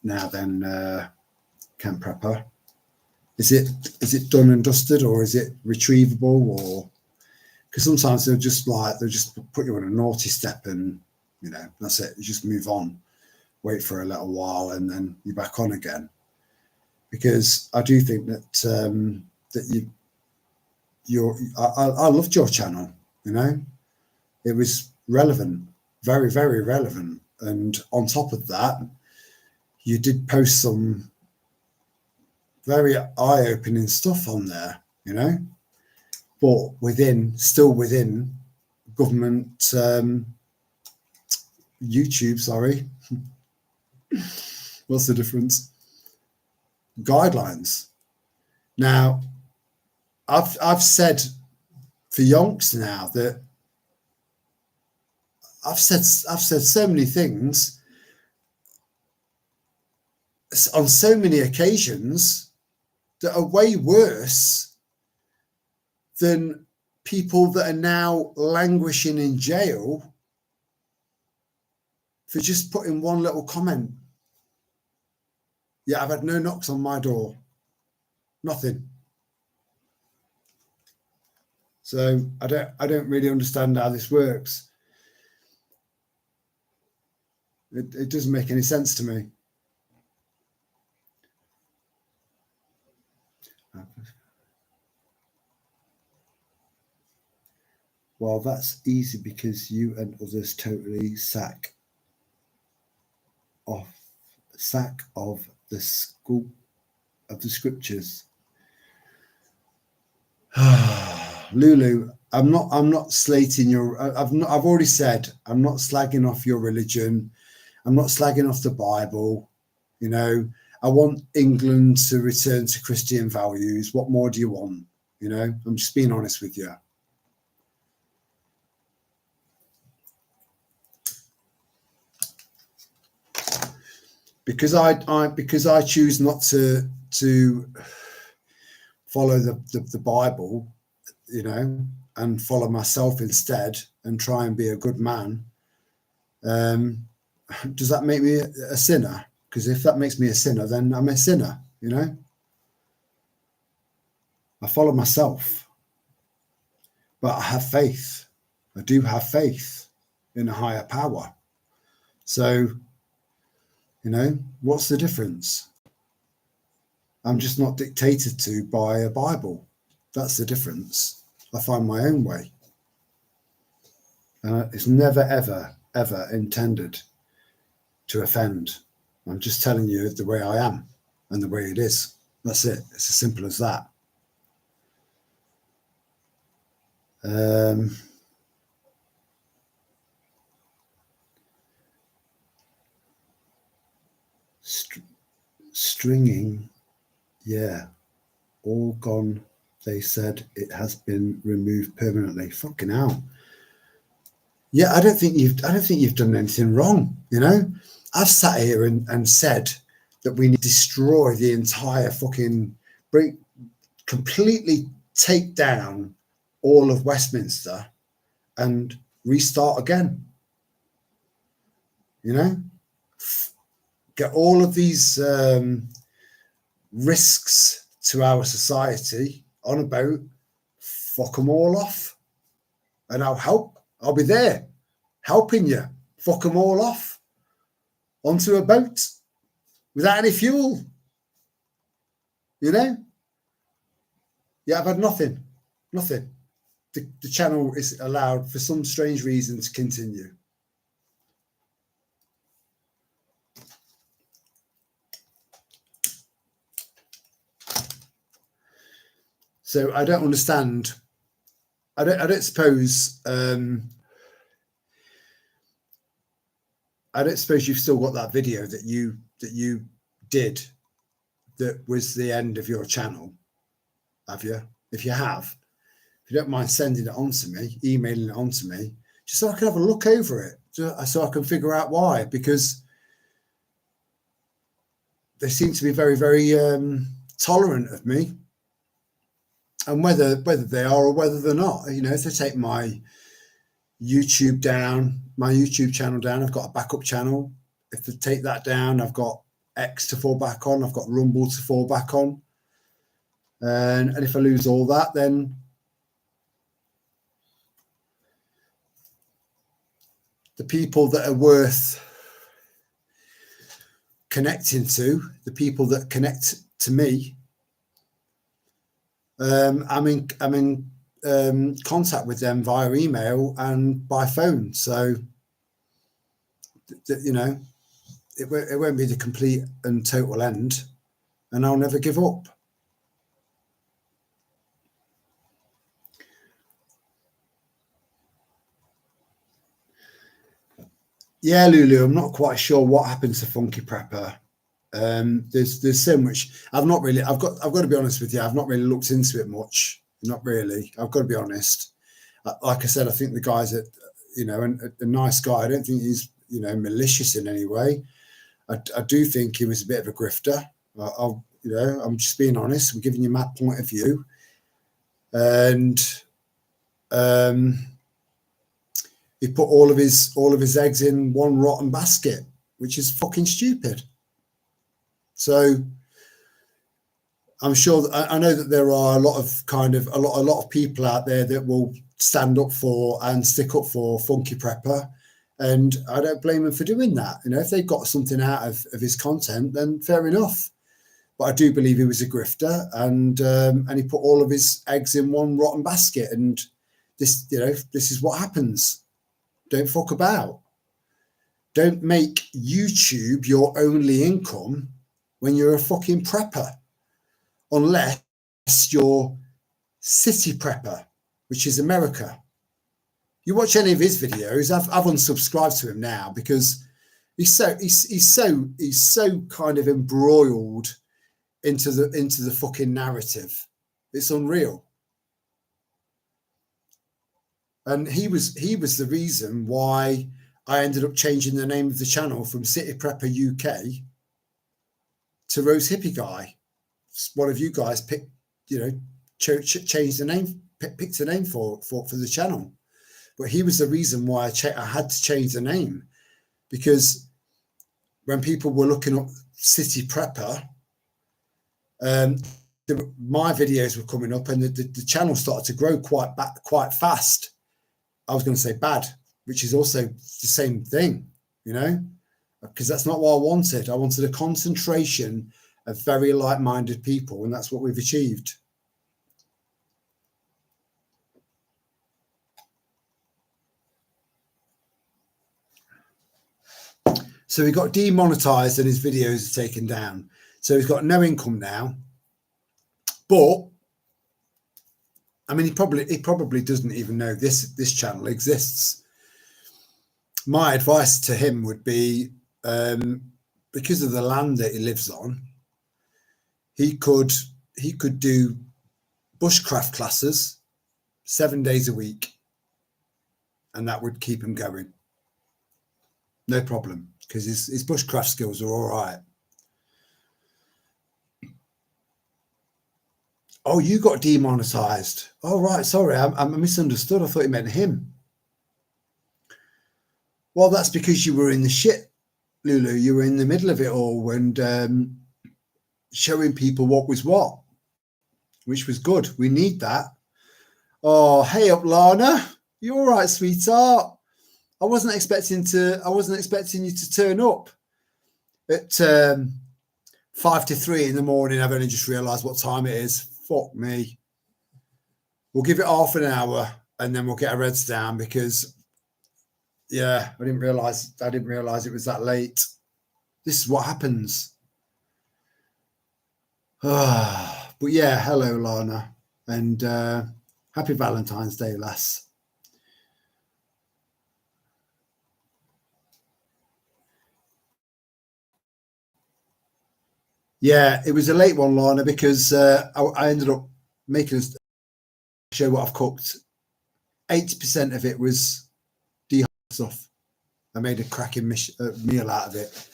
now then, Camp Prepper? Is it done and dusted, or is it retrievable? Or because sometimes they'll just put you on a naughty step and, you know, that's it. You just move on, wait for a little while, and then you're back on again. Because I do think that I loved your channel. You know, it was relevant, very, very relevant, and on top of that, you did post some very eye-opening stuff on there. You know, but still within government YouTube. Sorry, what's the difference? Guidelines. Now, I've said for yonks now that I've said so many things on so many occasions that are way worse than people that are now languishing in jail for just putting one little comment. Yeah, I've had no knocks on my door. Nothing. So I don't really understand how this works. It doesn't make any sense to me. Well, that's easy because you and others totally sack of the school of the scriptures. Lulu, I'm not slating your. I've already said I'm not slagging off your religion. I'm not slagging off the Bible. You know, I want England to return to Christian values. What more do you want? You know, I'm just being honest with you. Because I choose not to follow the Bible, you know, and follow myself instead and try and be a good man. Does that make me a sinner? Because if that makes me a sinner, then I'm a sinner, you know. I follow myself, but I have faith. I do have faith in a higher power. So, you know, what's the difference? I'm just not dictated to by a Bible. That's the difference. I find my own way. And it's never, ever, ever intended to offend. I'm just telling you the way I am and the way it is. That's it. It's as simple as that. Stringing, yeah, all gone. They said it has been removed permanently. Fucking hell. Yeah, I don't think you've done anything wrong. You know, I've sat here and said that we need to destroy the entire fucking, completely take down all of Westminster and restart again. You know, get all of these risks to our society on a boat, fuck them all off, and I'll help. I'll be there helping you fuck them all off onto a boat without any fuel. You know? Yeah, I've had nothing. The channel is allowed for some strange reason to continue. So I don't understand. I don't suppose. I don't suppose you've still got that video that you did. That was the end of your channel. Have you? If you have, if you don't mind sending it on to me, emailing it on to me, just so I can have a look over it, so I can figure out why. Because they seem to be very, very tolerant of me. And whether they are or whether they're not, you know, if they take my YouTube down, my YouTube channel down, I've got a backup channel. If they take that down, I've got X to fall back on. I've got Rumble to fall back on. And if I lose all that, then the people that are worth connecting to, the people that connect to me, I'm in contact with them via email and by phone. So, you know, it won't be the complete and total end, and I'll never give up. Yeah, Lulu, I'm not quite sure what happened to Funky Prepper. There's so much. I've got to be honest with you. I've not really looked into it much. Not really. I've got to be honest. Like I said, I think the guy's a nice guy. I don't think he's, you know, malicious in any way. I do think he was a bit of a grifter. I'm just being honest. I'm giving you my point of view. And he put all of his eggs in one rotten basket, which is fucking stupid. So I'm sure I know that there are a lot of people out there that will stand up for and stick up for Funky Prepper, and I don't blame them for doing that. You know, if they got something out of his content, then fair enough. But I do believe he was a grifter, and he put all of his eggs in one rotten basket. And this is what happens. Don't fuck about. Don't make YouTube your only income when you're a fucking prepper, unless you're City Prepper, which is America. You watch any of his videos, I've unsubscribed to him now because he's so kind of embroiled into the fucking narrative. It's unreal. And he was the reason why I ended up changing the name of the channel from City Prepper UK to Rose Hippie Guy. One of you guys picked, changed the name, picked a name for the channel. But he was the reason why I had to change the name, because when people were looking up City Prepper, my videos were coming up, and the channel started to grow quite fast. I was going to say bad, which is also the same thing, because that's not what I wanted. I wanted a concentration of very like-minded people, and that's what we've achieved. So he got demonetized and his videos are taken down. So he's got no income now. But I mean, he probably doesn't even know this channel exists. My advice to him would be, because of the land that he lives on, he could do bushcraft classes 7 days a week, and that would keep him going. No problem, because his bushcraft skills are all right. Oh, you got demonetized. Oh, right. Sorry, I misunderstood. I thought you meant him. Well, that's because you were in the shit, Lulu. You were in the middle of it all and showing people what was what, which was good. We need that. Oh, hey up, Lana. You all right, sweetheart? I wasn't expecting you to turn up at 2 to 3 in the morning. I've only just realised what time it is. Fuck me. We'll give it half an hour and then we'll get our heads down, because I didn't realise it was that late. This is what happens. But yeah, hello, Lana, and happy Valentine's Day, lass. Yeah, it was a late one, Lana, because I ended up making a show what I've cooked. 80% of it was dehydrated stuff. I made a cracking meal out of it,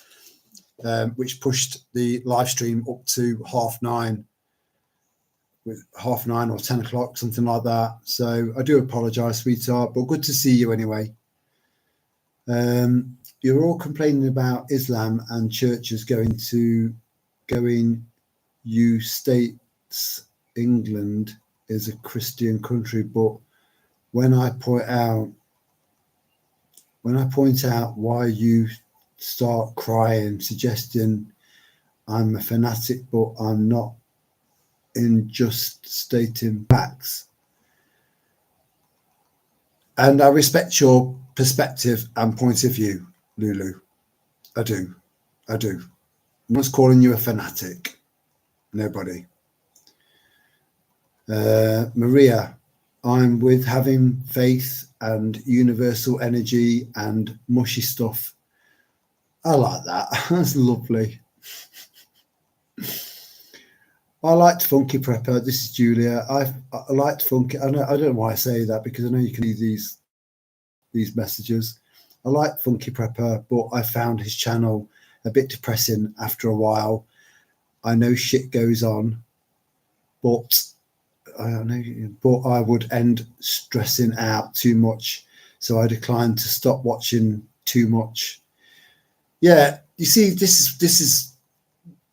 which pushed the live stream up to 9:30, with 9:30 or 10 o'clock, something like that. So I do apologise, sweetheart, but good to see you anyway. You're all complaining about Islam and churches going you states England is a Christian country, but when I point out why you start crying, suggesting I'm a fanatic, but I'm not, in just stating facts. And I respect your perspective and point of view, Lulu. I do. No one's calling you a fanatic. Nobody. Maria, I'm with having faith and universal energy and mushy stuff. I like that. That's lovely. I liked Funky Prepper. This is Julia. I liked Funky. I don't know why I say that, because I know you can read these messages. I like Funky Prepper, but I found his channel a bit depressing after a while. I know shit goes on, but I would end stressing out too much, so I declined to stop watching too much. Yeah, you see, this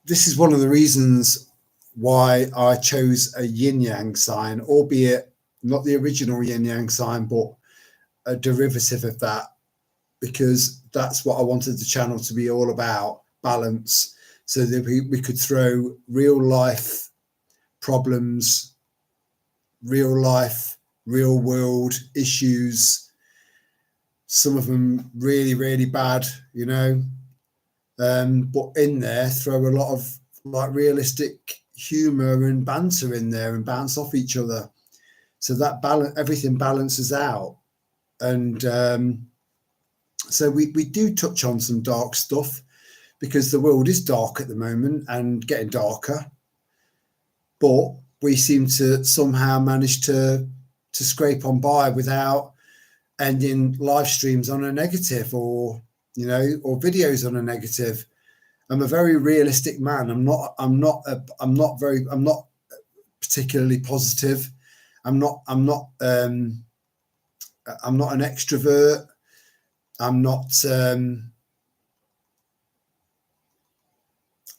is one of the reasons why I chose a yin yang sign, albeit not the original yin yang sign, but a derivative of that, because that's what I wanted the channel to be all about, balance, so that we could throw real life problems, real life, real world issues, some of them really, really bad, you know. But in there, throw a lot of like realistic humor and banter in there and bounce off each other. So that balance, everything balances out. And so we do touch on some dark stuff because the world is dark at the moment and getting darker. But we seem to somehow manage to scrape on by without ending live streams on a negative, or you know, or videos on a negative. I'm a very realistic man. I'm not particularly positive. I'm not an extrovert. I'm not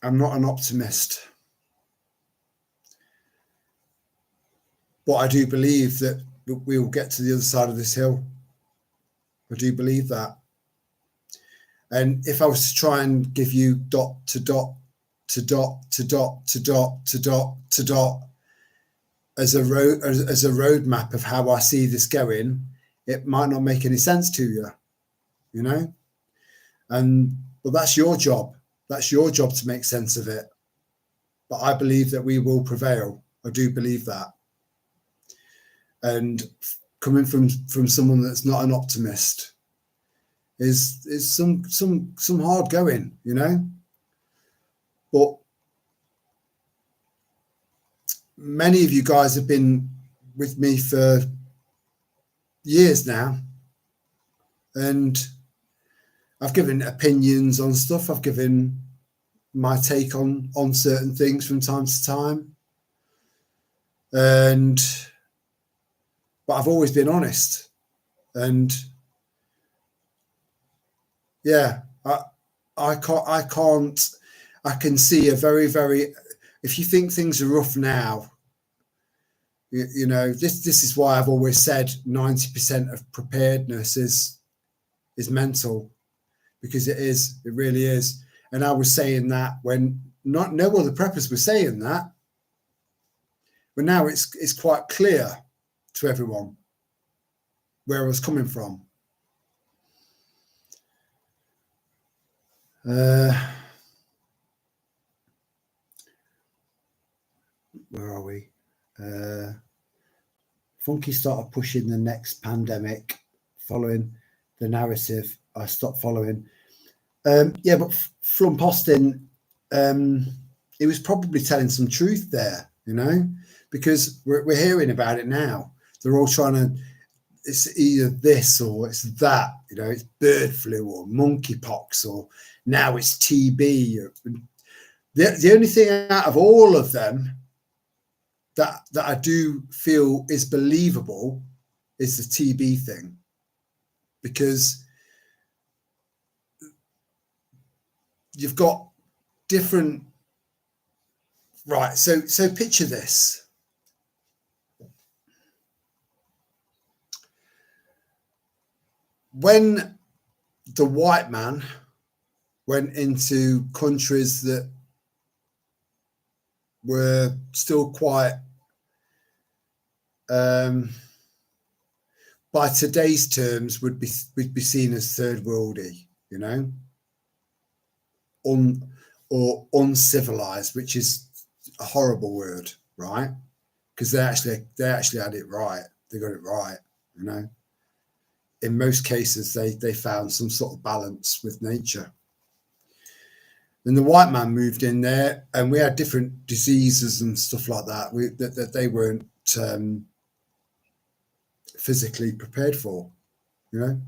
an optimist. But I do believe that we will get to the other side of this hill. I do believe that. And if I was to try and give you dot to dot to dot to dot to dot to dot to dot as a roadmap of how I see this going, it might not make any sense to you, you know. And well, that's your job. That's your job to make sense of it. But I believe that we will prevail. I do believe that. And coming from someone that's not an optimist is some hard going, you know. But many of you guys have been with me for years now, and I've given opinions on stuff. I've given my take on certain things from time to time, but I've always been honest. And yeah, I can see a very, very, if you think things are rough now, you know, this is why I've always said 90% of preparedness is mental, because it really is. And I was saying that when no other preppers were saying that, but now it's quite clear to everyone where I was coming from. Where are we? Funky started pushing the next pandemic, following the narrative. I stopped following. Yeah, but Flump Austin, he was probably telling some truth there, you know, because we're hearing about it now. They're all trying to, it's either this or it's that, you know, it's bird flu or monkeypox, or now it's TB. The only thing out of all of them that I do feel is believable is the TB thing, because you've got different, right? So picture this. When the white man went into countries that were still quite, by today's terms, would be seen as third worldy, you know, or uncivilized, which is a horrible word, right? Because they actually had it right. They got it right, you know. In most cases, they found some sort of balance with nature. And the white man moved in there, and we had different diseases and stuff like that that they weren't physically prepared for, you know.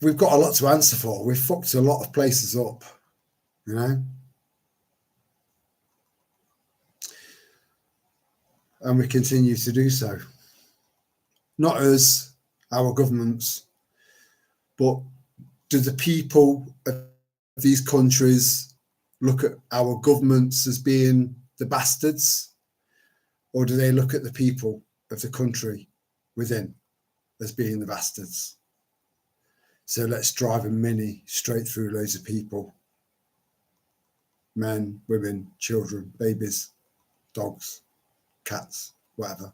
We've got a lot to answer for. We've fucked a lot of places up, you know. And we continue to do so. Not us, our governments, but do the people of these countries look at our governments as being the bastards, or do they look at the people of the country within as being the bastards? So let's drive a Mini straight through loads of people. Men, women, children, babies, dogs, cats, whatever.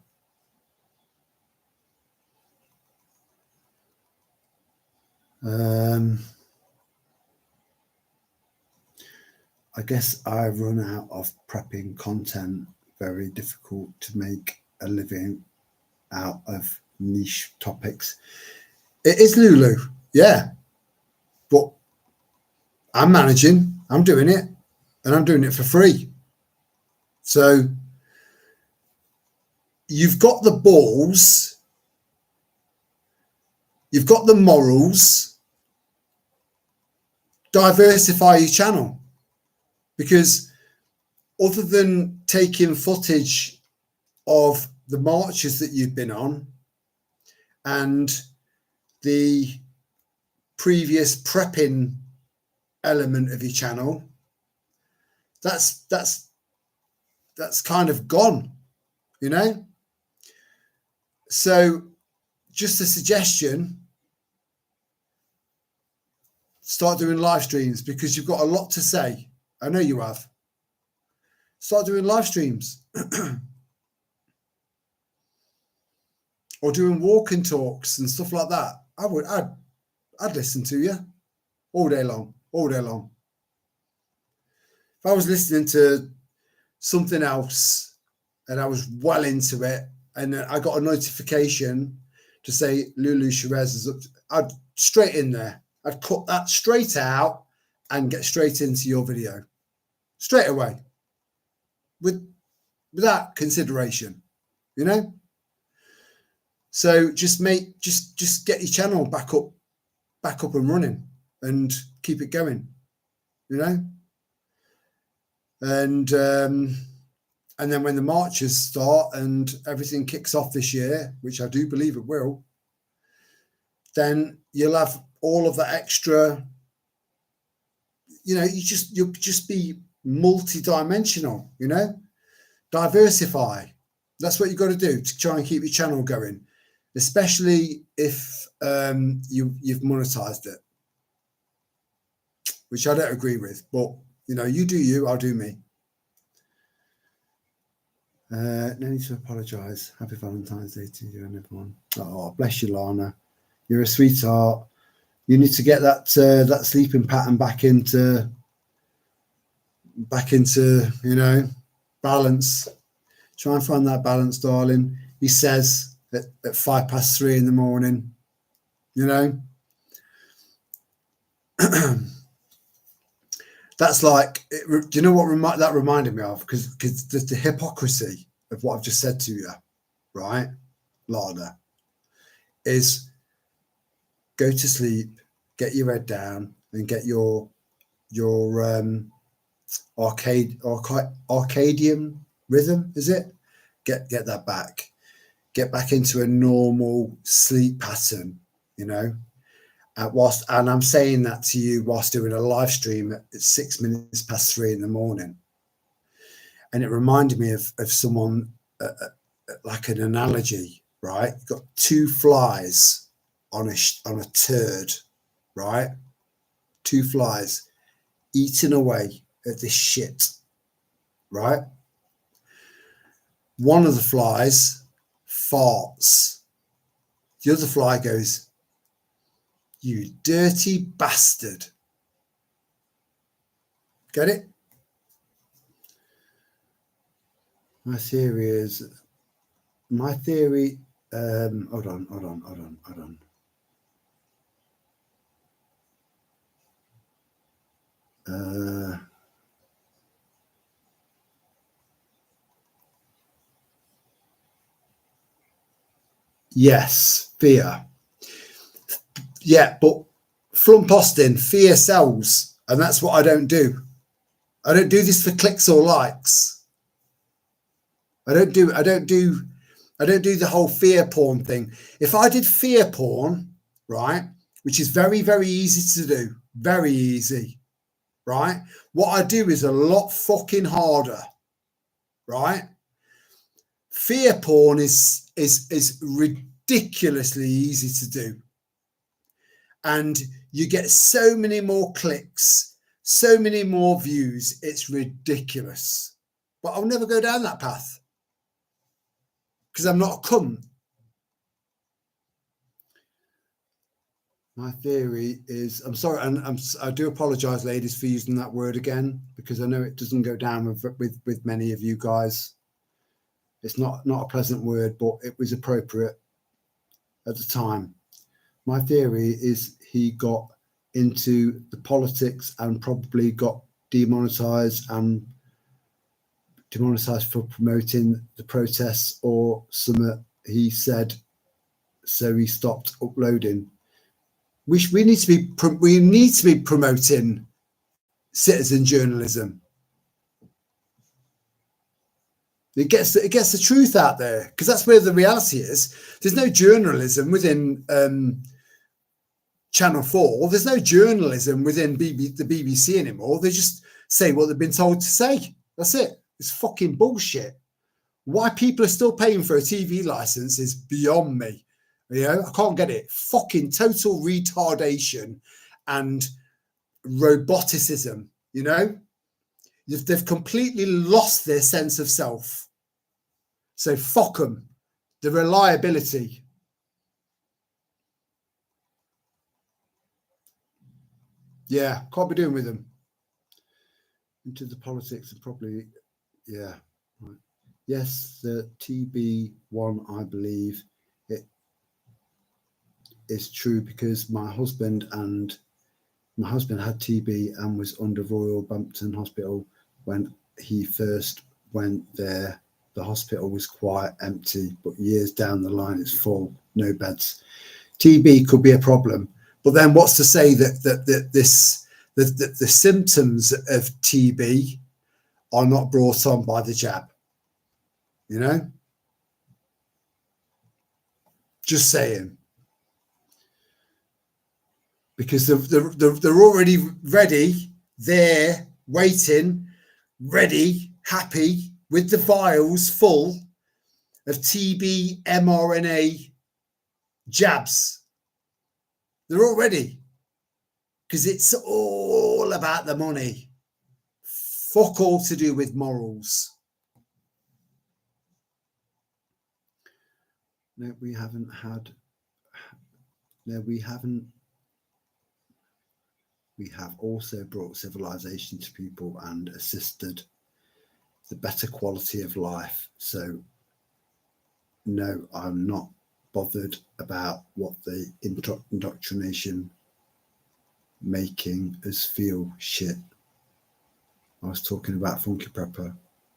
I guess I run out of prepping content. Very difficult to make a living out of niche topics. It is, Lulu, yeah, but I'm managing, I'm doing it, and I'm doing it for free. So you've got the balls, you've got the morals, diversify your channel. Because other than taking footage of the marches that you've been on and the previous prepping element of your channel, that's kind of gone, you know. So just a suggestion, start doing live streams, because you've got a lot to say. I know you have. Start doing live streams or doing walking talks and stuff like that. I'd listen to you all day long, all day long. If I was listening to something else and I was well into it and I got a notification to say Lulu Sherez is up, I'd straight in there. I'd cut that straight out and get straight into your video straight away without consideration, you know. So just get your channel back up and running and keep it going, you know. And then when the marches start and everything kicks off this year, which I do believe it will, then you'll have all of that extra, you know, you'll just be multi-dimensional, you know, diversify. That's what you've got to do to try and keep your channel going, especially if you've monetized it, which I don't agree with, but you know, you do you, I'll do me. No need to apologise. Happy Valentine's Day to you and everyone. Oh, bless you, Lana. You're a sweetheart. You need to get that that sleeping pattern back into you know, balance. Try and find that balance, darling. He says at 3:05 in the morning, you know. That's like, do you know what that reminded me of? Because the hypocrisy of what I've just said to you, right, Lana, is go to sleep, get your head down, and get your Arcadian rhythm, is it? Get that back. Get back into a normal sleep pattern, you know. And I'm saying that to you whilst doing a live stream at 3:06 in the morning. And it reminded me of someone, like an analogy, right? You've got two flies on a turd, right? Two flies eating away at this shit, right? One of the flies farts. The other fly goes, "You dirty bastard." Get it? My theory, hold on. Yes, fear. Yeah, but Flump Austin, fear sells, and that's what I don't do. I don't do this for clicks or likes. I don't do the whole fear porn thing. If I did fear porn, right, which is very, very easy to do, very easy, right? What I do is a lot fucking harder, right? Fear porn is ridiculously easy to do. And you get so many more clicks, so many more views. It's ridiculous. But I'll never go down that path because I'm not a cunt. My theory is, I'm sorry, and I do apologise, ladies, for using that word again, because I know it doesn't go down with many of you guys. It's not a pleasant word, but it was appropriate at the time. My theory is he got into the politics and probably got demonetised for promoting the protests or something he said, so he stopped uploading. We need to be promoting citizen journalism. It gets the truth out there, because that's where the reality is. There's no journalism within Channel 4. There's no journalism within the BBC anymore. They just say what they've been told to say. That's it. It's fucking bullshit. Why people are still paying for a TV license is beyond me. You know, I can't get it. Fucking total retardation and roboticism, you know? They've completely lost their sense of self. So fuck them. The reliability. Yeah, can't be doing with them. Into the politics and probably, yeah. Right. Yes, the TB1, I believe it is true, because my husband had TB and was under Royal Bampton Hospital. When he first went there, the hospital was quite empty, but years down the line, it's full, no beds. TB could be a problem, but then what's to say that the symptoms of TB are not brought on by the jab? You know, just saying. Because they're already ready, there, waiting, ready, happy, with the vials full of TB mRNA jabs. They're all ready, because it's all about the money. Fuck all to do with morals. No, we haven't had. No, we haven't. We have also brought civilization to people and assisted the better quality of life. So, no, I'm not bothered about what the indoctrination making us feel shit. I was talking about Funky Prepper.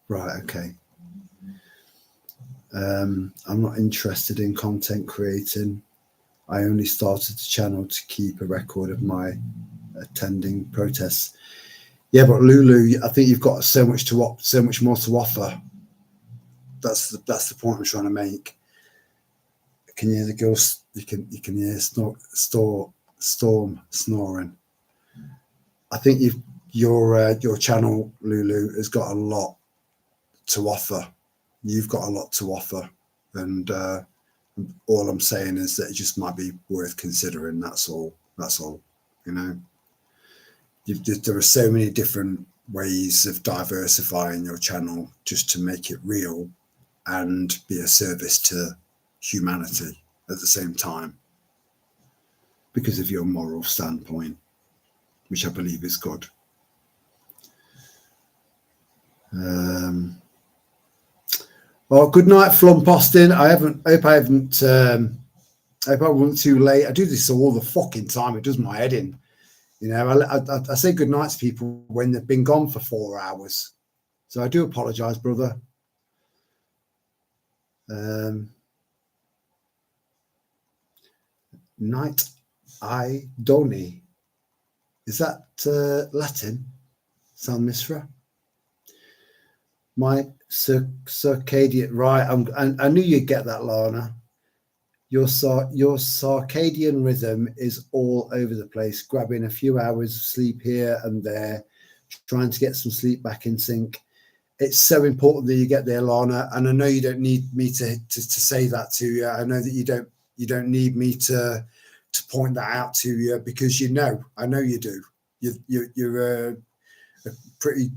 Right, okay. I'm not interested in content creating. I only started the channel to keep a record of my attending protests. Yeah, but Lulu, I think you've got so much more to offer. That's the point I'm trying to make. Can you hear the girls? You can hear Storm snoring. I think your channel, Lulu, has got a lot to offer. You've got a lot to offer, and all I'm saying is that it just might be worth considering. That's all. You know, there are so many different ways of diversifying your channel just to make it real and be a service to humanity at the same time, because of your moral standpoint, which I believe is good. Well, good night, Flump Austin. I hope I wasn't too late. I do this all the fucking time. It does my head in. You know, I say good night to people when they've been gone for 4 hours. So I do apologise, brother. Night I Doni. Is that Latin? San Misra? My circadian, right? I knew you'd get that, Lana. Your circadian rhythm is all over the place, grabbing a few hours of sleep here and there, trying to get some sleep back in sync. It's so important that you get there, Lana. And I know you don't need me to say that to you. I know that you don't need me to point that out to you, because I know you do. You're a pretty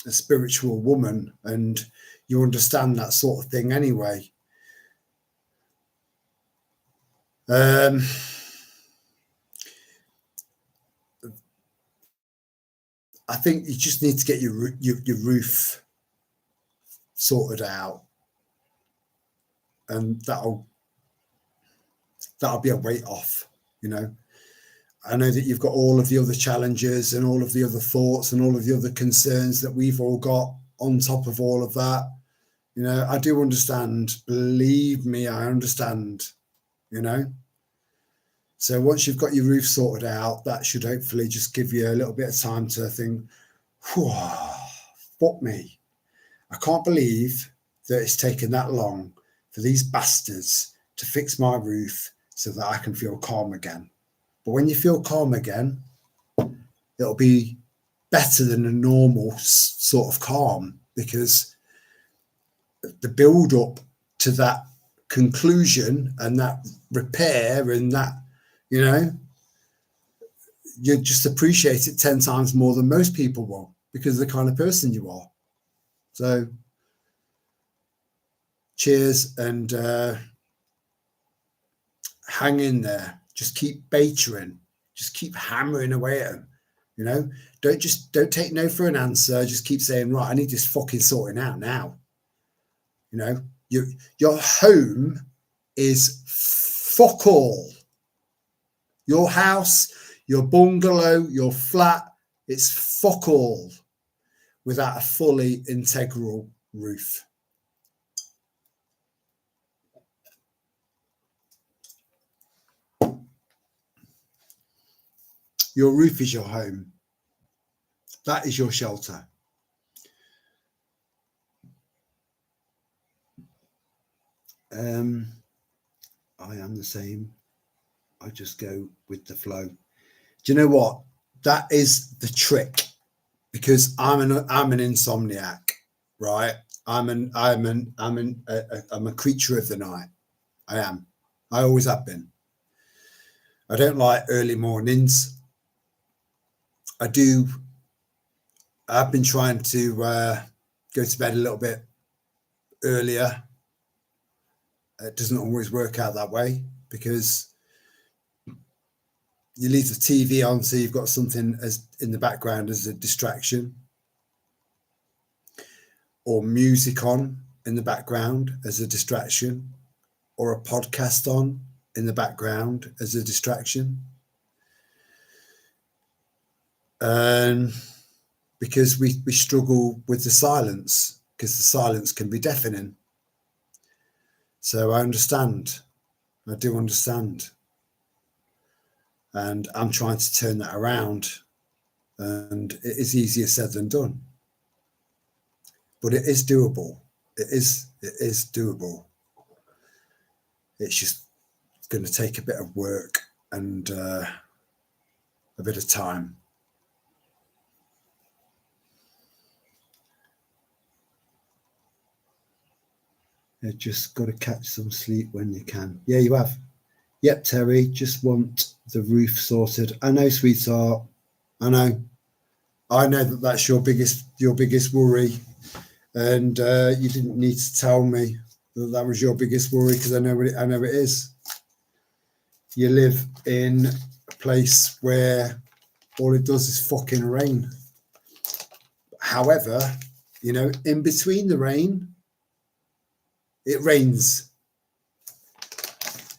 a spiritual woman, and you understand that sort of thing anyway. Um, I think you just need to get your roof sorted out, and that'll be a weight off. I know that you've got all of the other challenges and all of the other thoughts and all of the other concerns that we've all got on top of all of that. I do understand. Believe me, I understand. So once you've got your roof sorted out, that should hopefully just give you a little bit of time to think, fuck me. I can't believe that it's taken that long for these bastards to fix my roof so that I can feel calm again. But when you feel calm again, it'll be better than a normal sort of calm, because the build up to that conclusion and that repair and that, you just appreciate it 10 times more than most people will, because of the kind of person you are. So cheers, and hang in there. Just keep batering. Just keep hammering away at them. Don't take no for an answer. Just keep saying, right, I need this fucking sorting out now. Your home is fuck all. Your house, your bungalow, your flat, it's fuck all without a fully integral roof. Your roof is your home. That is your shelter. I am the same. I just go with the flow. Do you know what? That is the trick, because I'm an insomniac, right? I'm a creature of the night. I am. I always have been. I don't like early mornings. I've been trying to go to bed a little bit earlier. It doesn't always work out that way, because you leave the TV on, so you've got something as in the background as a distraction, or music on in the background as a distraction, or a podcast on in the background as a distraction. Because we struggle with the silence, because the silence can be deafening. So I understand. I do understand. And I'm trying to turn that around. And it is easier said than done. But it is doable. It is doable. It's just going to take a bit of work and a bit of time. You just got to catch some sleep when you can. Yeah, you have. Yep, Terry, just want the roof sorted. I know, sweetheart. I know that that's your biggest worry, and you didn't need to tell me that was your biggest worry, because I know it is. You live in a place where all it does is fucking rain. However, in between the rain, it rains.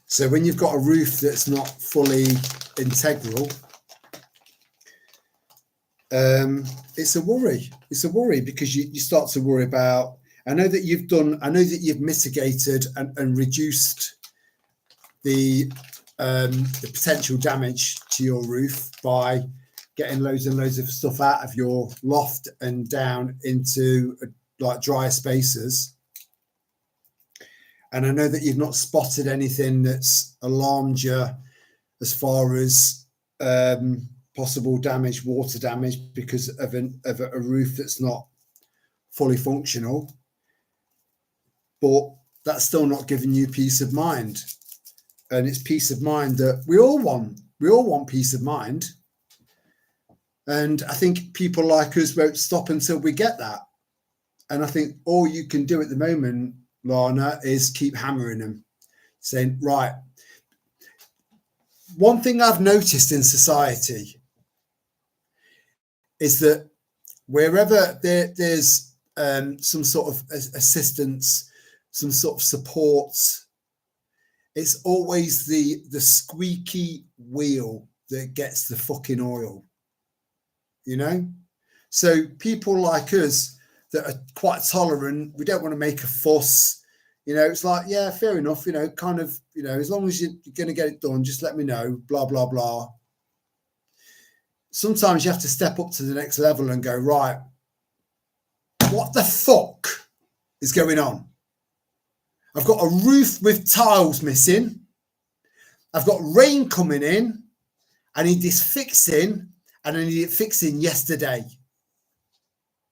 So when you've got a roof that's not fully integral, it's a worry. It's a worry, because you start to worry about, I know that you've mitigated and reduced the potential damage to your roof by getting loads and loads of stuff out of your loft and down into like drier spaces. And I know that you've not spotted anything that's alarmed you as far as possible damage, water damage, because of a roof that's not fully functional. But that's still not giving you peace of mind. And it's peace of mind that we all want. We all want peace of mind. And I think people like us won't stop until we get that. And I think all you can do at the moment, Lana, is keep hammering them, saying, right, one thing I've noticed in society is that wherever there's some sort of assistance, some sort of support, it's always the squeaky wheel that gets the fucking oil, you know? So people like us that are quite tolerant, we don't want to make a fuss, you know, it's like, yeah, fair enough, you know, kind of, you know, as long as you're going to get it done, just let me know, blah, blah, blah. Sometimes you have to step up to the next level and go, right, what the fuck is going on? I've got a roof with tiles missing. I've got rain coming in. I need this fixing, and I need it fixing yesterday.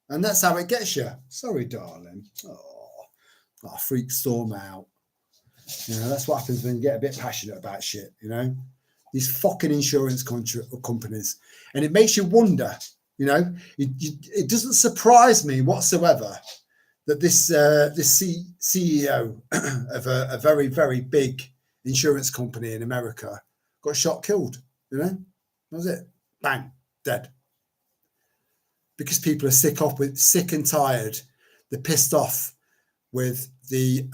And that's how it gets you. Sorry, darling. Oh, freak storm out. You know, that's what happens when you get a bit passionate about shit, you know? These fucking insurance companies. And it makes you wonder, you know, it doesn't surprise me whatsoever that this CEO of a very, very big insurance company in America got shot, killed, you know? That was it. Bang, dead. Because people are sick and tired. They're pissed off with the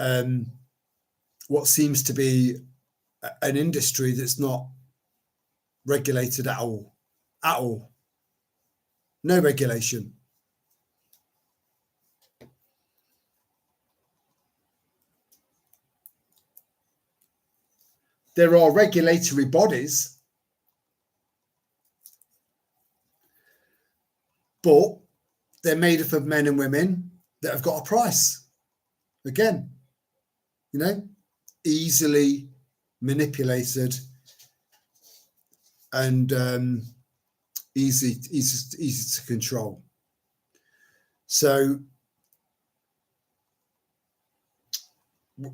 what seems to be an industry that's not regulated at all. At all. No regulation. There are regulatory bodies, but they're made up of men and women that have got a price. Again, you know, easily manipulated and easy to control. So the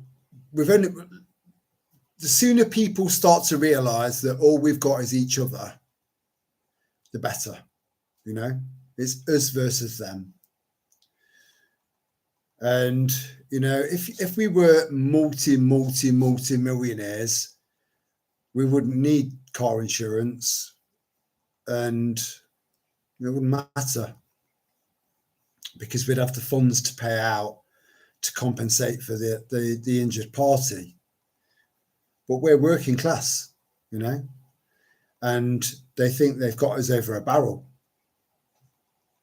sooner people start to realise that all we've got is each other, the better. You know, it's us versus them. And you know, if we were multi-millionaires, we wouldn't need car insurance, and it wouldn't matter because we'd have the funds to pay out to compensate for the injured party. But we're working class, you know, and they think they've got us over a barrel,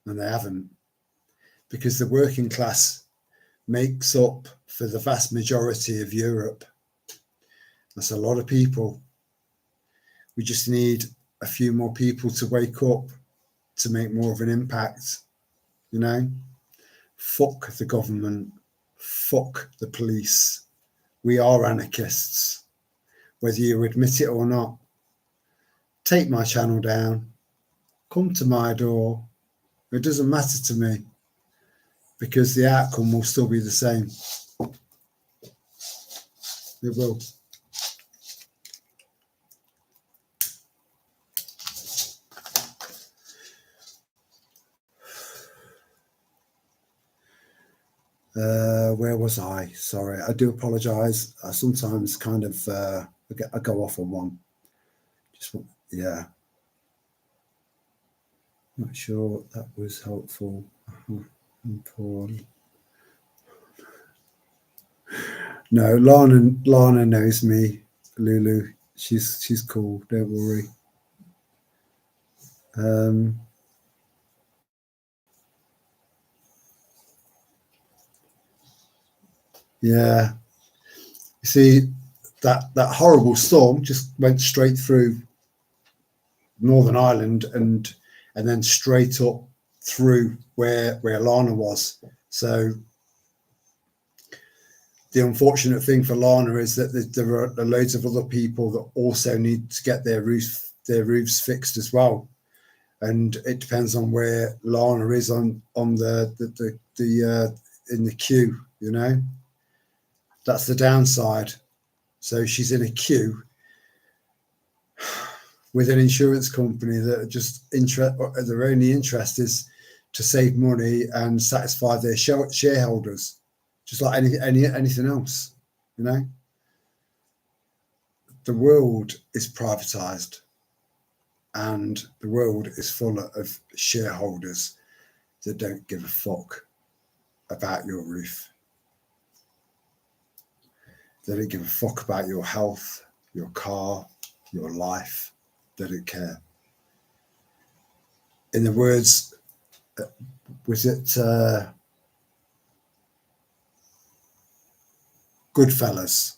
and they haven't, because the working class makes up for the vast majority of Europe. That's a lot of people. We just need a few more people to wake up to make more of an impact, you know. Fuck the government, fuck the police. We are anarchists, whether you admit it or not. Take my channel down, come to my door. It doesn't matter to me, because the outcome will still be the same. It will. Where was I? Sorry, I do apologise. I sometimes kind of I go off on one. Yeah. Not sure that was helpful. Paul. No, Lana knows me. Lulu, she's cool. Don't worry. Yeah. You see, that horrible storm just went straight through Northern Ireland and then straight up through where Lana was. So the unfortunate thing for Lana is that there are loads of other people that also need to get their roofs fixed as well. And it depends on where Lana is on the in the queue, you know. That's the downside. So she's in a queue with an insurance company that just their only interest is to save money and satisfy their shareholders, just like anything else, you know. the world is privatized and the world is full of shareholders that don't give a fuck about your roof. They don't give a fuck about your health, your car, your life. They don't care. In the words, was it Goodfellas?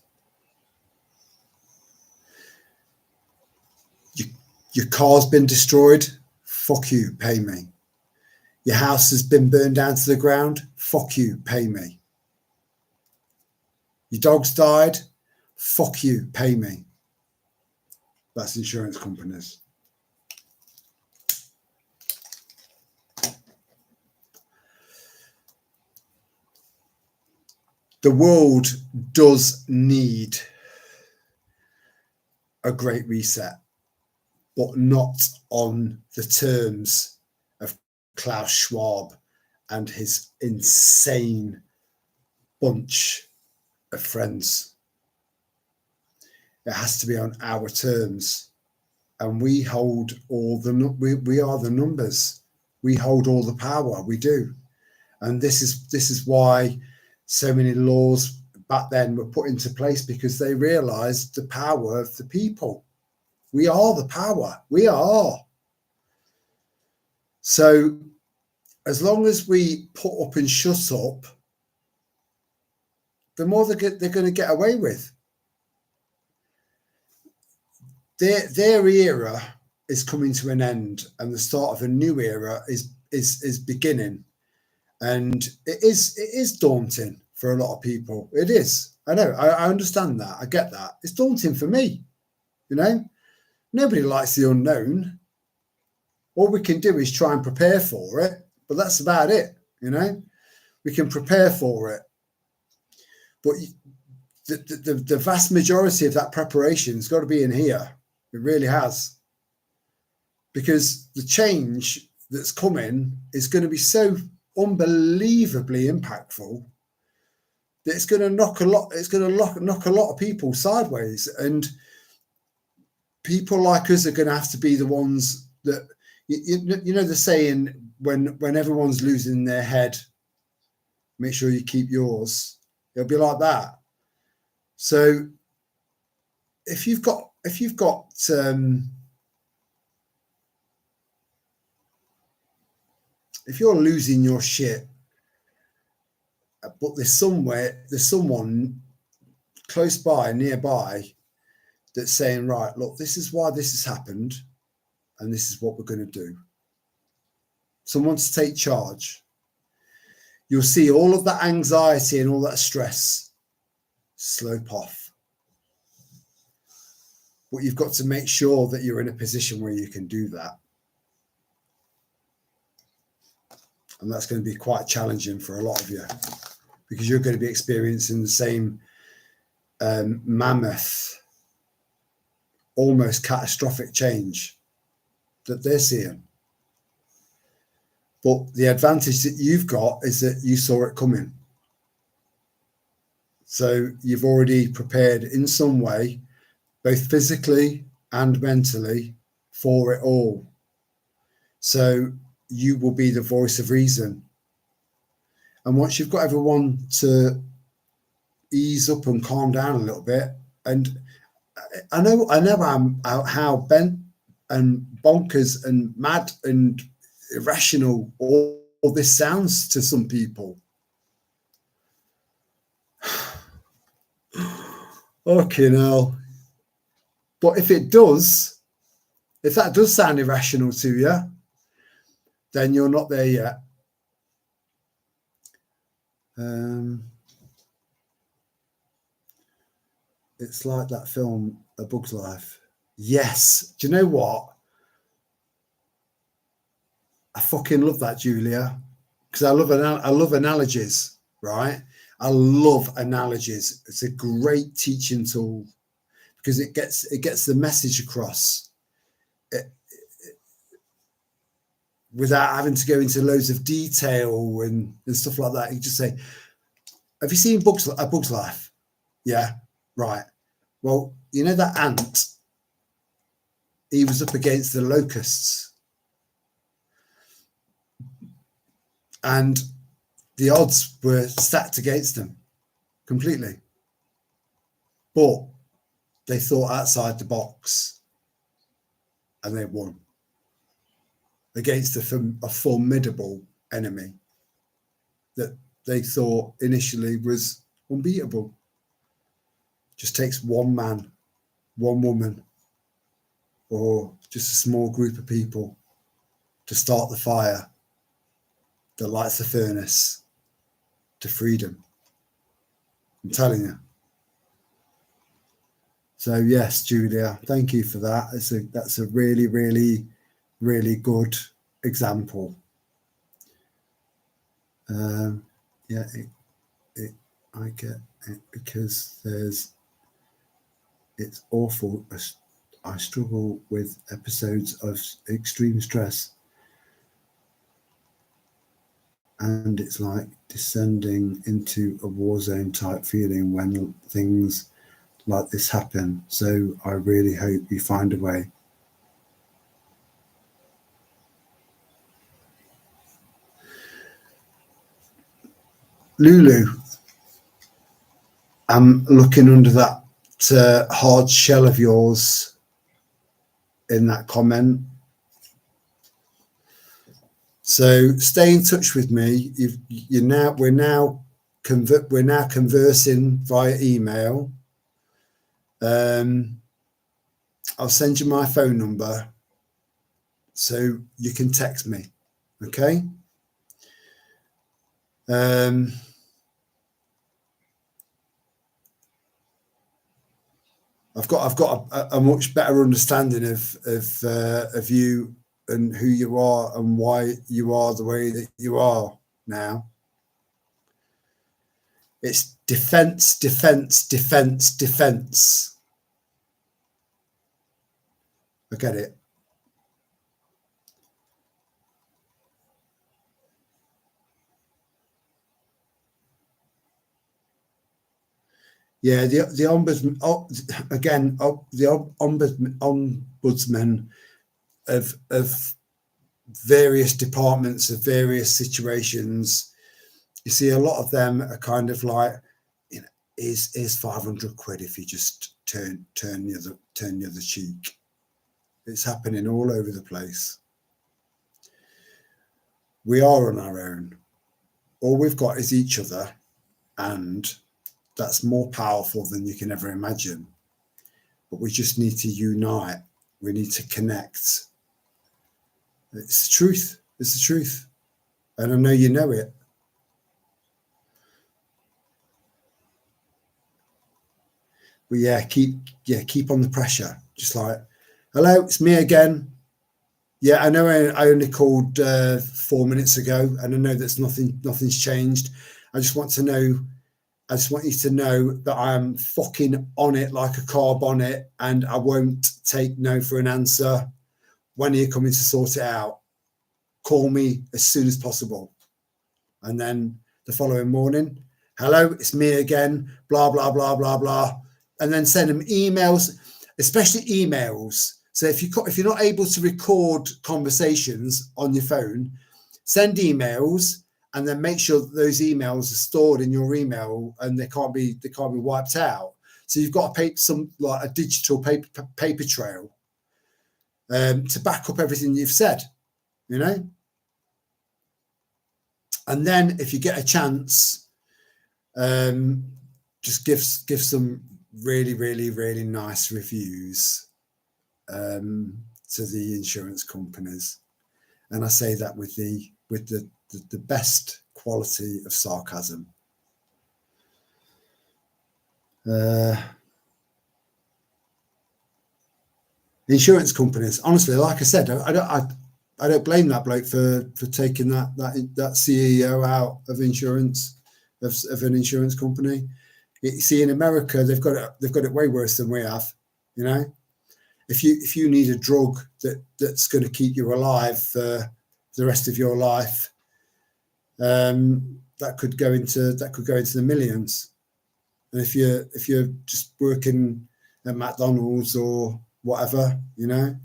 Your car's been destroyed. Fuck you, pay me. Your house has been burned down to the ground. Fuck you, pay me. Your dog's died. Fuck you, pay me. That's insurance companies. The world does need a great reset, but not on the terms of Klaus Schwab and his insane bunch of friends. It has to be on our terms, and we hold all the we are the numbers. We hold all the power. We do, and this is why so many laws back then were put into place, because they realized the power of the people. We are the power. We are. So as long as we put up and shut up, the more they're going to get away with. Their era is coming to an end, and the start of a new era is beginning. And it is daunting for a lot of people. It is. I know. I understand that. I get that. It's daunting for me. You know, nobody likes the unknown. All we can do is try and prepare for it, but that's about it. You know, we can prepare for it, but the vast majority of that preparation has got to be in here. It really has, because the change that's coming is going to be so unbelievably impactful that it's going to knock a lot. It's going to knock a lot of people sideways, and people like us are going to have to be the ones that you know the saying, when everyone's losing their head, make sure you keep yours. It'll be like that. So if you've got if you're losing your shit, but there's someone close by, nearby, that's saying, right, look, this is why this has happened, and this is what we're going to do. Someone to take charge. You'll see all of that anxiety and all that stress slope off. But you've got to make sure that you're in a position where you can do that. And that's going to be quite challenging for a lot of you, because you're going to be experiencing the same mammoth, almost catastrophic change that they're seeing. But the advantage that you've got is that you saw it coming. So you've already prepared in some way, both physically and mentally, for it all. So you will be the voice of reason. And once you've got everyone to ease up and calm down a little bit, and I know how bent and bonkers and mad and irrational all this sounds to some people. Fucking hell. But if that does sound irrational to you, then you're not there yet. It's like that film, A Bug's Life. Yes. Do you know what? I fucking love that, Julia, because I love analogies, right? I love analogies. It's a great teaching tool because it gets the message across without having to go into loads of detail and stuff like that. You just say, have you seen A Bug's Life? Yeah, right. Well, you know that ant, he was up against the locusts, and the odds were stacked against them completely, but they thought outside the box and they won against a formidable enemy that they thought initially was unbeatable. Just takes one man, one woman, or just a small group of people to start the fire that lights the furnace to freedom. I'm telling you. So yes, Julia, thank you for that. That's a really, really, really good example. Yeah, I get it, because it's awful. I struggle with episodes of extreme stress, and it's like descending into a war zone type feeling when things like this happen. So I really hope you find a way. Lulu, I'm looking under that hard shell of yours in that comment. So stay in touch with me. We're now conversing via email. I'll send you my phone number so you can text me. Okay. I've got a much better understanding of you and who you are and why you are the way that you are now. It's defense, defense, defense, defense. I get it. Yeah, the ombudsman, the ombudsman of various departments, of various situations, you see a lot of them are kind of like, you know, is 500 quid if you just turn the other cheek. It's happening all over the place. We are on our own. All we've got is each other, and that's more powerful than you can ever imagine. But we just need to unite. We need to connect. It's the truth. It's the truth. And I know you know it. But yeah, keep on the pressure. Just like, hello, it's me again. Yeah, I know I only called 4 minutes ago, and I know that's nothing's changed. I just want you to know that I am fucking on it like a car bonnet, and I won't take no for an answer. When are you coming to sort it out? Call me as soon as possible. And then the following morning, hello, it's me again, blah, blah, blah, blah, blah. And then send them emails, especially emails. So if you're not able to record conversations on your phone, send emails, and then make sure that those emails are stored in your email and they can't be wiped out. So you've got to a digital paper trail to back up everything you've said, you know. And then if you get a chance, just give some really, really, really nice reviews to the insurance companies. And I say that with the best quality of sarcasm. Insurance companies, honestly, like I said, I don't blame that bloke for taking that CEO out of insurance, of an insurance company. You see, in America, they've got it way worse than we have. You know, if you need a drug that's going to keep you alive for the rest of your life, that could go into the millions. And if you're just working at McDonald's or whatever, you know.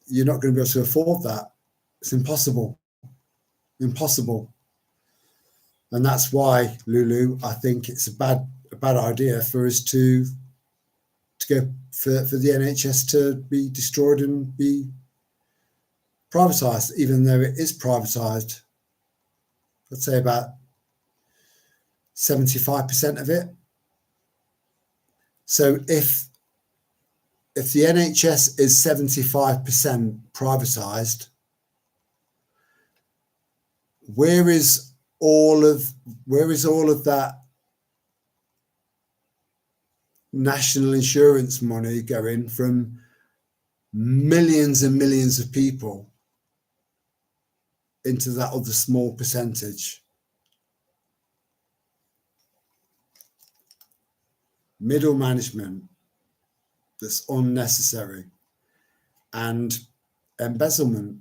You're not going to be able to afford that. It's impossible. Impossible. And that's why, Lulu, I think it's a bad idea for us to go for the NHS to be destroyed and be privatised, even though it is privatised. I'd say about 75% of it. So if the NHS is 75% privatised, where is all of that national insurance money going from millions and millions of people into that other small percentage? Middle management that's unnecessary, and embezzlement.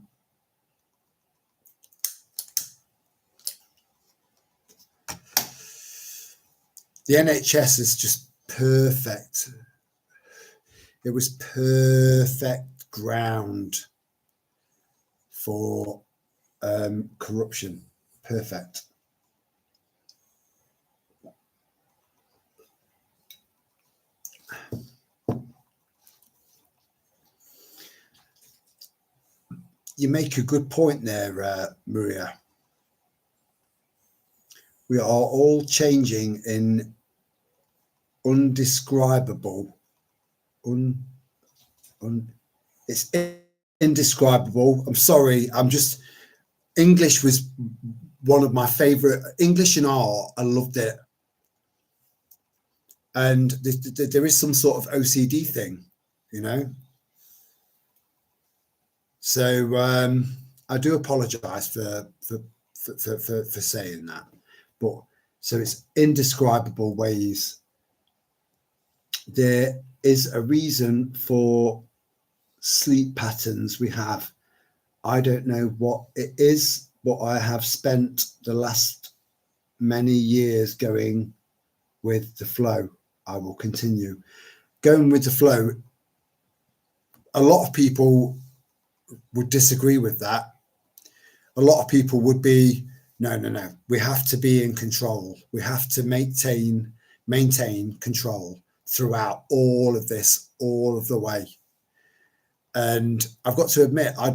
The NHS is just perfect. It was perfect ground for corruption. Perfect. You make a good point there, Maria. We are all changing in undescribable. It's indescribable. I'm sorry. English was one of my favorite. English and art, I loved it. And there is some sort of OCD thing, you know. So I do apologise for saying that, but so it's indescribable ways. There is a reason for sleep patterns we have. I don't know what it is, but I have spent the last many years going with the flow. I will continue going with the flow. A lot of people would disagree with that. A lot of people would be, no, we have to be in control. We have to maintain control throughout all of this, all of the way. And I've got to admit, I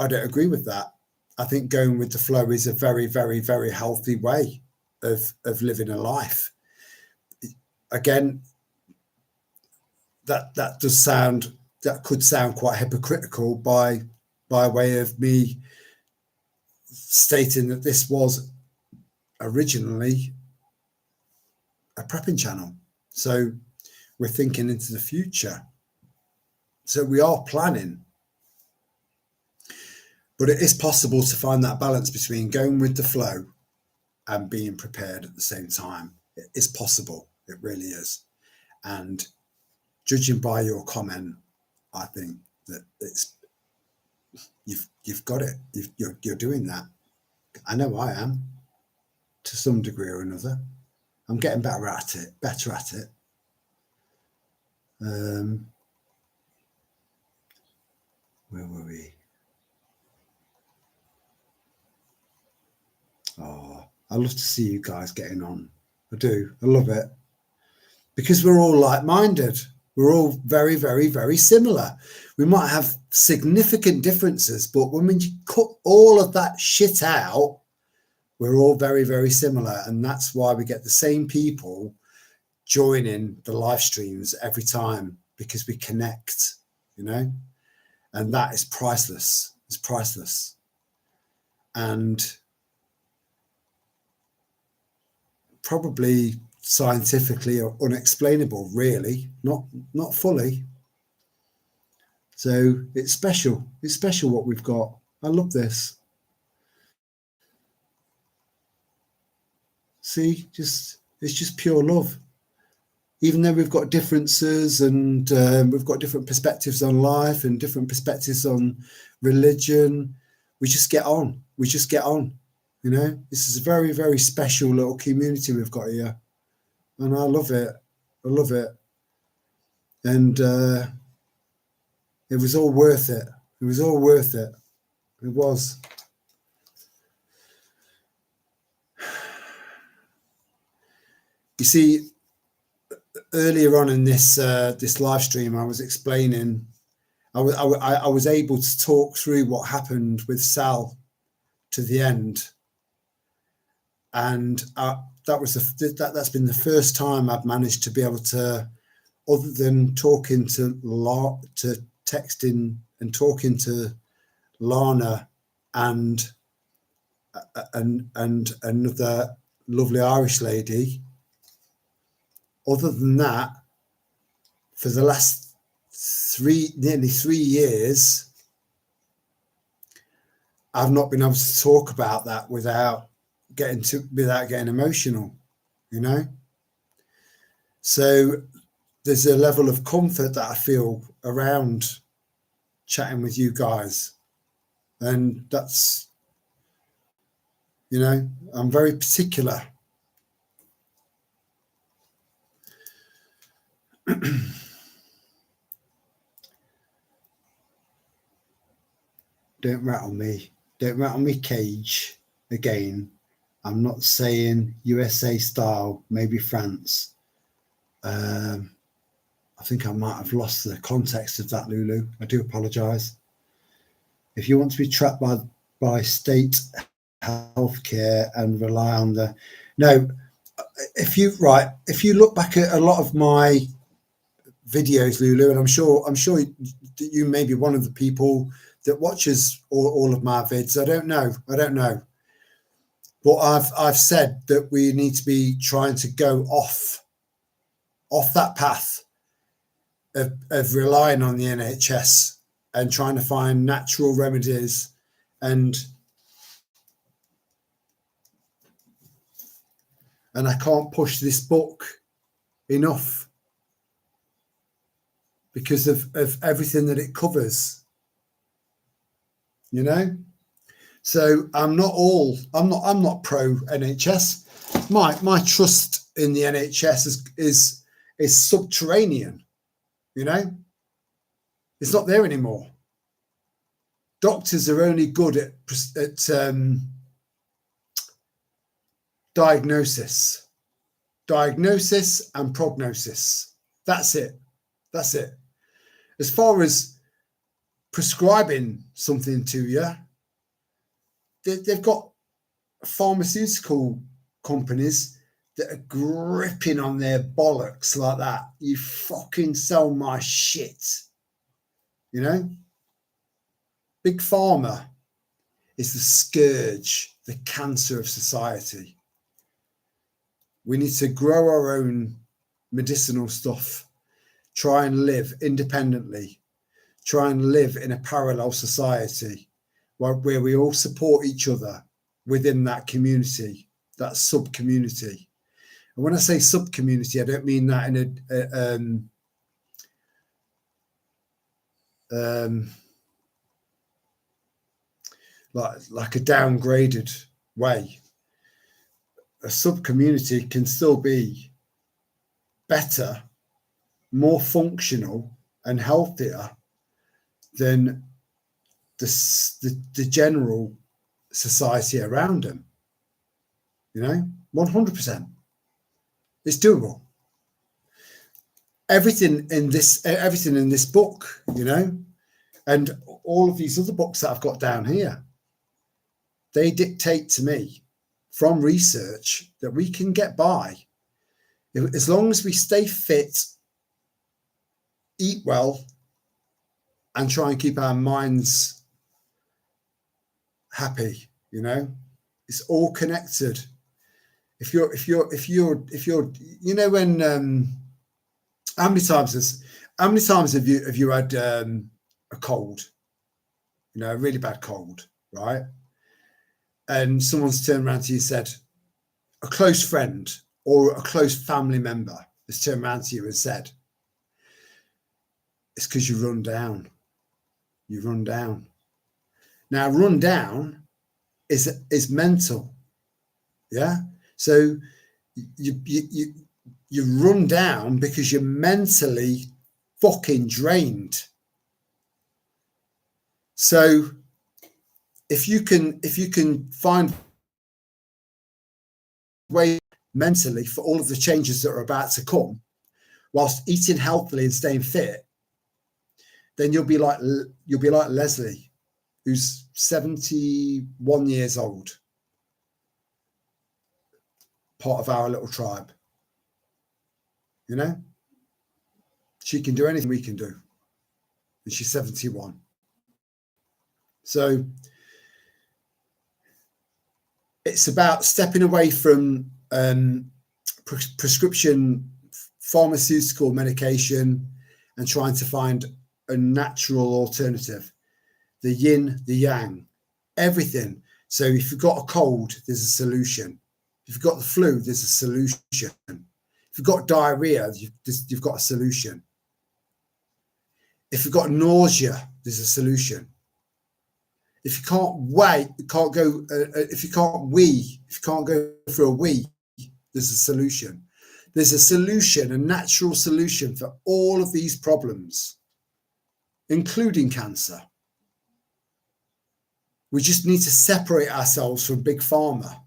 don't agree with that. I think going with the flow is a very, very, very healthy way of living a life. Again, that could sound quite hypocritical by way of me stating that this was originally a prepping channel. So we're thinking into the future. So we are planning. But it is possible to find that balance between going with the flow and being prepared at the same time. It is possible. It really is. And judging by your comment, I think that you've got it. You're doing that. I know I am, to some degree or another. I'm getting better at it. Where were we? Oh, I love to see you guys getting on. I do. I love it. Because we're all like-minded. We're all very, very, very similar. We might have significant differences, but when you cut all of that shit out, we're all very, very similar. And that's why we get the same people joining the live streams every time, because we connect, you know, and that is priceless. It's priceless. And probably scientifically unexplainable, really, not fully. So it's special. It's special what we've got. I love this. See, it's just pure love. Even though we've got differences and we've got different perspectives on life and different perspectives on religion, we just get on. We just get on. You know, this is a very, very special little community we've got here. And I love it. I love it. And it was all worth it. It was all worth it. It was. You see, earlier on in this this live stream, I was explaining, I was able to talk through what happened with Sal to the end, and that's been the first time I've managed to be able to, other than talking to texting and talking to Lana and another lovely Irish lady. Other than that, for the last nearly 3 years, I've not been able to talk about that without getting emotional, you know. So there's a level of comfort that I feel around chatting with you guys, and that's, you know, I'm very particular. Don't rattle me, Cage. Again, I'm not saying USA style, maybe France. I think I might have lost the context of that, Lulu. I do apologise. If you want to be trapped by state healthcare and rely on the if you look back at a lot of my videos, Lulu, and I'm sure you may be one of the people that watches all of my vids. I don't know, but I've said that we need to be trying to go off that path of relying on the NHS and trying to find natural remedies. And I can't push this book enough because of everything that it covers, you know. So I'm not pro NHS. My trust in the NHS is subterranean, you know. It's not there anymore. Doctors are only good at diagnosis and prognosis. That's it. As far as prescribing something to you, they've got pharmaceutical companies that are gripping on their bollocks like that. You fucking sell my shit, you know. Big Pharma is the scourge, the cancer of society. We need to grow our own medicinal stuff, try and live independently, try and live in a parallel society where we all support each other within that community, that sub-community. And when I say sub-community, I don't mean that in like a downgraded way. A sub-community can still be better, more functional and healthier than the general society around them. You know, 100%. It's doable. Everything in this book, you know, and all of these other books that I've got down here, they dictate to me from research that we can get by as long as we stay fit, eat well, and try and keep our minds happy. You know, it's all connected. If you're, you know, when how many times have you had a cold, you know, a really bad cold, right? And someone's turned around to you and said, a close friend or a close family member has turned around to you and said, it's because you run down. You run down. Now, run down is mental. Yeah. So you run down because you're mentally fucking drained. So if you can find way mentally for all of the changes that are about to come, whilst eating healthily and staying fit, then you'll be like Leslie, who's 71 years old, part of our little tribe. You know, she can do anything we can do, and she's 71. So it's about stepping away from prescription pharmaceutical medication and trying to find a natural alternative. The yin, the yang, everything. So if you've got a cold, there's a solution. If you've got the flu, there's a solution. If you've got diarrhea, you've got a solution. If you've got nausea, there's a solution. If you can't wait, you can't go. If you can't wee, if you can't go for a wee, there's a solution. There's a solution, a natural solution for all of these problems, including cancer. We just need to separate ourselves from Big Pharma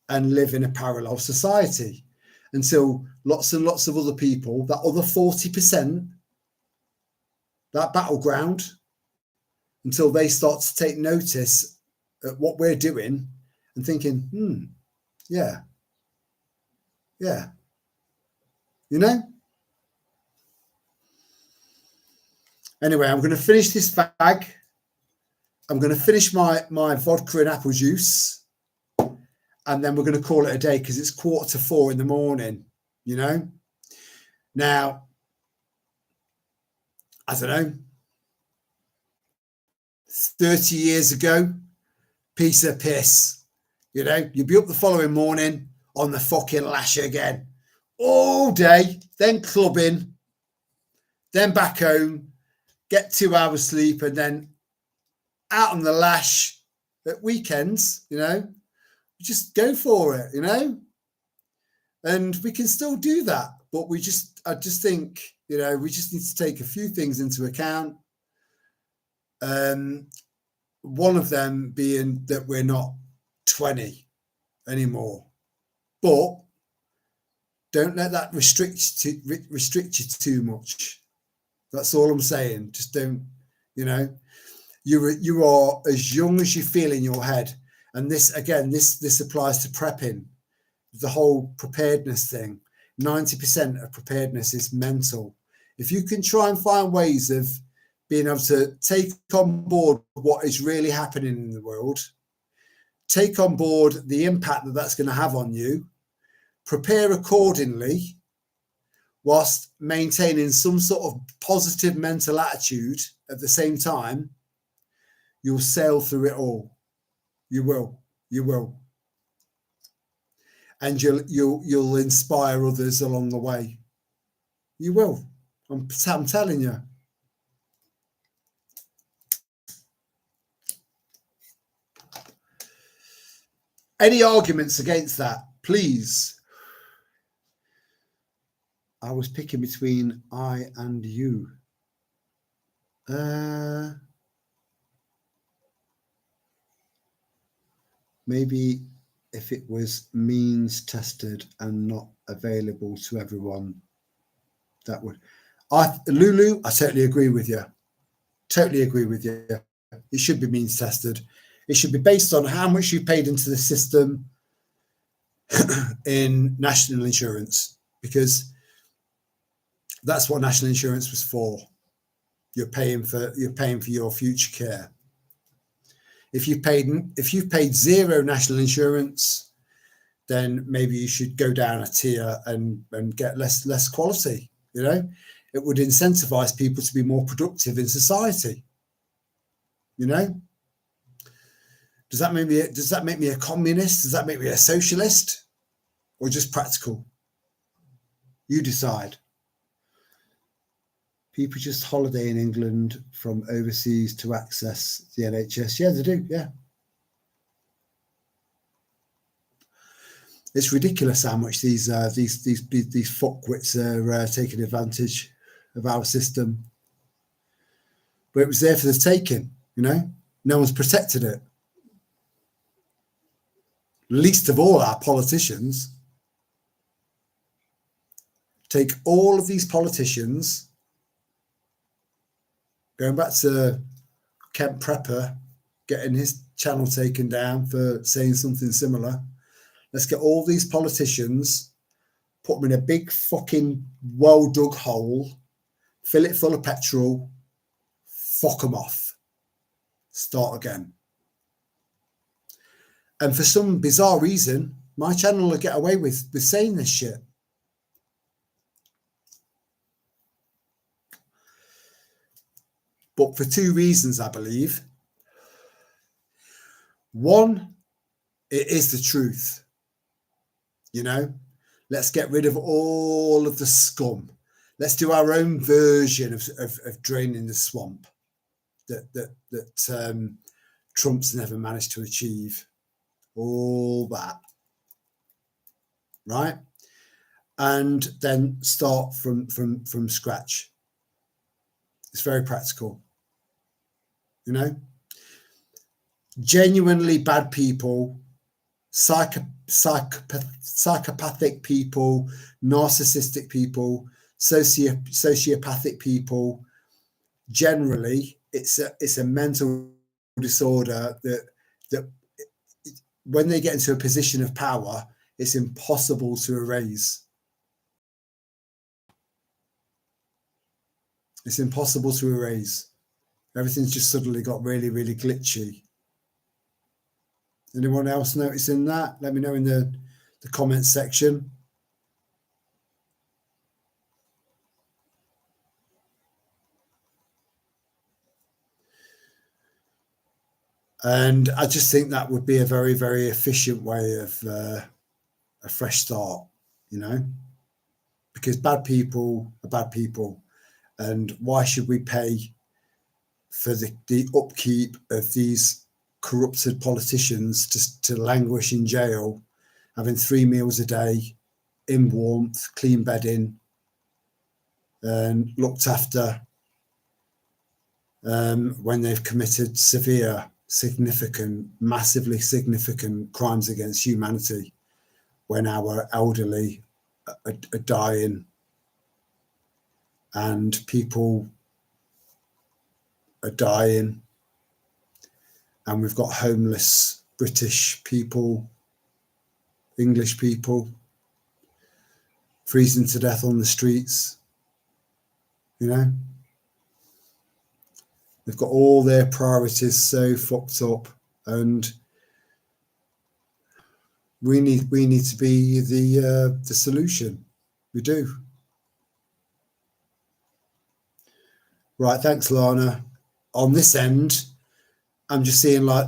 and live in a parallel society until lots and lots of other people, that other 40%, that battleground, until they start to take notice at what we're doing and thinking, yeah, you know? Anyway, I'm going to finish this bag. I'm going to finish my vodka and apple juice, and then we're going to call it a day because it's 3:45 in the morning, you know? Now, I don't know, 30 years ago, piece of piss, you know, you'd be up the following morning on the fucking lash again all day, then clubbing, then back home, get 2 hours sleep, and then out on the lash at weekends, you know, just go for it, you know, and we can still do that. But I just think, you know, we just need to take a few things into account. One of them being that we're not 20 anymore, but don't let that restrict you too much. That's all I'm saying. Just don't, you know, you are as young as you feel in your head. And this, again, this applies to prepping, the whole preparedness thing. 90% of preparedness is mental. If you can try and find ways of being able to take on board what is really happening in the world, take on board the impact that that's going to have on you, prepare accordingly, whilst maintaining some sort of positive mental attitude at the same time, you'll sail through it all. You will. And you'll inspire others along the way. You will. I'm telling you. Any arguments against that, please? I was picking between I and you. Maybe if it was means tested and not available to everyone, that would. Lulu, I totally agree with you. It should be means tested. It should be based on how much you paid into the system in national insurance, because that's what national insurance was for. You're paying for your future care. If you've paid zero national insurance, then maybe you should go down a tier and get less quality. You know, it would incentivize people to be more productive in society. You know, does that make me a communist? Does that make me a socialist, or just practical? You decide. People just holiday in England from overseas to access the NHS. Yeah, they do. Yeah. It's ridiculous how much these fuckwits are taking advantage of our system. But it was there for the taking, you know. No one's protected it. Least of all our politicians. Take all of these politicians, going back to Kent Prepper getting his channel taken down for saying something similar. Let's get all these politicians, put them in a big fucking well-dug hole, fill it full of petrol, fuck them off, start again. And for some bizarre reason, my channel will get away with saying this shit. But for two reasons, I believe. One, it is the truth. You know, let's get rid of all of the scum. Let's do our own version of draining the swamp that Trump's never managed to achieve. All that. Right? And then start from scratch. It's very practical. You know, genuinely bad people, psychopathic people, narcissistic people, sociopathic people. Generally, it's a mental disorder that when they get into a position of power, it's impossible to erase. It's impossible to erase. Everything's just suddenly got really, really glitchy. Anyone else noticing that? Let me know in the comments section. And I just think that would be a very, very efficient way of a fresh start, you know, because bad people are bad people. And why should we pay for the upkeep of these corrupted politicians to languish in jail, having 3 meals a day, in warmth, clean bedding, and looked after when they've committed severe, significant, massively significant crimes against humanity, when our elderly are dying and people are dying, and we've got homeless British people, English people freezing to death on the streets. You know, they've got all their priorities so fucked up, and we need to be the solution. We do. Right, thanks, Lana. On this end, I'm just seeing like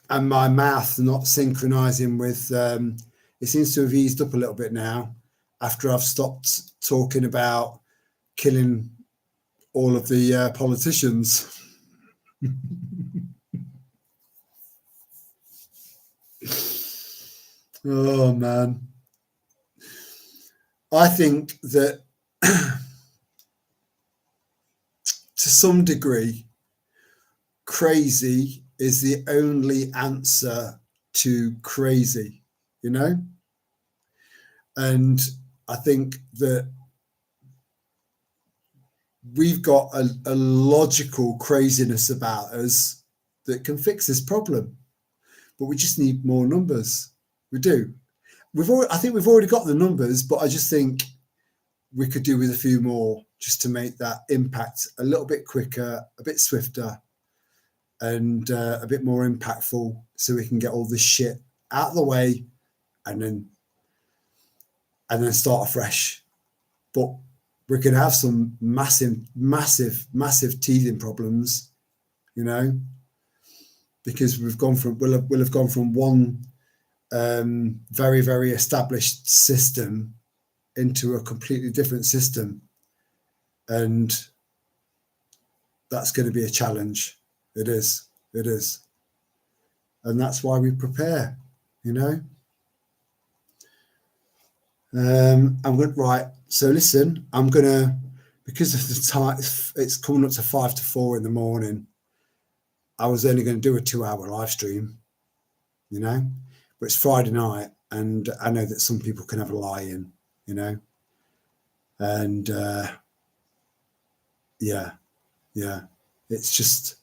and my mouth not synchronizing with it seems to have eased up a little bit now after I've stopped talking about killing all of the politicians. Oh man, I think that to some degree, crazy is the only answer to crazy, you know? And I think that we've got a logical craziness about us that can fix this problem, but we just need more numbers. We do. I think we've already got the numbers, but I just think we could do with a few more just to make that impact a little bit quicker, a bit swifter, and a bit more impactful, so we can get all this shit out of the way and then start afresh. But we can have some massive teething problems, you know, because we'll have gone from one very, very established system into a completely different system, and that's going to be a challenge. It is, and that's why we prepare, you know. I'm going right. So listen, I'm gonna, because of the time, it's coming up to 5 to 4 in the morning. I was only going to do a 2-hour live stream, you know, but it's Friday night, and I know that some people can have a lie in, you know, and yeah, it's just,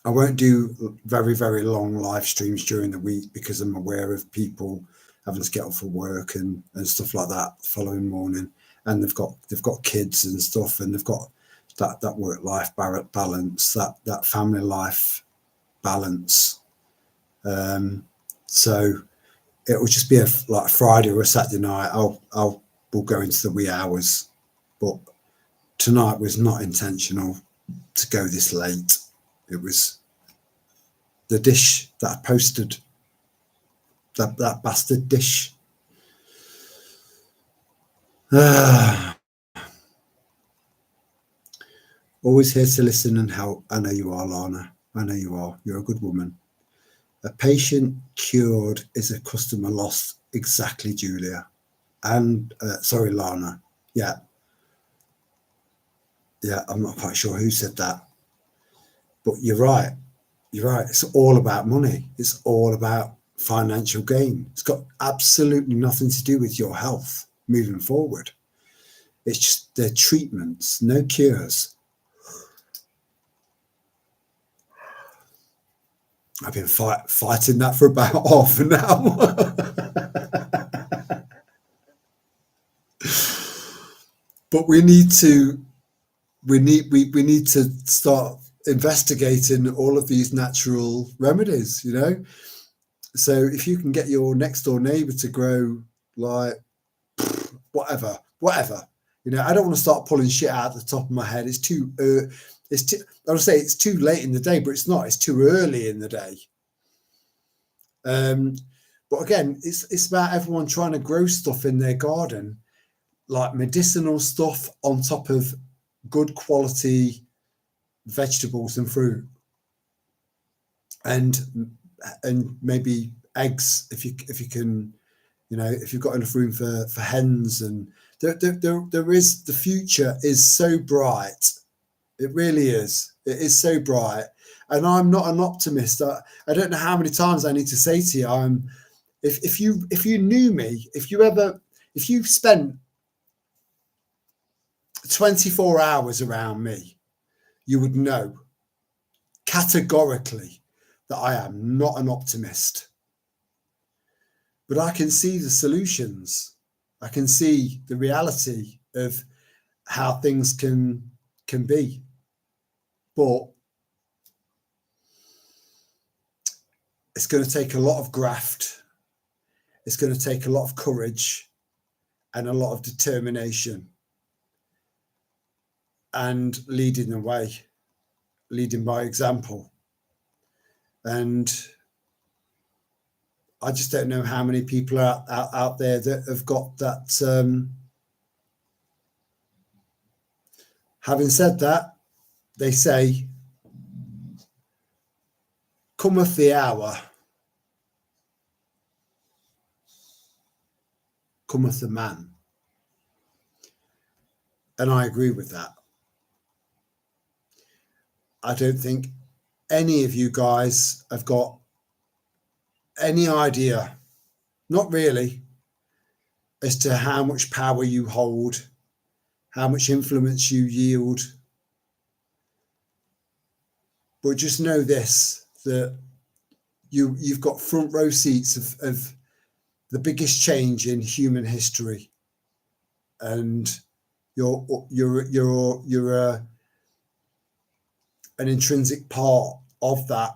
I won't do very, very long live streams during the week because I'm aware of people having to get up for work and stuff like that the following morning, and they've got kids and stuff, and they've got that work life balance, that family life balance. So it will just be like Friday or a Saturday night. We'll go into the wee hours, but tonight was not intentional to go this late. It was the dish that I posted, that bastard dish. Always here to listen and help. I know you are, Lana. I know you are. You're a good woman. A patient cured is a customer lost. Exactly, Julia. And sorry, Lana. Yeah, I'm not quite sure who said that, but you're right. It's all about money. It's all about financial gain. It's got absolutely nothing to do with your health moving forward. It's just the treatments, no cures. I've been fighting that for about half an hour. But we need to start investigating all of these natural remedies, you know. So if you can get your next door neighbor to grow like whatever, you know, I don't want to start pulling shit out of the top of my head. I would say it's too late in the day, but it's not. It's too early in the day. But again, it's about everyone trying to grow stuff in their garden, like medicinal stuff on top of good quality vegetables and fruit, and maybe eggs if you can, you know, if you've got enough room for hens. And there is, the future is so bright. It really is. It is so bright. And I'm not an optimist. I don't know how many times I need to say to you, if you knew me, if you spent 24 hours around me, you would know categorically that I am not an optimist. But I can see the solutions. I can see the reality of how things can be. But it's going to take a lot of graft. It's going to take a lot of courage and a lot of determination, and leading the way, leading by example. And I just don't know how many people are out there that have got that. Having said that, they say, cometh the hour, cometh the man. And I agree with that. I don't think any of you guys have got any idea, not really, as to how much power you hold, how much influence you yield. But just know this, that you've got front row seats of the biggest change in human history, and you're an intrinsic part of that,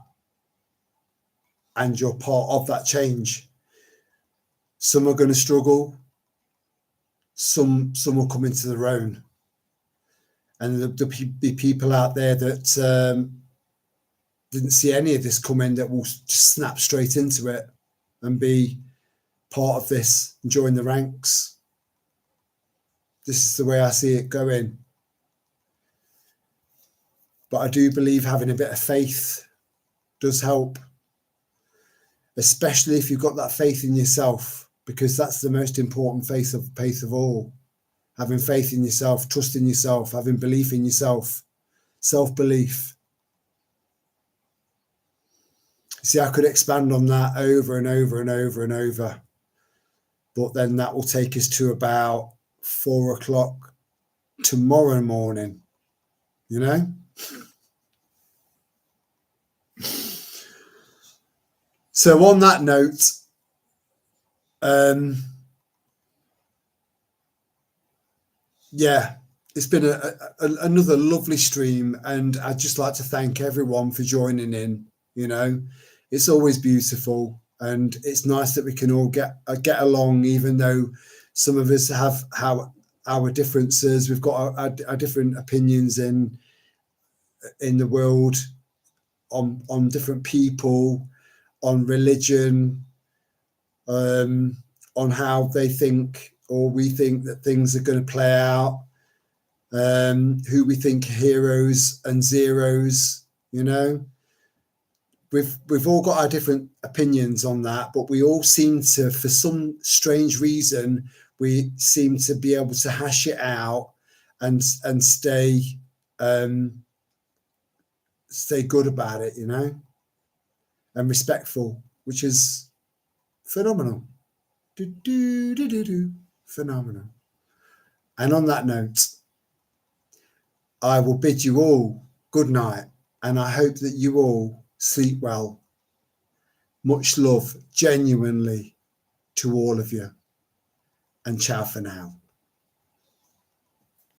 and you're part of that change. Some are going to struggle, some will come into their own, and there'll be people out there that didn't see any of this coming, that will just snap straight into it and be part of this and join the ranks. This is the way I see it going. But I do believe having a bit of faith does help, especially if you've got that faith in yourself. because that's the most important faith of all. Having faith in yourself, trust in yourself, having belief in yourself, self-belief. See, I could expand on that over and over and over and over, but then that will take us to about 4 o'clock tomorrow morning, you know? So on that note, yeah, it's been another lovely stream, and I'd just like to thank everyone for joining in. You know, it's always beautiful, and it's nice that we can all get along, even though some of us have our differences. We've got our different opinions in the world, on different people, on religion, on how they think or we think that things are going to play out, who we think are heroes and zeros. You know, we've all got our different opinions on that, but we all seem to, for some strange reason, we seem to be able to hash it out and stay good about it, you know, and respectful, which is phenomenal. Phenomenal. And on that note, I will bid you all good night, and I hope that you all sleep well. Much love, genuinely, to all of you, and ciao for now.